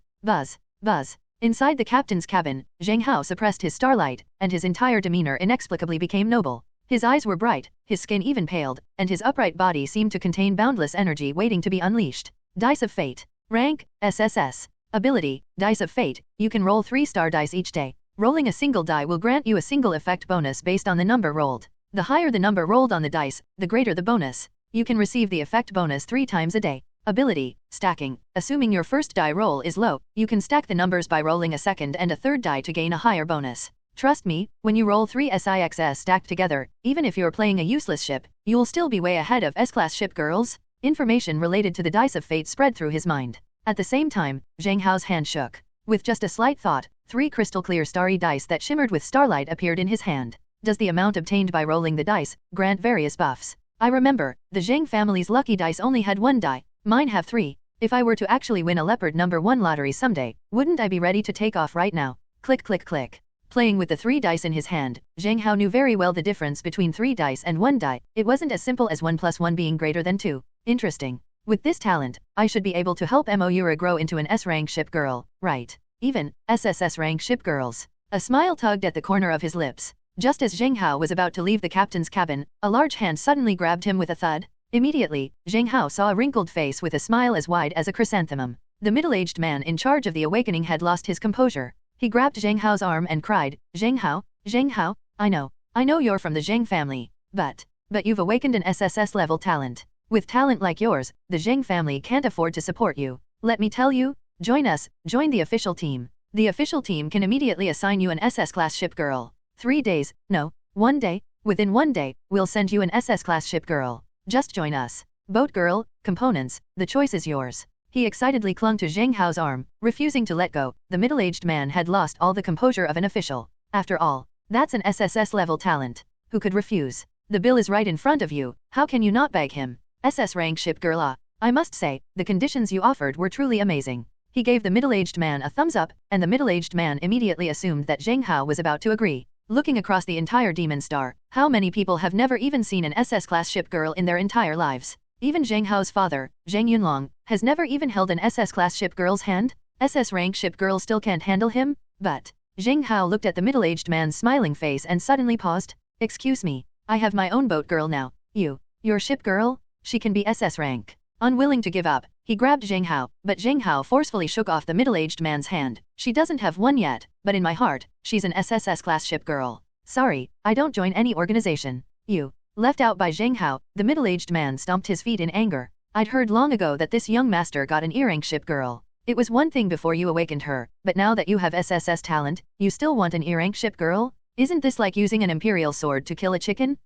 Inside the captain's cabin, Zheng Hao suppressed his starlight, and his entire demeanor inexplicably became noble. His eyes were bright, his skin even paled, and his upright body seemed to contain boundless energy waiting to be unleashed. Dice of Fate. Rank, SSS. Ability, Dice of Fate. You can roll 3-star dice each day. Rolling a single die will grant you a single effect bonus based on the number rolled. The higher the number rolled on the dice, the greater the bonus. You can receive the effect bonus 3 times a day. Ability, Stacking. Assuming your first die roll is low, you can stack the numbers by rolling a second and a third die to gain a higher bonus. Trust me, when you roll 3 SIXS stacked together, even if you're playing a useless ship, you'll still be way ahead of S-class ship girls. Information related to the Dice of Fate spread through his mind. At the same time, Zheng Hao's hand shook. With just a slight thought, 3 crystal-clear starry dice that shimmered with starlight appeared in his hand. Does the amount obtained by rolling the dice grant various buffs? I remember, the Zheng family's lucky dice only had 1 die. Mine have 3. If I were to actually win a leopard number 1 lottery someday, wouldn't I be ready to take off right now? Click click click. Playing with the 3 dice in his hand, Zheng Hao knew very well the difference between 3 dice and 1 die. It wasn't as simple as 1 plus 1 being greater than 2. Interesting. With this talent, I should be able to help Moura grow into an S-rank ship girl, right? Even SSS rank ship girls. A smile tugged at the corner of his lips. Just as Zheng Hao was about to leave the captain's cabin, a large hand suddenly grabbed him with a thud. Immediately, Zheng Hao saw a wrinkled face with a smile as wide as a chrysanthemum. The middle-aged man in charge of the awakening had lost his composure. He grabbed Zheng Hao's arm and cried, Zheng Hao, I know you're from the Zheng family, but you've awakened an SSS level talent. With talent like yours, the Zheng family can't afford to support you. Let me tell you, join us, join the official team. The official team can immediately assign you an SS-class ship girl. 3 days, no, 1 day, within 1 day, we'll send you an SS-class ship girl. Just join us. Boat girl, components, the choice is yours. He excitedly clung to Zheng Hao's arm, refusing to let go. The middle-aged man had lost all the composure of an official. After all, that's an SSS level talent. Who could refuse? The bill is right in front of you, how can you not beg him? SS rank ship girl. I must say, the conditions you offered were truly amazing. He gave the middle-aged man a thumbs up, and the middle-aged man immediately assumed that Zheng Hao was about to agree. Looking across the entire Demon Star, how many people have never even seen an SS-class ship girl in their entire lives? Even Zheng Hao's father, Zheng Yunlong, has never even held an SS-class ship girl's hand? SS rank ship girl still can't handle him? But Zheng Hao looked at the middle-aged man's smiling face and suddenly paused. Excuse me, I have my own boat girl now. Your ship girl? She can be SS rank. Unwilling to give up, he grabbed Zheng Hao, but Zheng Hao forcefully shook off the middle-aged man's hand. She doesn't have one yet, but in my heart, she's an SSS class ship girl. Sorry, I don't join any organization. You. Left out by Zheng Hao, the middle-aged man stomped his feet in anger. I'd heard long ago that this young master got an E-rank ship girl. It was one thing before you awakened her, but now that you have SSS talent, you still want an E-rank ship girl? Isn't this like using an imperial sword to kill a chicken?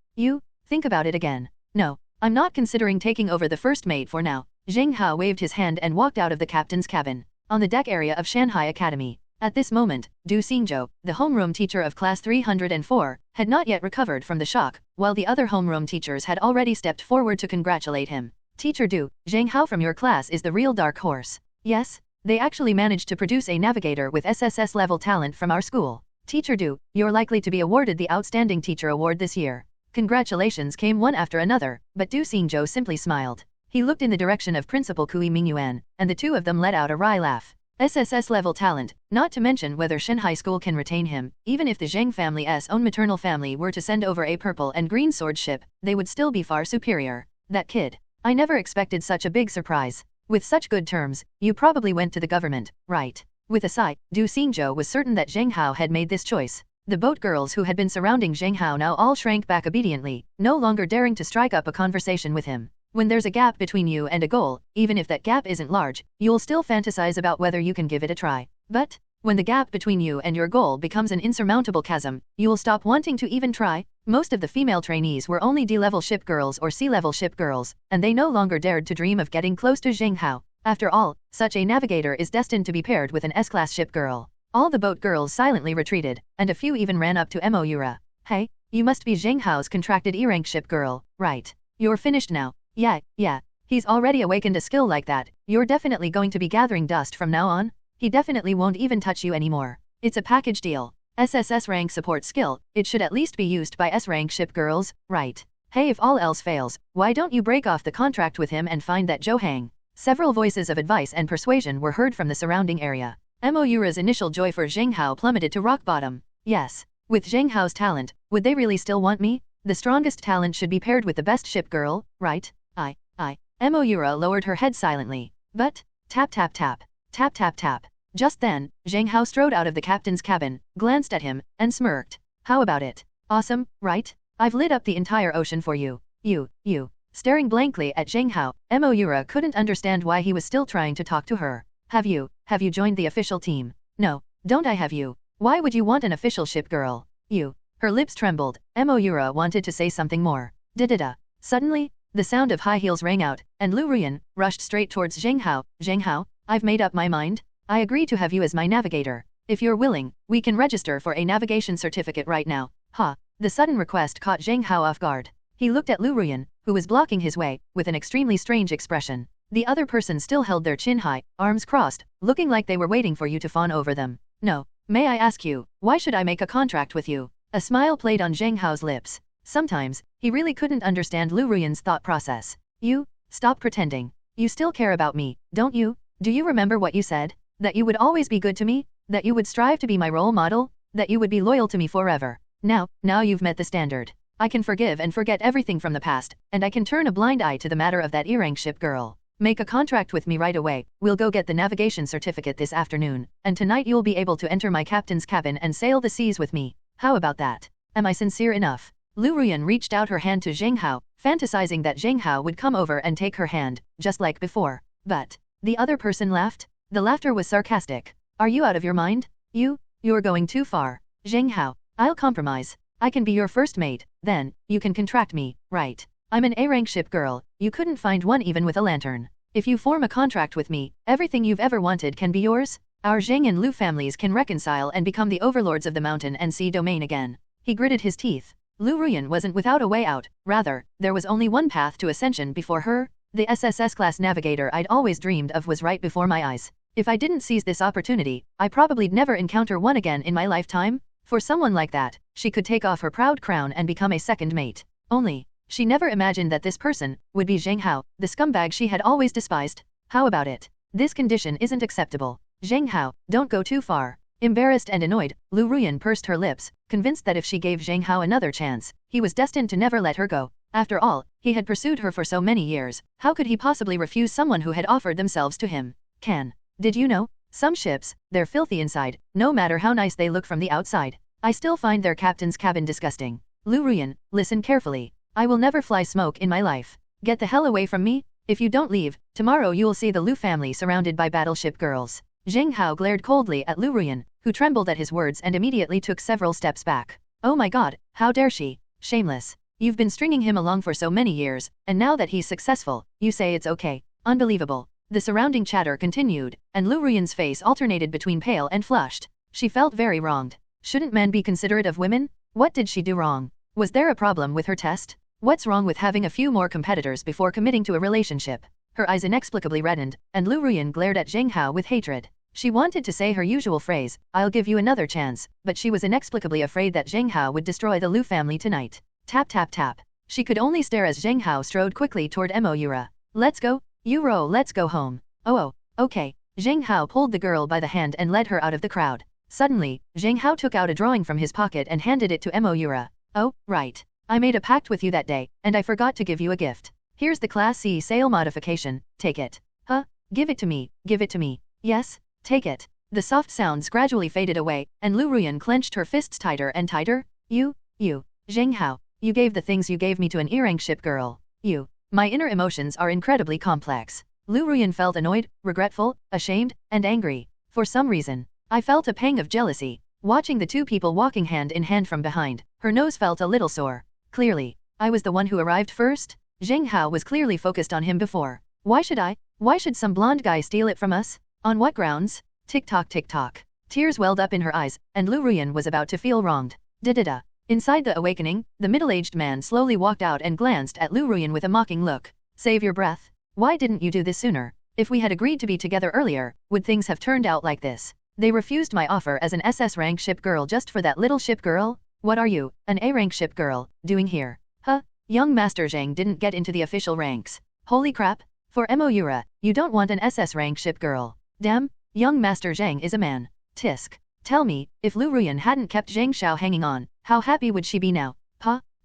Think about it again. No, I'm not considering taking over the first mate for now. Zheng Hao waved his hand and walked out of the captain's cabin. On the deck area of Shanghai Academy. At this moment, Du Xingzhou, the homeroom teacher of class 304, had not yet recovered from the shock, while the other homeroom teachers had already stepped forward to congratulate him. Teacher Du, Zheng Hao from your class is the real dark horse. Yes, they actually managed to produce a navigator with SSS level talent from our school. Teacher Du, you're likely to be awarded the Outstanding Teacher Award this year. Congratulations came one after another, but Du Xingzhou simply smiled. He looked in the direction of Principal Kui Mingyuan, and the two of them let out a wry laugh. SSS level talent, not to mention whether Shanghai School can retain him, even if the Zheng family's own maternal family were to send over a purple and green sword ship, they would still be far superior. That kid. I never expected such a big surprise. With such good terms, you probably went to the government, right? With a sigh, Du Xingzhou was certain that Zheng Hao had made this choice. The boat girls who had been surrounding Zheng Hao now all shrank back obediently, no longer daring to strike up a conversation with him. When there's a gap between you and a goal, even if that gap isn't large, you'll still fantasize about whether you can give it a try. But when the gap between you and your goal becomes an insurmountable chasm, you'll stop wanting to even try. Most of the female trainees were only D-level ship girls or C-level ship girls, and they no longer dared to dream of getting close to Zheng Hao. After all, such a navigator is destined to be paired with an S-class ship girl. All the boat girls silently retreated, and a few even ran up to Moura. Hey, you must be Zheng Hao's contracted E-rank ship girl, right? You're finished now. Yeah. He's already awakened a skill like that. You're definitely going to be gathering dust from now on. He definitely won't even touch you anymore. It's a package deal. SSS rank support skill, it should at least be used by S-rank ship girls, right? Hey, if all else fails, why don't you break off the contract with him and find that Zhou Hang? Several voices of advice and persuasion were heard from the surrounding area. Moura's initial joy for Zheng Hao plummeted to rock bottom. Yes, with Zheng Hao's talent, would they really still want me? The strongest talent should be paired with the best ship girl, right? I. Moira lowered her head silently. But, tap tap tap, tap tap tap. Just then, Zheng Hao strode out of the captain's cabin, glanced at him, and smirked. How about it? Awesome, right? I've lit up the entire ocean for you. You. Staring blankly at Zheng Hao, Moira couldn't understand why he was still trying to talk to her. Have you joined the official team? No, don't I have you? Why would you want an official ship girl? You. Her lips trembled. Moira wanted to say something more. Da-da-da. Suddenly, the sound of high heels rang out, and Liu Ruyan rushed straight towards Zheng Hao. Zheng Hao, I've made up my mind. I agree to have you as my navigator. If you're willing, we can register for a navigation certificate right now. Ha! The sudden request caught Zheng Hao off guard. He looked at Liu Ruyan, who was blocking his way, with an extremely strange expression. The other person still held their chin high, arms crossed, looking like they were waiting for you to fawn over them. No. May I ask you, why should I make a contract with you? A smile played on Zheng Hao's lips. Sometimes, he really couldn't understand Liu Ruyan's thought process. You? Stop pretending. You still care about me, don't you? Do you remember what you said? That you would always be good to me? That you would strive to be my role model? That you would be loyal to me forever? Now you've met the standard. I can forgive and forget everything from the past, and I can turn a blind eye to the matter of that E-rank ship girl. Make a contract with me right away, we'll go get the navigation certificate this afternoon, and tonight you'll be able to enter my captain's cabin and sail the seas with me. How about that? Am I sincere enough? Liu Ruyan reached out her hand to Zheng Hao, fantasizing that Zheng Hao would come over and take her hand, just like before. But the other person laughed. The laughter was sarcastic. Are you out of your mind? You're going too far. Zheng Hao, I'll compromise. I can be your first mate, then, you can contract me, right? I'm an A-rank ship girl, you couldn't find one even with a lantern. If you form a contract with me, everything you've ever wanted can be yours. Our Zheng and Liu families can reconcile and become the overlords of the mountain and sea domain again. He gritted his teeth. Liu Ruyan wasn't without a way out, rather, there was only one path to ascension before her. The SSS-class navigator I'd always dreamed of was right before my eyes. If I didn't seize this opportunity, I probably'd never encounter one again in my lifetime. For someone like that, she could take off her proud crown and become a second mate. Only, she never imagined that this person would be Zheng Hao, the scumbag she had always despised. How about it? This condition isn't acceptable. Zheng Hao, don't go too far. Embarrassed and annoyed, Liu Ruyan pursed her lips, convinced that if she gave Zheng Hao another chance, he was destined to never let her go. After all, he had pursued her for so many years, how could he possibly refuse someone who had offered themselves to him? Did you know? Some ships, they're filthy inside, no matter how nice they look from the outside. I still find their captain's cabin disgusting. Liu Ruyan, listen carefully. I will never fly smoke in my life. Get the hell away from me. If you don't leave, tomorrow you'll see the Liu family surrounded by battleship girls. Zheng Hao glared coldly at Liu Ruyan, who trembled at his words and immediately took several steps back. Oh my god, how dare she? Shameless. You've been stringing him along for so many years, and now that he's successful, you say it's okay. Unbelievable. The surrounding chatter continued, and Liu Ruyan's face alternated between pale and flushed. She felt very wronged. Shouldn't men be considerate of women? What did she do wrong? Was there a problem with her test? What's wrong with having a few more competitors before committing to a relationship? Her eyes inexplicably reddened, and Liu Ruyan glared at Zheng Hao with hatred. She wanted to say her usual phrase, I'll give you another chance, but she was inexplicably afraid that Zheng Hao would destroy the Liu family tonight. Tap tap tap. She could only stare as Zheng Hao strode quickly toward Moira. Let's go, Euro, let's go home. Oh, okay. Zheng Hao pulled the girl by the hand and led her out of the crowd. Suddenly, Zheng Hao took out a drawing from his pocket and handed it to Moira. Oh, right. I made a pact with you that day, and I forgot to give you a gift. Here's the Class C sail modification, take it. Huh? Give it to me, give it to me. Yes? Take it. The soft sounds gradually faded away, and Liu Ruyan clenched her fists tighter and tighter. You, Zheng Hao, you gave the things you gave me to an E-rank ship girl. My inner emotions are incredibly complex. Liu Ruyan felt annoyed, regretful, ashamed, and angry. For some reason, I felt a pang of jealousy. Watching the two people walking hand in hand from behind, her nose felt a little sore. Clearly, I was the one who arrived first. Zheng Hao was clearly focused on him before. Why should some blonde guy steal it from us? On what grounds? Tick-tock tick-tock. Tears welled up in her eyes, and Liu Ruyan was about to feel wronged. Da-da-da. Inside the awakening, the middle-aged man slowly walked out and glanced at Liu Ruyan with a mocking look. Save your breath. Why didn't you do this sooner? If we had agreed to be together earlier, would things have turned out like this? They refused my offer as an SS rank ship girl just for that little ship girl? What are you, an A rank ship girl, doing here? Huh? Young Master Zheng didn't get into the official ranks. Holy crap. For Moira, you don't want an SS rank ship girl. Damn, young Master Zheng is a man. Tisk. Tell me, if Liu Ruyan hadn't kept Zheng Xiao hanging on, how happy would she be now?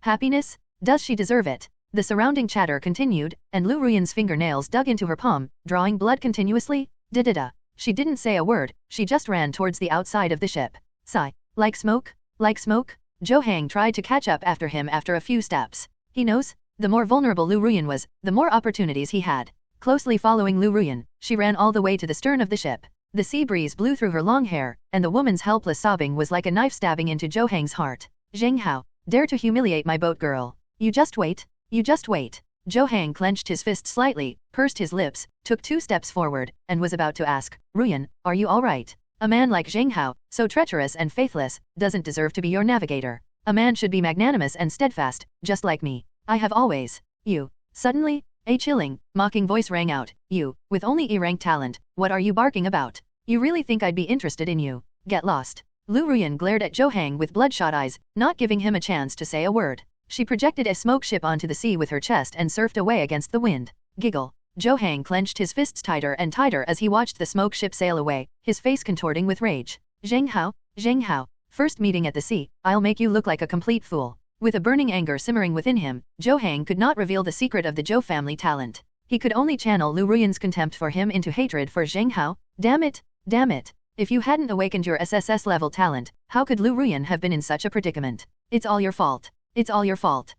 Happiness? Does she deserve it? The surrounding chatter continued, and Liu Ruyan's fingernails dug into her palm, drawing blood continuously. Da-da-da. She didn't say a word, she just ran towards the outside of the ship. Sigh. Like smoke? Like smoke? Zhou Hang tried to catch up after him after a few steps. He knows? The more vulnerable Liu Ruyan was, the more opportunities he had. Closely following Liu Ruyan, she ran all the way to the stern of the ship. The sea breeze blew through her long hair, and the woman's helpless sobbing was like a knife stabbing into Zhou Hang's heart. Zheng Hao, dare to humiliate my boat girl. You just wait. You just wait. Zhou Hang clenched his fist slightly, pursed his lips, took 2 steps forward, and was about to ask, Ruyan, are you alright? A man like Zheng Hao, so treacherous and faithless, doesn't deserve to be your navigator. A man should be magnanimous and steadfast, just like me. I have always. You. Suddenly, a chilling, mocking voice rang out. You, with only E-rank talent, what are you barking about? You really think I'd be interested in you? Get lost. Liu Ruyan glared at Zhou Hang with bloodshot eyes, not giving him a chance to say a word. She projected a smoke ship onto the sea with her chest and surfed away against the wind. Giggle. Zhou Hang clenched his fists tighter and tighter as he watched the smoke ship sail away, his face contorting with rage. Zheng Hao, first meeting at the sea, I'll make you look like a complete fool. With a burning anger simmering within him, Zhou Hang could not reveal the secret of the Zhou family talent. He could only channel Liu Ruyan's contempt for him into hatred for Zheng Hao. Damn it! Damn it! If you hadn't awakened your SSS level talent, how could Liu Ruyan have been in such a predicament? It's all your fault. It's all your fault.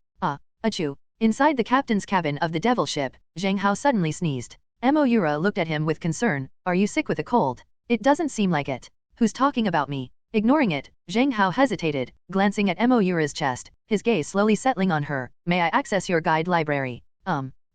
Achoo. Inside the captain's cabin of the devil ship, Zheng Hao suddenly sneezed. Moira looked at him with concern. Are you sick with a cold? It doesn't seem like it. Who's talking about me? Ignoring it, Zheng Hao hesitated, glancing at Moira's chest, his gaze slowly settling on her. May I access your guide library?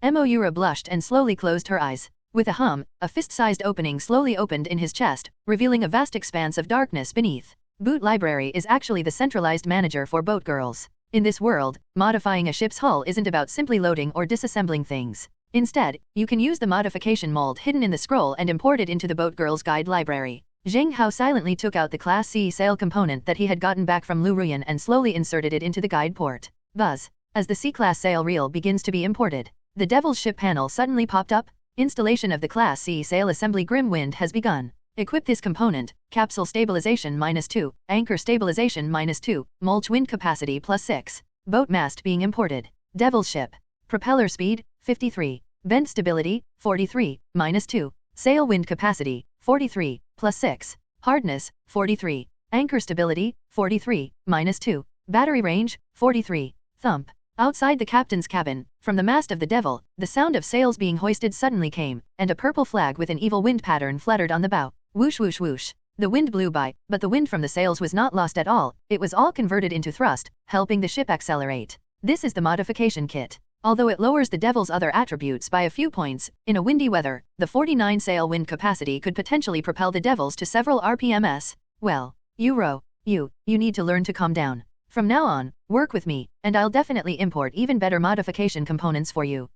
Moira blushed and slowly closed her eyes. With a hum, a fist-sized opening slowly opened in his chest, revealing a vast expanse of darkness beneath. Boot Library is actually the centralized manager for boat girls. In this world, modifying a ship's hull isn't about simply loading or disassembling things. Instead, you can use the modification mold hidden in the scroll and import it into the boat girl's guide library. Zheng Hao silently took out the Class C sail component that he had gotten back from Liu Ruyan and slowly inserted it into the guide port. Buzz. As the C-Class sail reel begins to be imported, the Devil's Ship panel suddenly popped up. Installation of the Class C sail assembly Grim Wind has begun. Equip this component, capsule stabilization -2, anchor stabilization -2, mulch wind capacity +6. Boat mast being imported. Devil's Ship. Propeller speed, 53. Vent stability, 43, -2. Sail wind capacity, 43, +6. Hardness, 43. Anchor stability, 43, -2. Battery range, 43. Thump. Outside the captain's cabin, from the mast of the Devil, the sound of sails being hoisted suddenly came, and a purple flag with an evil wind pattern fluttered on the bow. Whoosh whoosh whoosh. The wind blew by, but the wind from the sails was not lost at all, it was all converted into thrust, helping the ship accelerate. This is the modification kit. Although it lowers the Devil's other attributes by a few points, in a windy weather, the 49 sail wind capacity could potentially propel the Devils to several RPMs. Well, you need to learn to calm down. From now on, work with me, and I'll definitely import even better modification components for you.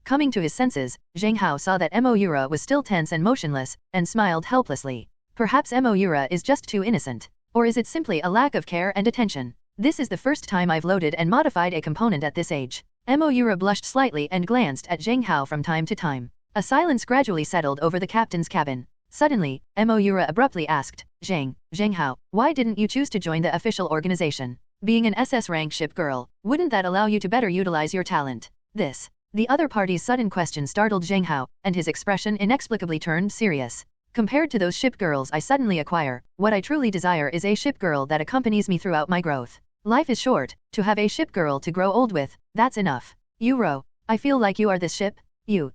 Coming to his senses, Zheng Hao saw that Moira was still tense and motionless, and smiled helplessly. Perhaps Moira is just too innocent. Or is it simply a lack of care and attention? This is the first time I've loaded and modified a component at this age. Moira blushed slightly and glanced at Zheng Hao from time to time. A silence gradually settled over the captain's cabin. Suddenly, Moira abruptly asked, Zheng Hao, why didn't you choose to join the official organization? Being an SS rank ship girl, wouldn't that allow you to better utilize your talent? The other party's sudden question startled Zheng Hao, and his expression inexplicably turned serious. Compared to those ship girls I suddenly acquire, what I truly desire is a ship girl that accompanies me throughout my growth. Life is short, to have a ship girl to grow old with, that's enough. You row. I feel like you are this ship? You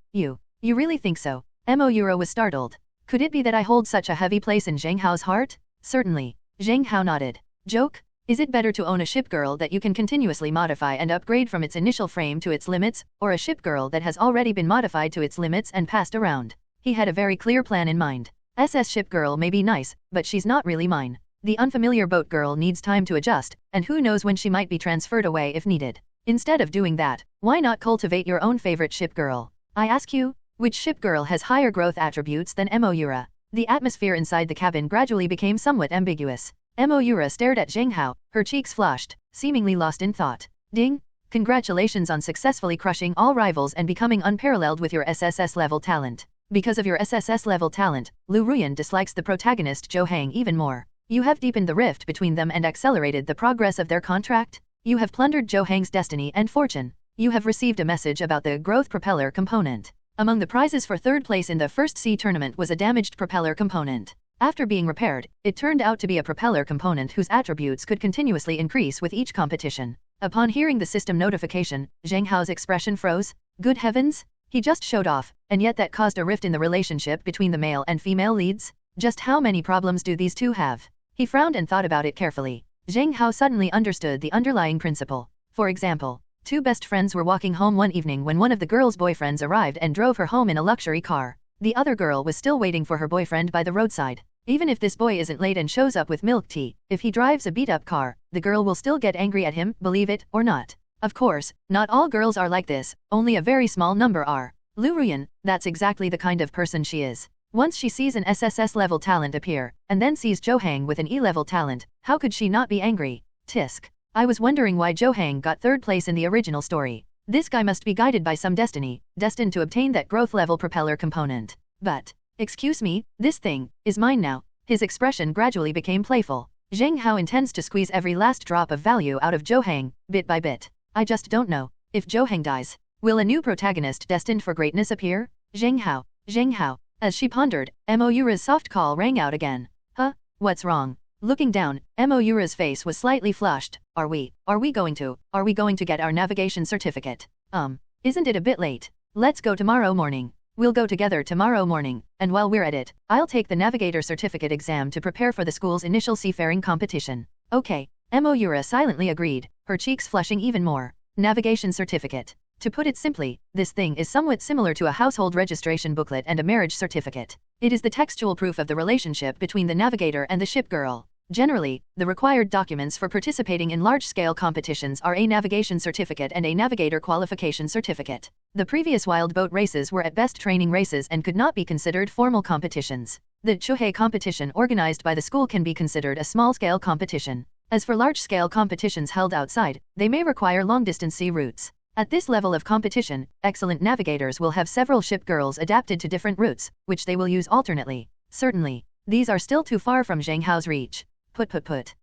really think so? Moira was startled. Could it be that I hold such a heavy place in Zheng Hao's heart? Certainly. Zheng Hao nodded. Joke? Is it better to own a ship girl that you can continuously modify and upgrade from its initial frame to its limits, or a ship girl that has already been modified to its limits and passed around? He had a very clear plan in mind. SS ship girl may be nice, but she's not really mine. The unfamiliar boat girl needs time to adjust, and who knows when she might be transferred away if needed. Instead of doing that, why not cultivate your own favorite ship girl? I ask you, which ship girl has higher growth attributes than Moira? The atmosphere inside the cabin gradually became somewhat ambiguous. Moira stared at Zheng Hao, her cheeks flushed, seemingly lost in thought. Ding! Congratulations on successfully crushing all rivals and becoming unparalleled with your SSS level talent. Because of your SSS level talent, Liu Ruyan dislikes the protagonist Zhou Hang even more. You have deepened the rift between them and accelerated the progress of their contract? You have plundered Zhou Hang's destiny and fortune. You have received a message about the growth propeller component. Among the prizes for third place in the first sea tournament was a damaged propeller component. After being repaired, it turned out to be a propeller component whose attributes could continuously increase with each competition. Upon hearing the system notification, Zheng Hao's expression froze. Good heavens! He just showed off, and yet that caused a rift in the relationship between the male and female leads? Just how many problems do these two have? He frowned and thought about it carefully. Zheng Hao suddenly understood the underlying principle. For example, two best friends were walking home one evening when one of the girl's boyfriends arrived and drove her home in a luxury car. The other girl was still waiting for her boyfriend by the roadside. Even if this boy isn't late and shows up with milk tea, if he drives a beat-up car, the girl will still get angry at him, believe it or not. Of course, not all girls are like this, only a very small number are. Liu Ruyan, that's exactly the kind of person she is. Once she sees an SSS-level talent appear, and then sees Zhou Hang with an E-level talent, how could she not be angry? Tisk. I was wondering why Zhou Hang got third place in the original story. This guy must be guided by some destiny, destined to obtain that growth-level propeller component. But, excuse me, this thing is mine now. His expression gradually became playful. Zheng Hao intends to squeeze every last drop of value out of Zhou Hang, bit by bit. I just don't know. If Zhou Hang dies, will a new protagonist destined for greatness appear? Zheng Hao. Zheng Hao. As she pondered, Moura's soft call rang out again. Huh? What's wrong? Looking down, Moura's face was slightly flushed. Are we going to get our navigation certificate? Isn't it a bit late? Let's go tomorrow morning. We'll go together tomorrow morning, and while we're at it, I'll take the navigator certificate exam to prepare for the school's initial seafaring competition. Okay. Moura silently agreed, her cheeks flushing even more. Navigation certificate. To put it simply, this thing is somewhat similar to a household registration booklet and a marriage certificate. It is the textual proof of the relationship between the navigator and the ship girl. Generally, the required documents for participating in large-scale competitions are a navigation certificate and a navigator qualification certificate. The previous wild boat races were at best training races and could not be considered formal competitions. The Chuhei competition organized by the school can be considered a small-scale competition. As for large-scale competitions held outside, they may require long-distance sea routes. At this level of competition, excellent navigators will have several ship girls adapted to different routes, which they will use alternately. Certainly, these are still too far from Zheng Hao's reach. Put.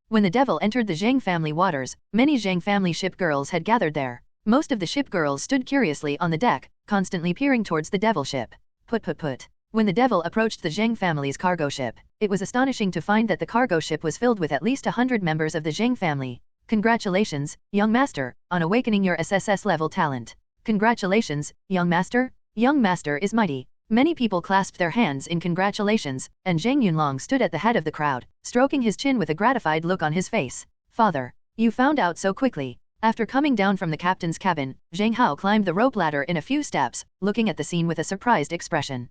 When the devil entered the Zheng family waters, many Zheng family ship girls had gathered there. Most of the ship girls stood curiously on the deck, constantly peering towards the devil ship. Put. When the devil approached the Zheng family's cargo ship, it was astonishing to find that the cargo ship was filled with at least 100 members of the Zheng family. Congratulations, young master, on awakening your SSS-level talent. Congratulations, young master. Young master is mighty. Many people clasped their hands in congratulations, and Zheng Yunlong stood at the head of the crowd, stroking his chin with a gratified look on his face. Father, you found out so quickly. After coming down from the captain's cabin, Zheng Hao climbed the rope ladder in a few steps, looking at the scene with a surprised expression.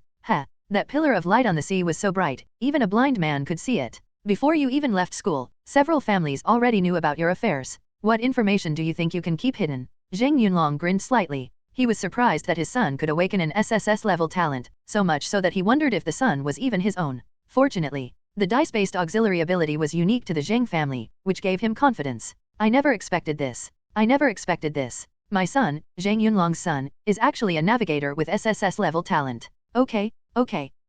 That pillar of light on the sea was so bright, even a blind man could see it. Before you even left school, several families already knew about your affairs. What information do you think you can keep hidden? Zheng Yunlong grinned slightly. He was surprised that his son could awaken an SSS-level talent, so much so that he wondered if the son was even his own. Fortunately, the dice-based auxiliary ability was unique to the Zheng family, which gave him confidence. I never expected this. My son, Zheng Yunlong's son, is actually a navigator with SSS-level talent. Okay,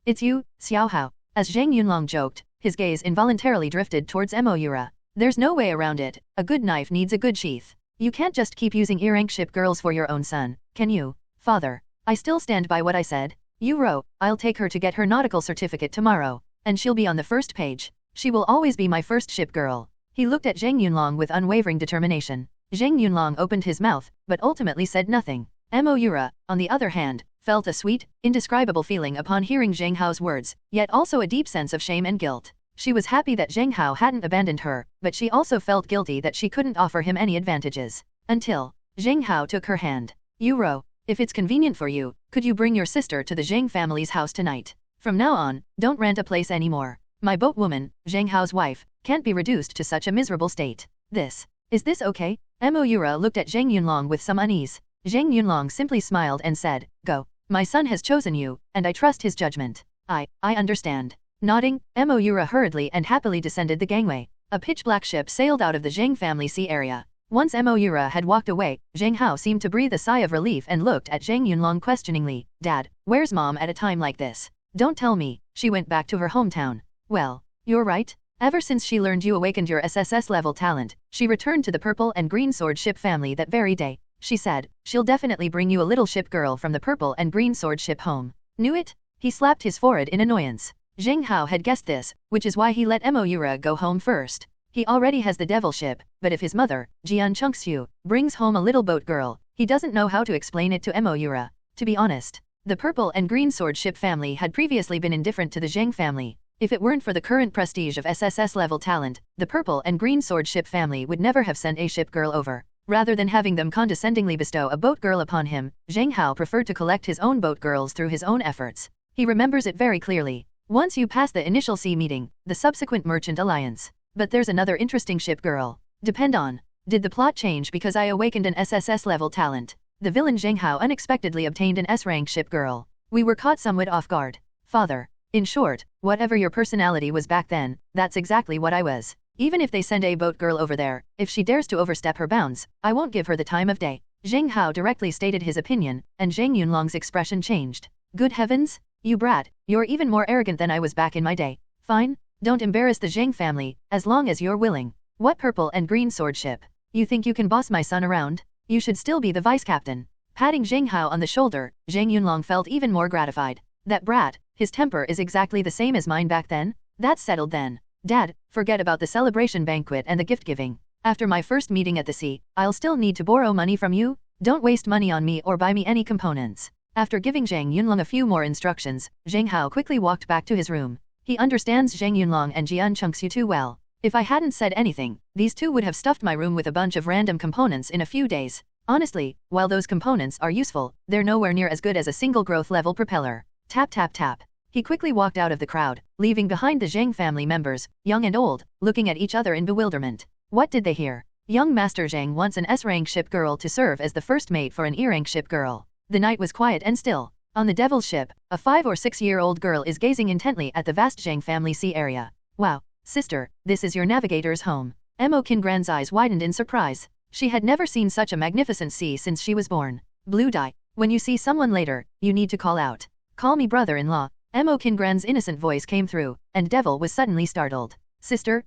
it's you, Xiao Hao. As Zheng Yunlong joked, his gaze involuntarily drifted towards Moura. There's no way around it. A good knife needs a good sheath. You can't just keep using E-rank ship girls for your own son, can you? Father, I still stand by what I said. You row, I'll take her to get her nautical certificate tomorrow, and she'll be on the first page. She will always be my first ship girl. He looked at Zheng Yunlong with unwavering determination. Zheng Yunlong opened his mouth, but ultimately said nothing. Moura, on the other hand, felt a sweet, indescribable feeling upon hearing Zheng Hao's words, yet also a deep sense of shame and guilt. She was happy that Zheng Hao hadn't abandoned her, but she also felt guilty that she couldn't offer him any advantages. Until Zheng Hao took her hand. Yuro, if it's convenient for you, could you bring your sister to the Zheng family's house tonight? From now on, don't rent a place anymore. My boatwoman, Zheng Hao's wife, can't be reduced to such a miserable state. Is this okay? Moura looked at Zheng Yunlong with some unease. Zheng Yunlong simply smiled and said, Go. My son has chosen you, and I trust his judgment. I understand. Nodding, Moura hurriedly and happily descended the gangway. A pitch-black ship sailed out of the Zheng family sea area. Once Moura had walked away, Zheng Hao seemed to breathe a sigh of relief and looked at Zheng Yunlong questioningly. Dad, where's Mom at a time like this? Don't tell me she went back to her hometown. Well, you're right. Ever since she learned you awakened your SSS level talent, she returned to the purple and green sword ship family that very day. She said, she'll definitely bring you a little ship girl from the purple and green sword ship home. Knew it? He slapped his forehead in annoyance. Zheng Hao had guessed this, which is why he let Moira go home first. He already has the devil ship, but if his mother, Jian Chengxiu, brings home a little boat girl, he doesn't know how to explain it to Moira. To be honest, the purple and green sword ship family had previously been indifferent to the Zheng family. If it weren't for the current prestige of SSS level talent, the purple and green sword ship family would never have sent a ship girl over. Rather than having them condescendingly bestow a boat girl upon him, Zheng Hao preferred to collect his own boat girls through his own efforts. He remembers it very clearly. Once you pass the initial C meeting, the subsequent merchant alliance. But there's another interesting ship girl. Depend on. Did the plot change because I awakened an SSS level talent? The villain Zheng Hao unexpectedly obtained an S-rank ship girl. We were caught somewhat off guard. Father. In short, whatever your personality was back then, that's exactly what I was. Even if they send a boat girl over there, if she dares to overstep her bounds, I won't give her the time of day. Zheng Hao directly stated his opinion, and Zhang Yunlong's expression changed. Good heavens? You brat, you're even more arrogant than I was back in my day. Fine. Don't embarrass the Zheng family, as long as you're willing. What purple and green sword ship? You think you can boss my son around? You should still be the vice captain. Patting Zheng Hao on the shoulder, Zhang Yunlong felt even more gratified. That brat, his temper is exactly the same as mine back then? That's settled then. Dad, forget about the celebration banquet and the gift giving. After my first meeting at the sea, I'll still need to borrow money from you? Don't waste money on me or buy me any components. After giving Zhang Yunlong a few more instructions, Zheng Hao quickly walked back to his room. He understands Zhang Yunlong and Jian Chengxiu too well. If I hadn't said anything, these two would have stuffed my room with a bunch of random components in a few days. Honestly, while those components are useful, they're nowhere near as good as a single growth level propeller. Tap tap tap. He quickly walked out of the crowd, leaving behind the Zheng family members, young and old, looking at each other in bewilderment. What did they hear? Young Master Zheng wants an S-rank ship girl to serve as the first mate for an E-rank ship girl. The night was quiet and still. On the Devil's ship, a 5 or 6-year-old girl is gazing intently at the vast Zheng family sea area. Wow, sister, this is your navigator's home. Qingrand's eyes widened in surprise. She had never seen such a magnificent sea since she was born. Blue dye. When you see someone later, you need to call out. Call me brother-in-law. Qingrand's innocent voice came through, and Devil was suddenly startled. Sister,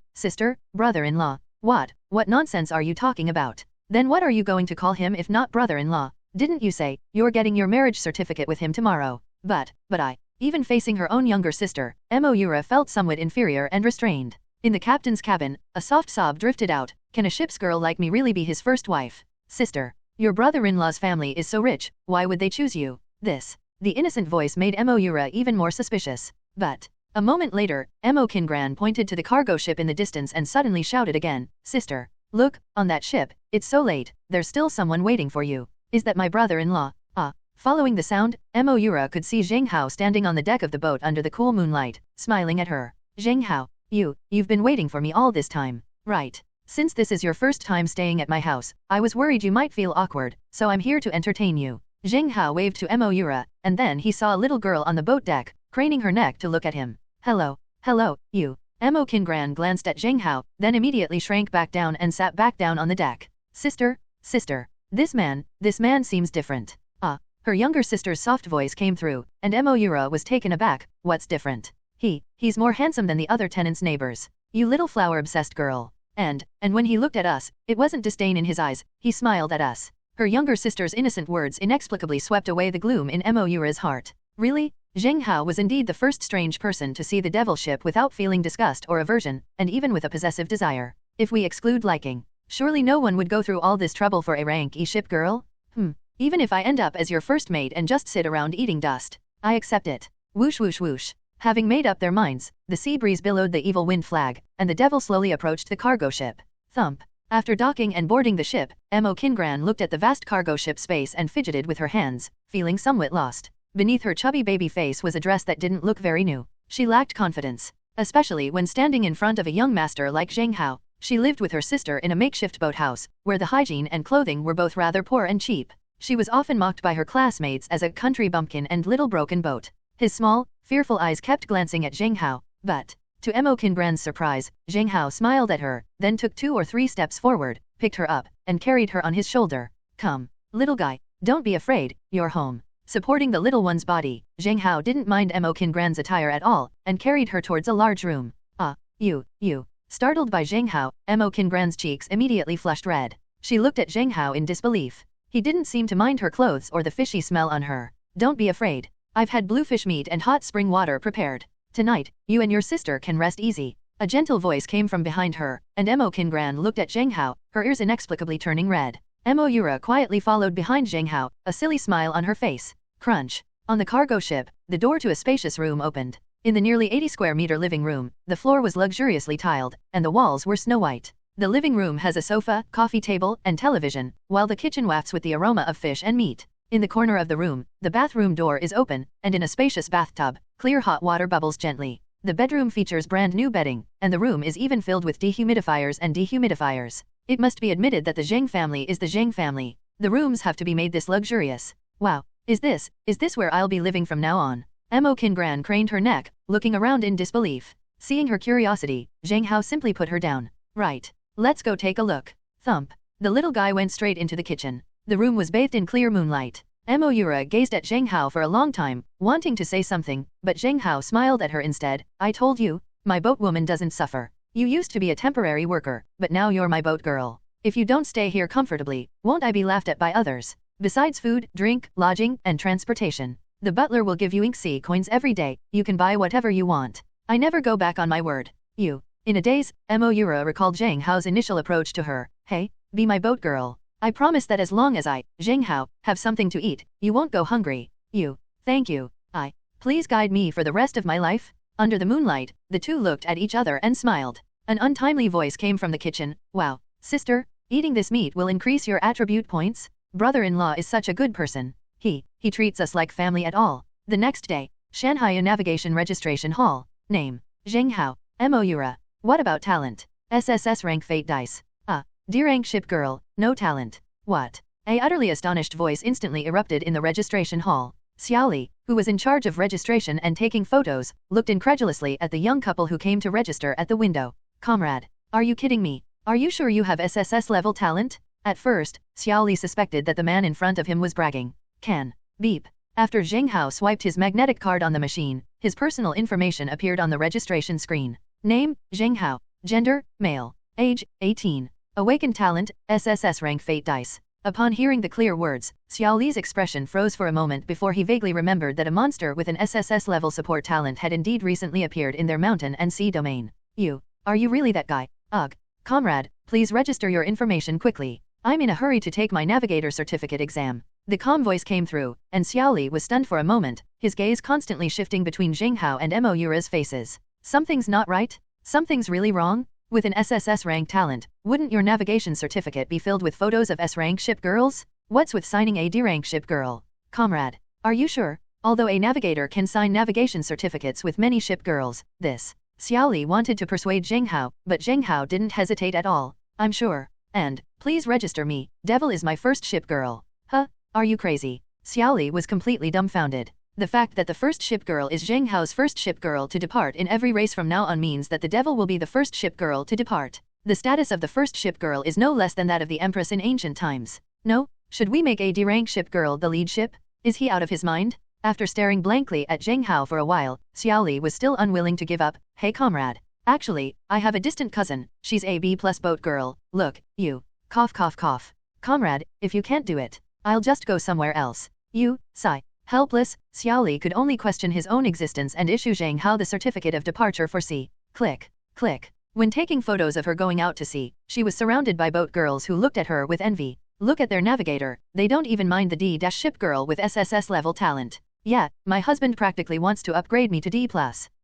brother-in-law. What nonsense are you talking about? Then what are you going to call him if not brother-in-law? Didn't you say, you're getting your marriage certificate with him tomorrow? But I. Even facing her own younger sister, Moira felt somewhat inferior and restrained. In the captain's cabin, a soft sob drifted out. Can a ship's girl like me really be his first wife? Sister, your brother-in-law's family is so rich, why would they choose you? The innocent voice made Moira even more suspicious. But a moment later, Qingrand pointed to the cargo ship in the distance and suddenly shouted again, Sister, look, on that ship, it's so late, there's still someone waiting for you. Is that my brother-in-law? Following the sound, Moira could see Zheng Hao standing on the deck of the boat under the cool moonlight, smiling at her. Zheng Hao, you've been waiting for me all this time, right? Since this is your first time staying at my house, I was worried you might feel awkward, so I'm here to entertain you. Zheng Hao waved to Moira, and then he saw a little girl on the boat deck, craning her neck to look at him. Hello, you. Qingrand glanced at Zheng Hao, then immediately shrank back down and sat back down on the deck. Sister, this man seems different. Her younger sister's soft voice came through, and Moira was taken aback. What's different? He's more handsome than the other tenants' neighbors. You little flower-obsessed girl. And when he looked at us, it wasn't disdain in his eyes, he smiled at us. Her younger sister's innocent words inexplicably swept away the gloom in Moira's heart. Really? Zheng Hao was indeed the first strange person to see the devil ship without feeling disgust or aversion, and even with a possessive desire. If we exclude liking, surely no one would go through all this trouble for a rank E ship girl? Even if I end up as your first mate and just sit around eating dust, I accept it. Whoosh whoosh whoosh. Having made up their minds, the sea breeze billowed the evil wind flag, and the devil slowly approached the cargo ship. Thump. After docking and boarding the ship, Qingrand looked at the vast cargo ship space and fidgeted with her hands, feeling somewhat lost. Beneath her chubby baby face was a dress that didn't look very new. She lacked confidence, especially when standing in front of a young master like Zheng Hao. She lived with her sister in a makeshift boathouse, where the hygiene and clothing were both rather poor and cheap. She was often mocked by her classmates as a country bumpkin and little broken boat. His small, fearful eyes kept glancing at Zheng Hao, but, to Qingrand's surprise, Zheng Hao smiled at her, then took 2 or 3 steps forward, picked her up, and carried her on his shoulder. Come, little guy, don't be afraid, you're home. Supporting the little one's body, Zheng Hao didn't mind Qingrand's attire at all, and carried her towards a large room. You. Startled by Zheng Hao, Awaken Gran's cheeks immediately flushed red. She looked at Zheng Hao in disbelief. He didn't seem to mind her clothes or the fishy smell on her. Don't be afraid. I've had bluefish meat and hot spring water prepared. Tonight, you and your sister can rest easy. A gentle voice came from behind her, and Awaken Gran looked at Zheng Hao, her ears inexplicably turning red. Yura quietly followed behind Zheng Hao, a silly smile on her face. Crunch. On the cargo ship, the door to a spacious room opened. In the nearly 80 square meter living room, the floor was luxuriously tiled, and the walls were snow white. The living room has a sofa, coffee table, and television, while the kitchen wafts with the aroma of fish and meat. In the corner of the room, the bathroom door is open, and in a spacious bathtub, clear hot water bubbles gently. The bedroom features brand new bedding, and the room is even filled with dehumidifiers and dehumidifiers. It must be admitted that the Zheng family is the Zheng family. The rooms have to be made this luxurious. Wow, is this where I'll be living from now on? Awaken Gran craned her neck, looking around in disbelief. Seeing her curiosity, Zheng Hao simply put her down. Right. Let's go take a look. Thump. The little guy went straight into the kitchen. The room was bathed in clear moonlight. Yura gazed at Zheng Hao for a long time, wanting to say something, but Zheng Hao smiled at her instead. I told you, my boat woman doesn't suffer. You used to be a temporary worker, but now you're my boat girl. If you don't stay here comfortably, won't I be laughed at by others? Besides food, drink, lodging, and transportation, the butler will give you ink coins every day. You can buy whatever you want. I never go back on my word. You. In a daze, Yura recalled Zheng Hao's initial approach to her. Hey, be my boat girl. I promise that as long as I, Zheng Hao, have something to eat, you won't go hungry. You. Thank you. Please guide me for the rest of my life. Under the moonlight, the two looked at each other and smiled. An untimely voice came from the kitchen. Wow, sister, eating this meat will increase your attribute points? Brother-in-law is such a good person. He treats us like family at all. The next day, Shanghai Navigation Registration Hall. Name, Zheng Hao. Yura. What about talent? SSS rank fate dice. D rank ship girl, no talent. What? A utterly astonished voice instantly erupted in the registration hall. Xiaoli, who was in charge of registration and taking photos, looked incredulously at the young couple who came to register at the window. Comrade, are you kidding me? Are you sure you have SSS level talent? At first, Xiaoli suspected that the man in front of him was bragging. Beep. After Zheng Hao swiped his magnetic card on the machine, his personal information appeared on the registration screen. Name, Zheng Hao. Gender, male. Age, 18. Awakened talent, SSS rank fate dice. Upon hearing the clear words, Xiaoli's expression froze for a moment before he vaguely remembered that a monster with an SSS level support talent had indeed recently appeared in their mountain and sea domain. Are you really that guy? Ugh. Comrade, please register your information quickly. I'm in a hurry to take my navigator certificate exam. The calm voice came through, and Xiaoli was stunned for a moment, his gaze constantly shifting between Zheng Hao and Yura's faces. Something's not right? Something's really wrong? With an SSS rank talent, wouldn't your navigation certificate be filled with photos of S rank ship girls? What's with signing a D rank ship girl? Comrade, are you sure? Although a navigator can sign navigation certificates with many ship girls, this. Xiaoli wanted to persuade Zheng Hao, but Zheng Hao didn't hesitate at all. I'm sure. And, please register me, Devil is my first ship girl. Huh? Are you crazy? Xiaoli was completely dumbfounded. The fact that the first ship girl is Zheng Hao's first ship girl to depart in every race from now on means that the Devil will be the first ship girl to depart. The status of the first ship girl is no less than that of the Empress in ancient times. No? Should we make a D-rank ship girl the lead ship? Is he out of his mind? After staring blankly at Zheng Hao for a while, Xiaoli was still unwilling to give up. Hey comrade. Actually, I have a distant cousin, she's a B+ boat girl. Look, you. Cough cough cough. Comrade, if you can't do it, I'll just go somewhere else. You, sigh. Helpless, Xiaoli could only question his own existence and issue Zheng Hao the certificate of departure for sea. Click. Click. When taking photos of her going out to sea, she was surrounded by boat girls who looked at her with envy. Look at their navigator, they don't even mind the D-ship girl with SSS level talent. Yeah, my husband practically wants to upgrade me to D+.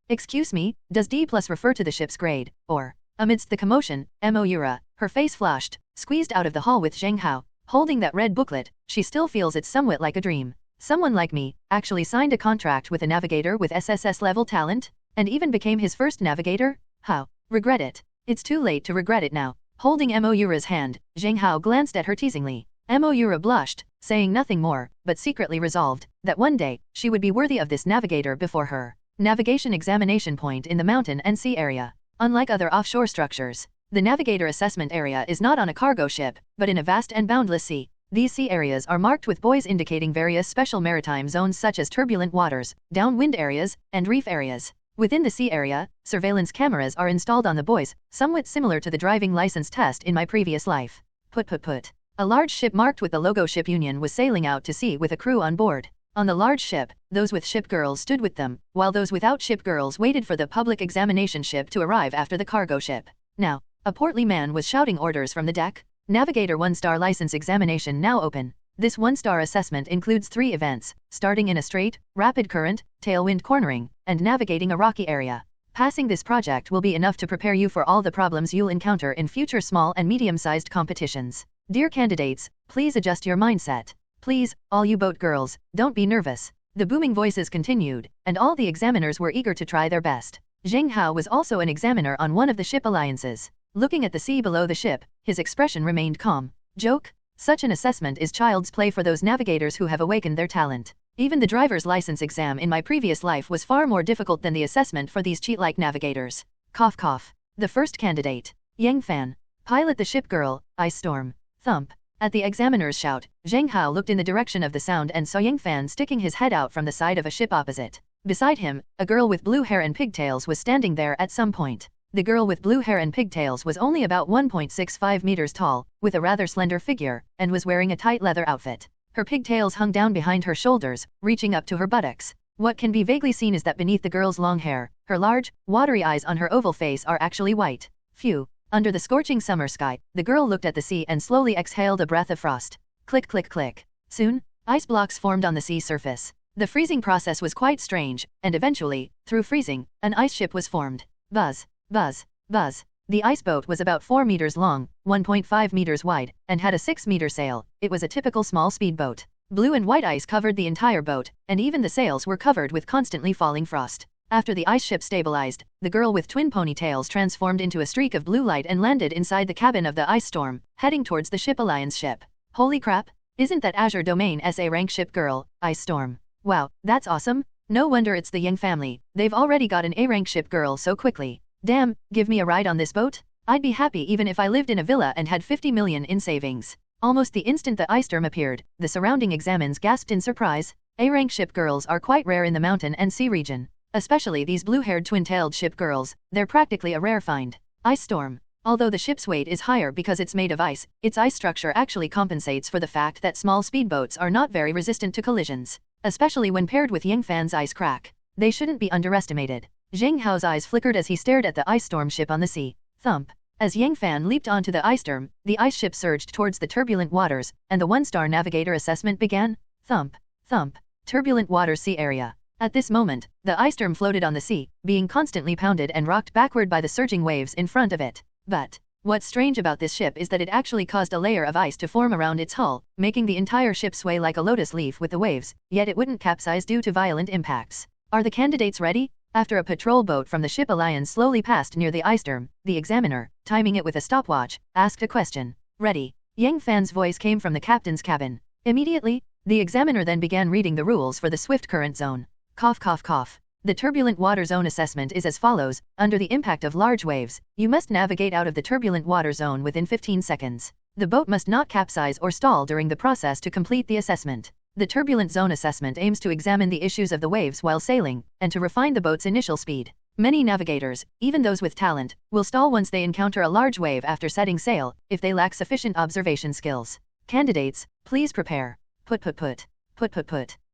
Excuse me, does D+ refer to the ship's grade, or? Amidst the commotion, Yura, her face flushed, squeezed out of the hall with Zheng Hao. Holding that red booklet, she still feels it somewhat like a dream. Someone like me actually signed a contract with a navigator with SSS level talent, and even became his first navigator? How? Regret it. It's too late to regret it now. Holding Yura's hand, Zheng Hao glanced at her teasingly. Yura blushed, saying nothing more, but secretly resolved that one day she would be worthy of this navigator before her. Navigation examination point in the mountain and sea area. Unlike other offshore structures, the navigator assessment area is not on a cargo ship, but in a vast and boundless sea. These sea areas are marked with buoys indicating various special maritime zones such as turbulent waters, downwind areas, and reef areas. Within the sea area, surveillance cameras are installed on the buoys, somewhat similar to the driving license test in my previous life. Put. A large ship marked with the logo Ship Union was sailing out to sea with a crew on board. On the large ship, those with ship girls stood with them, while those without ship girls waited for the public examination ship to arrive after the cargo ship. Now, a portly man was shouting orders from the deck. Navigator 1-star license examination now open. This 1-star assessment includes 3 events, starting in a straight, rapid current, tailwind cornering, and navigating a rocky area. Passing this project will be enough to prepare you for all the problems you'll encounter in future small and medium-sized competitions. Dear candidates, please adjust your mindset. Please, all you boat girls, don't be nervous. The booming voices continued, and all the examiners were eager to try their best. Zheng Hao was also an examiner on one of the ship alliances. Looking at the sea below the ship, his expression remained calm. Joke? Such an assessment is child's play for those navigators who have awakened their talent. Even the driver's license exam in my previous life was far more difficult than the assessment for these cheat-like navigators. Cough cough. The first candidate. Yang Fan. Pilot the ship girl, Ice Storm. Thump. At the examiner's shout, Zheng Hao looked in the direction of the sound and saw Yang Fan sticking his head out from the side of a ship opposite. Beside him, a girl with blue hair and pigtails was standing there at some point. The girl with blue hair and pigtails was only about 1.65 meters tall, with a rather slender figure, and was wearing a tight leather outfit. Her pigtails hung down behind her shoulders, reaching up to her buttocks. What can be vaguely seen is that beneath the girl's long hair, her large, watery eyes on her oval face are actually white. Phew. Under the scorching summer sky, the girl looked at the sea and slowly exhaled a breath of frost. Click click click. Soon, ice blocks formed on the sea surface. The freezing process was quite strange, and eventually, through freezing, an ice ship was formed. Buzz. Buzz, buzz. The ice boat was about 4 meters long, 1.5 meters wide, and had a 6-meter sail. It was a typical small speedboat. Blue and white ice covered the entire boat, and even the sails were covered with constantly falling frost. After the ice ship stabilized, the girl with twin ponytails transformed into a streak of blue light and landed inside the cabin of the Ice Storm, heading towards the Ship Alliance ship. Holy crap! Isn't that Azure Domain SA rank ship girl, Ice Storm? Wow, that's awesome! No wonder it's the Yang family. They've already got an A rank ship girl so quickly. Damn, give me a ride on this boat? I'd be happy even if I lived in a villa and had 50 million in savings. Almost the instant the ice storm appeared, the surrounding examines gasped in surprise. A-rank ship girls are quite rare in the mountain and sea region. Especially these blue-haired twin-tailed ship girls, they're practically a rare find. Ice storm. Although the ship's weight is higher because it's made of ice, its ice structure actually compensates for the fact that small speedboats are not very resistant to collisions. Especially when paired with Yang Fan's ice crack. They shouldn't be underestimated. Zheng Hao's eyes flickered as he stared at the ice storm ship on the sea. Thump. As Yang Fan leaped onto the ice storm, the ice ship surged towards the turbulent waters, and the one-star navigator assessment began. Thump. Thump. Turbulent water sea area. At this moment, the ice storm floated on the sea, being constantly pounded and rocked backward by the surging waves in front of it. But what's strange about this ship is that it actually caused a layer of ice to form around its hull, making the entire ship sway like a lotus leaf with the waves, yet it wouldn't capsize due to violent impacts. Are the candidates ready? After a patrol boat from the Ship Alliance slowly passed near the ice storm, the examiner, timing it with a stopwatch, asked a question. Ready. Yang Fan's voice came from the captain's cabin. Immediately, the examiner then began reading the rules for the swift current zone. Cough cough cough. The turbulent water zone assessment is as follows. Under the impact of large waves, you must navigate out of the turbulent water zone within 15 seconds. The boat must not capsize or stall during the process to complete the assessment. The turbulent zone assessment aims to examine the issues of the waves while sailing, and to refine the boat's initial speed. Many navigators, even those with talent, will stall once they encounter a large wave after setting sail, if they lack sufficient observation skills. Candidates, please prepare. Put.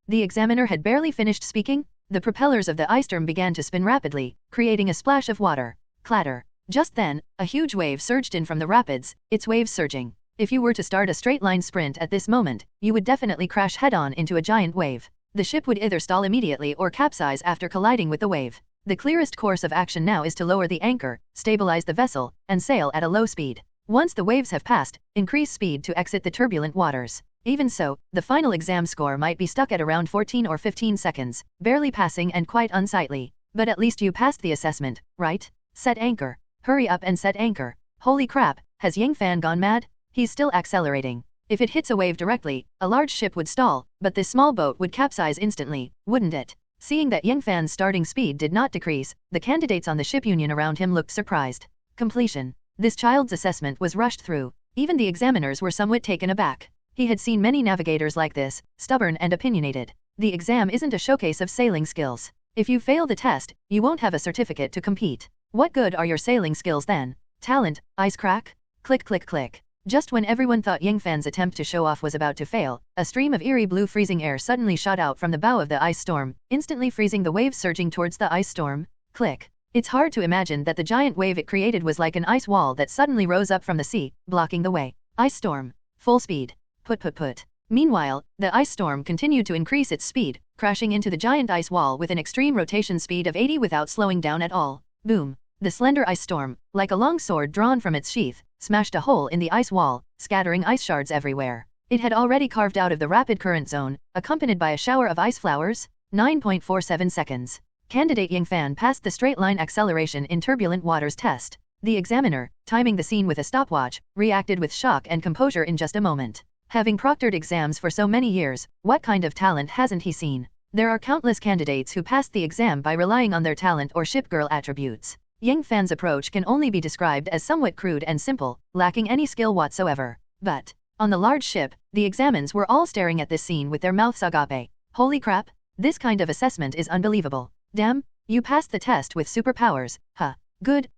The examiner had barely finished speaking. The propellers of the ice storm began to spin rapidly, creating a splash of water. Clatter. Just then, a huge wave surged in from the rapids, its waves surging. If you were to start a straight-line sprint at this moment, you would definitely crash head-on into a giant wave. The ship would either stall immediately or capsize after colliding with the wave. The clearest course of action now is to lower the anchor, stabilize the vessel, and sail at a low speed. Once the waves have passed, increase speed to exit the turbulent waters. Even so, the final exam score might be stuck at around 14 or 15 seconds, barely passing and quite unsightly. But at least you passed the assessment, right? Set anchor. Hurry up and set anchor. Holy crap, has Yang Fan gone mad? He's still accelerating. If it hits a wave directly, a large ship would stall, but this small boat would capsize instantly, wouldn't it? Seeing that Yang Fan's starting speed did not decrease, the candidates on the ship union around him looked surprised. Completion. This child's assessment was rushed through. Even the examiners were somewhat taken aback. He had seen many navigators like this, stubborn and opinionated. The exam isn't a showcase of sailing skills. If you fail the test, you won't have a certificate to compete. What good are your sailing skills then? Talent, ice crack? Click click click. Just when everyone thought Yingfan's attempt to show off was about to fail, a stream of eerie blue freezing air suddenly shot out from the bow of the ice storm, instantly freezing the waves surging towards the ice storm. Click. It's hard to imagine that the giant wave it created was like an ice wall that suddenly rose up from the sea, blocking the way. Ice storm. Full speed. Put. Meanwhile, the ice storm continued to increase its speed, crashing into the giant ice wall with an extreme rotation speed of 80 without slowing down at all. Boom. The slender ice storm, like a long sword drawn from its sheath, smashed a hole in the ice wall, scattering ice shards everywhere. It had already carved out of the rapid current zone, accompanied by a shower of ice flowers. 9.47 seconds. Candidate Yingfan passed the straight line acceleration in turbulent waters test. The examiner, timing the scene with a stopwatch, reacted with shock and composure in just a moment. Having proctored exams for so many years, what kind of talent hasn't he seen? There are countless candidates who passed the exam by relying on their talent or shipgirl attributes. Yingfan's approach can only be described as somewhat crude and simple, lacking any skill whatsoever. But, on the large ship, the examines were all staring at this scene with their mouths agape. Holy crap! This kind of assessment is unbelievable. Damn, you passed the test with superpowers, huh? Good.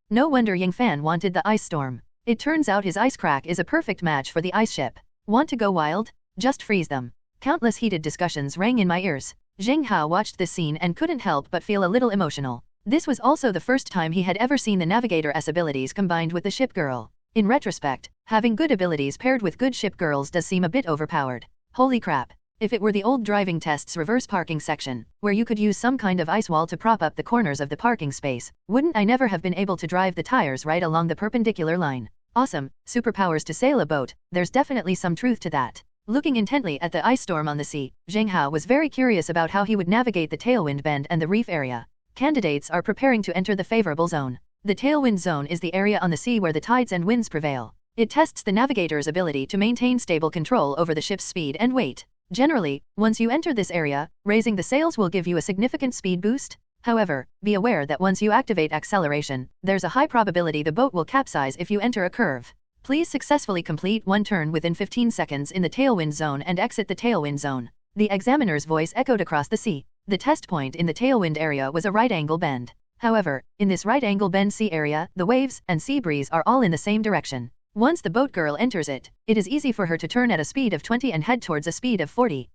No wonder Yingfan wanted the ice storm. It turns out his ice crack is a perfect match for the ice ship. Want to go wild? Just freeze them. Countless heated discussions rang in my ears. Zheng Hao watched this scene and couldn't help but feel a little emotional. This was also the first time he had ever seen the Navigator-S abilities combined with the ship girl. In retrospect, having good abilities paired with good ship girls does seem a bit overpowered. Holy crap. If it were the old driving test's reverse parking section, where you could use some kind of ice wall to prop up the corners of the parking space, wouldn't I never have been able to drive the tires right along the perpendicular line? Awesome, superpowers to sail a boat, there's definitely some truth to that. Looking intently at the ice storm on the sea, Zheng Hao was very curious about how he would navigate the tailwind bend and the reef area. Candidates are preparing to enter the favorable zone. The tailwind zone is the area on the sea where the tides and winds prevail. It tests the navigator's ability to maintain stable control over the ship's speed and weight. Generally, once you enter this area, raising the sails will give you a significant speed boost. However, be aware that once you activate acceleration, there's a high probability the boat will capsize if you enter a curve. Please successfully complete one turn within 15 seconds in the tailwind zone and exit the tailwind zone. The examiner's voice echoed across the sea. The test point in the tailwind area was a right-angle bend. However, in this right-angle bend sea area, the waves and sea breeze are all in the same direction. Once the boat girl enters it, it is easy for her to turn at a speed of 20 and head towards a speed of 40.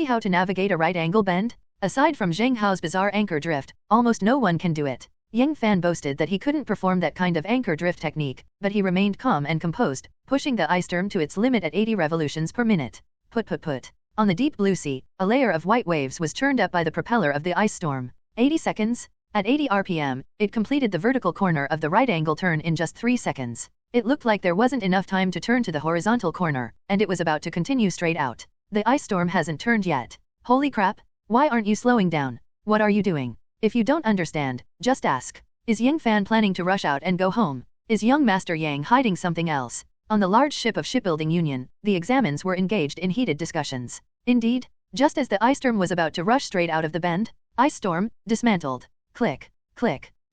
How to navigate a right-angle bend? Aside from Zheng Hao's bizarre anchor drift, almost no one can do it. Yingfan boasted that he couldn't perform that kind of anchor drift technique, but he remained calm and composed, pushing the ice storm to its limit at 80 revolutions per minute. Put. On the deep blue sea, a layer of white waves was churned up by the propeller of the ice storm. 80 seconds? At 80 RPM, it completed the vertical corner of the right-angle turn in just 3 seconds. It looked like there wasn't enough time to turn to the horizontal corner, and it was about to continue straight out. The ice storm hasn't turned yet. Holy crap! Why aren't you slowing down? What are you doing? If you don't understand, just ask. Is Yingfan planning to rush out and go home? Is young Master Yang hiding something else? On the large ship of Shipbuilding Union, the examines were engaged in heated discussions. Indeed, just as the ice storm was about to rush straight out of the bend, ice storm, dismantled. Click.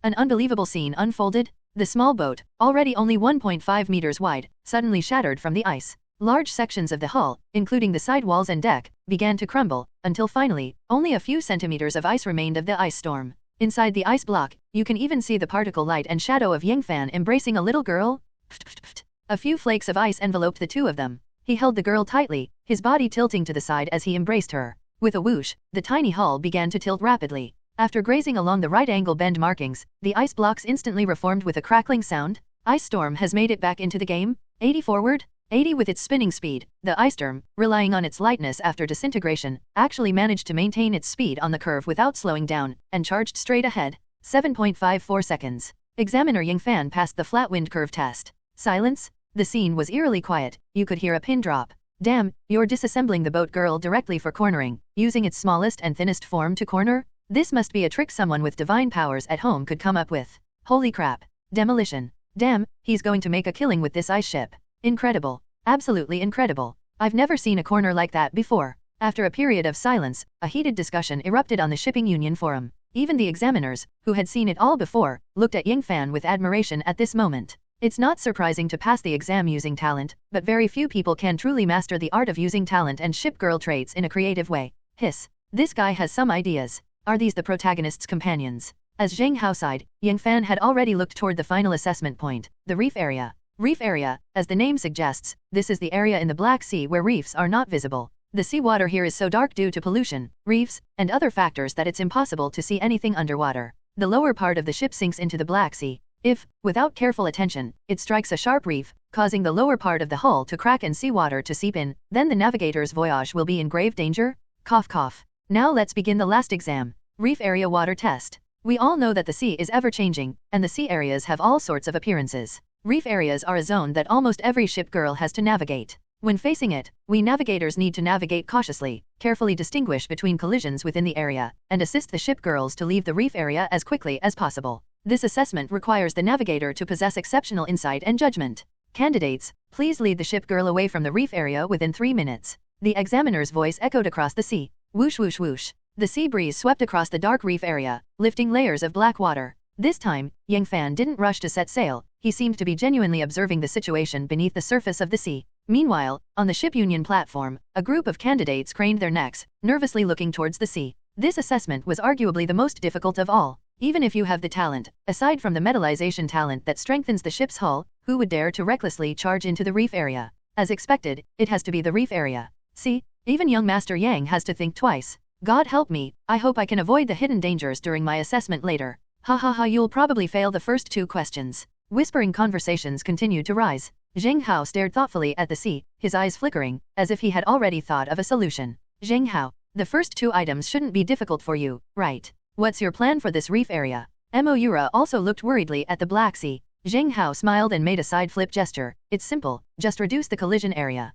An unbelievable scene unfolded. The small boat, already only 1.5 meters wide, suddenly shattered from the ice. Large sections of the hull, including the side walls and deck, began to crumble, until finally, only a few centimeters of ice remained of the ice storm. Inside the ice block, you can even see the particle light and shadow of Yingfan embracing a little girl. A few flakes of ice enveloped the two of them. He held the girl tightly, his body tilting to the side as he embraced her. With a whoosh, the tiny hull began to tilt rapidly. After grazing along the right-angle bend markings, the ice blocks instantly reformed with a crackling sound. Ice storm has made it back into the game. 80 forward. 80 with its spinning speed. The ice storm, relying on its lightness after disintegration, actually managed to maintain its speed on the curve without slowing down, and charged straight ahead. 7.54 seconds. Examiner Yingfan passed the flat wind curve test. Silence. The scene was eerily quiet. You could hear a pin drop. Damn, you're disassembling the boat girl directly for cornering, using its smallest and thinnest form to corner? This must be a trick someone with divine powers at home could come up with. Holy crap. Demolition. Damn, he's going to make a killing with this ice ship. Incredible. Absolutely incredible. I've never seen a corner like that before. After a period of silence, a heated discussion erupted on the shipping union forum. Even the examiners, who had seen it all before, looked at Yingfan with admiration at this moment. It's not surprising to pass the exam using talent, but very few people can truly master the art of using talent and ship girl traits in a creative way. Hiss. This guy has some ideas. Are these the protagonist's companions? As Zheng Hao sighed, Yang Fan had already looked toward the final assessment point, the reef area. Reef area, as the name suggests, this is the area in the Black Sea where reefs are not visible. The seawater here is so dark due to pollution, reefs, and other factors that it's impossible to see anything underwater. The lower part of the ship sinks into the Black Sea. If, without careful attention, it strikes a sharp reef, causing the lower part of the hull to crack and seawater to seep in, then the navigator's voyage will be in grave danger? Cough cough. Now let's begin the last exam. Reef area water test. We all know that the sea is ever-changing, and the sea areas have all sorts of appearances. Reef areas are a zone that almost every ship girl has to navigate. When facing it, we navigators need to navigate cautiously, carefully distinguish between collisions within the area, and assist the ship girls to leave the reef area as quickly as possible. This assessment requires the navigator to possess exceptional insight and judgment. Candidates, please lead the ship girl away from the reef area within 3 minutes. The examiner's voice echoed across the sea. Whoosh whoosh whoosh. The sea breeze swept across the dark reef area, lifting layers of black water. This time, Yang Fan didn't rush to set sail. He seemed to be genuinely observing the situation beneath the surface of the sea. Meanwhile, on the ship union platform, a group of candidates craned their necks, nervously looking towards the sea. This assessment was arguably the most difficult of all. Even if you have the talent, aside from the metallization talent that strengthens the ship's hull, who would dare to recklessly charge into the reef area? As expected, it has to be the reef area. See, even young Master Yang has to think twice. God help me, I hope I can avoid the hidden dangers during my assessment later. Ha ha ha, you'll probably fail the first 2 questions. Whispering conversations continued to rise. Zheng Hao stared thoughtfully at the sea, his eyes flickering, as if he had already thought of a solution. Zheng Hao, the first 2 items shouldn't be difficult for you, right? What's your plan for this reef area? Moura also looked worriedly at the Black Sea. Zheng Hao smiled and made a side flip gesture. It's simple, just reduce the collision area.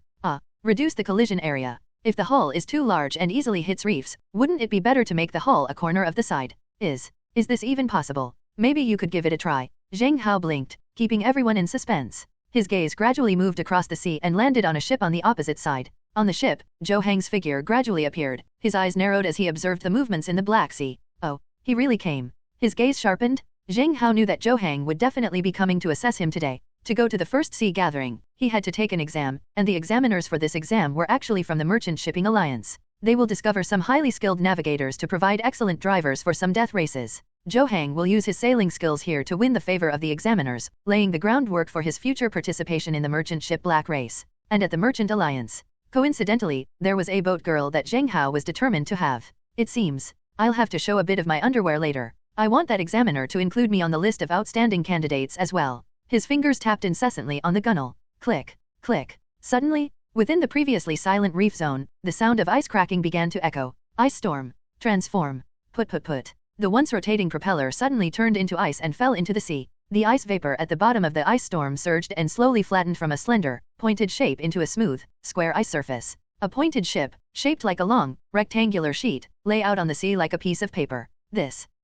Reduce the collision area. If the hull is too large and easily hits reefs, wouldn't it be better to make the hull a corner of the side? Is this even possible? Maybe you could give it a try. Zheng Hao blinked, keeping everyone in suspense. His gaze gradually moved across the sea and landed on a ship on the opposite side. On the ship, Zhou Hang's figure gradually appeared. His eyes narrowed as he observed the movements in the Black Sea. Oh, he really came. His gaze sharpened. Zheng Hao knew that Zhou Hang would definitely be coming to assess him today. To go to the first sea gathering, he had to take an exam, and the examiners for this exam were actually from the Merchant Shipping Alliance. They will discover some highly skilled navigators to provide excellent drivers for some death races. Zhou Hang will use his sailing skills here to win the favor of the examiners, laying the groundwork for his future participation in the merchant ship Black Race. And at the Merchant Alliance, coincidentally, there was a boat girl that Zheng Hao was determined to have. It seems, I'll have to show a bit of my underwear later. I want that examiner to include me on the list of outstanding candidates as well. His fingers tapped incessantly on the gunwale. Click, click. Suddenly, within the previously silent reef zone, the sound of ice cracking began to echo. Ice storm. Transform. Put. The once rotating propeller suddenly turned into ice and fell into the sea. The ice vapor at the bottom of the ice storm surged and slowly flattened from a slender, pointed shape into a smooth, square ice surface. A pointed ship, shaped like a long, rectangular sheet, lay out on the sea like a piece of paper.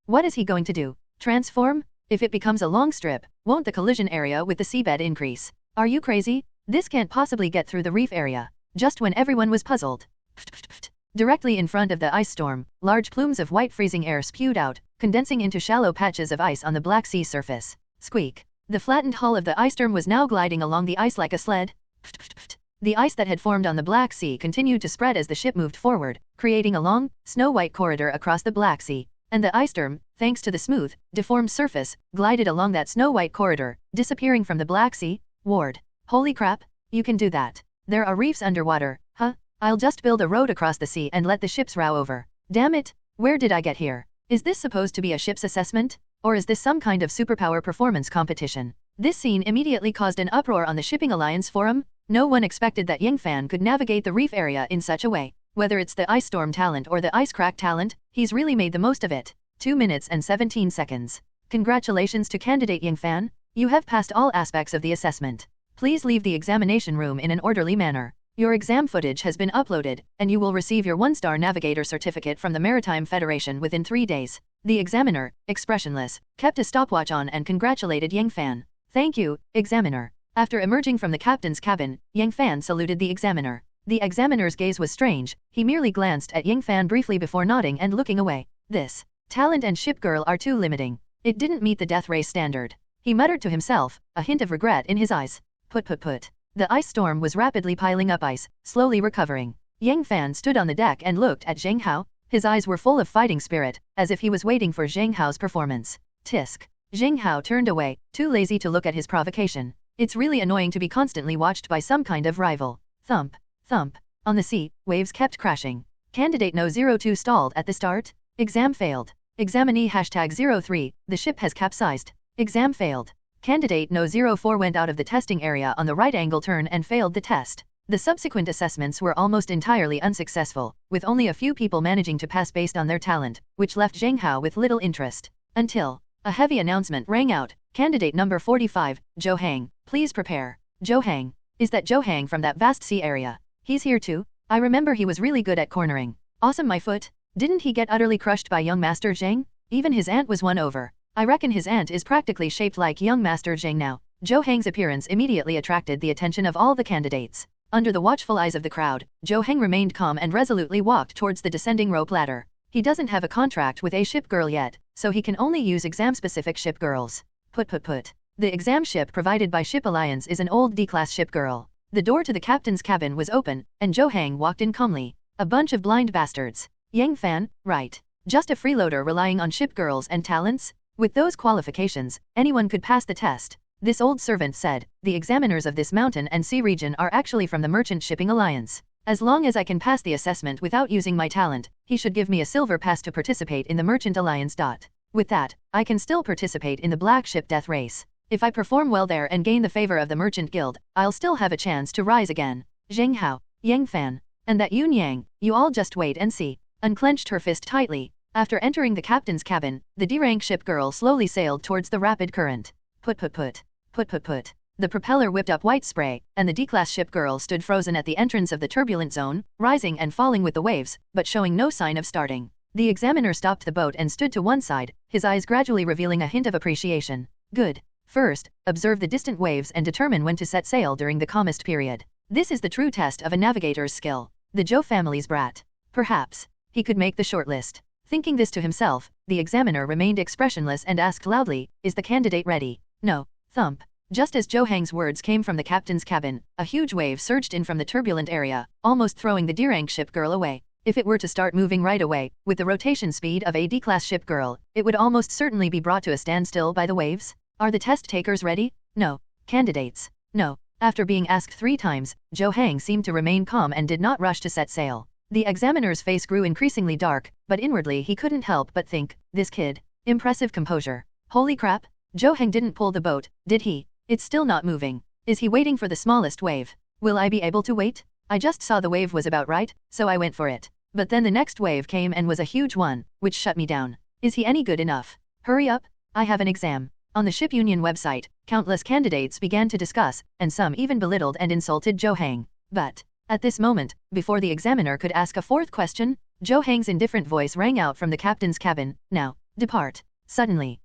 What is he going to do? Transform? If it becomes a long strip, won't the collision area with the seabed increase? Are you crazy? This can't possibly get through the reef area. Just when everyone was puzzled. Directly in front of the ice storm, large plumes of white freezing air spewed out, condensing into shallow patches of ice on the Black Sea surface. Squeak. The flattened hull of the ice storm was now gliding along the ice like a sled. The ice that had formed on the Black Sea continued to spread as the ship moved forward, creating a long, snow-white corridor across the Black Sea. And the ice storm, thanks to the smooth, deformed surface, glided along that snow-white corridor, disappearing from the Black Sea. Ward. Holy crap, you can do that. There are reefs underwater, huh? I'll just build a road across the sea and let the ships row over. Damn it, where did I get here? Is this supposed to be a ship's assessment? Or is this some kind of superpower performance competition? This scene immediately caused an uproar on the Shipping Alliance forum. No one expected that Yang Fan could navigate the reef area in such a way. Whether it's the ice storm talent or the ice crack talent, he's really made the most of it. 2 minutes and 17 seconds. Congratulations to candidate Yang Fan. You have passed all aspects of the assessment. Please leave the examination room in an orderly manner. Your exam footage has been uploaded, and you will receive your 1-star navigator certificate from the Maritime Federation within 3 days. The examiner, expressionless, kept a stopwatch on and congratulated Yang Fan. Thank you, examiner. After emerging from the captain's cabin, Yang Fan saluted the examiner. The examiner's gaze was strange. He merely glanced at Yang Fan briefly before nodding and looking away. This talent and ship girl are too limiting. It didn't meet the death race standard. He muttered to himself, a hint of regret in his eyes. Put. The ice storm was rapidly piling up ice, slowly recovering. Yang Fan stood on the deck and looked at Zheng Hao. His eyes were full of fighting spirit, as if he was waiting for Zheng Hao's performance. Tisk. Zheng Hao turned away, too lazy to look at his provocation. It's really annoying to be constantly watched by some kind of rival. Thump. Thump. On the sea, waves kept crashing. Candidate No. 02 stalled at the start. Exam failed. Examinee #03, the ship has capsized. Exam failed. Candidate No. 04 went out of the testing area on the right angle turn and failed the test. The subsequent assessments were almost entirely unsuccessful, with only a few people managing to pass based on their talent, which left Zheng Hao with little interest. Until a heavy announcement rang out. Candidate number 45, Zhou Hang, please prepare. Zhou Hang. Is that Zhou Hang from that vast sea area? He's here too? I remember he was really good at cornering. Awesome my foot. Didn't he get utterly crushed by young Master Zheng? Even his aunt was won over. I reckon his aunt is practically shaped like young Master Zheng now. Zhou Hang's appearance immediately attracted the attention of all the candidates. Under the watchful eyes of the crowd, Zhou Hang remained calm and resolutely walked towards the descending rope ladder. He doesn't have a contract with a ship girl yet, so he can only use exam-specific ship girls. Put. The exam ship provided by Ship Alliance is an old D-class ship girl. The door to the captain's cabin was open, and Zhou Hang walked in calmly. A bunch of blind bastards. Yang Fan, right. Just a freeloader relying on ship girls and talents? With those qualifications, anyone could pass the test. This old servant said, the examiners of this mountain and sea region are actually from the Merchant Shipping Alliance. As long as I can pass the assessment without using my talent, he should give me a silver pass to participate in the Merchant Alliance. With that, I can still participate in the Black Ship Death Race. If I perform well there and gain the favor of the Merchant Guild, I'll still have a chance to rise again. Zheng Hao, Yang Fan, and that Yun Yang, you all just wait and see. Unclenched her fist tightly. After entering the captain's cabin, the D-rank ship girl slowly sailed towards the rapid current. Put. The propeller whipped up white spray, and the D-class ship girl stood frozen at the entrance of the turbulent zone, rising and falling with the waves, but showing no sign of starting. The examiner stopped the boat and stood to one side, his eyes gradually revealing a hint of appreciation. Good. First, observe the distant waves and determine when to set sail during the calmest period. This is the true test of a navigator's skill. The Zhou family's brat. Perhaps he could make the shortlist. Thinking this to himself, the examiner remained expressionless and asked loudly, is the candidate ready? No. Thump. Just as Zhou Hang's words came from the captain's cabin, a huge wave surged in from the turbulent area, almost throwing the D-rank ship girl away. If it were to start moving right away, with the rotation speed of a D-class ship girl, it would almost certainly be brought to a standstill by the waves. Are the test takers ready? No. Candidates? No. After being asked 3 times, Zhou Hang seemed to remain calm and did not rush to set sail. The examiner's face grew increasingly dark, but inwardly he couldn't help but think, this kid. Impressive composure. Holy crap. Zhou Hang didn't pull the boat, did he? It's still not moving. Is he waiting for the smallest wave? Will I be able to wait? I just saw the wave was about right, so I went for it. But then the next wave came and was a huge one, which shut me down. Is he any good enough? Hurry up, I have an exam. On the Ship Union website, countless candidates began to discuss, and some even belittled and insulted Zhou Hang. But at this moment, before the examiner could ask a 4th question, Zhou Hang's indifferent voice rang out from the captain's cabin, now, depart. Suddenly,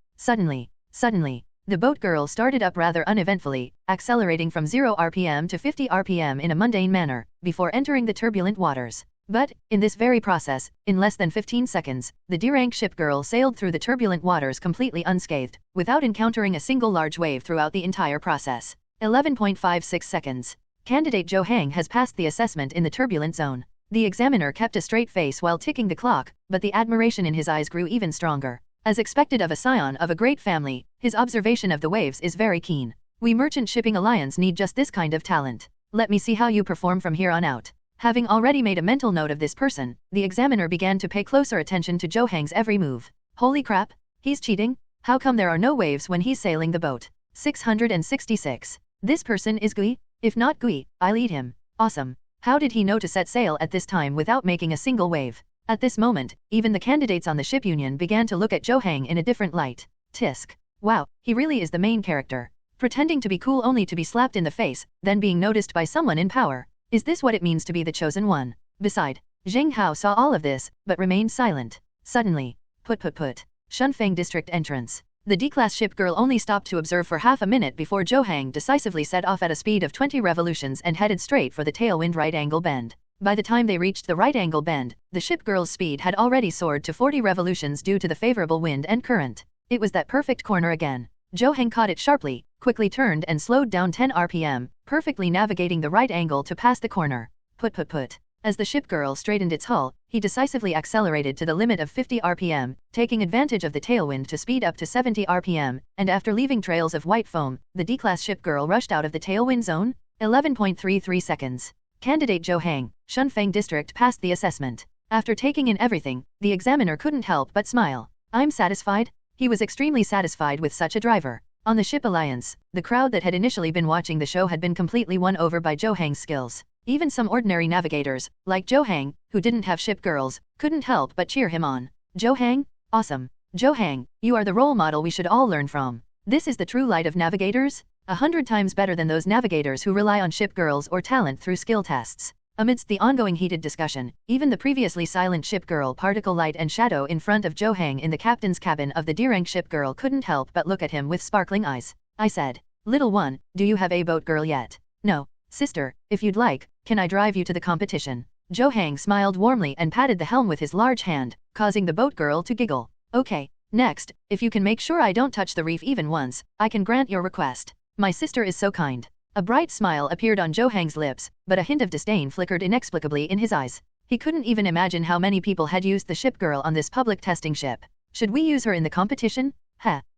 the boat girl started up rather uneventfully, accelerating from 0 rpm to 50 rpm in a mundane manner, before entering the turbulent waters. But, in this very process, in less than 15 seconds, the D-rank ship girl sailed through the turbulent waters completely unscathed, without encountering a single large wave throughout the entire process. 11.56 seconds. Candidate Zhou Hang has passed the assessment in the turbulent zone. The examiner kept a straight face while ticking the clock, but the admiration in his eyes grew even stronger. As expected of a scion of a great family, his observation of the waves is very keen. We Merchant Shipping Alliance need just this kind of talent. Let me see how you perform from here on out. Having already made a mental note of this person, the examiner began to pay closer attention to Zhou Hang's every move. Holy crap, he's cheating? How come there are no waves when he's sailing the boat? 666. This person is Gui? If not Gui, I'll eat him. Awesome. How did he know to set sail at this time without making a single wave? At this moment, even the candidates on the ship union began to look at Zhou Hang in a different light. Tisk. Wow, he really is the main character. Pretending to be cool only to be slapped in the face, then being noticed by someone in power. Is this what it means to be the chosen one? Beside, Zheng Hao saw all of this, but remained silent. Suddenly, put. Shunfeng district entrance. The D-class ship girl only stopped to observe for half a minute before Zhou Hang decisively set off at a speed of 20 revolutions and headed straight for the tailwind right angle bend. By the time they reached the right angle bend, the ship girl's speed had already soared to 40 revolutions due to the favorable wind and current. It was that perfect corner again. Zhou Hang caught it sharply, quickly turned and slowed down 10 rpm, perfectly navigating the right angle to pass the corner. Put. As the ship girl straightened its hull, he decisively accelerated to the limit of 50 rpm, taking advantage of the tailwind to speed up to 70 rpm, and after leaving trails of white foam, the D-class ship girl rushed out of the tailwind zone. 11.33 seconds. Candidate Zheng, Shunfeng District passed the assessment. After taking in everything, the examiner couldn't help but smile. I'm satisfied. He was extremely satisfied with such a driver. On the ship Alliance, the crowd that had initially been watching the show had been completely won over by Zheng's skills. Even some ordinary navigators, like Zheng, who didn't have ship girls, couldn't help but cheer him on. Zheng? Awesome. Zheng, you are the role model we should all learn from. This is the true light of navigators? 100 times better than those navigators who rely on ship girls or talent through skill tests. Amidst the ongoing heated discussion, even the previously silent ship girl Particle Light and Shadow in front of Zheng in the captain's cabin of the D-rank ship girl couldn't help but look at him with sparkling eyes. I said, "Little one, do you have a boat girl yet?" "No, sister, if you'd like, can I drive you to the competition?" Zheng smiled warmly and patted the helm with his large hand, causing the boat girl to giggle. "Okay, next, if you can make sure I don't touch the reef even once, I can grant your request. My sister is so kind." A bright smile appeared on Zheng's lips, but a hint of disdain flickered inexplicably in his eyes. He couldn't even imagine how many people had used the ship girl on this public testing ship. Should we use her in the competition?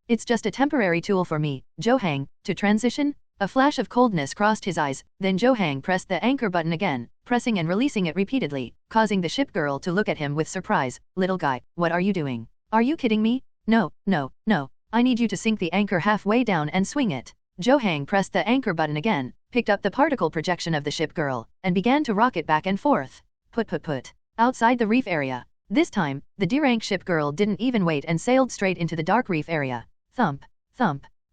It's just a temporary tool for me, Zheng, to transition? A flash of coldness crossed his eyes, then Zheng pressed the anchor button again, pressing and releasing it repeatedly, causing the ship girl to look at him with surprise. "Little guy, what are you doing? Are you kidding me?" No, I need you to sink the anchor halfway down and swing it." Zheng pressed the anchor button again, picked up the particle projection of the ship girl, and began to rock it back and forth. Put. Outside the reef area. This time, the D-rank ship girl didn't even wait and sailed straight into the dark reef area. Thump.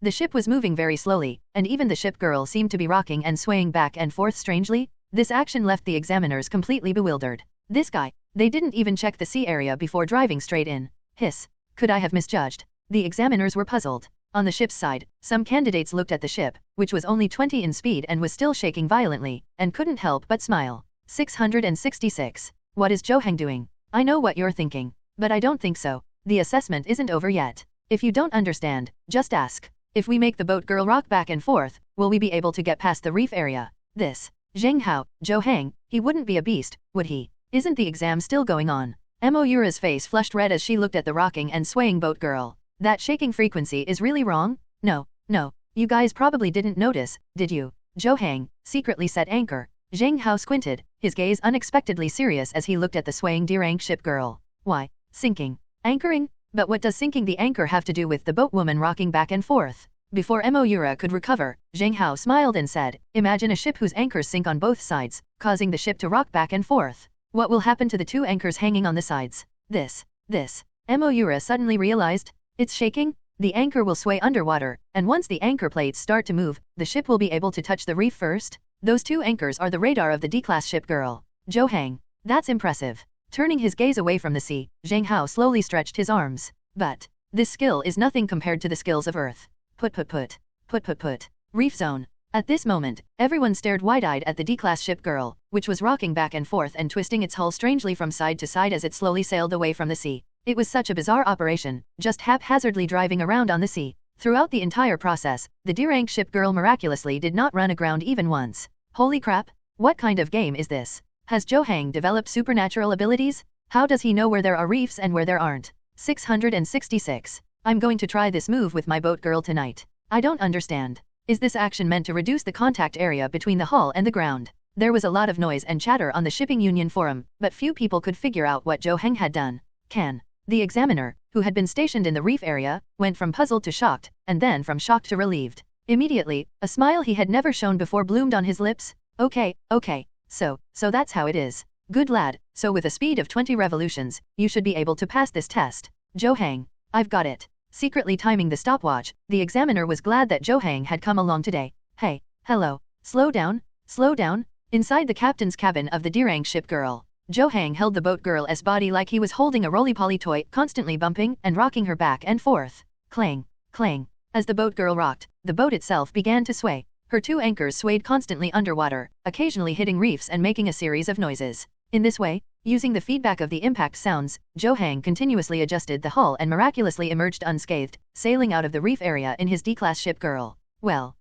The ship was moving very slowly, and even the ship girl seemed to be rocking and swaying back and forth strangely. This action left the examiners completely bewildered. This guy, they didn't even check the sea area before driving straight in. Hiss. Could I have misjudged? The examiners were puzzled. On the ship's side, some candidates looked at the ship, which was only 20 in speed and was still shaking violently, and couldn't help but smile. 666. What is Zheng doing? I know what you're thinking, but I don't think so. The assessment isn't over yet. If you don't understand, just ask. If we make the boat girl rock back and forth, will we be able to get past the reef area? This. Zheng Hao, Zheng, he wouldn't be a beast, would he? Isn't the exam still going on? Moira's face flushed red as she looked at the rocking and swaying boat girl. That shaking frequency is really wrong? No, you guys probably didn't notice, did you? Zheng secretly set anchor. Zheng Hao squinted, his gaze unexpectedly serious as he looked at the swaying D-rank ship girl. Why, sinking? Anchoring? But what does sinking the anchor have to do with the boat woman rocking back and forth? Before Moira could recover, Zheng Hao smiled and said, "Imagine a ship whose anchors sink on both sides, causing the ship to rock back and forth. What will happen to the two anchors hanging on the sides?" This. Moira suddenly realized. It's shaking? The anchor will sway underwater, and once the anchor plates start to move, the ship will be able to touch the reef first? Those two anchors are the radar of the D-class ship girl. Zheng. That's impressive. Turning his gaze away from the sea, Zheng Hao slowly stretched his arms. But this skill is nothing compared to the skills of Earth. Put. Reef zone. At this moment, everyone stared wide-eyed at the D-class ship girl, which was rocking back and forth and twisting its hull strangely from side to side as it slowly sailed away from the sea. It was such a bizarre operation, just haphazardly driving around on the sea. Throughout the entire process, the D-rank ship girl miraculously did not run aground even once. Holy crap! What kind of game is this? Has Zheng developed supernatural abilities? How does he know where there are reefs and where there aren't? 666. I'm going to try this move with my boat girl tonight. I don't understand. Is this action meant to reduce the contact area between the hull and the ground? There was a lot of noise and chatter on the Shipping Union forum, but few people could figure out what Zheng had done. The examiner, who had been stationed in the reef area, went from puzzled to shocked, and then from shocked to relieved. Immediately, a smile he had never shown before bloomed on his lips. Okay. So that's how it is. Good lad, so with a speed of 20 revolutions, you should be able to pass this test. Zheng. I've got it. Secretly timing the stopwatch, the examiner was glad that Zheng had come along today. Hey, hello. Slow down. Inside the captain's cabin of the D-rank ship girl, Zheng held the boat girl's body like he was holding a roly-poly toy, constantly bumping and rocking her back and forth. Clang. As the boat girl rocked, the boat itself began to sway. Her two anchors swayed constantly underwater, occasionally hitting reefs and making a series of noises. In this way, using the feedback of the impact sounds, Zheng continuously adjusted the hull and miraculously emerged unscathed, sailing out of the reef area in his D-class ship girl. Well,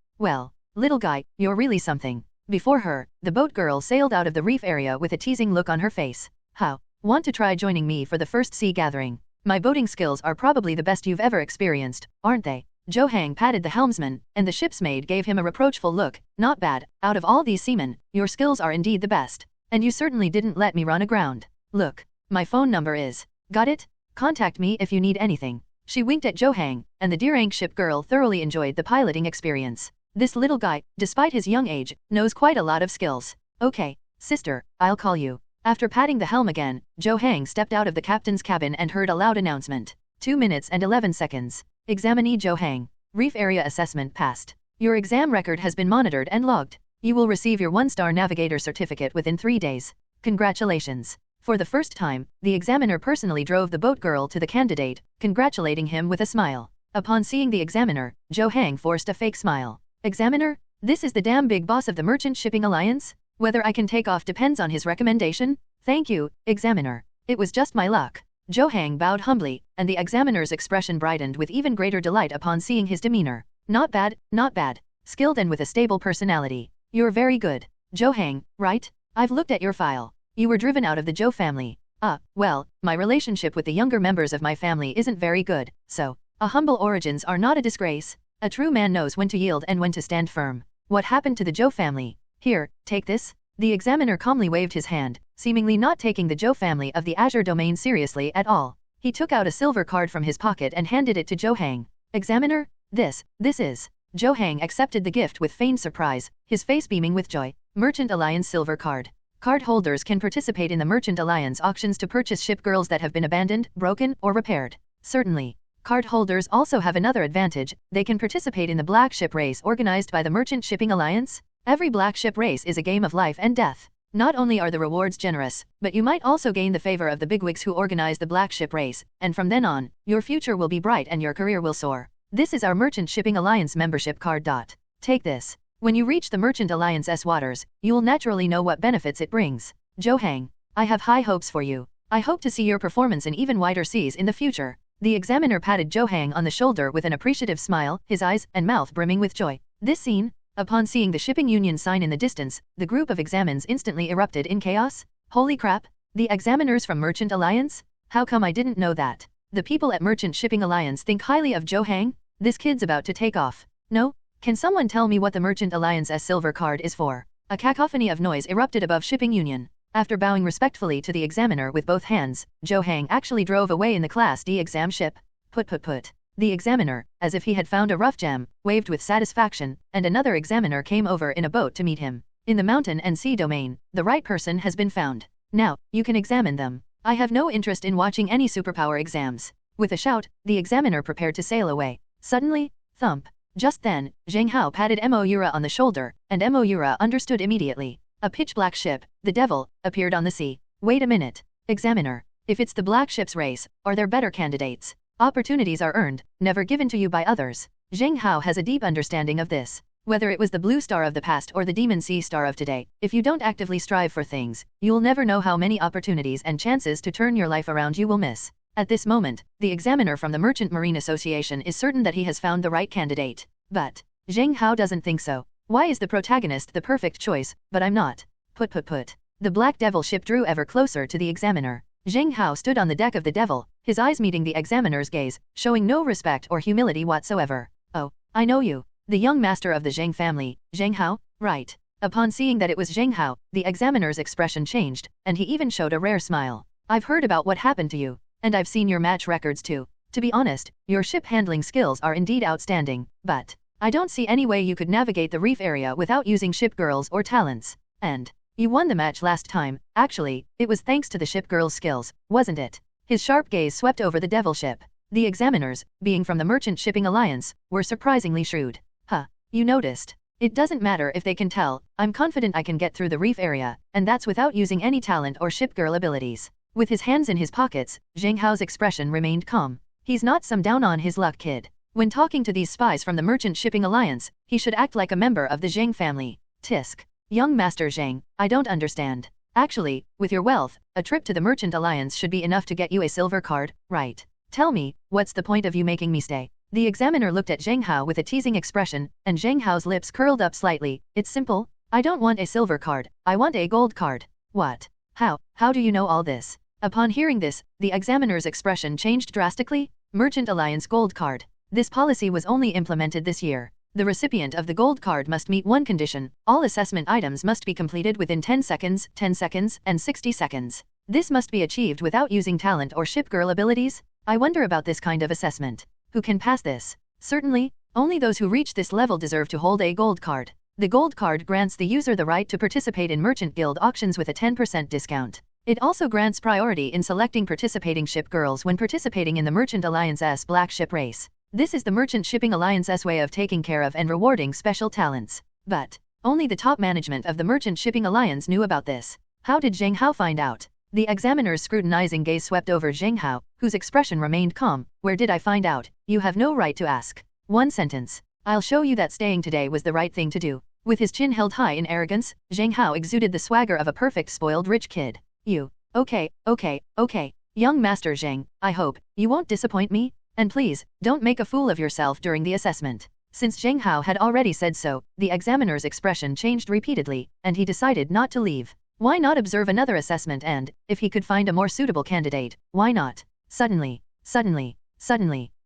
little guy, you're really something. Before her, the boat girl sailed out of the reef area with a teasing look on her face. How? Want to try joining me for the first sea gathering? My boating skills are probably the best you've ever experienced, aren't they? Zhou Hang patted the helmsman, and the ship's maid gave him a reproachful look. Not bad, out of all these seamen, your skills are indeed the best. And you certainly didn't let me run aground. Look, my phone number is. Got it? Contact me if you need anything. She winked at Zhou Hang, and the dear ship girl thoroughly enjoyed the piloting experience. This little guy, despite his young age, knows quite a lot of skills. Okay, sister, I'll call you. After patting the helm again, Zhou Hang stepped out of the captain's cabin and heard a loud announcement. 2 minutes and 11 seconds. Examinee Zhou Hang. Reef area assessment passed. Your exam record has been monitored and logged. You will receive your 1-star navigator certificate within 3 days. Congratulations. For the first time, the examiner personally drove the boat girl to the candidate, congratulating him with a smile. Upon seeing the examiner, Zhou Hang forced a fake smile. Examiner? This is the damn big boss of the Merchant Shipping Alliance? Whether I can take off depends on his recommendation? Thank you, examiner. It was just my luck. Zhou Hang bowed humbly, and the examiner's expression brightened with even greater delight upon seeing his demeanor. Not bad, not bad. Skilled and with a stable personality. You're very good. Zhou Hang, right? I've looked at your file. You were driven out of the Zhou family. Well, my relationship with the younger members of my family isn't very good, so, humble origins are not a disgrace. A true man knows when to yield and when to stand firm. What happened to the Zhou family? Here, take this. The examiner calmly waved his hand, seemingly not taking the Zhou family of the Azure domain seriously at all. He took out a silver card from his pocket and handed it to Zhou Hang. Examiner, this is. Zhou Hang accepted the gift with feigned surprise, his face beaming with joy. Merchant Alliance silver card. Card holders can participate in the Merchant Alliance auctions to purchase ship girls that have been abandoned, broken, or repaired. Certainly. Card holders also have another advantage, they can participate in the Black Ship Race organized by the Merchant Shipping Alliance. Every Black Ship Race is a game of life and death. Not only are the rewards generous, but you might also gain the favor of the bigwigs who organize the Black Ship Race, and from then on, your future will be bright and your career will soar. This is our Merchant Shipping Alliance membership card. Take this. When you reach the Merchant Alliance's waters, you'll naturally know what benefits it brings. Zhou Hang, I have high hopes for you. I hope to see your performance in even wider seas in the future. The examiner patted Zhou Hang on the shoulder with an appreciative smile, his eyes and mouth brimming with joy. This scene, upon seeing the shipping union sign in the distance, the group of examines instantly erupted in chaos. Holy crap! The examiners from Merchant Alliance? How come I didn't know that? The people at Merchant Shipping Alliance think highly of Zhou Hang? This kid's about to take off. No? Can someone tell me what the Merchant Alliance's silver card is for? A cacophony of noise erupted above Shipping Union. After bowing respectfully to the examiner with both hands, Zhou Hang actually drove away in the Class D exam ship. Put. The examiner, as if he had found a rough gem, waved with satisfaction, and another examiner came over in a boat to meet him. In the mountain and sea domain, the right person has been found. Now, you can examine them. I have no interest in watching any superpower exams. With a shout, the examiner prepared to sail away. Suddenly, thump. Just then, Zheng Hao patted Moura on the shoulder, and Moura understood immediately. A pitch-black ship, the Devil, appeared on the sea. Wait a minute. Examiner, if it's the Black Ship's race, are there better candidates? Opportunities are earned, never given to you by others. Zheng Hao has a deep understanding of this. Whether it was the Blue Star of the past or the Demon Sea Star of today, if you don't actively strive for things, you'll never know how many opportunities and chances to turn your life around you will miss. At this moment, the examiner from the Merchant Marine Association is certain that he has found the right candidate. But Zheng Hao doesn't think so. Why is the protagonist the perfect choice, but I'm not? Put. The Black Devil ship drew ever closer to the examiner. Zheng Hao stood on the deck of the Devil, his eyes meeting the examiner's gaze, showing no respect or humility whatsoever. Oh, I know you. The young master of the Zheng family, Zheng Hao, right? Upon seeing that it was Zheng Hao, the examiner's expression changed, and he even showed a rare smile. I've heard about what happened to you, and I've seen your match records too. To be honest, your ship handling skills are indeed outstanding, but I don't see any way you could navigate the reef area without using ship girls or talents. And you won the match last time. Actually, it was thanks to the ship girl's skills, wasn't it? His sharp gaze swept over the Devil ship. The examiners, being from the Merchant Shipping Alliance, were surprisingly shrewd. You noticed. It doesn't matter if they can tell, I'm confident I can get through the reef area, and that's without using any talent or ship girl abilities. With his hands in his pockets, Zheng Hao's expression remained calm. He's not some down-on-his-luck kid. When talking to these spies from the Merchant Shipping Alliance, he should act like a member of the Zheng family. Tisk. Young Master Zheng, I don't understand. Actually, with your wealth, a trip to the Merchant Alliance should be enough to get you a silver card, right? Tell me, what's the point of you making me stay? The examiner looked at Zheng Hao with a teasing expression, and Zheng Hao's lips curled up slightly. It's simple. I don't want a silver card, I want a gold card. What? How do you know all this? Upon hearing this, the examiner's expression changed drastically. Merchant Alliance Gold Card. This policy was only implemented this year. The recipient of the gold card must meet one condition: all assessment items must be completed within 10 seconds, and 60 seconds. This must be achieved without using talent or ship girl abilities. I wonder about this kind of assessment. Who can pass this? Certainly, only those who reach this level deserve to hold a gold card. The gold card grants the user the right to participate in Merchant Guild auctions with a 10% discount. It also grants priority in selecting participating ship girls when participating in the Merchant Alliance's Black Ship Race. This is the Merchant Shipping Alliance's way of taking care of and rewarding special talents. But only the top management of the Merchant Shipping Alliance knew about this. How did Zheng Hao find out? The examiner's scrutinizing gaze swept over Zheng Hao, whose expression remained calm. Where did I find out? You have no right to ask. One sentence. I'll show you that staying today was the right thing to do. With his chin held high in arrogance, Zheng Hao exuded the swagger of a perfect spoiled rich kid. You. Okay. Young Master Zheng, I hope you won't disappoint me? And please, don't make a fool of yourself during the assessment. Since Zheng Hao had already said so, the examiner's expression changed repeatedly, and he decided not to leave. Why not observe another assessment and, if he could find a more suitable candidate, why not? Suddenly,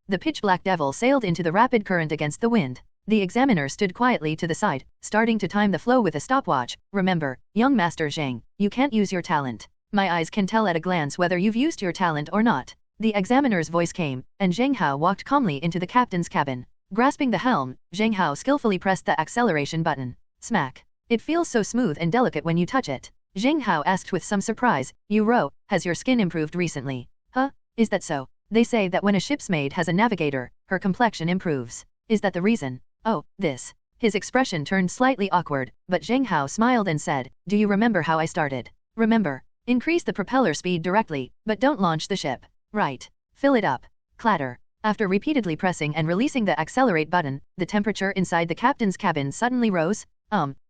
the pitch-black devil sailed into the rapid current against the wind. The examiner stood quietly to the side, starting to time the flow with a stopwatch. Remember, young Master Zheng, you can't use your talent. My eyes can tell at a glance whether you've used your talent or not. The examiner's voice came, and Zheng Hao walked calmly into the captain's cabin. Grasping the helm, Zheng Hao skillfully pressed the acceleration button. Smack. It feels so smooth and delicate when you touch it. Zheng Hao asked with some surprise, "You Ro, has your skin improved recently?" Huh? Is that so? They say that when a ship's maid has a navigator, her complexion improves. Is that the reason? Oh, this. His expression turned slightly awkward, but Zheng Hao smiled and said, "Do you remember how I started? Remember? Increase the propeller speed directly, but don't launch the ship. Right. Fill it up." Clatter. After repeatedly pressing and releasing the accelerate button, the temperature inside the captain's cabin suddenly rose.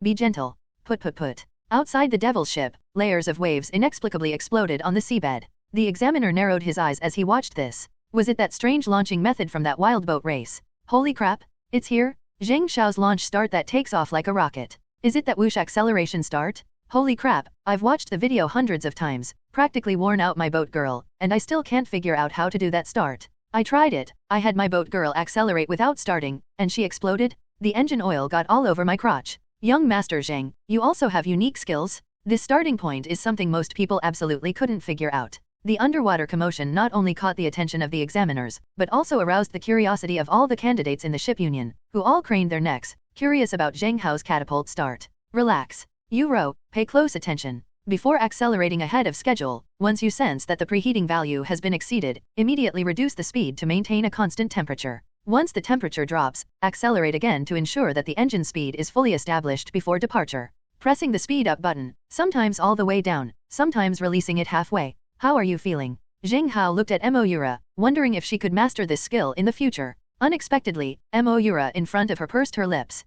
Be gentle. Put. Outside the devil's ship, layers of waves inexplicably exploded on the seabed. The examiner narrowed his eyes as he watched this. Was it that strange launching method from that wild boat race? Holy crap! It's here? Zheng Shao's launch start that takes off like a rocket. Is it that whoosh acceleration start? Holy crap, I've watched the video hundreds of times, practically worn out my boat girl, and I still can't figure out how to do that start. I tried it, I had my boat girl accelerate without starting, and she exploded. The engine oil got all over my crotch. Young Master Zheng, you also have unique skills? This starting point is something most people absolutely couldn't figure out. The underwater commotion not only caught the attention of the examiners, but also aroused the curiosity of all the candidates in the ship union, who all craned their necks, curious about Zheng Hao's catapult start. Relax. You Ro, pay close attention. Before accelerating ahead of schedule, once you sense that the preheating value has been exceeded, immediately reduce the speed to maintain a constant temperature. Once the temperature drops, accelerate again to ensure that the engine speed is fully established before departure. Pressing the speed up button, sometimes all the way down, sometimes releasing it halfway. How are you feeling? Zheng Hao looked at Moira, wondering if she could master this skill in the future. Unexpectedly, Moira in front of her pursed her lips.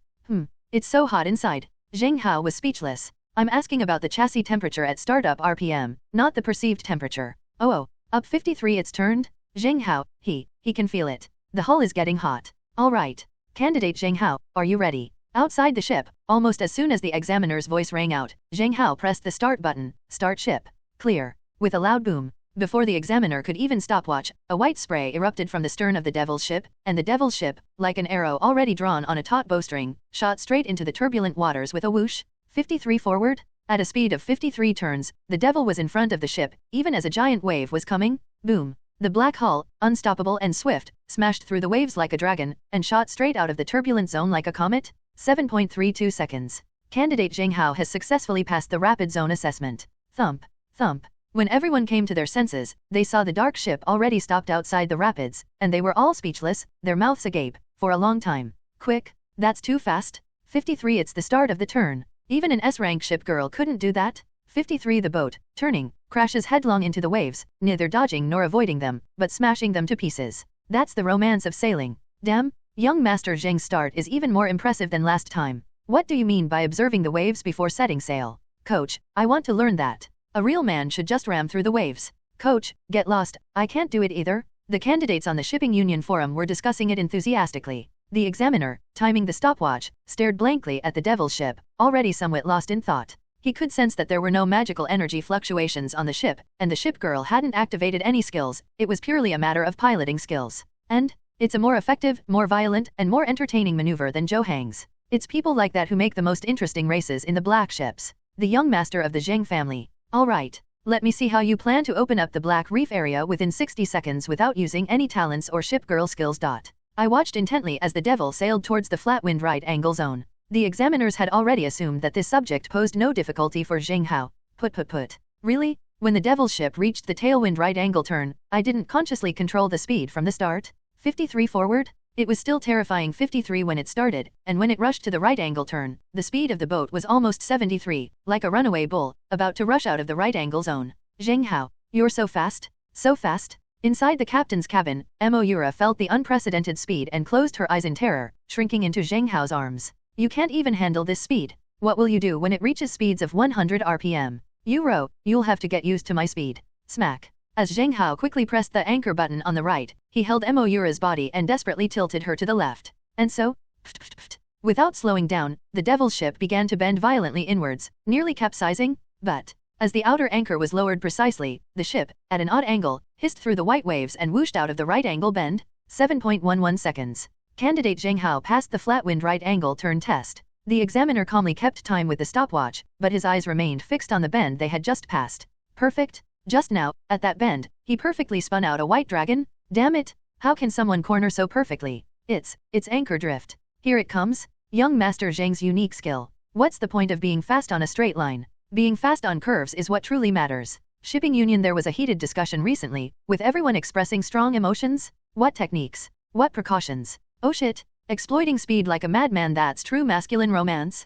It's so hot inside. Zheng Hao was speechless. I'm asking about the chassis temperature at startup RPM, not the perceived temperature. Oh, up 53 it's turned? Zheng Hao, he can feel it. The hull is getting hot. Alright. Candidate Zheng Hao, are you ready? Outside the ship, almost as soon as the examiner's voice rang out, Zheng Hao pressed the start button. Start ship. Clear. With a loud boom. Before the examiner could even stopwatch, a white spray erupted from the stern of the devil's ship, and the devil's ship, like an arrow already drawn on a taut bowstring, shot straight into the turbulent waters with a whoosh. 53 forward? At a speed of 53 turns, the devil was in front of the ship, even as a giant wave was coming. Boom. The black hull, unstoppable and swift, smashed through the waves like a dragon, and shot straight out of the turbulent zone like a comet. 7.32 seconds. Candidate Zheng Hao has successfully passed the rapid zone assessment. Thump. Thump. When everyone came to their senses, they saw the dark ship already stopped outside the rapids, and they were all speechless, their mouths agape, for a long time. Quick, that's too fast. 53 it's the start of the turn. Even an S-rank ship girl couldn't do that. 53 the boat, turning, crashes headlong into the waves, neither dodging nor avoiding them, but smashing them to pieces. That's the romance of sailing. Damn, young Master Zheng's start is even more impressive than last time. What do you mean by observing the waves before setting sail? Coach, I want to learn that. A real man should just ram through the waves. Coach, get lost, I can't do it either. The candidates on the Shipping Union forum were discussing it enthusiastically. The examiner, timing the stopwatch, stared blankly at the devil's ship, already somewhat lost in thought. He could sense that there were no magical energy fluctuations on the ship, and the ship girl hadn't activated any skills, it was purely a matter of piloting skills. And it's a more effective, more violent, and more entertaining maneuver than Zhou Hang's. It's people like that who make the most interesting races in the black ships. The young master of the Zheng family. Alright, let me see how you plan to open up the Black Reef area within 60 seconds without using any talents or ship girl skills. I watched intently as the devil sailed towards the flat wind right angle zone. The examiners had already assumed that this subject posed no difficulty for Zheng Hao. Really? When the devil's ship reached the tailwind right angle turn, I didn't consciously control the speed from the start? 53 forward? It was still terrifying 53 when it started, and when it rushed to the right angle turn, the speed of the boat was almost 73, like a runaway bull, about to rush out of the right angle zone. Zheng Hao, you're so fast? So fast? Inside the captain's cabin, Moira felt the unprecedented speed and closed her eyes in terror, shrinking into Zheng Hao's arms. You can't even handle this speed. What will you do when it reaches speeds of 100 RPM? You'll have to get used to my speed. Smack. As Zheng Hao quickly pressed the anchor button on the right, he held Moira's body and desperately tilted her to the left. And so, without slowing down, the devil's ship began to bend violently inwards, nearly capsizing, but as the outer anchor was lowered precisely, the ship, at an odd angle, hissed through the white waves and whooshed out of the right angle bend. 7.11 seconds. Candidate Zheng Hao passed the flat wind right angle turn test. The examiner calmly kept time with the stopwatch, but his eyes remained fixed on the bend they had just passed. Perfect. Just now, at that bend, he perfectly spun out a white dragon. Damn it, how can someone corner so perfectly? It's anchor drift. Here it comes. Young Master Zheng's unique skill. What's the point of being fast on a straight line? Being fast on curves is what truly matters. Shipping Union. There was a heated discussion recently, with everyone expressing strong emotions. What techniques? What precautions? Oh shit, exploiting speed like a madman, that's true masculine romance.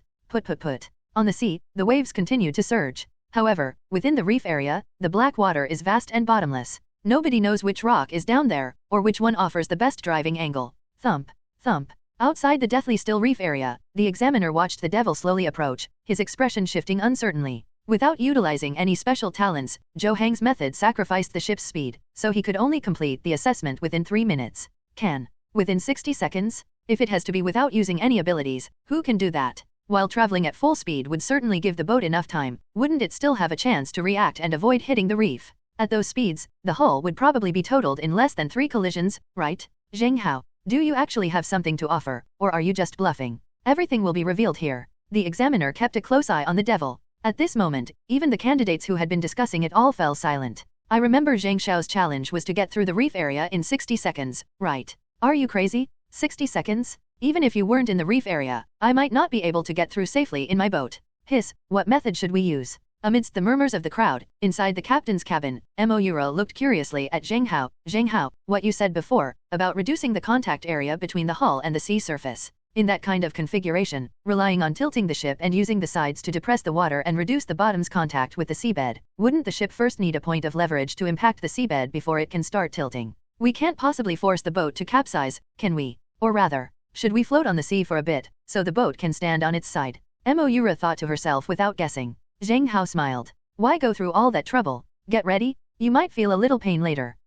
On the sea, the waves continue to surge. However, within the reef area, the black water is vast and bottomless. Nobody knows which rock is down there, or which one offers the best driving angle. Thump, thump. Outside the deathly still reef area, the examiner watched the devil slowly approach, his expression shifting uncertainly. Without utilizing any special talents, Zhou Hang's method sacrificed the ship's speed, so he could only complete the assessment within 3 minutes. Within 60 seconds? If it has to be without using any abilities, who can do that? While traveling at full speed would certainly give the boat enough time, wouldn't it still have a chance to react and avoid hitting the reef? At those speeds, the hull would probably be totaled in less than 3 collisions, right? Zheng Hao, do you actually have something to offer, or are you just bluffing? Everything will be revealed here. The examiner kept a close eye on the devil. At this moment, even the candidates who had been discussing it all fell silent. I remember Zheng Xiao's challenge was to get through the reef area in 60 seconds, right? Are you crazy? 60 seconds? Even if you weren't in the reef area, I might not be able to get through safely in my boat. Hiss, what method should we use? Amidst the murmurs of the crowd, inside the captain's cabin, Moira looked curiously at Zheng Hao. Zheng Hao, what you said before, about reducing the contact area between the hull and the sea surface. In that kind of configuration, relying on tilting the ship and using the sides to depress the water and reduce the bottom's contact with the seabed, wouldn't the ship first need a point of leverage to impact the seabed before it can start tilting? We can't possibly force the boat to capsize, can we? Or rather, should we float on the sea for a bit, so the boat can stand on its side? Moira thought to herself without guessing. Zheng Hao smiled. Why go through all that trouble? Get ready, you might feel a little pain later.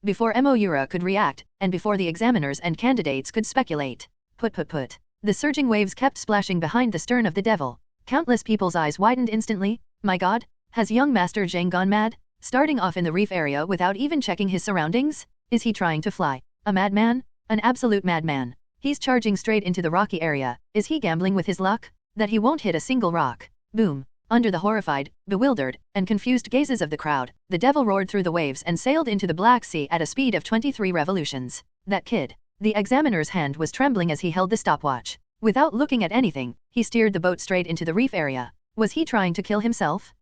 Before Moira could react, and before the examiners and candidates could speculate. The surging waves kept splashing behind the stern of the devil. Countless people's eyes widened instantly. My god, has young Master Zheng gone mad? Starting off in the reef area without even checking his surroundings? Is he trying to fly? A madman? An absolute madman. He's charging straight into the rocky area. Is he gambling with his luck? That he won't hit a single rock. Boom. Under the horrified, bewildered, and confused gazes of the crowd, the devil roared through the waves and sailed into the Black Sea at a speed of 23 revolutions. That kid. The examiner's hand was trembling as he held the stopwatch. Without looking at anything, he steered the boat straight into the reef area. Was he trying to kill himself?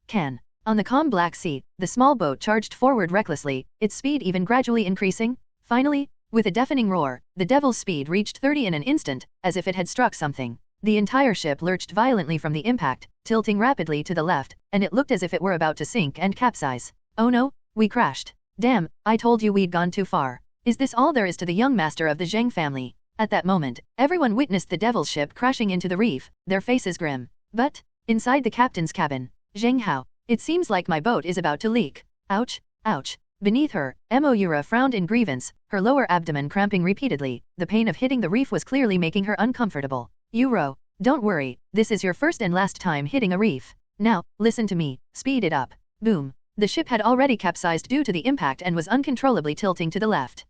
Can. On the calm Black Sea, the small boat charged forward recklessly, its speed even gradually increasing. Finally, with a deafening roar, the devil's speed reached 30 in an instant, as if it had struck something. The entire ship lurched violently from the impact, tilting rapidly to the left, and it looked as if it were about to sink and capsize. Oh no, we crashed. Damn, I told you we'd gone too far. Is this all there is to the young master of the Zheng family? At that moment, everyone witnessed the devil's ship crashing into the reef, their faces grim. But, inside the captain's cabin, Zheng Hao, it seems like my boat is about to leak. Ouch, ouch. Beneath her, Moira frowned in grievance, her lower abdomen cramping repeatedly. The pain of hitting the reef was clearly making her uncomfortable. Euro, don't worry, this is your first and last time hitting a reef. Now, listen to me, speed it up. Boom. The ship had already capsized due to the impact and was uncontrollably tilting to the left.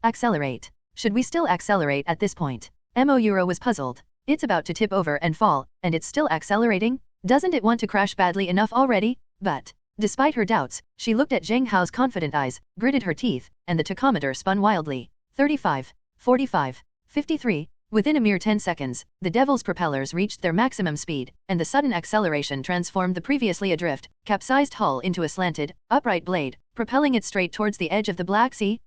Accelerate. Should we still accelerate at this point? Moira was puzzled. It's about to tip over and fall, and it's still accelerating? Doesn't it want to crash badly enough already? But, despite her doubts, she looked at Zheng Hao's confident eyes, gritted her teeth, and the tachometer spun wildly. 35, 45, 53. Within a mere 10 seconds, the Devil's propellers reached their maximum speed, and the sudden acceleration transformed the previously adrift, capsized hull into a slanted, upright blade, propelling it straight towards the edge of the Black Sea.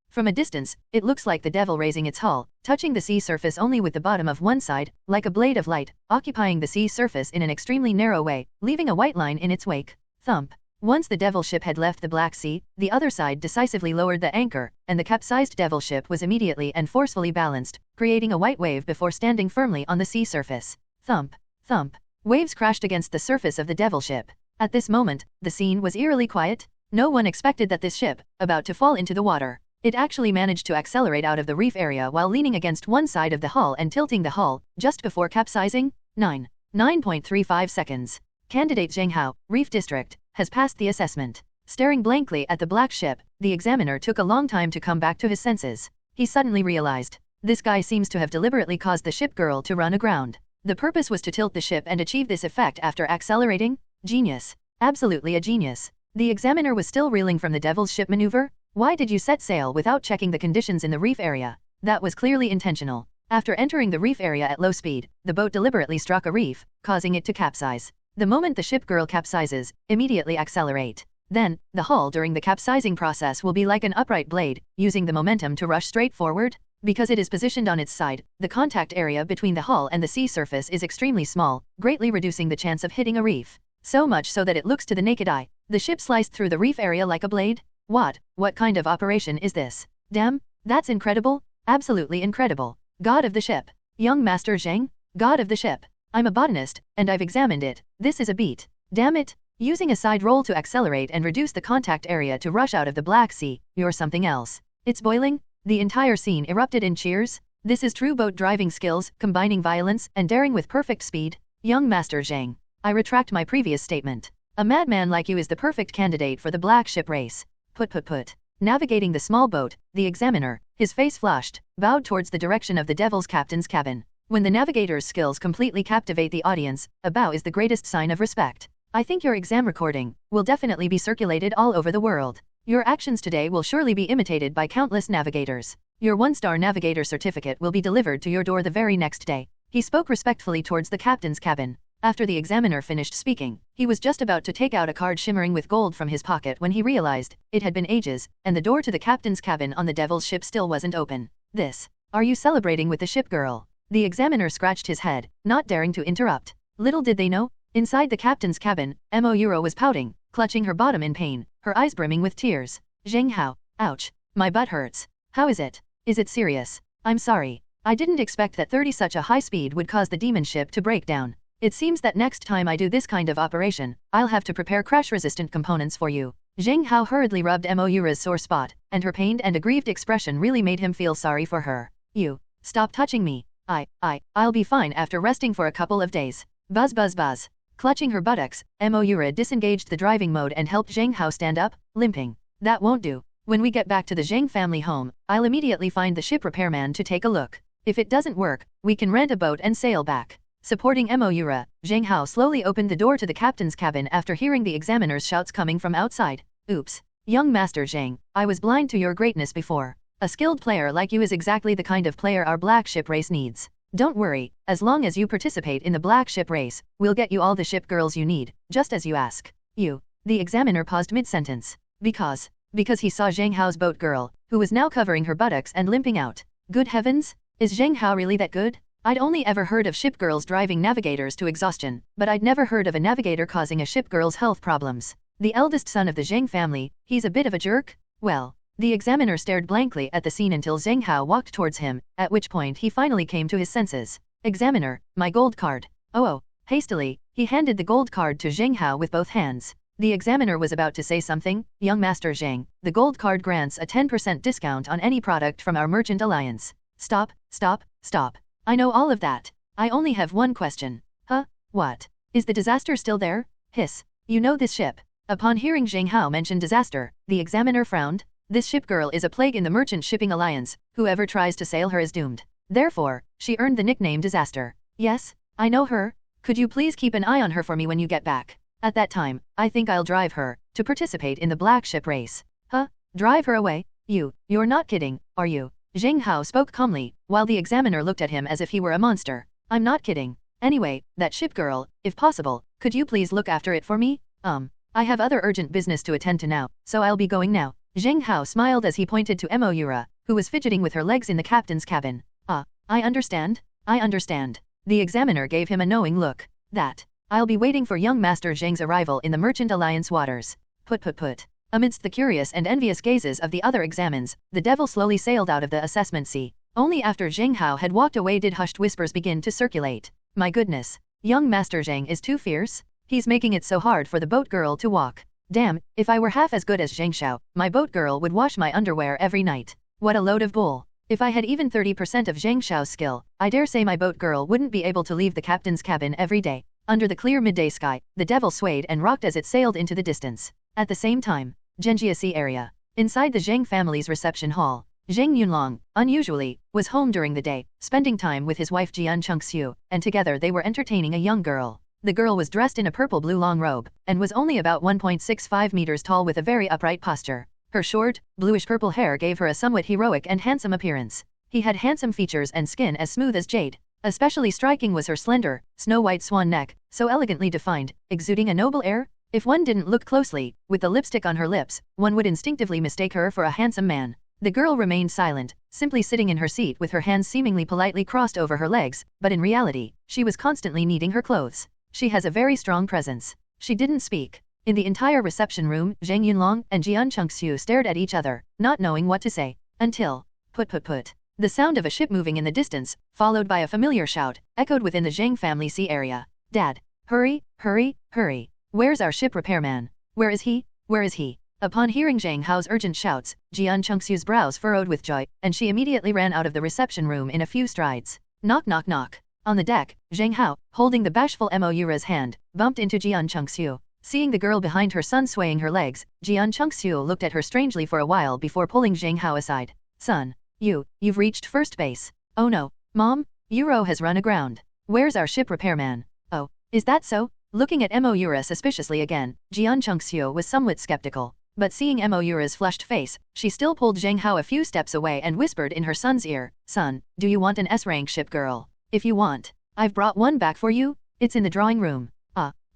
From a distance, it looks like the Devil raising its hull, touching the sea surface only with the bottom of one side, like a blade of light, occupying the sea surface in an extremely narrow way, leaving a white line in its wake. Thump. Once the Devil ship had left the Black Sea, the other side decisively lowered the anchor, and the capsized Devil ship was immediately and forcefully balanced, creating a white wave before standing firmly on the sea surface. Thump. Thump. Waves crashed against the surface of the Devil ship. At this moment, the scene was eerily quiet. No one expected that this ship, about to fall into the water, it actually managed to accelerate out of the reef area while leaning against one side of the hull and tilting the hull, just before capsizing. 9.35 seconds. Candidate Zheng Hao, Reef District, has passed the assessment. Staring blankly at the black ship, the examiner took a long time to come back to his senses. He suddenly realized, this guy seems to have deliberately caused the ship girl to run aground. The purpose was to tilt the ship and achieve this effect after accelerating? Genius. Absolutely a genius. The examiner was still reeling from the Devil's ship maneuver. Why did you set sail without checking the conditions in the reef area? That was clearly intentional. After entering the reef area at low speed, the boat deliberately struck a reef, causing it to capsize. The moment the ship girl capsizes, immediately accelerate. Then, the hull during the capsizing process will be like an upright blade, using the momentum to rush straight forward. Because it is positioned on its side, the contact area between the hull and the sea surface is extremely small, greatly reducing the chance of hitting a reef. So much so that it looks to the naked eye. The ship sliced through the reef area like a blade? What kind of operation is this? Damn, that's incredible, absolutely incredible. God of the ship. Young Master Zheng? God of the ship. I'm a botanist, and I've examined it. This is a beat. Damn it. Using a side roll to accelerate and reduce the contact area to rush out of the Black Sea, you're something else. It's boiling? The entire scene erupted in cheers. This is true boat driving skills, combining violence and daring with perfect speed. Young Master Zheng. I retract my previous statement. A madman like you is the perfect candidate for the black ship race. Put. Navigating the small boat, the examiner, his face flushed, bowed towards the direction of the Devil's captain's cabin. When the navigator's skills completely captivate the audience, a bow is the greatest sign of respect. I think your exam recording will definitely be circulated all over the world. Your actions today will surely be imitated by countless navigators. Your 1-star navigator certificate will be delivered to your door the very next day. He spoke respectfully towards the captain's cabin. After the examiner finished speaking, he was just about to take out a card shimmering with gold from his pocket when he realized it had been ages, and the door to the captain's cabin on the Devil's ship still wasn't open. Are you celebrating with the ship girl? The examiner scratched his head, not daring to interrupt. Little did they know, inside the captain's cabin, Moira was pouting, clutching her bottom in pain, her eyes brimming with tears. Zheng Hao, ouch, my butt hurts. How is it? Is it serious? I'm sorry. I didn't expect that 30 such a high speed would cause the demon ship to break down. It seems that next time I do this kind of operation, I'll have to prepare crash-resistant components for you. Zheng Hao hurriedly rubbed Moira's sore spot, and her pained and aggrieved expression really made him feel sorry for her. You, stop touching me. I'll be fine after resting for a couple of days. Buzz. Clutching her buttocks, Moira disengaged the driving mode and helped Zheng Hao stand up, limping. That won't do. When we get back to the Zheng family home, I'll immediately find the ship repairman to take a look. If it doesn't work, we can rent a boat and sail back. Supporting Moira, Zheng Hao slowly opened the door to the captain's cabin after hearing the examiner's shouts coming from outside. Oops. Young Master Zheng, I was blind to your greatness before. A skilled player like you is exactly the kind of player our black ship race needs. Don't worry, as long as you participate in the black ship race, we'll get you all the ship girls you need, just as you ask. You. The examiner paused mid-sentence. Because he saw Zheng Hao's boat girl, who was now covering her buttocks and limping out. Good heavens? Is Zheng Hao really that good? I'd only ever heard of ship girls driving navigators to exhaustion, but I'd never heard of a navigator causing a ship girl's health problems. The eldest son of the Zheng family, he's a bit of a jerk? Well, the examiner stared blankly at the scene until Zheng Hao walked towards him, at which point he finally came to his senses. Examiner, my gold card. Oh, hastily, he handed the gold card to Zheng Hao with both hands. The examiner was about to say something. Young Master Zheng, the gold card grants a 10% discount on any product from our merchant alliance. Stop, stop, stop. I know all of that. I only have one question. Huh? What? Is the disaster still there? Hiss. You know this ship. Upon hearing Zheng Hao mention disaster, the examiner frowned. This ship girl is a plague in the merchant shipping alliance. Whoever tries to sail her is doomed. Therefore, she earned the nickname Disaster. Yes, I know her. Could you please keep an eye on her for me when you get back? At that time, I think I'll drive her to participate in the black ship race. Huh? Drive her away? You're not kidding, are you? Zheng Hao spoke calmly, while the examiner looked at him as if he were a monster. I'm not kidding. Anyway, that ship girl, if possible, could you please look after it for me? I have other urgent business to attend to now, so I'll be going now. Zheng Hao smiled as he pointed to Moira, who was fidgeting with her legs in the captain's cabin. I understand. I understand. The examiner gave him a knowing look. I'll be waiting for young Master Zheng's arrival in the Merchant Alliance waters. Put. Amidst the curious and envious gazes of the other examines, the devil slowly sailed out of the assessment sea. Only after Zheng Hao had walked away did hushed whispers begin to circulate. My goodness. Young Master Zheng is too fierce? He's making it so hard for the boat girl to walk. Damn, if I were half as good as Zheng Hao, my boat girl would wash my underwear every night. What a load of bull. If I had even 30% of Zheng Hao's skill, I dare say my boat girl wouldn't be able to leave the captain's cabin every day. Under the clear midday sky, the devil swayed and rocked as it sailed into the distance. At the same time, Genjia Sea area. Inside the Zheng family's reception hall, Zheng Yunlong, unusually, was home during the day, spending time with his wife Jian Chengxiu, and together they were entertaining a young girl. The girl was dressed in a purple-blue long robe, and was only about 1.65 meters tall with a very upright posture. Her short, bluish-purple hair gave her a somewhat heroic and handsome appearance. He had handsome features and skin as smooth as jade. Especially striking was her slender, snow-white swan neck, so elegantly defined, exuding a noble air. If one didn't look closely, with the lipstick on her lips, one would instinctively mistake her for a handsome man. The girl remained silent, simply sitting in her seat with her hands seemingly politely crossed over her legs, but in reality, she was constantly kneading her clothes. She has a very strong presence. She didn't speak. In the entire reception room, Zheng Yunlong and Jian Chengxiu stared at each other, not knowing what to say. Until, put. The sound of a ship moving in the distance, followed by a familiar shout, echoed within the Zheng family sea area. Dad! Hurry! Where's our ship repairman? Where is he? Upon hearing Zheng Hao's urgent shouts, Jian Chengxiu's brows furrowed with joy, and she immediately ran out of the reception room in a few strides. Knock. On the deck, Zheng Hao, holding the bashful Moira's hand, bumped into Jian Chengxiu. Seeing the girl behind her son swaying her legs, Jian Chengxiu looked at her strangely for a while before pulling Zheng Hao aside. Son. You've reached first base. Oh no, Mom, Euro has run aground. Where's our ship repairman? Oh, is that so? Looking at Moira suspiciously again, Jian Chengxiu was somewhat skeptical. But seeing Moira's flushed face, she still pulled Zheng Hao a few steps away and whispered in her son's ear, Son, do you want an S-rank ship girl? If you want, I've brought one back for you. It's in the drawing room.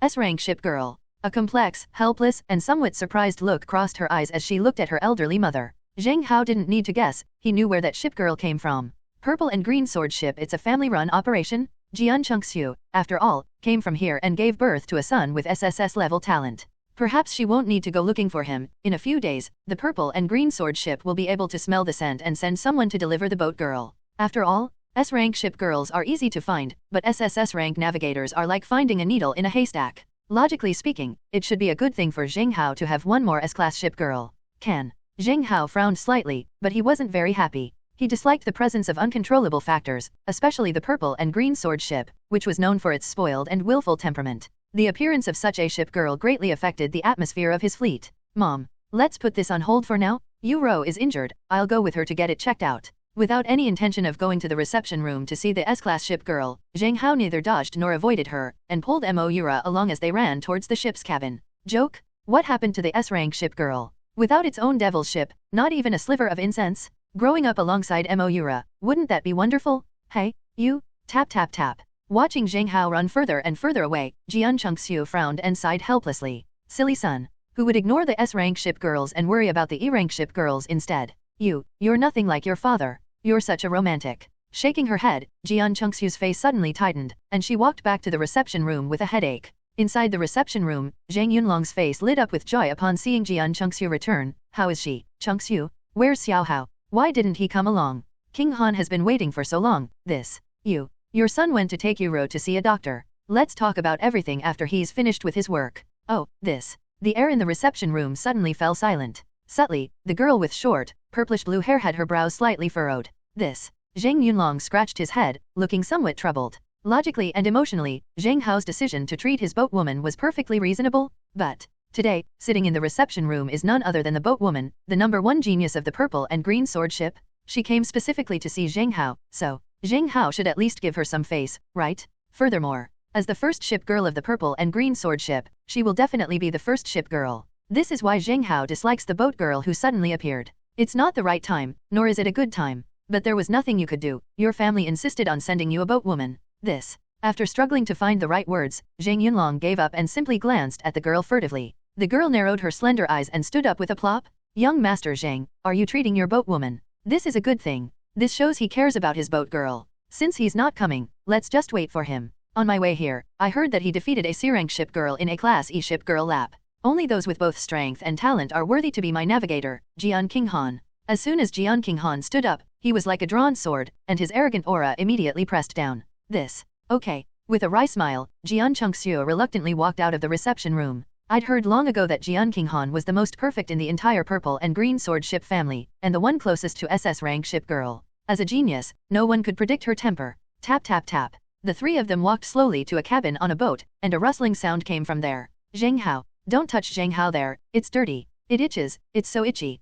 S-rank ship girl. A complex, helpless, and somewhat surprised look crossed her eyes as she looked at her elderly mother. Zheng Hao didn't need to guess, he knew where that ship girl came from. Purple and Green Sword ship. It's a family-run operation. Jian Chengxiu, after all, came from here and gave birth to a son with SSS-level talent. Perhaps she won't need to go looking for him. In a few days, the Purple and Green Sword ship will be able to smell the scent and send someone to deliver the boat girl. After all, S-rank ship girls are easy to find, but SSS-rank navigators are like finding a needle in a haystack. Logically speaking, it should be a good thing for Zheng Hao to have one more S-class ship girl. Zheng Hao frowned slightly, but he wasn't very happy. He disliked the presence of uncontrollable factors, especially the Purple and Green Sword ship, which was known for its spoiled and willful temperament. The appearance of such a ship girl greatly affected the atmosphere of his fleet. Mom, let's put this on hold for now. Euro is injured, I'll go with her to get it checked out. Without any intention of going to the reception room to see the S-class ship girl, Zheng Hao neither dodged nor avoided her, and pulled Moira along as they ran towards the ship's cabin. Joke? What happened to the S-rank ship girl? Without its own devil's ship, not even a sliver of incense? Growing up alongside Moira, wouldn't that be wonderful? Hey, you, tap. Watching Zheng Hao run further and further away, Jian Chengxiu frowned and sighed helplessly. Silly son, who would ignore the S-rank ship girls and worry about the E-rank ship girls instead. You're nothing like your father. You're such a romantic. Shaking her head, Jian Chengxiu's face suddenly tightened, and she walked back to the reception room with a headache. Inside the reception room, Zheng Yunlong's face lit up with joy upon seeing Jian Chengxiu return. How is she? Chengxiu? Where's Xiao Hao? Why didn't he come along? King Han has been waiting for so long. Your son went to take Euro to see a doctor. Let's talk about everything after he's finished with his work. Oh, The air in the reception room suddenly fell silent. Subtly, the girl with short, purplish blue hair had her brows slightly furrowed. This. Zheng Yunlong scratched his head, looking somewhat troubled. Logically and emotionally, Zheng Hao's decision to treat his boatwoman was perfectly reasonable, but today, sitting in the reception room is none other than the boatwoman, the #1 genius of the purple and green sword ship. She came specifically to see Zheng Hao, so Zheng Hao should at least give her some face, right? Furthermore, as the first ship girl of the purple and green sword ship, she will definitely be the first ship girl. This is why Zheng Hao dislikes the boat girl who suddenly appeared. It's not the right time, nor is it a good time. But there was nothing you could do. Your family insisted on sending you a boatwoman. This. After struggling to find the right words, Zheng Yunlong gave up and simply glanced at the girl furtively. The girl narrowed her slender eyes and stood up with a plop. Young Master Zheng, are you treating your boatwoman? This is a good thing. This shows he cares about his boat girl. Since he's not coming, let's just wait for him. On my way here, I heard that he defeated a C-rank ship girl in a Class E ship girl lap. Only those with both strength and talent are worthy to be my navigator, Jian Qinghan. As soon as Jian Qinghan stood up, he was like a drawn sword, and his arrogant aura immediately pressed down. This. Okay. With a wry smile, Jian Chengxiu reluctantly walked out of the reception room. I'd heard long ago that Jian Qinghan was the most perfect in the entire purple and green sword ship family, and the one closest to SS rank ship girl. As a genius, no one could predict her temper. Tap tap tap. The three of them walked slowly to a cabin on a boat, and a rustling sound came from there. Zheng Hao, don't touch Zheng Hao there, it's dirty. It itches, it's so itchy.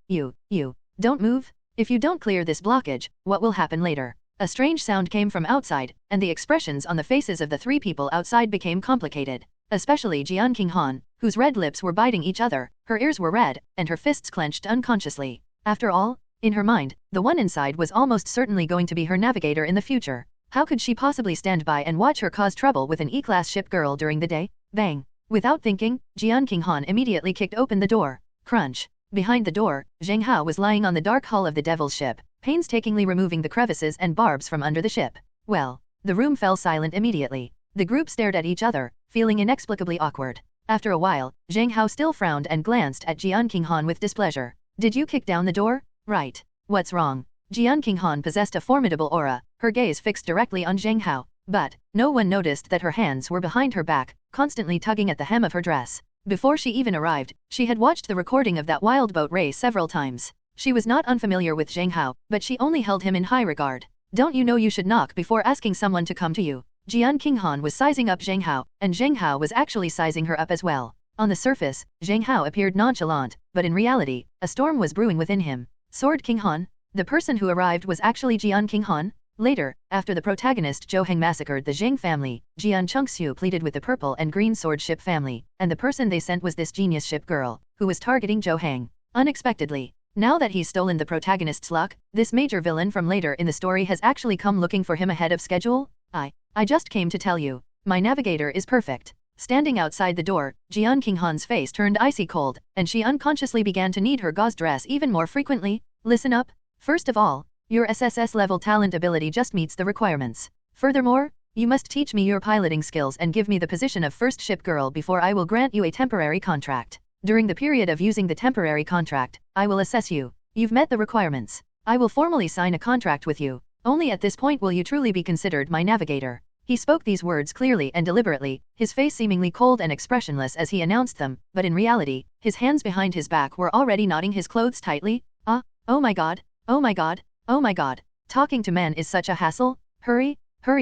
You, don't move. If you don't clear this blockage, what will happen later? A strange sound came from outside, and the expressions on the faces of the three people outside became complicated. Especially Jian Qinghan, whose red lips were biting each other, her ears were red, and her fists clenched unconsciously. After all, in her mind, the one inside was almost certainly going to be her navigator in the future. How could she possibly stand by and watch her cause trouble with an E-class ship girl during the day? Bang! Without thinking, Jian Qinghan immediately kicked open the door. Crunch! Behind the door, Zheng Hao was lying on the dark hull of the devil's ship, painstakingly removing the crevices and barbs from under the ship. Well, the room fell silent immediately. The group stared at each other, feeling inexplicably awkward. After a while, Zheng Hao still frowned and glanced at Jian Qinghan with displeasure. Did you kick down the door? Right. What's wrong? Jian Qinghan possessed a formidable aura, her gaze fixed directly on Zheng Hao, but no one noticed that her hands were behind her back, constantly tugging at the hem of her dress. Before she even arrived, she had watched the recording of that wild boat race several times. She was not unfamiliar with Zheng Hao, but she only held him in high regard. Don't you know you should knock before asking someone to come to you? Jian Qinghan was sizing up Zheng Hao, and Zheng Hao was actually sizing her up as well. On the surface, Zheng Hao appeared nonchalant, but in reality, a storm was brewing within him. Sword Qinghan? The person who arrived was actually Jian Qinghan? Later, after the protagonist Zhou Heng massacred the Zheng family, Jian Chengxiu pleaded with the purple and green sword ship family, and the person they sent was this genius ship girl, who was targeting Zhou Heng. Unexpectedly. Now that he's stolen the protagonist's luck, this major villain from later in the story has actually come looking for him ahead of schedule? I just came to tell you. My navigator is perfect. Standing outside the door, Jian Qinghan's face turned icy cold, and she unconsciously began to knead her gauze dress even more frequently. Listen up. First of all, your SSS level talent ability just meets the requirements. Furthermore, you must teach me your piloting skills and give me the position of first ship girl before I will grant you a temporary contract. During the period of using the temporary contract, I will assess you. You've met the requirements. I will formally sign a contract with you. Only at this point will you truly be considered my navigator. He spoke these words clearly and deliberately, his face seemingly cold and expressionless as he announced them, but in reality, his hands behind his back were already knotting his clothes tightly. Oh my god, oh my god, oh my god. Talking to men is such a hassle. Hurry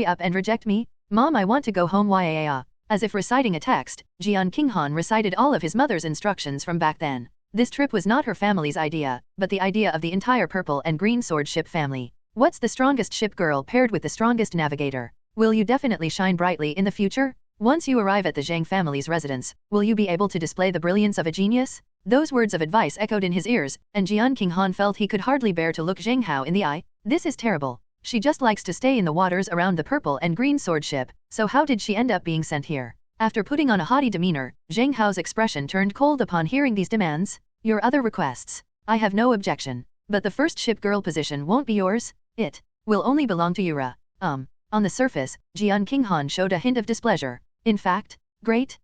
up and reject me. Mom, I want to go home. As if reciting a text, Jian Qinghan recited all of his mother's instructions from back then. This trip was not her family's idea, but the idea of the entire purple and green sword ship family. What's the strongest ship girl paired with the strongest navigator? Will you definitely shine brightly in the future? Once you arrive at the Zheng family's residence, will you be able to display the brilliance of a genius? Those words of advice echoed in his ears, and Jian Qinghan felt he could hardly bear to look Zheng Hao in the eye. This is terrible. She just likes to stay in the waters around the purple and green sword ship, so how did she end up being sent here? After putting on a haughty demeanor, Zheng Hao's expression turned cold upon hearing these demands. Your other requests. I have no objection. But the first ship girl position won't be yours. It will only belong to Yura. On the surface, Jian Qinghan showed a hint of displeasure. In fact, great.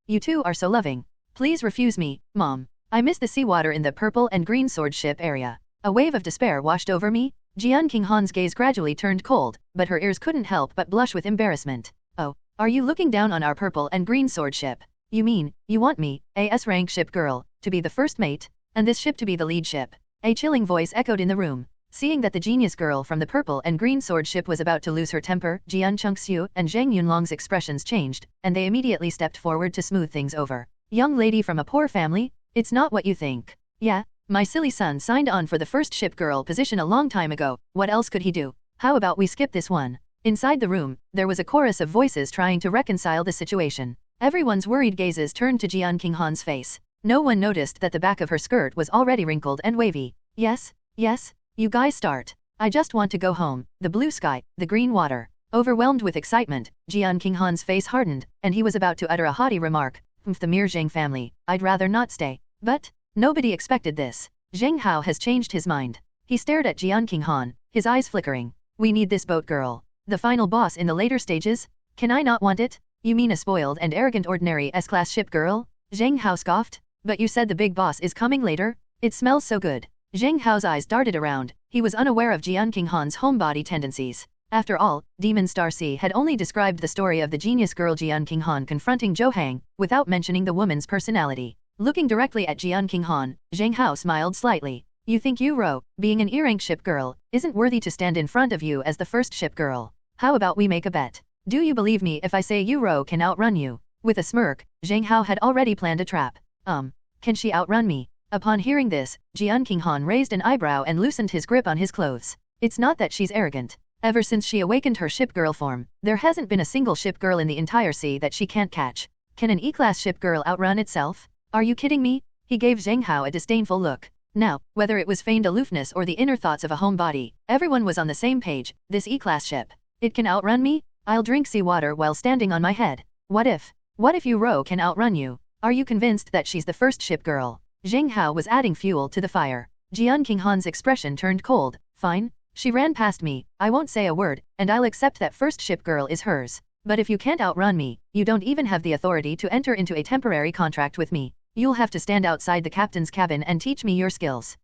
You two are so loving. Please refuse me, Mom. I miss the seawater in the purple and green sword ship area. A wave of despair washed over me. Jian Qinghan's gaze gradually turned cold, but her ears couldn't help but blush with embarrassment. Oh, are you looking down on our purple and green sword ship? You mean, you want me, a S-rank ship girl, to be the first mate, and this ship to be the lead ship? A chilling voice echoed in the room. Seeing that the genius girl from the purple and green sword ship was about to lose her temper, Jian Chengxiu and Zhang Yunlong's expressions changed, and they immediately stepped forward to smooth things over. Young lady from a poor family? It's not what you think. Yeah, my silly son signed on for the first ship girl position a long time ago, what else could he do? How about we skip this one? Inside the room, there was a chorus of voices trying to reconcile the situation. Everyone's worried gazes turned to Jian Qinghan's face. No one noticed that the back of her skirt was already wrinkled and wavy. Yes, yes, you guys start. I just want to go home, the blue sky, the green water. Overwhelmed with excitement, Jian Qinghan's face hardened, and he was about to utter a haughty remark. The mere Zheng family, I'd rather not stay. But, nobody expected this. Zheng Hao has changed his mind. He stared at Jian Qinghan, his eyes flickering. We need this boat girl. The final boss in the later stages? Can I not want it? You mean a spoiled and arrogant ordinary S-class ship girl? Zheng Hao scoffed. But you said the big boss is coming later? It smells so good. Zheng Hao's eyes darted around. He was unaware of Jian Qinghan's homebody tendencies. After all, Demon Star C had only described the story of the genius girl Jian Qinghan confronting Zhou Hang, without mentioning the woman's personality. Looking directly at Jian Qinghan, Zheng Hao smiled slightly. You think Yu Ro, being an E-rank ship girl, isn't worthy to stand in front of you as the first ship girl? How about we make a bet? Do you believe me if I say Yu Ro can outrun you? With a smirk, Zheng Hao had already planned a trap. Can she outrun me? Upon hearing this, Jian Qinghan raised an eyebrow and loosened his grip on his clothes. It's not that she's arrogant. Ever since she awakened her ship girl form, there hasn't been a single ship girl in the entire sea that she can't catch. Can an E-class ship girl outrun itself? Are you kidding me? He gave Zheng Hao a disdainful look. Now, whether it was feigned aloofness or the inner thoughts of a homebody, everyone was on the same page. This E-class ship. It can outrun me? I'll drink seawater while standing on my head. What if Yu Ro can outrun you? Are you convinced that she's the first ship girl? Zheng Hao was adding fuel to the fire. Jian Qinghan's expression turned cold. Fine. She ran past me, I won't say a word, and I'll accept that first ship girl is hers. But if you can't outrun me, you don't even have the authority to enter into a temporary contract with me. You'll have to stand outside the captain's cabin and teach me your skills.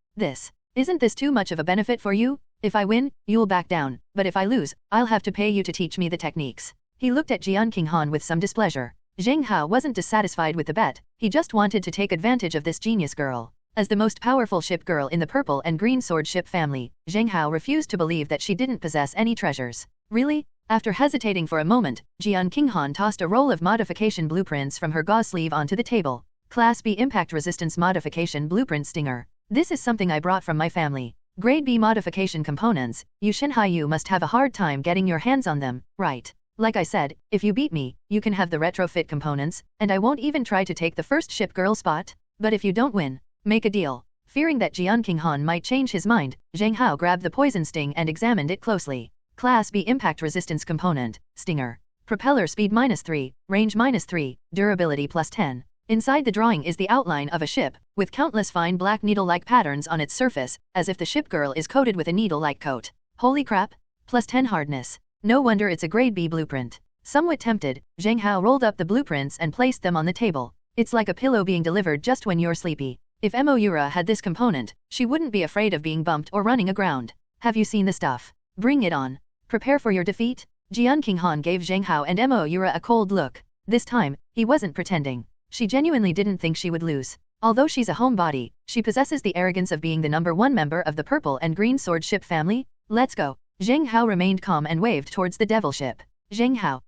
Isn't this too much of a benefit for you? If I win, you'll back down, but if I lose, I'll have to pay you to teach me the techniques. He looked at Jian Qinghan with some displeasure. Zheng Hao wasn't dissatisfied with the bet, he just wanted to take advantage of this genius girl. As the most powerful ship girl in the purple and green sword ship family, Zheng Hao refused to believe that she didn't possess any treasures. Really? After hesitating for a moment, Jian Qinghan tossed a roll of modification blueprints from her gauze sleeve onto the table. Class B Impact Resistance Modification Blueprint Stinger. This is something I brought from my family. Grade B modification components. You Shinhaiyu must have a hard time getting your hands on them, right? Like I said, if you beat me, you can have the retrofit components, and I won't even try to take the first ship girl spot. But if you don't win, make a deal. Fearing that Jian Qinghan might change his mind, Zheng Hao grabbed the poison sting and examined it closely. Class B Impact Resistance Component, Stinger. Propeller speed -3, range -3, durability +10. Inside the drawing is the outline of a ship, with countless fine black needle-like patterns on its surface, as if the ship girl is coated with a needle-like coat. Holy crap! +10 hardness. No wonder it's a grade B blueprint. Somewhat tempted, Zheng Hao rolled up the blueprints and placed them on the table. It's like a pillow being delivered just when you're sleepy. If Moira had this component, she wouldn't be afraid of being bumped or running aground. Have you seen the stuff? Bring it on. Prepare for your defeat? Jian Qinghan gave Zheng Hao and Moira a cold look. This time, he wasn't pretending. She genuinely didn't think she would lose. Although she's a homebody, she possesses the arrogance of being the #1 member of the purple and green sword ship family. Let's go. Zheng Hao remained calm and waved towards the devil ship. Zheng Hao,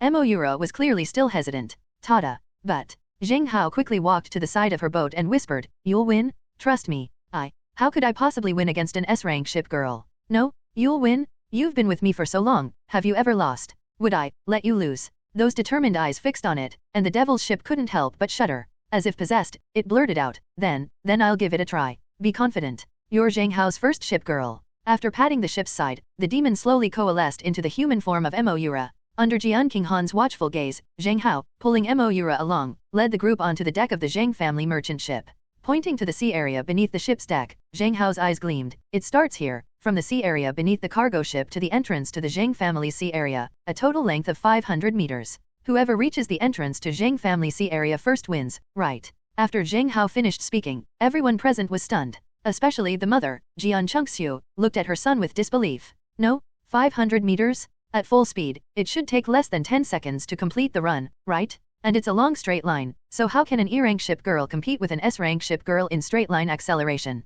Moira was clearly still hesitant. Tada. But Zheng Hao quickly walked to the side of her boat and whispered, you'll win? Trust me. How could I possibly win against an S-rank ship girl? No, you'll win? You've been with me for so long, have you ever lost? Would I let you lose? Those determined eyes fixed on it, and the devil's ship couldn't help but shudder. As if possessed, it blurted out, then I'll give it a try. Be confident. You're Zheng Hao's first ship girl. After patting the ship's side, the demon slowly coalesced into the human form of Moira. Under Jian Qinghan's watchful gaze, Zheng Hao, pulling Moira along, led the group onto the deck of the Zheng family merchant ship. Pointing to the sea area beneath the ship's deck, Zheng Hao's eyes gleamed. It starts here, from the sea area beneath the cargo ship to the entrance to the Zheng family's sea area, a total length of 500 meters. Whoever reaches the entrance to Zheng family sea area first wins, right? After Zheng Hao finished speaking, everyone present was stunned. Especially the mother, Jian Chengxiu, looked at her son with disbelief. No, 500 meters? At full speed, it should take less than 10 seconds to complete the run, right? And it's a long straight line, so how can an E-rank ship girl compete with an S-rank ship girl in straight line acceleration?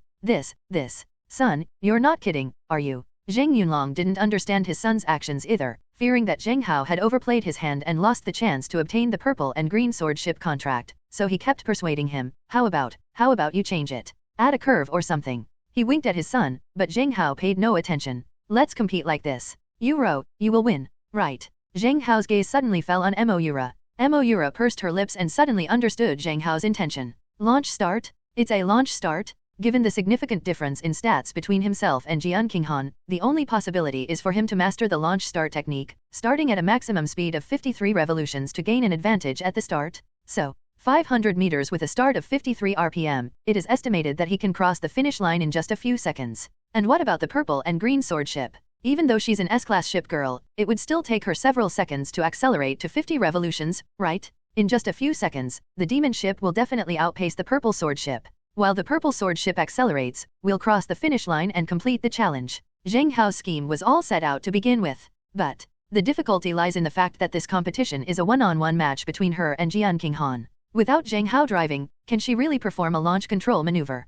Son, you're not kidding, are you? Zheng Yunlong didn't understand his son's actions either, fearing that Zheng Hao had overplayed his hand and lost the chance to obtain the purple and green sword ship contract, so he kept persuading him, how about you change it? Add a curve or something. He winked at his son, but Zheng Hao paid no attention. Let's compete like this. You row, you will win. Right. Zheng Hao's gaze suddenly fell on Moira. Moira pursed her lips and suddenly understood Zheng Hao's intention. Launch start? It's a launch start? Given the significant difference in stats between himself and Jian Qinghan, the only possibility is for him to master the launch start technique, starting at a maximum speed of 53 revolutions to gain an advantage at the start. So, 500 meters with a start of 53 RPM, it is estimated that he can cross the finish line in just a few seconds. And what about the purple and green sword ship? Even though she's an S-class ship girl, it would still take her several seconds to accelerate to 50 revolutions, right? In just a few seconds, the demon ship will definitely outpace the purple sword ship. While the purple sword ship accelerates, we'll cross the finish line and complete the challenge. Zheng Hao's scheme was all set out to begin with. But the difficulty lies in the fact that this competition is a one-on-one match between her and Jian Qinghan. Without Zheng Hao driving, can she really perform a launch control maneuver?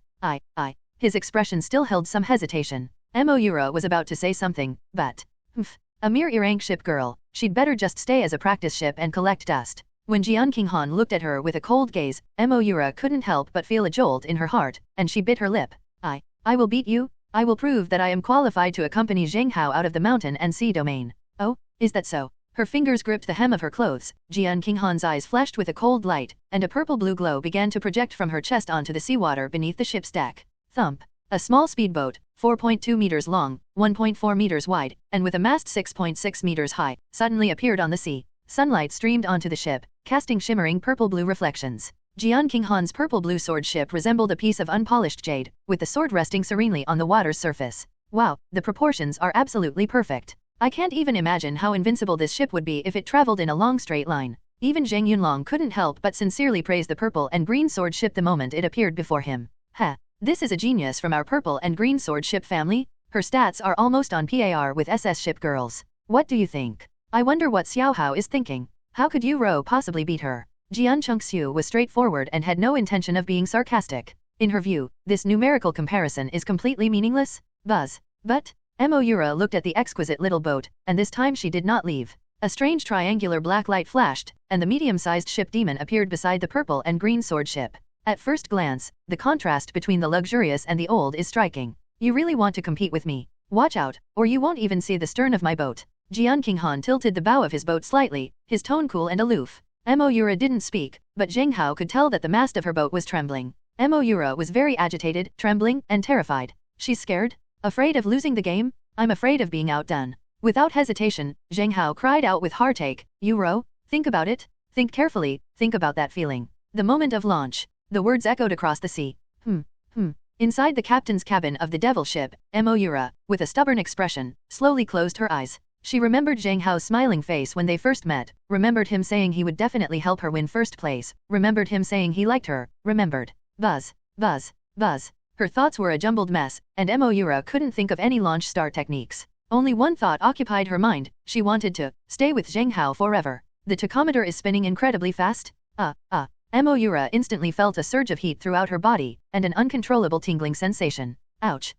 His expression still held some hesitation. Moira was about to say something, but a mere E-rank ship girl, she'd better just stay as a practice ship and collect dust. When Jian Qinghan looked at her with a cold gaze, Moira couldn't help but feel a jolt in her heart, and she bit her lip. I will beat you. I will prove that I am qualified to accompany Zheng Hao out of the mountain and sea domain. Oh, is that so? Her fingers gripped the hem of her clothes, Jian Qinghan's eyes flashed with a cold light, and a purple-blue glow began to project from her chest onto the seawater beneath the ship's deck. Thump. A small speedboat, 4.2 meters long, 1.4 meters wide, and with a mast 6.6 meters high, suddenly appeared on the sea. Sunlight streamed onto the ship, casting shimmering purple-blue reflections. Jian Qinghan's purple-blue sword ship resembled a piece of unpolished jade, with the sword resting serenely on the water's surface. Wow, the proportions are absolutely perfect. I can't even imagine how invincible this ship would be if it traveled in a long straight line. Even Zheng Yunlong couldn't help but sincerely praise the purple and green sword ship the moment it appeared before him. This is a genius from our purple and green sword ship family. Her stats are almost on par with SS ship girls. What do you think? I wonder what Xiao Hao is thinking. How could Yu Rou possibly beat her? Jian Chengxiu was straightforward and had no intention of being sarcastic. In her view, this numerical comparison is completely meaningless. But Moira looked at the exquisite little boat, and this time she did not leave. A strange triangular black light flashed, and the medium-sized ship demon appeared beside the purple and green sword ship. At first glance, the contrast between the luxurious and the old is striking. You really want to compete with me? Watch out, or you won't even see the stern of my boat. Jian Qinghan tilted the bow of his boat slightly, his tone cool and aloof. Moira didn't speak, but Zheng Hao could tell that the mast of her boat was trembling. Moira was very agitated, trembling, and terrified. She's scared? Afraid of losing the game? I'm afraid of being outdone. Without hesitation, Zheng Hao cried out with heartache, Yu Rou, think about it. Think carefully, think about that feeling. The moment of launch. The words echoed across the sea. Inside the captain's cabin of the devil ship, Moira, with a stubborn expression, slowly closed her eyes. She remembered Zheng Hao's smiling face when they first met, remembered him saying he would definitely help her win first place, remembered him saying he liked her, remembered. Buzz. Her thoughts were a jumbled mess, and Moira couldn't think of any launch start techniques. Only one thought occupied her mind, she wanted to stay with Zheng Hao forever. The tachometer is spinning incredibly fast. Moira instantly felt a surge of heat throughout her body, and an uncontrollable tingling sensation. Ouch.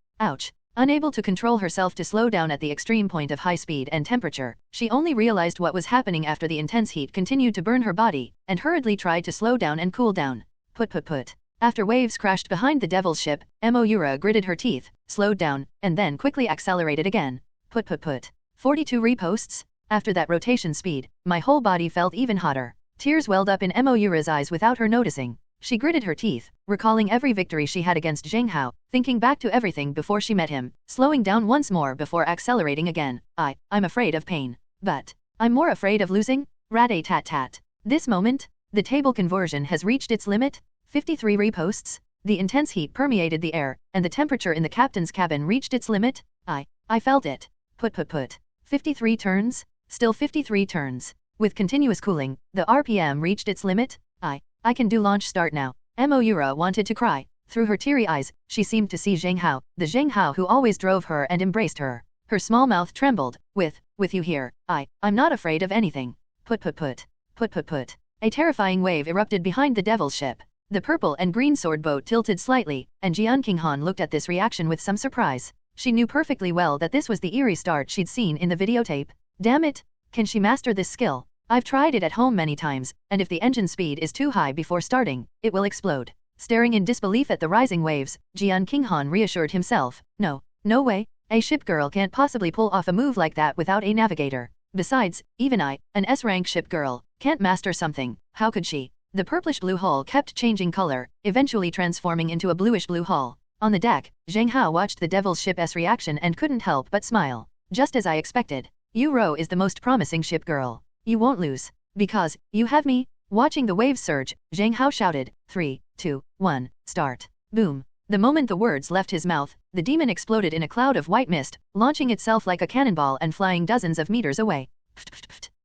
Unable to control herself to slow down at the extreme point of high speed and temperature, she only realized what was happening after the intense heat continued to burn her body, and hurriedly tried to slow down and cool down. Put. After waves crashed behind the devil's ship, Moira gritted her teeth, slowed down, and then quickly accelerated again. Put. 42 reposts? After that rotation speed, my whole body felt even hotter. Tears welled up in Moira's eyes without her noticing. She gritted her teeth, recalling every victory she had against Zheng Hao, thinking back to everything before she met him, slowing down once more before accelerating again. I'm afraid of pain. But I'm more afraid of losing? Rat-a-tat-tat. This moment, the table conversion has reached its limit. 53 reposts? The intense heat permeated the air, and the temperature in the captain's cabin reached its limit. I felt it. Put. 53 turns? Still 53 turns. With continuous cooling, the RPM reached its limit. I can do launch start now. Moira wanted to cry. Through her teary eyes, she seemed to see Zheng Hao, the Zheng Hao who always drove her and embraced her. Her small mouth trembled. With you here, I'm not afraid of anything. Put. A terrifying wave erupted behind the devil's ship. The purple and green sword boat tilted slightly, and Jian Qinghan looked at this reaction with some surprise. She knew perfectly well that this was the eerie start she'd seen in the videotape. Damn it! Can she master this skill? I've tried it at home many times, and if the engine speed is too high before starting, it will explode. Staring in disbelief at the rising waves, Jian Qinghan reassured himself. No way. A ship girl can't possibly pull off a move like that without a navigator. Besides, even I, an S-rank ship girl, can't master something. How could she? The purplish-blue hull kept changing color, eventually transforming into a bluish-blue hull. On the deck, Zheng Hao watched the devil's ship's reaction and couldn't help but smile. Just as I expected. Liu Ruyan is the most promising ship girl. You won't lose. Because, you have me. Watching the waves surge, Zheng Hao shouted, 3, 2, 1, start. Boom. The moment the words left his mouth, the demon exploded in a cloud of white mist, launching itself like a cannonball and flying dozens of meters away.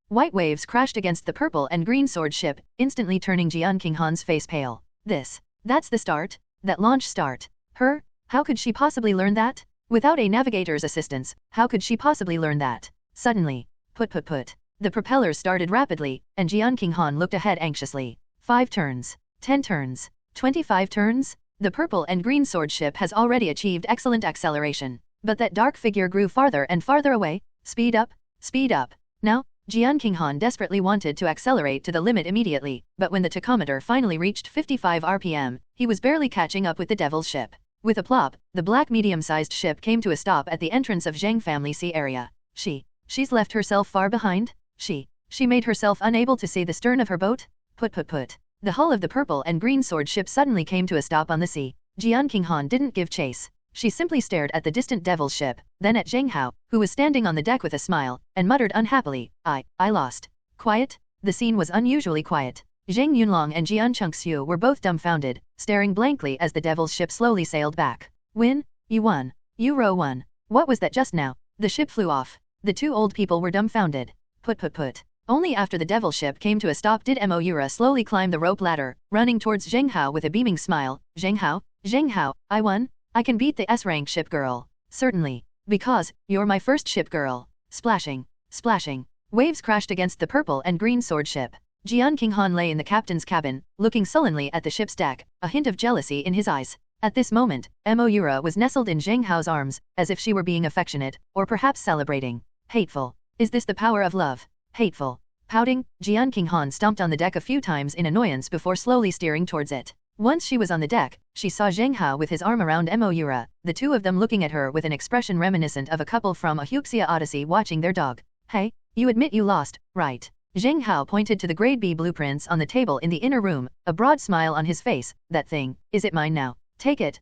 White waves crashed against the purple and green sword ship, instantly turning Jian Qinghan's face pale. That's the start? That launch start? Her? How could she possibly learn that? Without a navigator's assistance, how could she possibly learn that? Suddenly, put. The propellers started rapidly, and Jian Qinghan looked ahead anxiously. 5 turns. 10 turns. 25 turns? The purple and green sword ship has already achieved excellent acceleration. But that dark figure grew farther and farther away. Speed up. Speed up. Now, Jian Qinghan desperately wanted to accelerate to the limit immediately, but when the tachometer finally reached 55 RPM, he was barely catching up with the devil's ship. With a plop, the black medium-sized ship came to a stop at the entrance of Zheng Family Sea area. She's left herself far behind? She made herself unable to see the stern of her boat? Put. The hull of the purple and green sword ship suddenly came to a stop on the sea. Jian Qinghan didn't give chase. She simply stared at the distant devil's ship, then at Zheng Hao, who was standing on the deck with a smile, and muttered unhappily, I lost. Quiet? The scene was unusually quiet. Zheng Yunlong and Jian Chengxiu were both dumbfounded, staring blankly as the devil's ship slowly sailed back. Win? You won. Liu Ruyan won. What was that just now? The ship flew off. The two old people were dumbfounded. Put. Only after the devil ship came to a stop did Moira slowly climb the rope ladder, running towards Zheng Hao with a beaming smile. Zheng Hao, I won? I can beat the S-rank ship girl. Certainly. Because, you're my first ship girl. Splashing. Waves crashed against the purple and green sword ship. Jian Qinghan lay in the captain's cabin, looking sullenly at the ship's deck, a hint of jealousy in his eyes. At this moment, Moira was nestled in Zheng Hao's arms, as if she were being affectionate, or perhaps celebrating. Hateful. Is this the power of love? Hateful. Pouting, Jian Qinghan stomped on the deck a few times in annoyance before slowly steering towards it. Once she was on the deck, she saw Zheng Hao with his arm around Moira, the two of them looking at her with an expression reminiscent of a couple from a Huxia Odyssey watching their dog. Hey, you admit you lost, right? Zheng Hao pointed to the grade B blueprints on the table in the inner room, a broad smile on his face. That thing, is it mine now? Take it.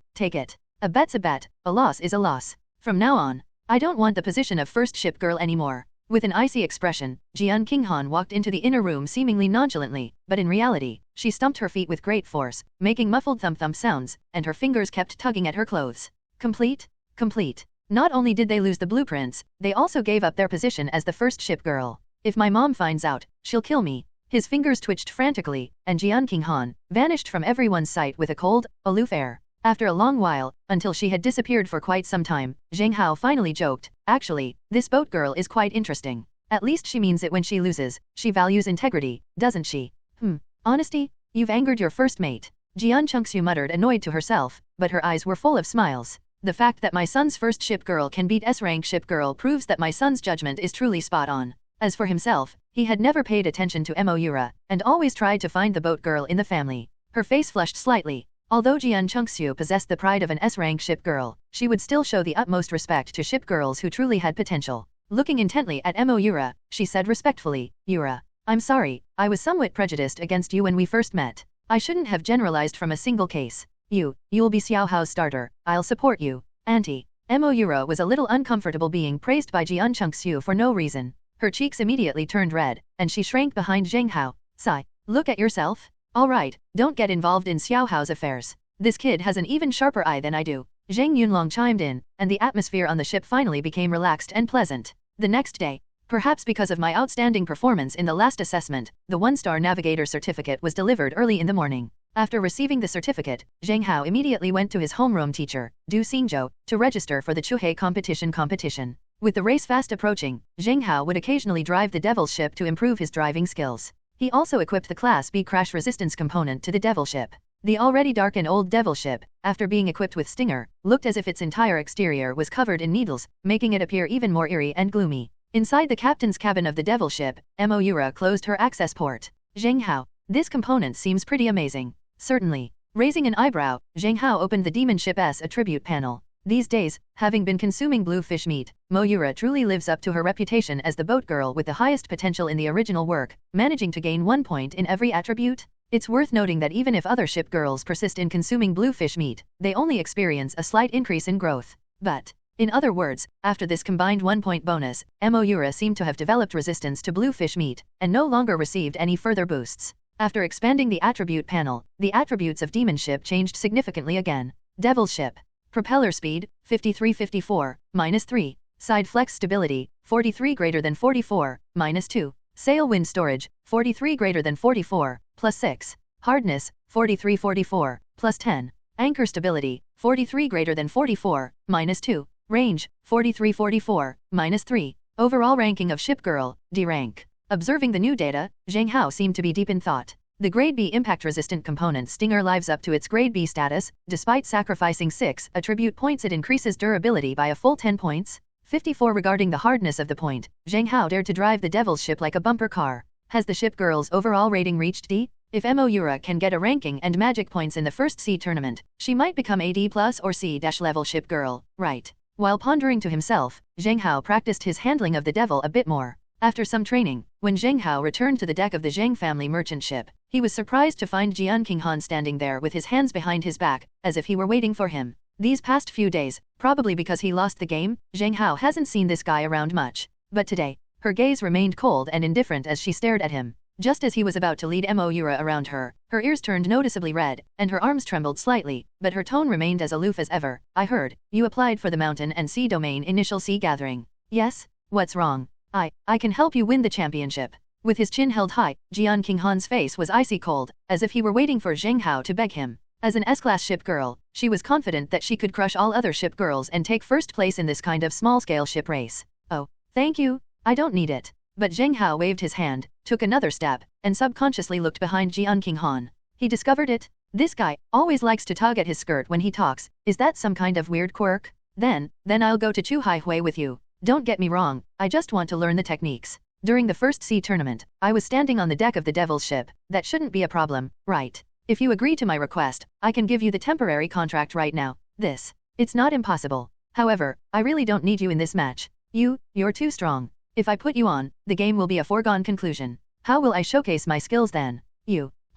A bet's a bet, a loss is a loss. From now on, I don't want the position of first ship girl anymore. With an icy expression, Jian Qinghan walked into the inner room seemingly nonchalantly, but in reality, she stumped her feet with great force, making muffled thump-thump sounds, and her fingers kept tugging at her clothes. Complete. Not only did they lose the blueprints, they also gave up their position as the first ship girl. If my mom finds out, she'll kill me. His fingers twitched frantically, and Jian Qinghan vanished from everyone's sight with a cold, aloof air. After a long while, until she had disappeared for quite some time, Zheng Hao finally joked, actually, this boat girl is quite interesting. At least she means it when she loses. She values integrity, doesn't she? Honesty? You've angered your first mate. Jian Chengxiu muttered, annoyed to herself, but her eyes were full of smiles. The fact that my son's first ship girl can beat S-rank ship girl proves that my son's judgment is truly spot on. As for himself, he had never paid attention to Moira, and always tried to find the boat girl in the family. Her face flushed slightly. Although Jian Chengxiu possessed the pride of an S-rank ship girl, she would still show the utmost respect to ship girls who truly had potential. Looking intently at Moira, she said respectfully, Yura, I'm sorry, I was somewhat prejudiced against you when we first met. I shouldn't have generalized from a single case. You'll be Xiao Hao's starter, I'll support you. Auntie. Moira was a little uncomfortable being praised by Jian Chengxiu for no reason. Her cheeks immediately turned red, and she shrank behind Zheng Hao. Sigh. Look at yourself. All right, don't get involved in Xiao Hao's affairs. This kid has an even sharper eye than I do. Zheng Yunlong chimed in, and the atmosphere on the ship finally became relaxed and pleasant. The next day, perhaps because of my outstanding performance in the last assessment, the 1-star navigator certificate was delivered early in the morning. After receiving the certificate, Zheng Hao immediately went to his homeroom teacher, Du Xingzhou, to register for the Chuhei competition. With the race fast approaching, Zheng Hao would occasionally drive the devil's ship to improve his driving skills. He also equipped the Class B crash resistance component to the Devil ship. The already dark and old Devil ship, after being equipped with Stinger, looked as if its entire exterior was covered in needles, making it appear even more eerie and gloomy. Inside the captain's cabin of the Devil ship, Moira closed her access port. Zheng Hao, this component seems pretty amazing. Certainly. Raising an eyebrow, Zheng Hao opened the demon ship's attribute panel. These days, having been consuming blue fish meat, Moira truly lives up to her reputation as the boat girl with the highest potential in the original work, managing to gain 1 point in every attribute. It's worth noting that even if other ship girls persist in consuming blue fish meat, they only experience a slight increase in growth. But, in other words, after this combined 1-point bonus, Moira seemed to have developed resistance to blue fish meat, and no longer received any further boosts. After expanding the attribute panel, the attributes of demon ship changed significantly again. Devil ship. Propeller speed, 53-54, -3. Side flex stability, 43 greater than 44, -2. Sail wind storage, 43 greater than 44, +6. Hardness, 43-44, +10. Anchor stability, 43 greater than 44, -2. Range, 43-44, -3. Overall ranking of ship girl, D rank. Observing the new data, Zheng Hao seemed to be deep in thought. The Grade B impact-resistant component Stinger lives up to its Grade B status. Despite sacrificing 6 attribute points, it increases durability by a full 10 points. 54. Regarding the hardness of the point, Zheng Hao dared to drive the Devil's ship like a bumper car. Has the ship girl's overall rating reached D? If Moira can get a ranking and magic points in the first C tournament, she might become a D+ or C- level ship girl, right? While pondering to himself, Zheng Hao practiced his handling of the Devil a bit more. After some training, when Zheng Hao returned to the deck of the Zheng family merchant ship, he was surprised to find Jian Qinghan standing there with his hands behind his back, as if he were waiting for him. These past few days, probably because he lost the game, Zheng Hao hasn't seen this guy around much. But today, her gaze remained cold and indifferent as she stared at him. Just as he was about to lead Moira around her, her ears turned noticeably red, and her arms trembled slightly, but her tone remained as aloof as ever. I heard, you applied for the Mountain and Sea Domain Initial Sea Gathering. Yes? What's wrong? I can help you win the championship. With his chin held high, Jian Qinghan's face was icy cold, as if he were waiting for Zheng Hao to beg him. As an S-class ship girl, she was confident that she could crush all other ship girls and take first place in this kind of small-scale ship race. Oh, thank you, I don't need it. But Zheng Hao waved his hand, took another step, and subconsciously looked behind Jian Qinghan. He discovered it. This guy always likes to tug at his skirt when he talks. Is that some kind of weird quirk? Then I'll go to Chuhai Hui with you. Don't get me wrong, I just want to learn the techniques. During the first sea tournament, I was standing on the deck of the Devil's ship. That shouldn't be a problem, right? If you agree to my request, I can give you the temporary contract right now. It's not impossible. However, I really don't need you in this match. You're too strong. If I put you on, the game will be a foregone conclusion. How will I showcase my skills then?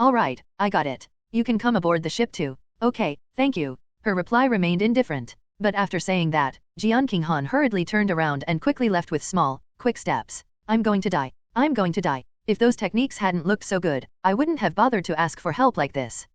Alright, I got it. You can come aboard the ship too. Okay, thank you. Her reply remained indifferent. But after saying that, Jian Qinghan hurriedly turned around and quickly left with small, quick steps. I'm going to die. I'm going to die. If those techniques hadn't looked so good, I wouldn't have bothered to ask for help like this.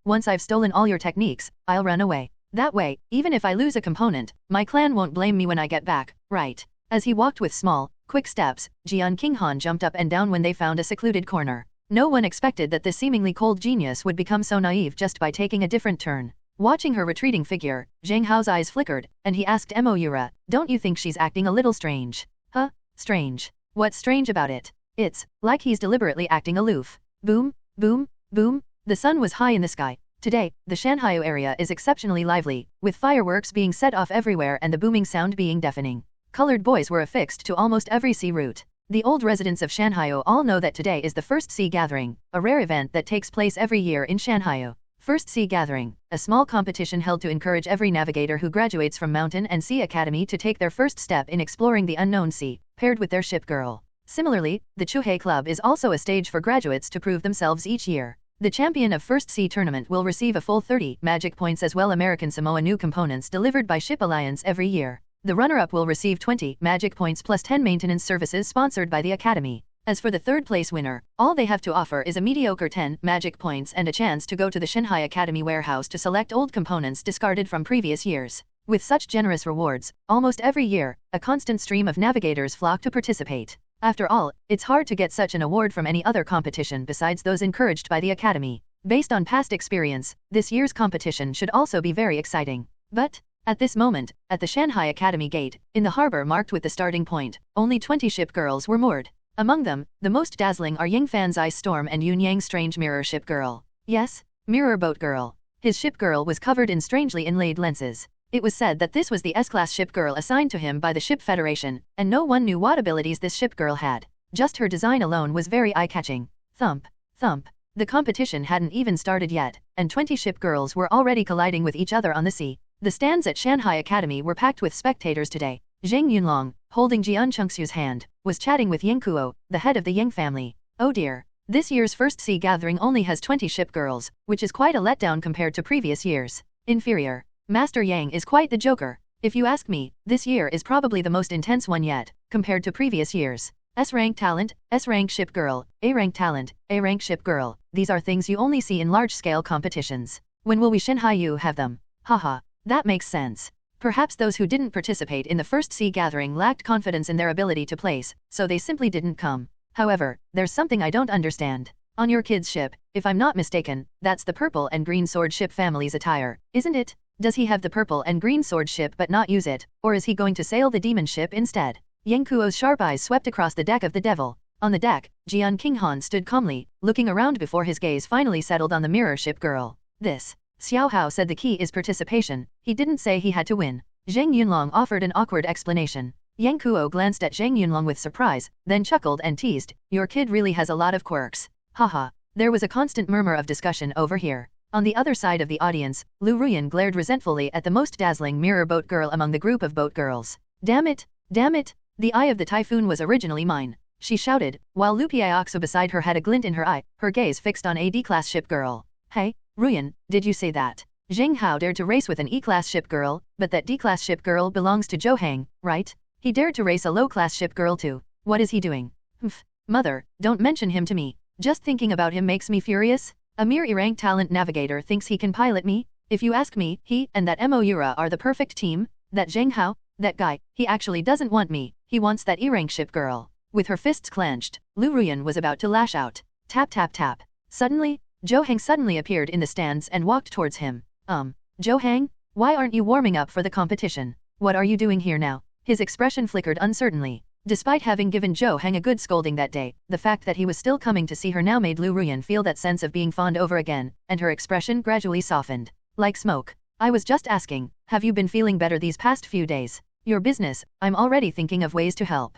Once I've stolen all your techniques, I'll run away. That way, even if I lose a component, my clan won't blame me when I get back, right? As he walked with small, quick steps, Jian Qinghan jumped up and down when they found a secluded corner. No one expected that this seemingly cold genius would become so naive just by taking a different turn. Watching her retreating figure, Zheng Hao's eyes flickered, and he asked Moira, don't you think she's acting a little strange? Huh? Strange? What's strange about it? It's like he's deliberately acting aloof. Boom, boom, boom. The sun was high in the sky. Today, the Shanhai area is exceptionally lively, with fireworks being set off everywhere and the booming sound being deafening. Colored boys were affixed to almost every sea route. The old residents of Shanhai all know that today is the First Sea Gathering, a rare event that takes place every year in Shanhai. First Sea Gathering, a small competition held to encourage every navigator who graduates from Mountain and Sea Academy to take their first step in exploring the unknown sea, paired with their ship girl. Similarly, the Chuhai Club is also a stage for graduates to prove themselves each year. The champion of First Sea Tournament will receive a full 30 magic points as well American Samoa new components delivered by Ship Alliance every year. The runner-up will receive 20 magic points plus 10 maintenance services sponsored by the Academy. As for the third-place winner, all they have to offer is a mediocre 10 magic points and a chance to go to the Shanhai Academy warehouse to select old components discarded from previous years. With such generous rewards, almost every year, a constant stream of navigators flock to participate. After all, it's hard to get such an award from any other competition besides those encouraged by the Academy. Based on past experience, this year's competition should also be very exciting. But, at this moment, at the Shanhai Academy gate, in the harbor marked with the starting point, only 20 ship girls were moored. Among them, the most dazzling are Ying Fan's Ice Storm and Yun Yang's strange mirror ship girl. Yes, mirror boat girl. His ship girl was covered in strangely inlaid lenses. It was said that this was the S-class ship girl assigned to him by the Ship Federation, and no one knew what abilities this ship girl had. Just her design alone was very eye-catching. Thump, thump. The competition hadn't even started yet, and 20 ship girls were already colliding with each other on the sea. The stands at Shanghai Academy were packed with spectators today. Zheng Yunlong, holding Jian Chengxiu's hand, was chatting with Ying Kuo, the head of the Ying family. Oh dear. This year's first sea gathering only has 20 ship girls, which is quite a letdown compared to previous years. Inferior. Master Yang is quite the joker. If you ask me, this year is probably the most intense one yet, compared to previous years. S-rank talent, S-rank ship girl, A-rank talent, A-rank ship girl. These are things you only see in large-scale competitions. When will we Shanghai Yu have them? Haha, that makes sense. Perhaps those who didn't participate in the first sea gathering lacked confidence in their ability to place, so they simply didn't come. However, there's something I don't understand. On your kid's ship, if I'm not mistaken, that's the purple and green sword ship family's attire, isn't it? Does he have the purple and green sword ship but not use it, or is he going to sail the demon ship instead? Yang Kuo's sharp eyes swept across the deck of the Devil. On the deck, Jian Qinghan stood calmly, looking around before his gaze finally settled on the mirror ship girl. This. Xiao Hao said the key is participation. He didn't say he had to win. Zheng Yunlong offered an awkward explanation. Yang Kuo glanced at Zheng Yunlong with surprise, then chuckled and teased, "Your kid really has a lot of quirks." Haha. There was a constant murmur of discussion over here. On the other side of the audience, Liu Ruyan glared resentfully at the most dazzling mirror boat girl among the group of boat girls. Damn it! Damn it! The eye of the typhoon was originally mine, she shouted, while Liu Piaoxu beside her had a glint in her eye, her gaze fixed on a D-class ship girl. Hey, Ruyan, did you say that? Zheng Hao dared to race with an E-class ship girl, but that D-class ship girl belongs to Zhou Hang, right? He dared to race a low-class ship girl too. What is he doing? Humph. Mother, don't mention him to me. Just thinking about him makes me furious. A mere E-rank talent navigator thinks he can pilot me? If you ask me, he and that Moura are the perfect team. That Zheng Hao, that guy, he actually doesn't want me, he wants that E-rank ship girl. With her fists clenched, Liu Ruyan was about to lash out. Tap tap tap. Suddenly, Zhou Hang suddenly appeared in the stands and walked towards him. Zhou Hang, why aren't you warming up for the competition? What are you doing here now? His expression flickered uncertainly. Despite having given Zhou Hang a good scolding that day, the fact that he was still coming to see her now made Liu Ruyan feel that sense of being fond over again, and her expression gradually softened. Like smoke. I was just asking, have you been feeling better these past few days? Your business, I'm already thinking of ways to help.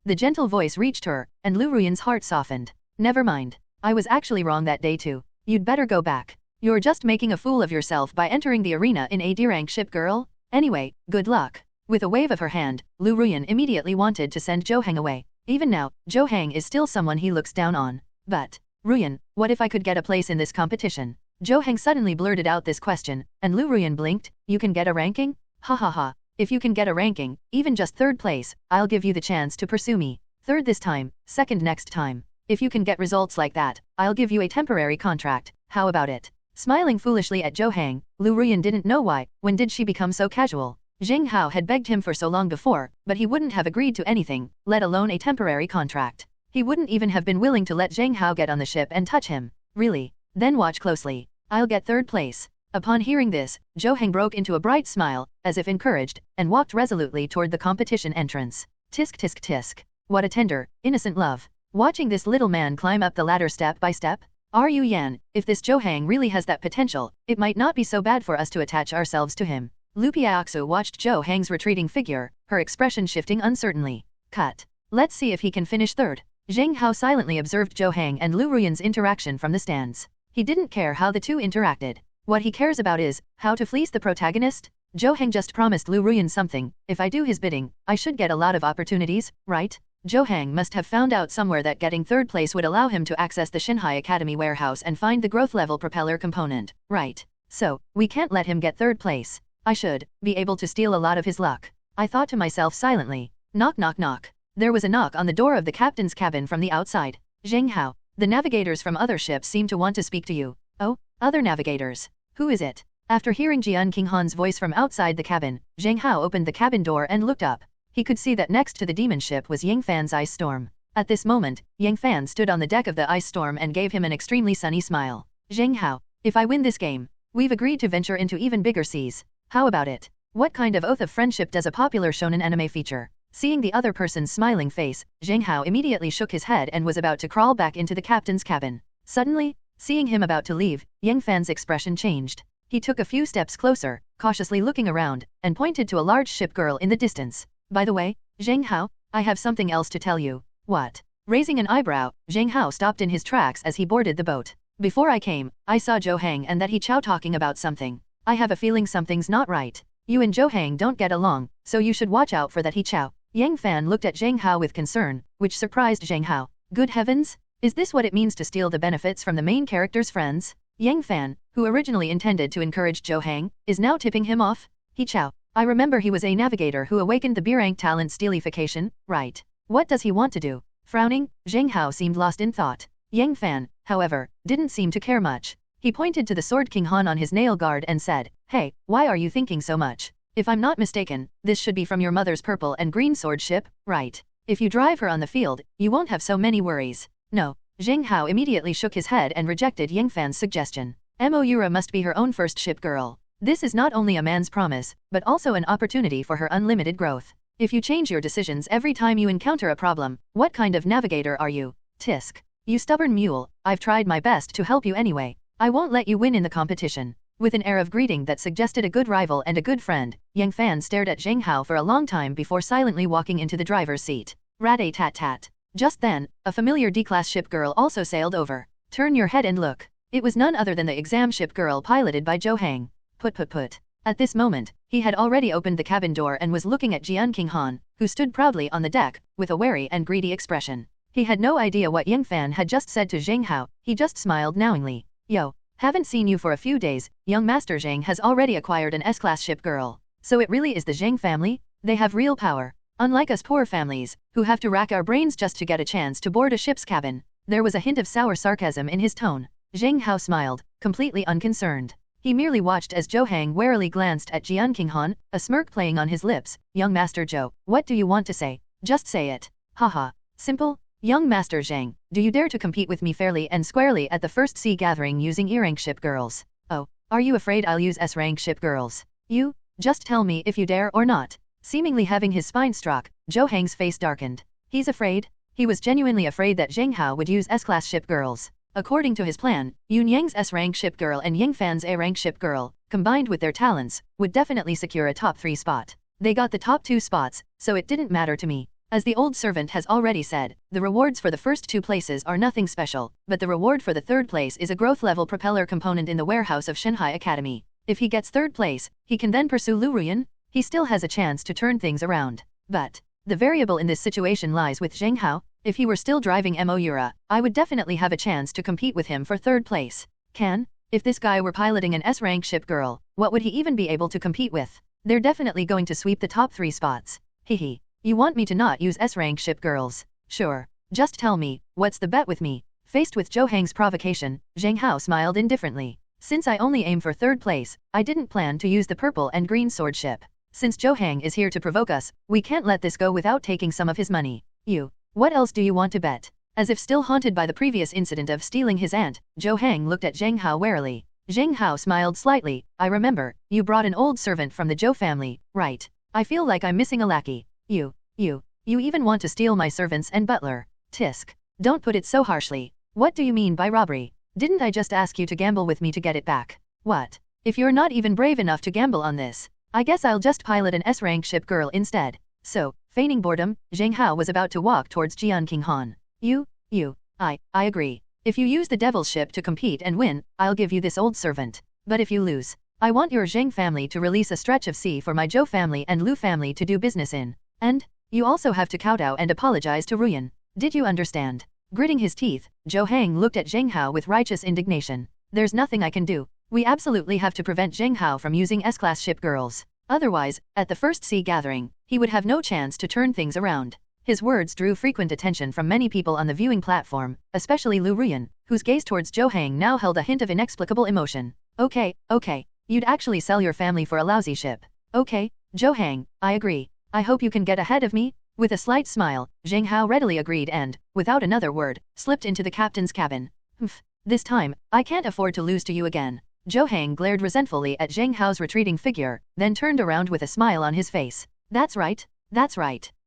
The gentle voice reached her, and Liu Ruyan's heart softened. Never mind. I was actually wrong that day too. You'd better go back. You're just making a fool of yourself by entering the arena in a D-rank ship girl. Anyway, good luck. With a wave of her hand, Liu Ruyan immediately wanted to send Zhou Hang away. Even now, Zhou Hang is still someone he looks down on. But, Ruyan, what if I could get a place in this competition? Zhou Hang suddenly blurted out this question, and Liu Ruyan blinked. You can get a ranking? Ha ha ha. If you can get a ranking, even just third place, I'll give you the chance to pursue me. Third this time, second next time. If you can get results like that, I'll give you a temporary contract. How about it? Smiling foolishly at Zhou Hang, Liu Ruyan didn't know why. When did she become so casual? Zheng Hao had begged him for so long before, but he wouldn't have agreed to anything, let alone a temporary contract. He wouldn't even have been willing to let Zheng Hao get on the ship and touch him. Really? Then watch closely. I'll get third place. Upon hearing this, Zhou Hang broke into a bright smile, as if encouraged, and walked resolutely toward the competition entrance. Tisk tisk tisk. What a tender, innocent love. Watching this little man climb up the ladder step by step. Ru Yan, if this Zhou Hang really has that potential, it might not be so bad for us to attach ourselves to him. Liu Piaoxu watched Zhou Hang's retreating figure, her expression shifting uncertainly. Cut. Let's see if he can finish third. Zheng Hao silently observed Zhou Hang and Liu Ruyan's interaction from the stands. He didn't care how the two interacted. What he cares about is, how to fleece the protagonist? Zhou Hang just promised Liu Ruyan something. If I do his bidding, I should get a lot of opportunities, right? Zhou Hang must have found out somewhere that getting third place would allow him to access the Shanghai Academy warehouse and find the growth level propeller component, right? So, we can't let him get third place. I should be able to steal a lot of his luck. I thought to myself silently. Knock knock knock. There was a knock on the door of the captain's cabin from the outside. Zheng Hao, the navigators from other ships seem to want to speak to you. Oh, other navigators. Who is it? After hearing Jian Qinghan's voice from outside the cabin, Zheng Hao opened the cabin door and looked up. He could see that next to the demon ship was Yang Fan's Ice Storm. At this moment, Yang Fan stood on the deck of the Ice Storm and gave him an extremely sunny smile. Zheng Hao, if I win this game, we've agreed to venture into even bigger seas. How about it? What kind of oath of friendship does a popular shonen anime feature? Seeing the other person's smiling face, Zheng Hao immediately shook his head and was about to crawl back into the captain's cabin. Suddenly, seeing him about to leave, Yang Fan's expression changed. He took a few steps closer, cautiously looking around, and pointed to a large ship girl in the distance. By the way, Zheng Hao, I have something else to tell you. What? Raising an eyebrow, Zheng Hao stopped in his tracks as he boarded the boat. Before I came, I saw Zhou Hang and that he Chao talking about something. I have a feeling something's not right. You and Zhou Hang don't get along, so you should watch out for that he Chao. Yang Fan looked at Zheng Hao with concern, which surprised Zheng Hao. Good heavens! Is this what it means to steal the benefits from the main character's friends? Yang Fan, who originally intended to encourage Zhou Hang, is now tipping him off? He Chao. I remember he was a navigator who awakened the B-rank talent steelification, right? What does he want to do? Frowning, Zheng Hao seemed lost in thought. Yang Fan, however, didn't seem to care much. He pointed to the Sword King Han on his nail guard and said, Hey, why are you thinking so much? If I'm not mistaken, this should be from your mother's purple and green sword ship, right? If you drive her on the field, you won't have so many worries. No. Zheng Hao immediately shook his head and rejected Yang Fan's suggestion. Moira must be her own first ship girl. This is not only a man's promise, but also an opportunity for her unlimited growth. If you change your decisions every time you encounter a problem, what kind of navigator are you? Tisk. You stubborn mule, I've tried my best to help you anyway. I won't let you win in the competition. With an air of greeting that suggested a good rival and a good friend, Yang Fan stared at Zheng Hao for a long time before silently walking into the driver's seat. Rat-a-tat-tat. Just then, a familiar D-class ship girl also sailed over. Turn your head and look. It was none other than the exam ship girl piloted by Zhou Hang. Put. At this moment, he had already opened the cabin door and was looking at Jian King Han, who stood proudly on the deck, with a wary and greedy expression. He had no idea what Yang Fan had just said to Zheng Hao, he just smiled knowingly. Yo, haven't seen you for a few days, young Master Zheng has already acquired an S-class ship girl. So it really is the Zheng family? They have real power. Unlike us poor families, who have to rack our brains just to get a chance to board a ship's cabin. There was a hint of sour sarcasm in his tone. Zheng Hao smiled, completely unconcerned. He merely watched as Zhou Hang warily glanced at Jian King Han, a smirk playing on his lips. Young Master Zhou, what do you want to say? Just say it. Haha. Simple. Young Master Zheng, do you dare to compete with me fairly and squarely at the first sea gathering using E-rank ship girls? Oh, are you afraid I'll use S-rank ship girls? You? Just tell me if you dare or not. Seemingly having his spine struck, Zhou Hang's face darkened. He's afraid? He was genuinely afraid that Zheng Hao would use S-class ship girls. According to his plan, Yun Yang's S-rank ship girl and Yang Fan's A-rank ship girl, combined with their talents, would definitely secure a top 3 spot. They got the top 2 spots, so it didn't matter to me. As the old servant has already said, the rewards for the first 2 places are nothing special, but the reward for the 3rd place is a growth level propeller component in the warehouse of Shanghai Academy. If he gets 3rd place, he can then pursue Liu Ruyan. He still has a chance to turn things around. But the variable in this situation lies with Zheng Hao. If he were still driving Moira, I would definitely have a chance to compete with him for 3rd place. If this guy were piloting an S-rank ship girl, what would he even be able to compete with? They're definitely going to sweep the top 3 spots. Hehe. You want me to not use S-rank ship girls? Sure. Just tell me, what's the bet with me? Faced with Zhou Hang's provocation, Zheng Hao smiled indifferently. Since I only aim for 3rd place, I didn't plan to use the purple and green sword ship. Since Zhou Hang is here to provoke us, we can't let this go without taking some of his money. What else do you want to bet? As if still haunted by the previous incident of stealing his aunt, Zhou Hang looked at Zheng Hao warily. Zheng Hao smiled slightly. I remember, you brought an old servant from the Zhou family, right? I feel like I'm missing a lackey. You even want to steal my servants and butler. Tisk. Don't put it so harshly. What do you mean by robbery? Didn't I just ask you to gamble with me to get it back? What? If you're not even brave enough to gamble on this, I guess I'll just pilot an S-rank ship girl instead. So, feigning boredom, Zheng Hao was about to walk towards Jian King Han. I agree. If you use the devil's ship to compete and win, I'll give you this old servant. But if you lose, I want your Zheng family to release a stretch of sea for my Zhou family and Liu family to do business in. And you also have to kowtow and apologize to Ruyan. Did you understand? Gritting his teeth, Zhou Hang looked at Zheng Hao with righteous indignation. There's nothing I can do. We absolutely have to prevent Zheng Hao from using S-class ship girls. Otherwise, at the first sea gathering, he would have no chance to turn things around. His words drew frequent attention from many people on the viewing platform, especially Liu Ruyan, whose gaze towards Zhou Hang now held a hint of inexplicable emotion. Okay, you'd actually sell your family for a lousy ship. Okay, Zhou Hang, I agree. I hope you can get ahead of me? With a slight smile, Zheng Hao readily agreed and, without another word, slipped into the captain's cabin. This time, I can't afford to lose to you again. Zhou Hang glared resentfully at Zheng Hao's retreating figure, then turned around with a smile on his face. That's right.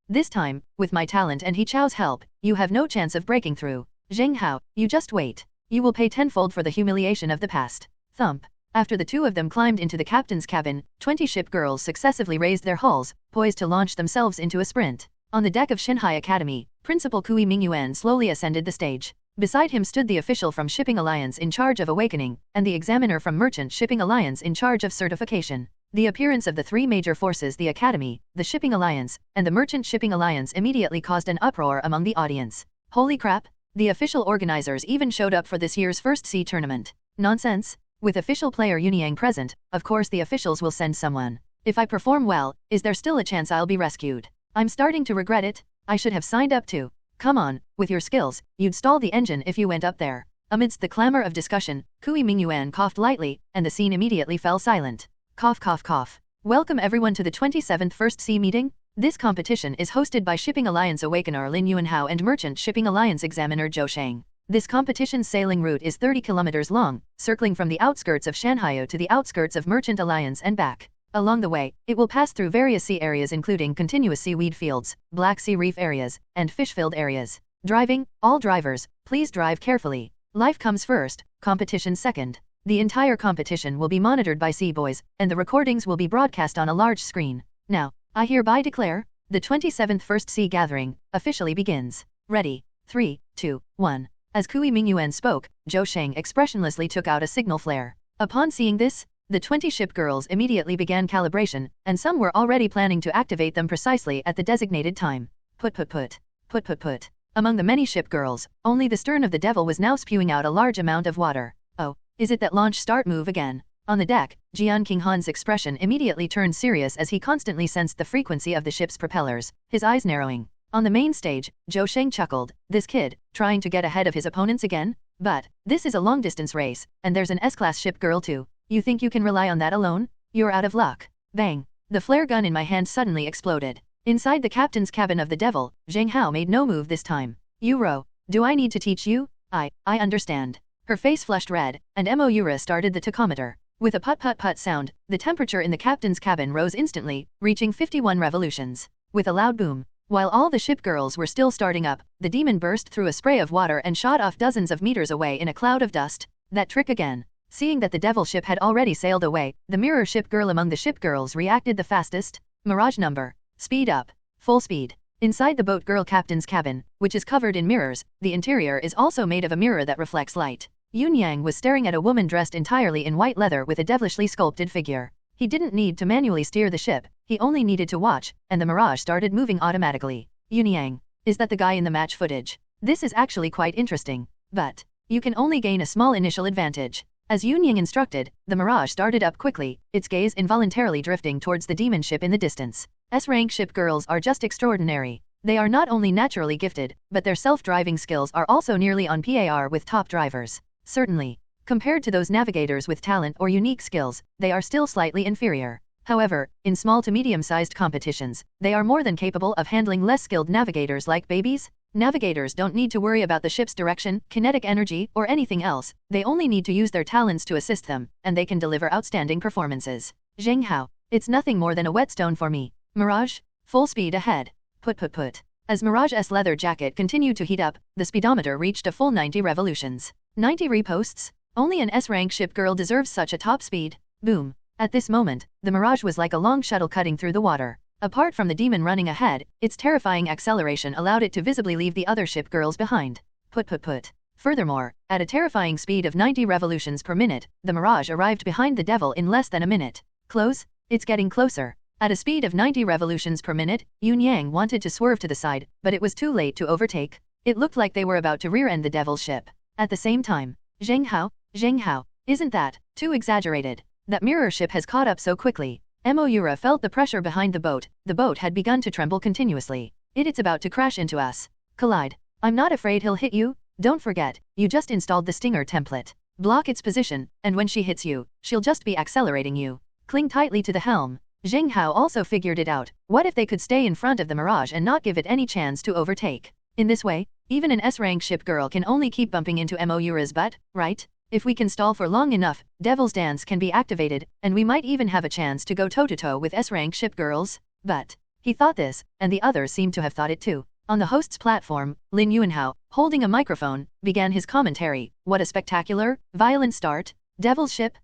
This time, with my talent and He Chao's help, you have no chance of breaking through. Zheng Hao, you just wait. You will pay tenfold for the humiliation of the past. Thump. After the two of them climbed into the captain's cabin, 20 ship girls successively raised their hulls, poised to launch themselves into a sprint. On the deck of Shanghai Academy, Principal Kui Mingyuan slowly ascended the stage. Beside him stood the official from Shipping Alliance in charge of awakening, and the examiner from Merchant Shipping Alliance in charge of certification. The appearance of the three major forces, the Academy, the Shipping Alliance, and the Merchant Shipping Alliance, immediately caused an uproar among the audience. Holy crap! The official organizers even showed up for this year's first sea tournament. Nonsense! With official player Yunyang present, of course the officials will send someone. If I perform well, is there still a chance I'll be rescued? I'm starting to regret it. I should have signed up too. Come on, with your skills, you'd stall the engine if you went up there. Amidst the clamor of discussion, Kui Mingyuan coughed lightly, and the scene immediately fell silent. Cough cough cough. Welcome everyone to the 27th First Sea Meeting. This competition is hosted by Shipping Alliance Awakener Lin Hao and Merchant Shipping Alliance Examiner Zhou Shang. This competition's sailing route is 30 kilometers long, circling from the outskirts of Shanghai to the outskirts of Merchant Alliance and back. Along the way, it will pass through various sea areas including continuous seaweed fields, Black Sea reef areas, and fish-filled areas. Driving, all drivers, please drive carefully. Life comes first, competition second. The entire competition will be monitored by Sea Boys, and the recordings will be broadcast on a large screen. Now, I hereby declare, the 27th First Sea Gathering officially begins. Ready, 3, 2, 1. As Kui Mingyuan spoke, Zhou Shang expressionlessly took out a signal flare. Upon seeing this, the 20 ship girls immediately began calibration, and some were already planning to activate them precisely at the designated time. Put. Among the many ship girls, only the stern of the Devil was now spewing out a large amount of water. Oh, is it that launch start move again? On the deck, Jian Qinghan's expression immediately turned serious as he constantly sensed the frequency of the ship's propellers, his eyes narrowing. On the main stage, Zhou Shang chuckled. This kid, trying to get ahead of his opponents again? But, this is a long-distance race, and there's an S-class ship girl too. You think you can rely on that alone? You're out of luck. Bang! The flare gun in my hand suddenly exploded. Inside the captain's cabin of the Devil, Zheng Hao made no move this time. Yuro, do I need to teach you? I understand. Her face flushed red, and Moura started the tachometer. With a put sound, the temperature in the captain's cabin rose instantly, reaching 51 revolutions. With a loud boom, while all the ship girls were still starting up, the demon burst through a spray of water and shot off dozens of meters away in a cloud of dust. That trick again. Seeing that the Devil ship had already sailed away, the mirror ship girl among the ship girls reacted the fastest. Mirage number. Speed up. Full speed. Inside the boat girl captain's cabin, which is covered in mirrors, the interior is also made of a mirror that reflects light. Yunyang was staring at a woman dressed entirely in white leather with a devilishly sculpted figure. He didn't need to manually steer the ship, he only needed to watch, and the mirage started moving automatically. Yunyang, is that the guy in the match footage? This is actually quite interesting. But, you can only gain a small initial advantage. As Yunyang instructed, the mirage started up quickly, its gaze involuntarily drifting towards the demon ship in the distance. S-rank ship girls are just extraordinary. They are not only naturally gifted, but their self-driving skills are also nearly on par with top drivers. Certainly, compared to those navigators with talent or unique skills, they are still slightly inferior. However, in small to medium-sized competitions, they are more than capable of handling less skilled navigators like babies. Navigators don't need to worry about the ship's direction, kinetic energy, or anything else. They only need to use their talents to assist them, and they can deliver outstanding performances. Zheng Hao, it's nothing more than a whetstone for me. Mirage, full speed ahead. Put. As Mirage's leather jacket continued to heat up, the speedometer reached a full 90 revolutions. 90 reposts? Only an S-rank ship girl deserves such a top speed. Boom. At this moment, the Mirage was like a long shuttle cutting through the water. Apart from the demon running ahead, its terrifying acceleration allowed it to visibly leave the other ship girls behind. Put. Furthermore, at a terrifying speed of 90 revolutions per minute, the Mirage arrived behind the Devil in less than a minute. Close? It's getting closer. At a speed of 90 revolutions per minute, Yunyang wanted to swerve to the side, but it was too late to overtake. It looked like they were about to rear-end the Devil's ship. At the same time, Zheng Hao, isn't that too exaggerated? That mirror ship has caught up so quickly. Moura felt the pressure behind the boat had begun to tremble continuously. It's about to crash into us. Collide. I'm not afraid he'll hit you. Don't forget, you just installed the Stinger template. Block its position, and when she hits you, she'll just be accelerating you. Cling tightly to the helm. Zheng Hao also figured it out. What if they could stay in front of the Mirage and not give it any chance to overtake? In this way, even an S-rank ship girl can only keep bumping into Moura's butt, right? If we can stall for long enough, Devil's Dance can be activated, and we might even have a chance to go toe-to-toe with S-rank ship girls. But, He thought this, and the others seemed to have thought it too. On the host's platform, Zheng Hao, holding a microphone, began his commentary. What a spectacular, violent start. Devil's ship,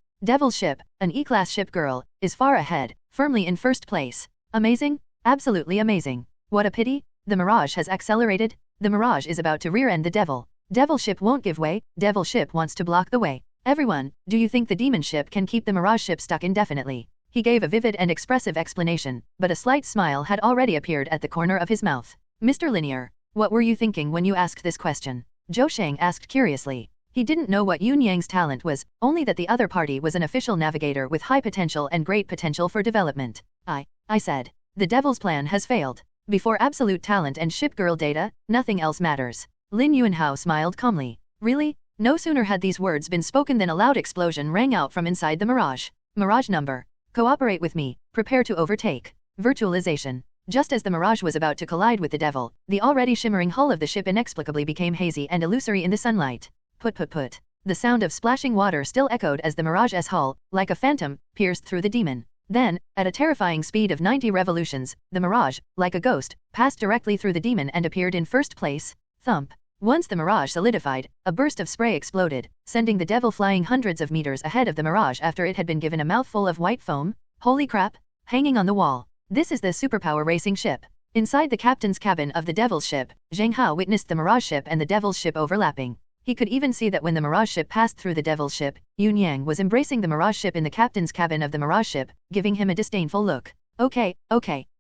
an E-class ship girl, is far ahead, firmly in first place. Amazing, absolutely amazing. What a pity, the Mirage has accelerated. The Mirage is about to rear-end the Devil. Devil ship won't give way, Devil ship wants to block the way. Everyone, do you think the demon ship can keep the Mirage ship stuck indefinitely? He gave a vivid and expressive explanation, but a slight smile had already appeared at the corner of his mouth. Mr. Linear, what were you thinking when you asked this question? Zhou Sheng asked curiously. He didn't know what Yun Yang's talent was, only that the other party was an official navigator with high potential and great potential for development. I said. The Devil's plan has failed. Before absolute talent and ship girl data, nothing else matters. Lin Hao smiled calmly. Really? No sooner had these words been spoken than a loud explosion rang out from inside the Mirage. Mirage number. Cooperate with me, prepare to overtake. Virtualization. Just as the Mirage was about to collide with the Devil, the already shimmering hull of the ship inexplicably became hazy and illusory in the sunlight. Put. The sound of splashing water still echoed as the Mirage's hull, like a phantom, pierced through the demon. Then, at a terrifying speed of 90 revolutions, the Mirage, like a ghost, passed directly through the demon and appeared in first place. Thump. Once the Mirage solidified, a burst of spray exploded, sending the Devil flying hundreds of meters ahead of the Mirage after it had been given a mouthful of white foam. Holy crap! Hanging on the wall. This is the superpower racing ship. Inside the captain's cabin of the Devil's ship, Zheng Hao witnessed the Mirage ship and the Devil's ship overlapping. He could even see that when the Mirage ship passed through the Devil's ship, Yun Yang was embracing the Mirage ship in the captain's cabin of the Mirage ship, giving him a disdainful look. Okay,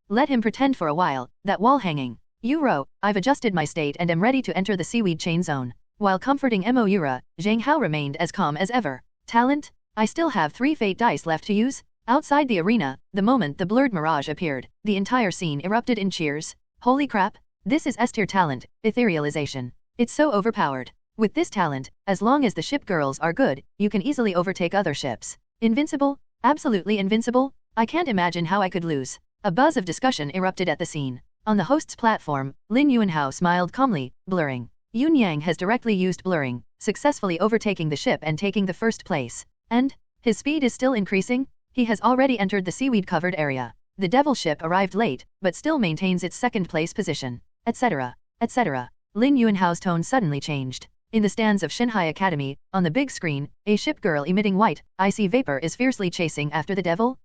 let him pretend for a while. That wall hanging. Uro, I've adjusted my state and am ready to enter the seaweed chain zone. While comforting Mo Ura, Zheng Hao remained as calm as ever. Talent? I still have 3 fate dice left to use? Outside the arena, the moment the blurred Mirage appeared, the entire scene erupted in cheers. Holy crap! This is S-tier talent, etherealization. It's so overpowered. With this talent, as long as the ship girls are good, you can easily overtake other ships. Invincible? Absolutely invincible? I can't imagine how I could lose. A buzz of discussion erupted at the scene. On the host's platform, Lin Hao smiled calmly, blurring. Yun Yang has directly used blurring, successfully overtaking the ship and taking the first place. And? His speed is still increasing? He has already entered the seaweed-covered area. The Devil ship arrived late, but still maintains its second-place position. Etc. Lin Hao's tone suddenly changed. In the stands of Shanghai Academy, on the big screen, a ship girl emitting white, icy vapor is fiercely chasing after the Devil.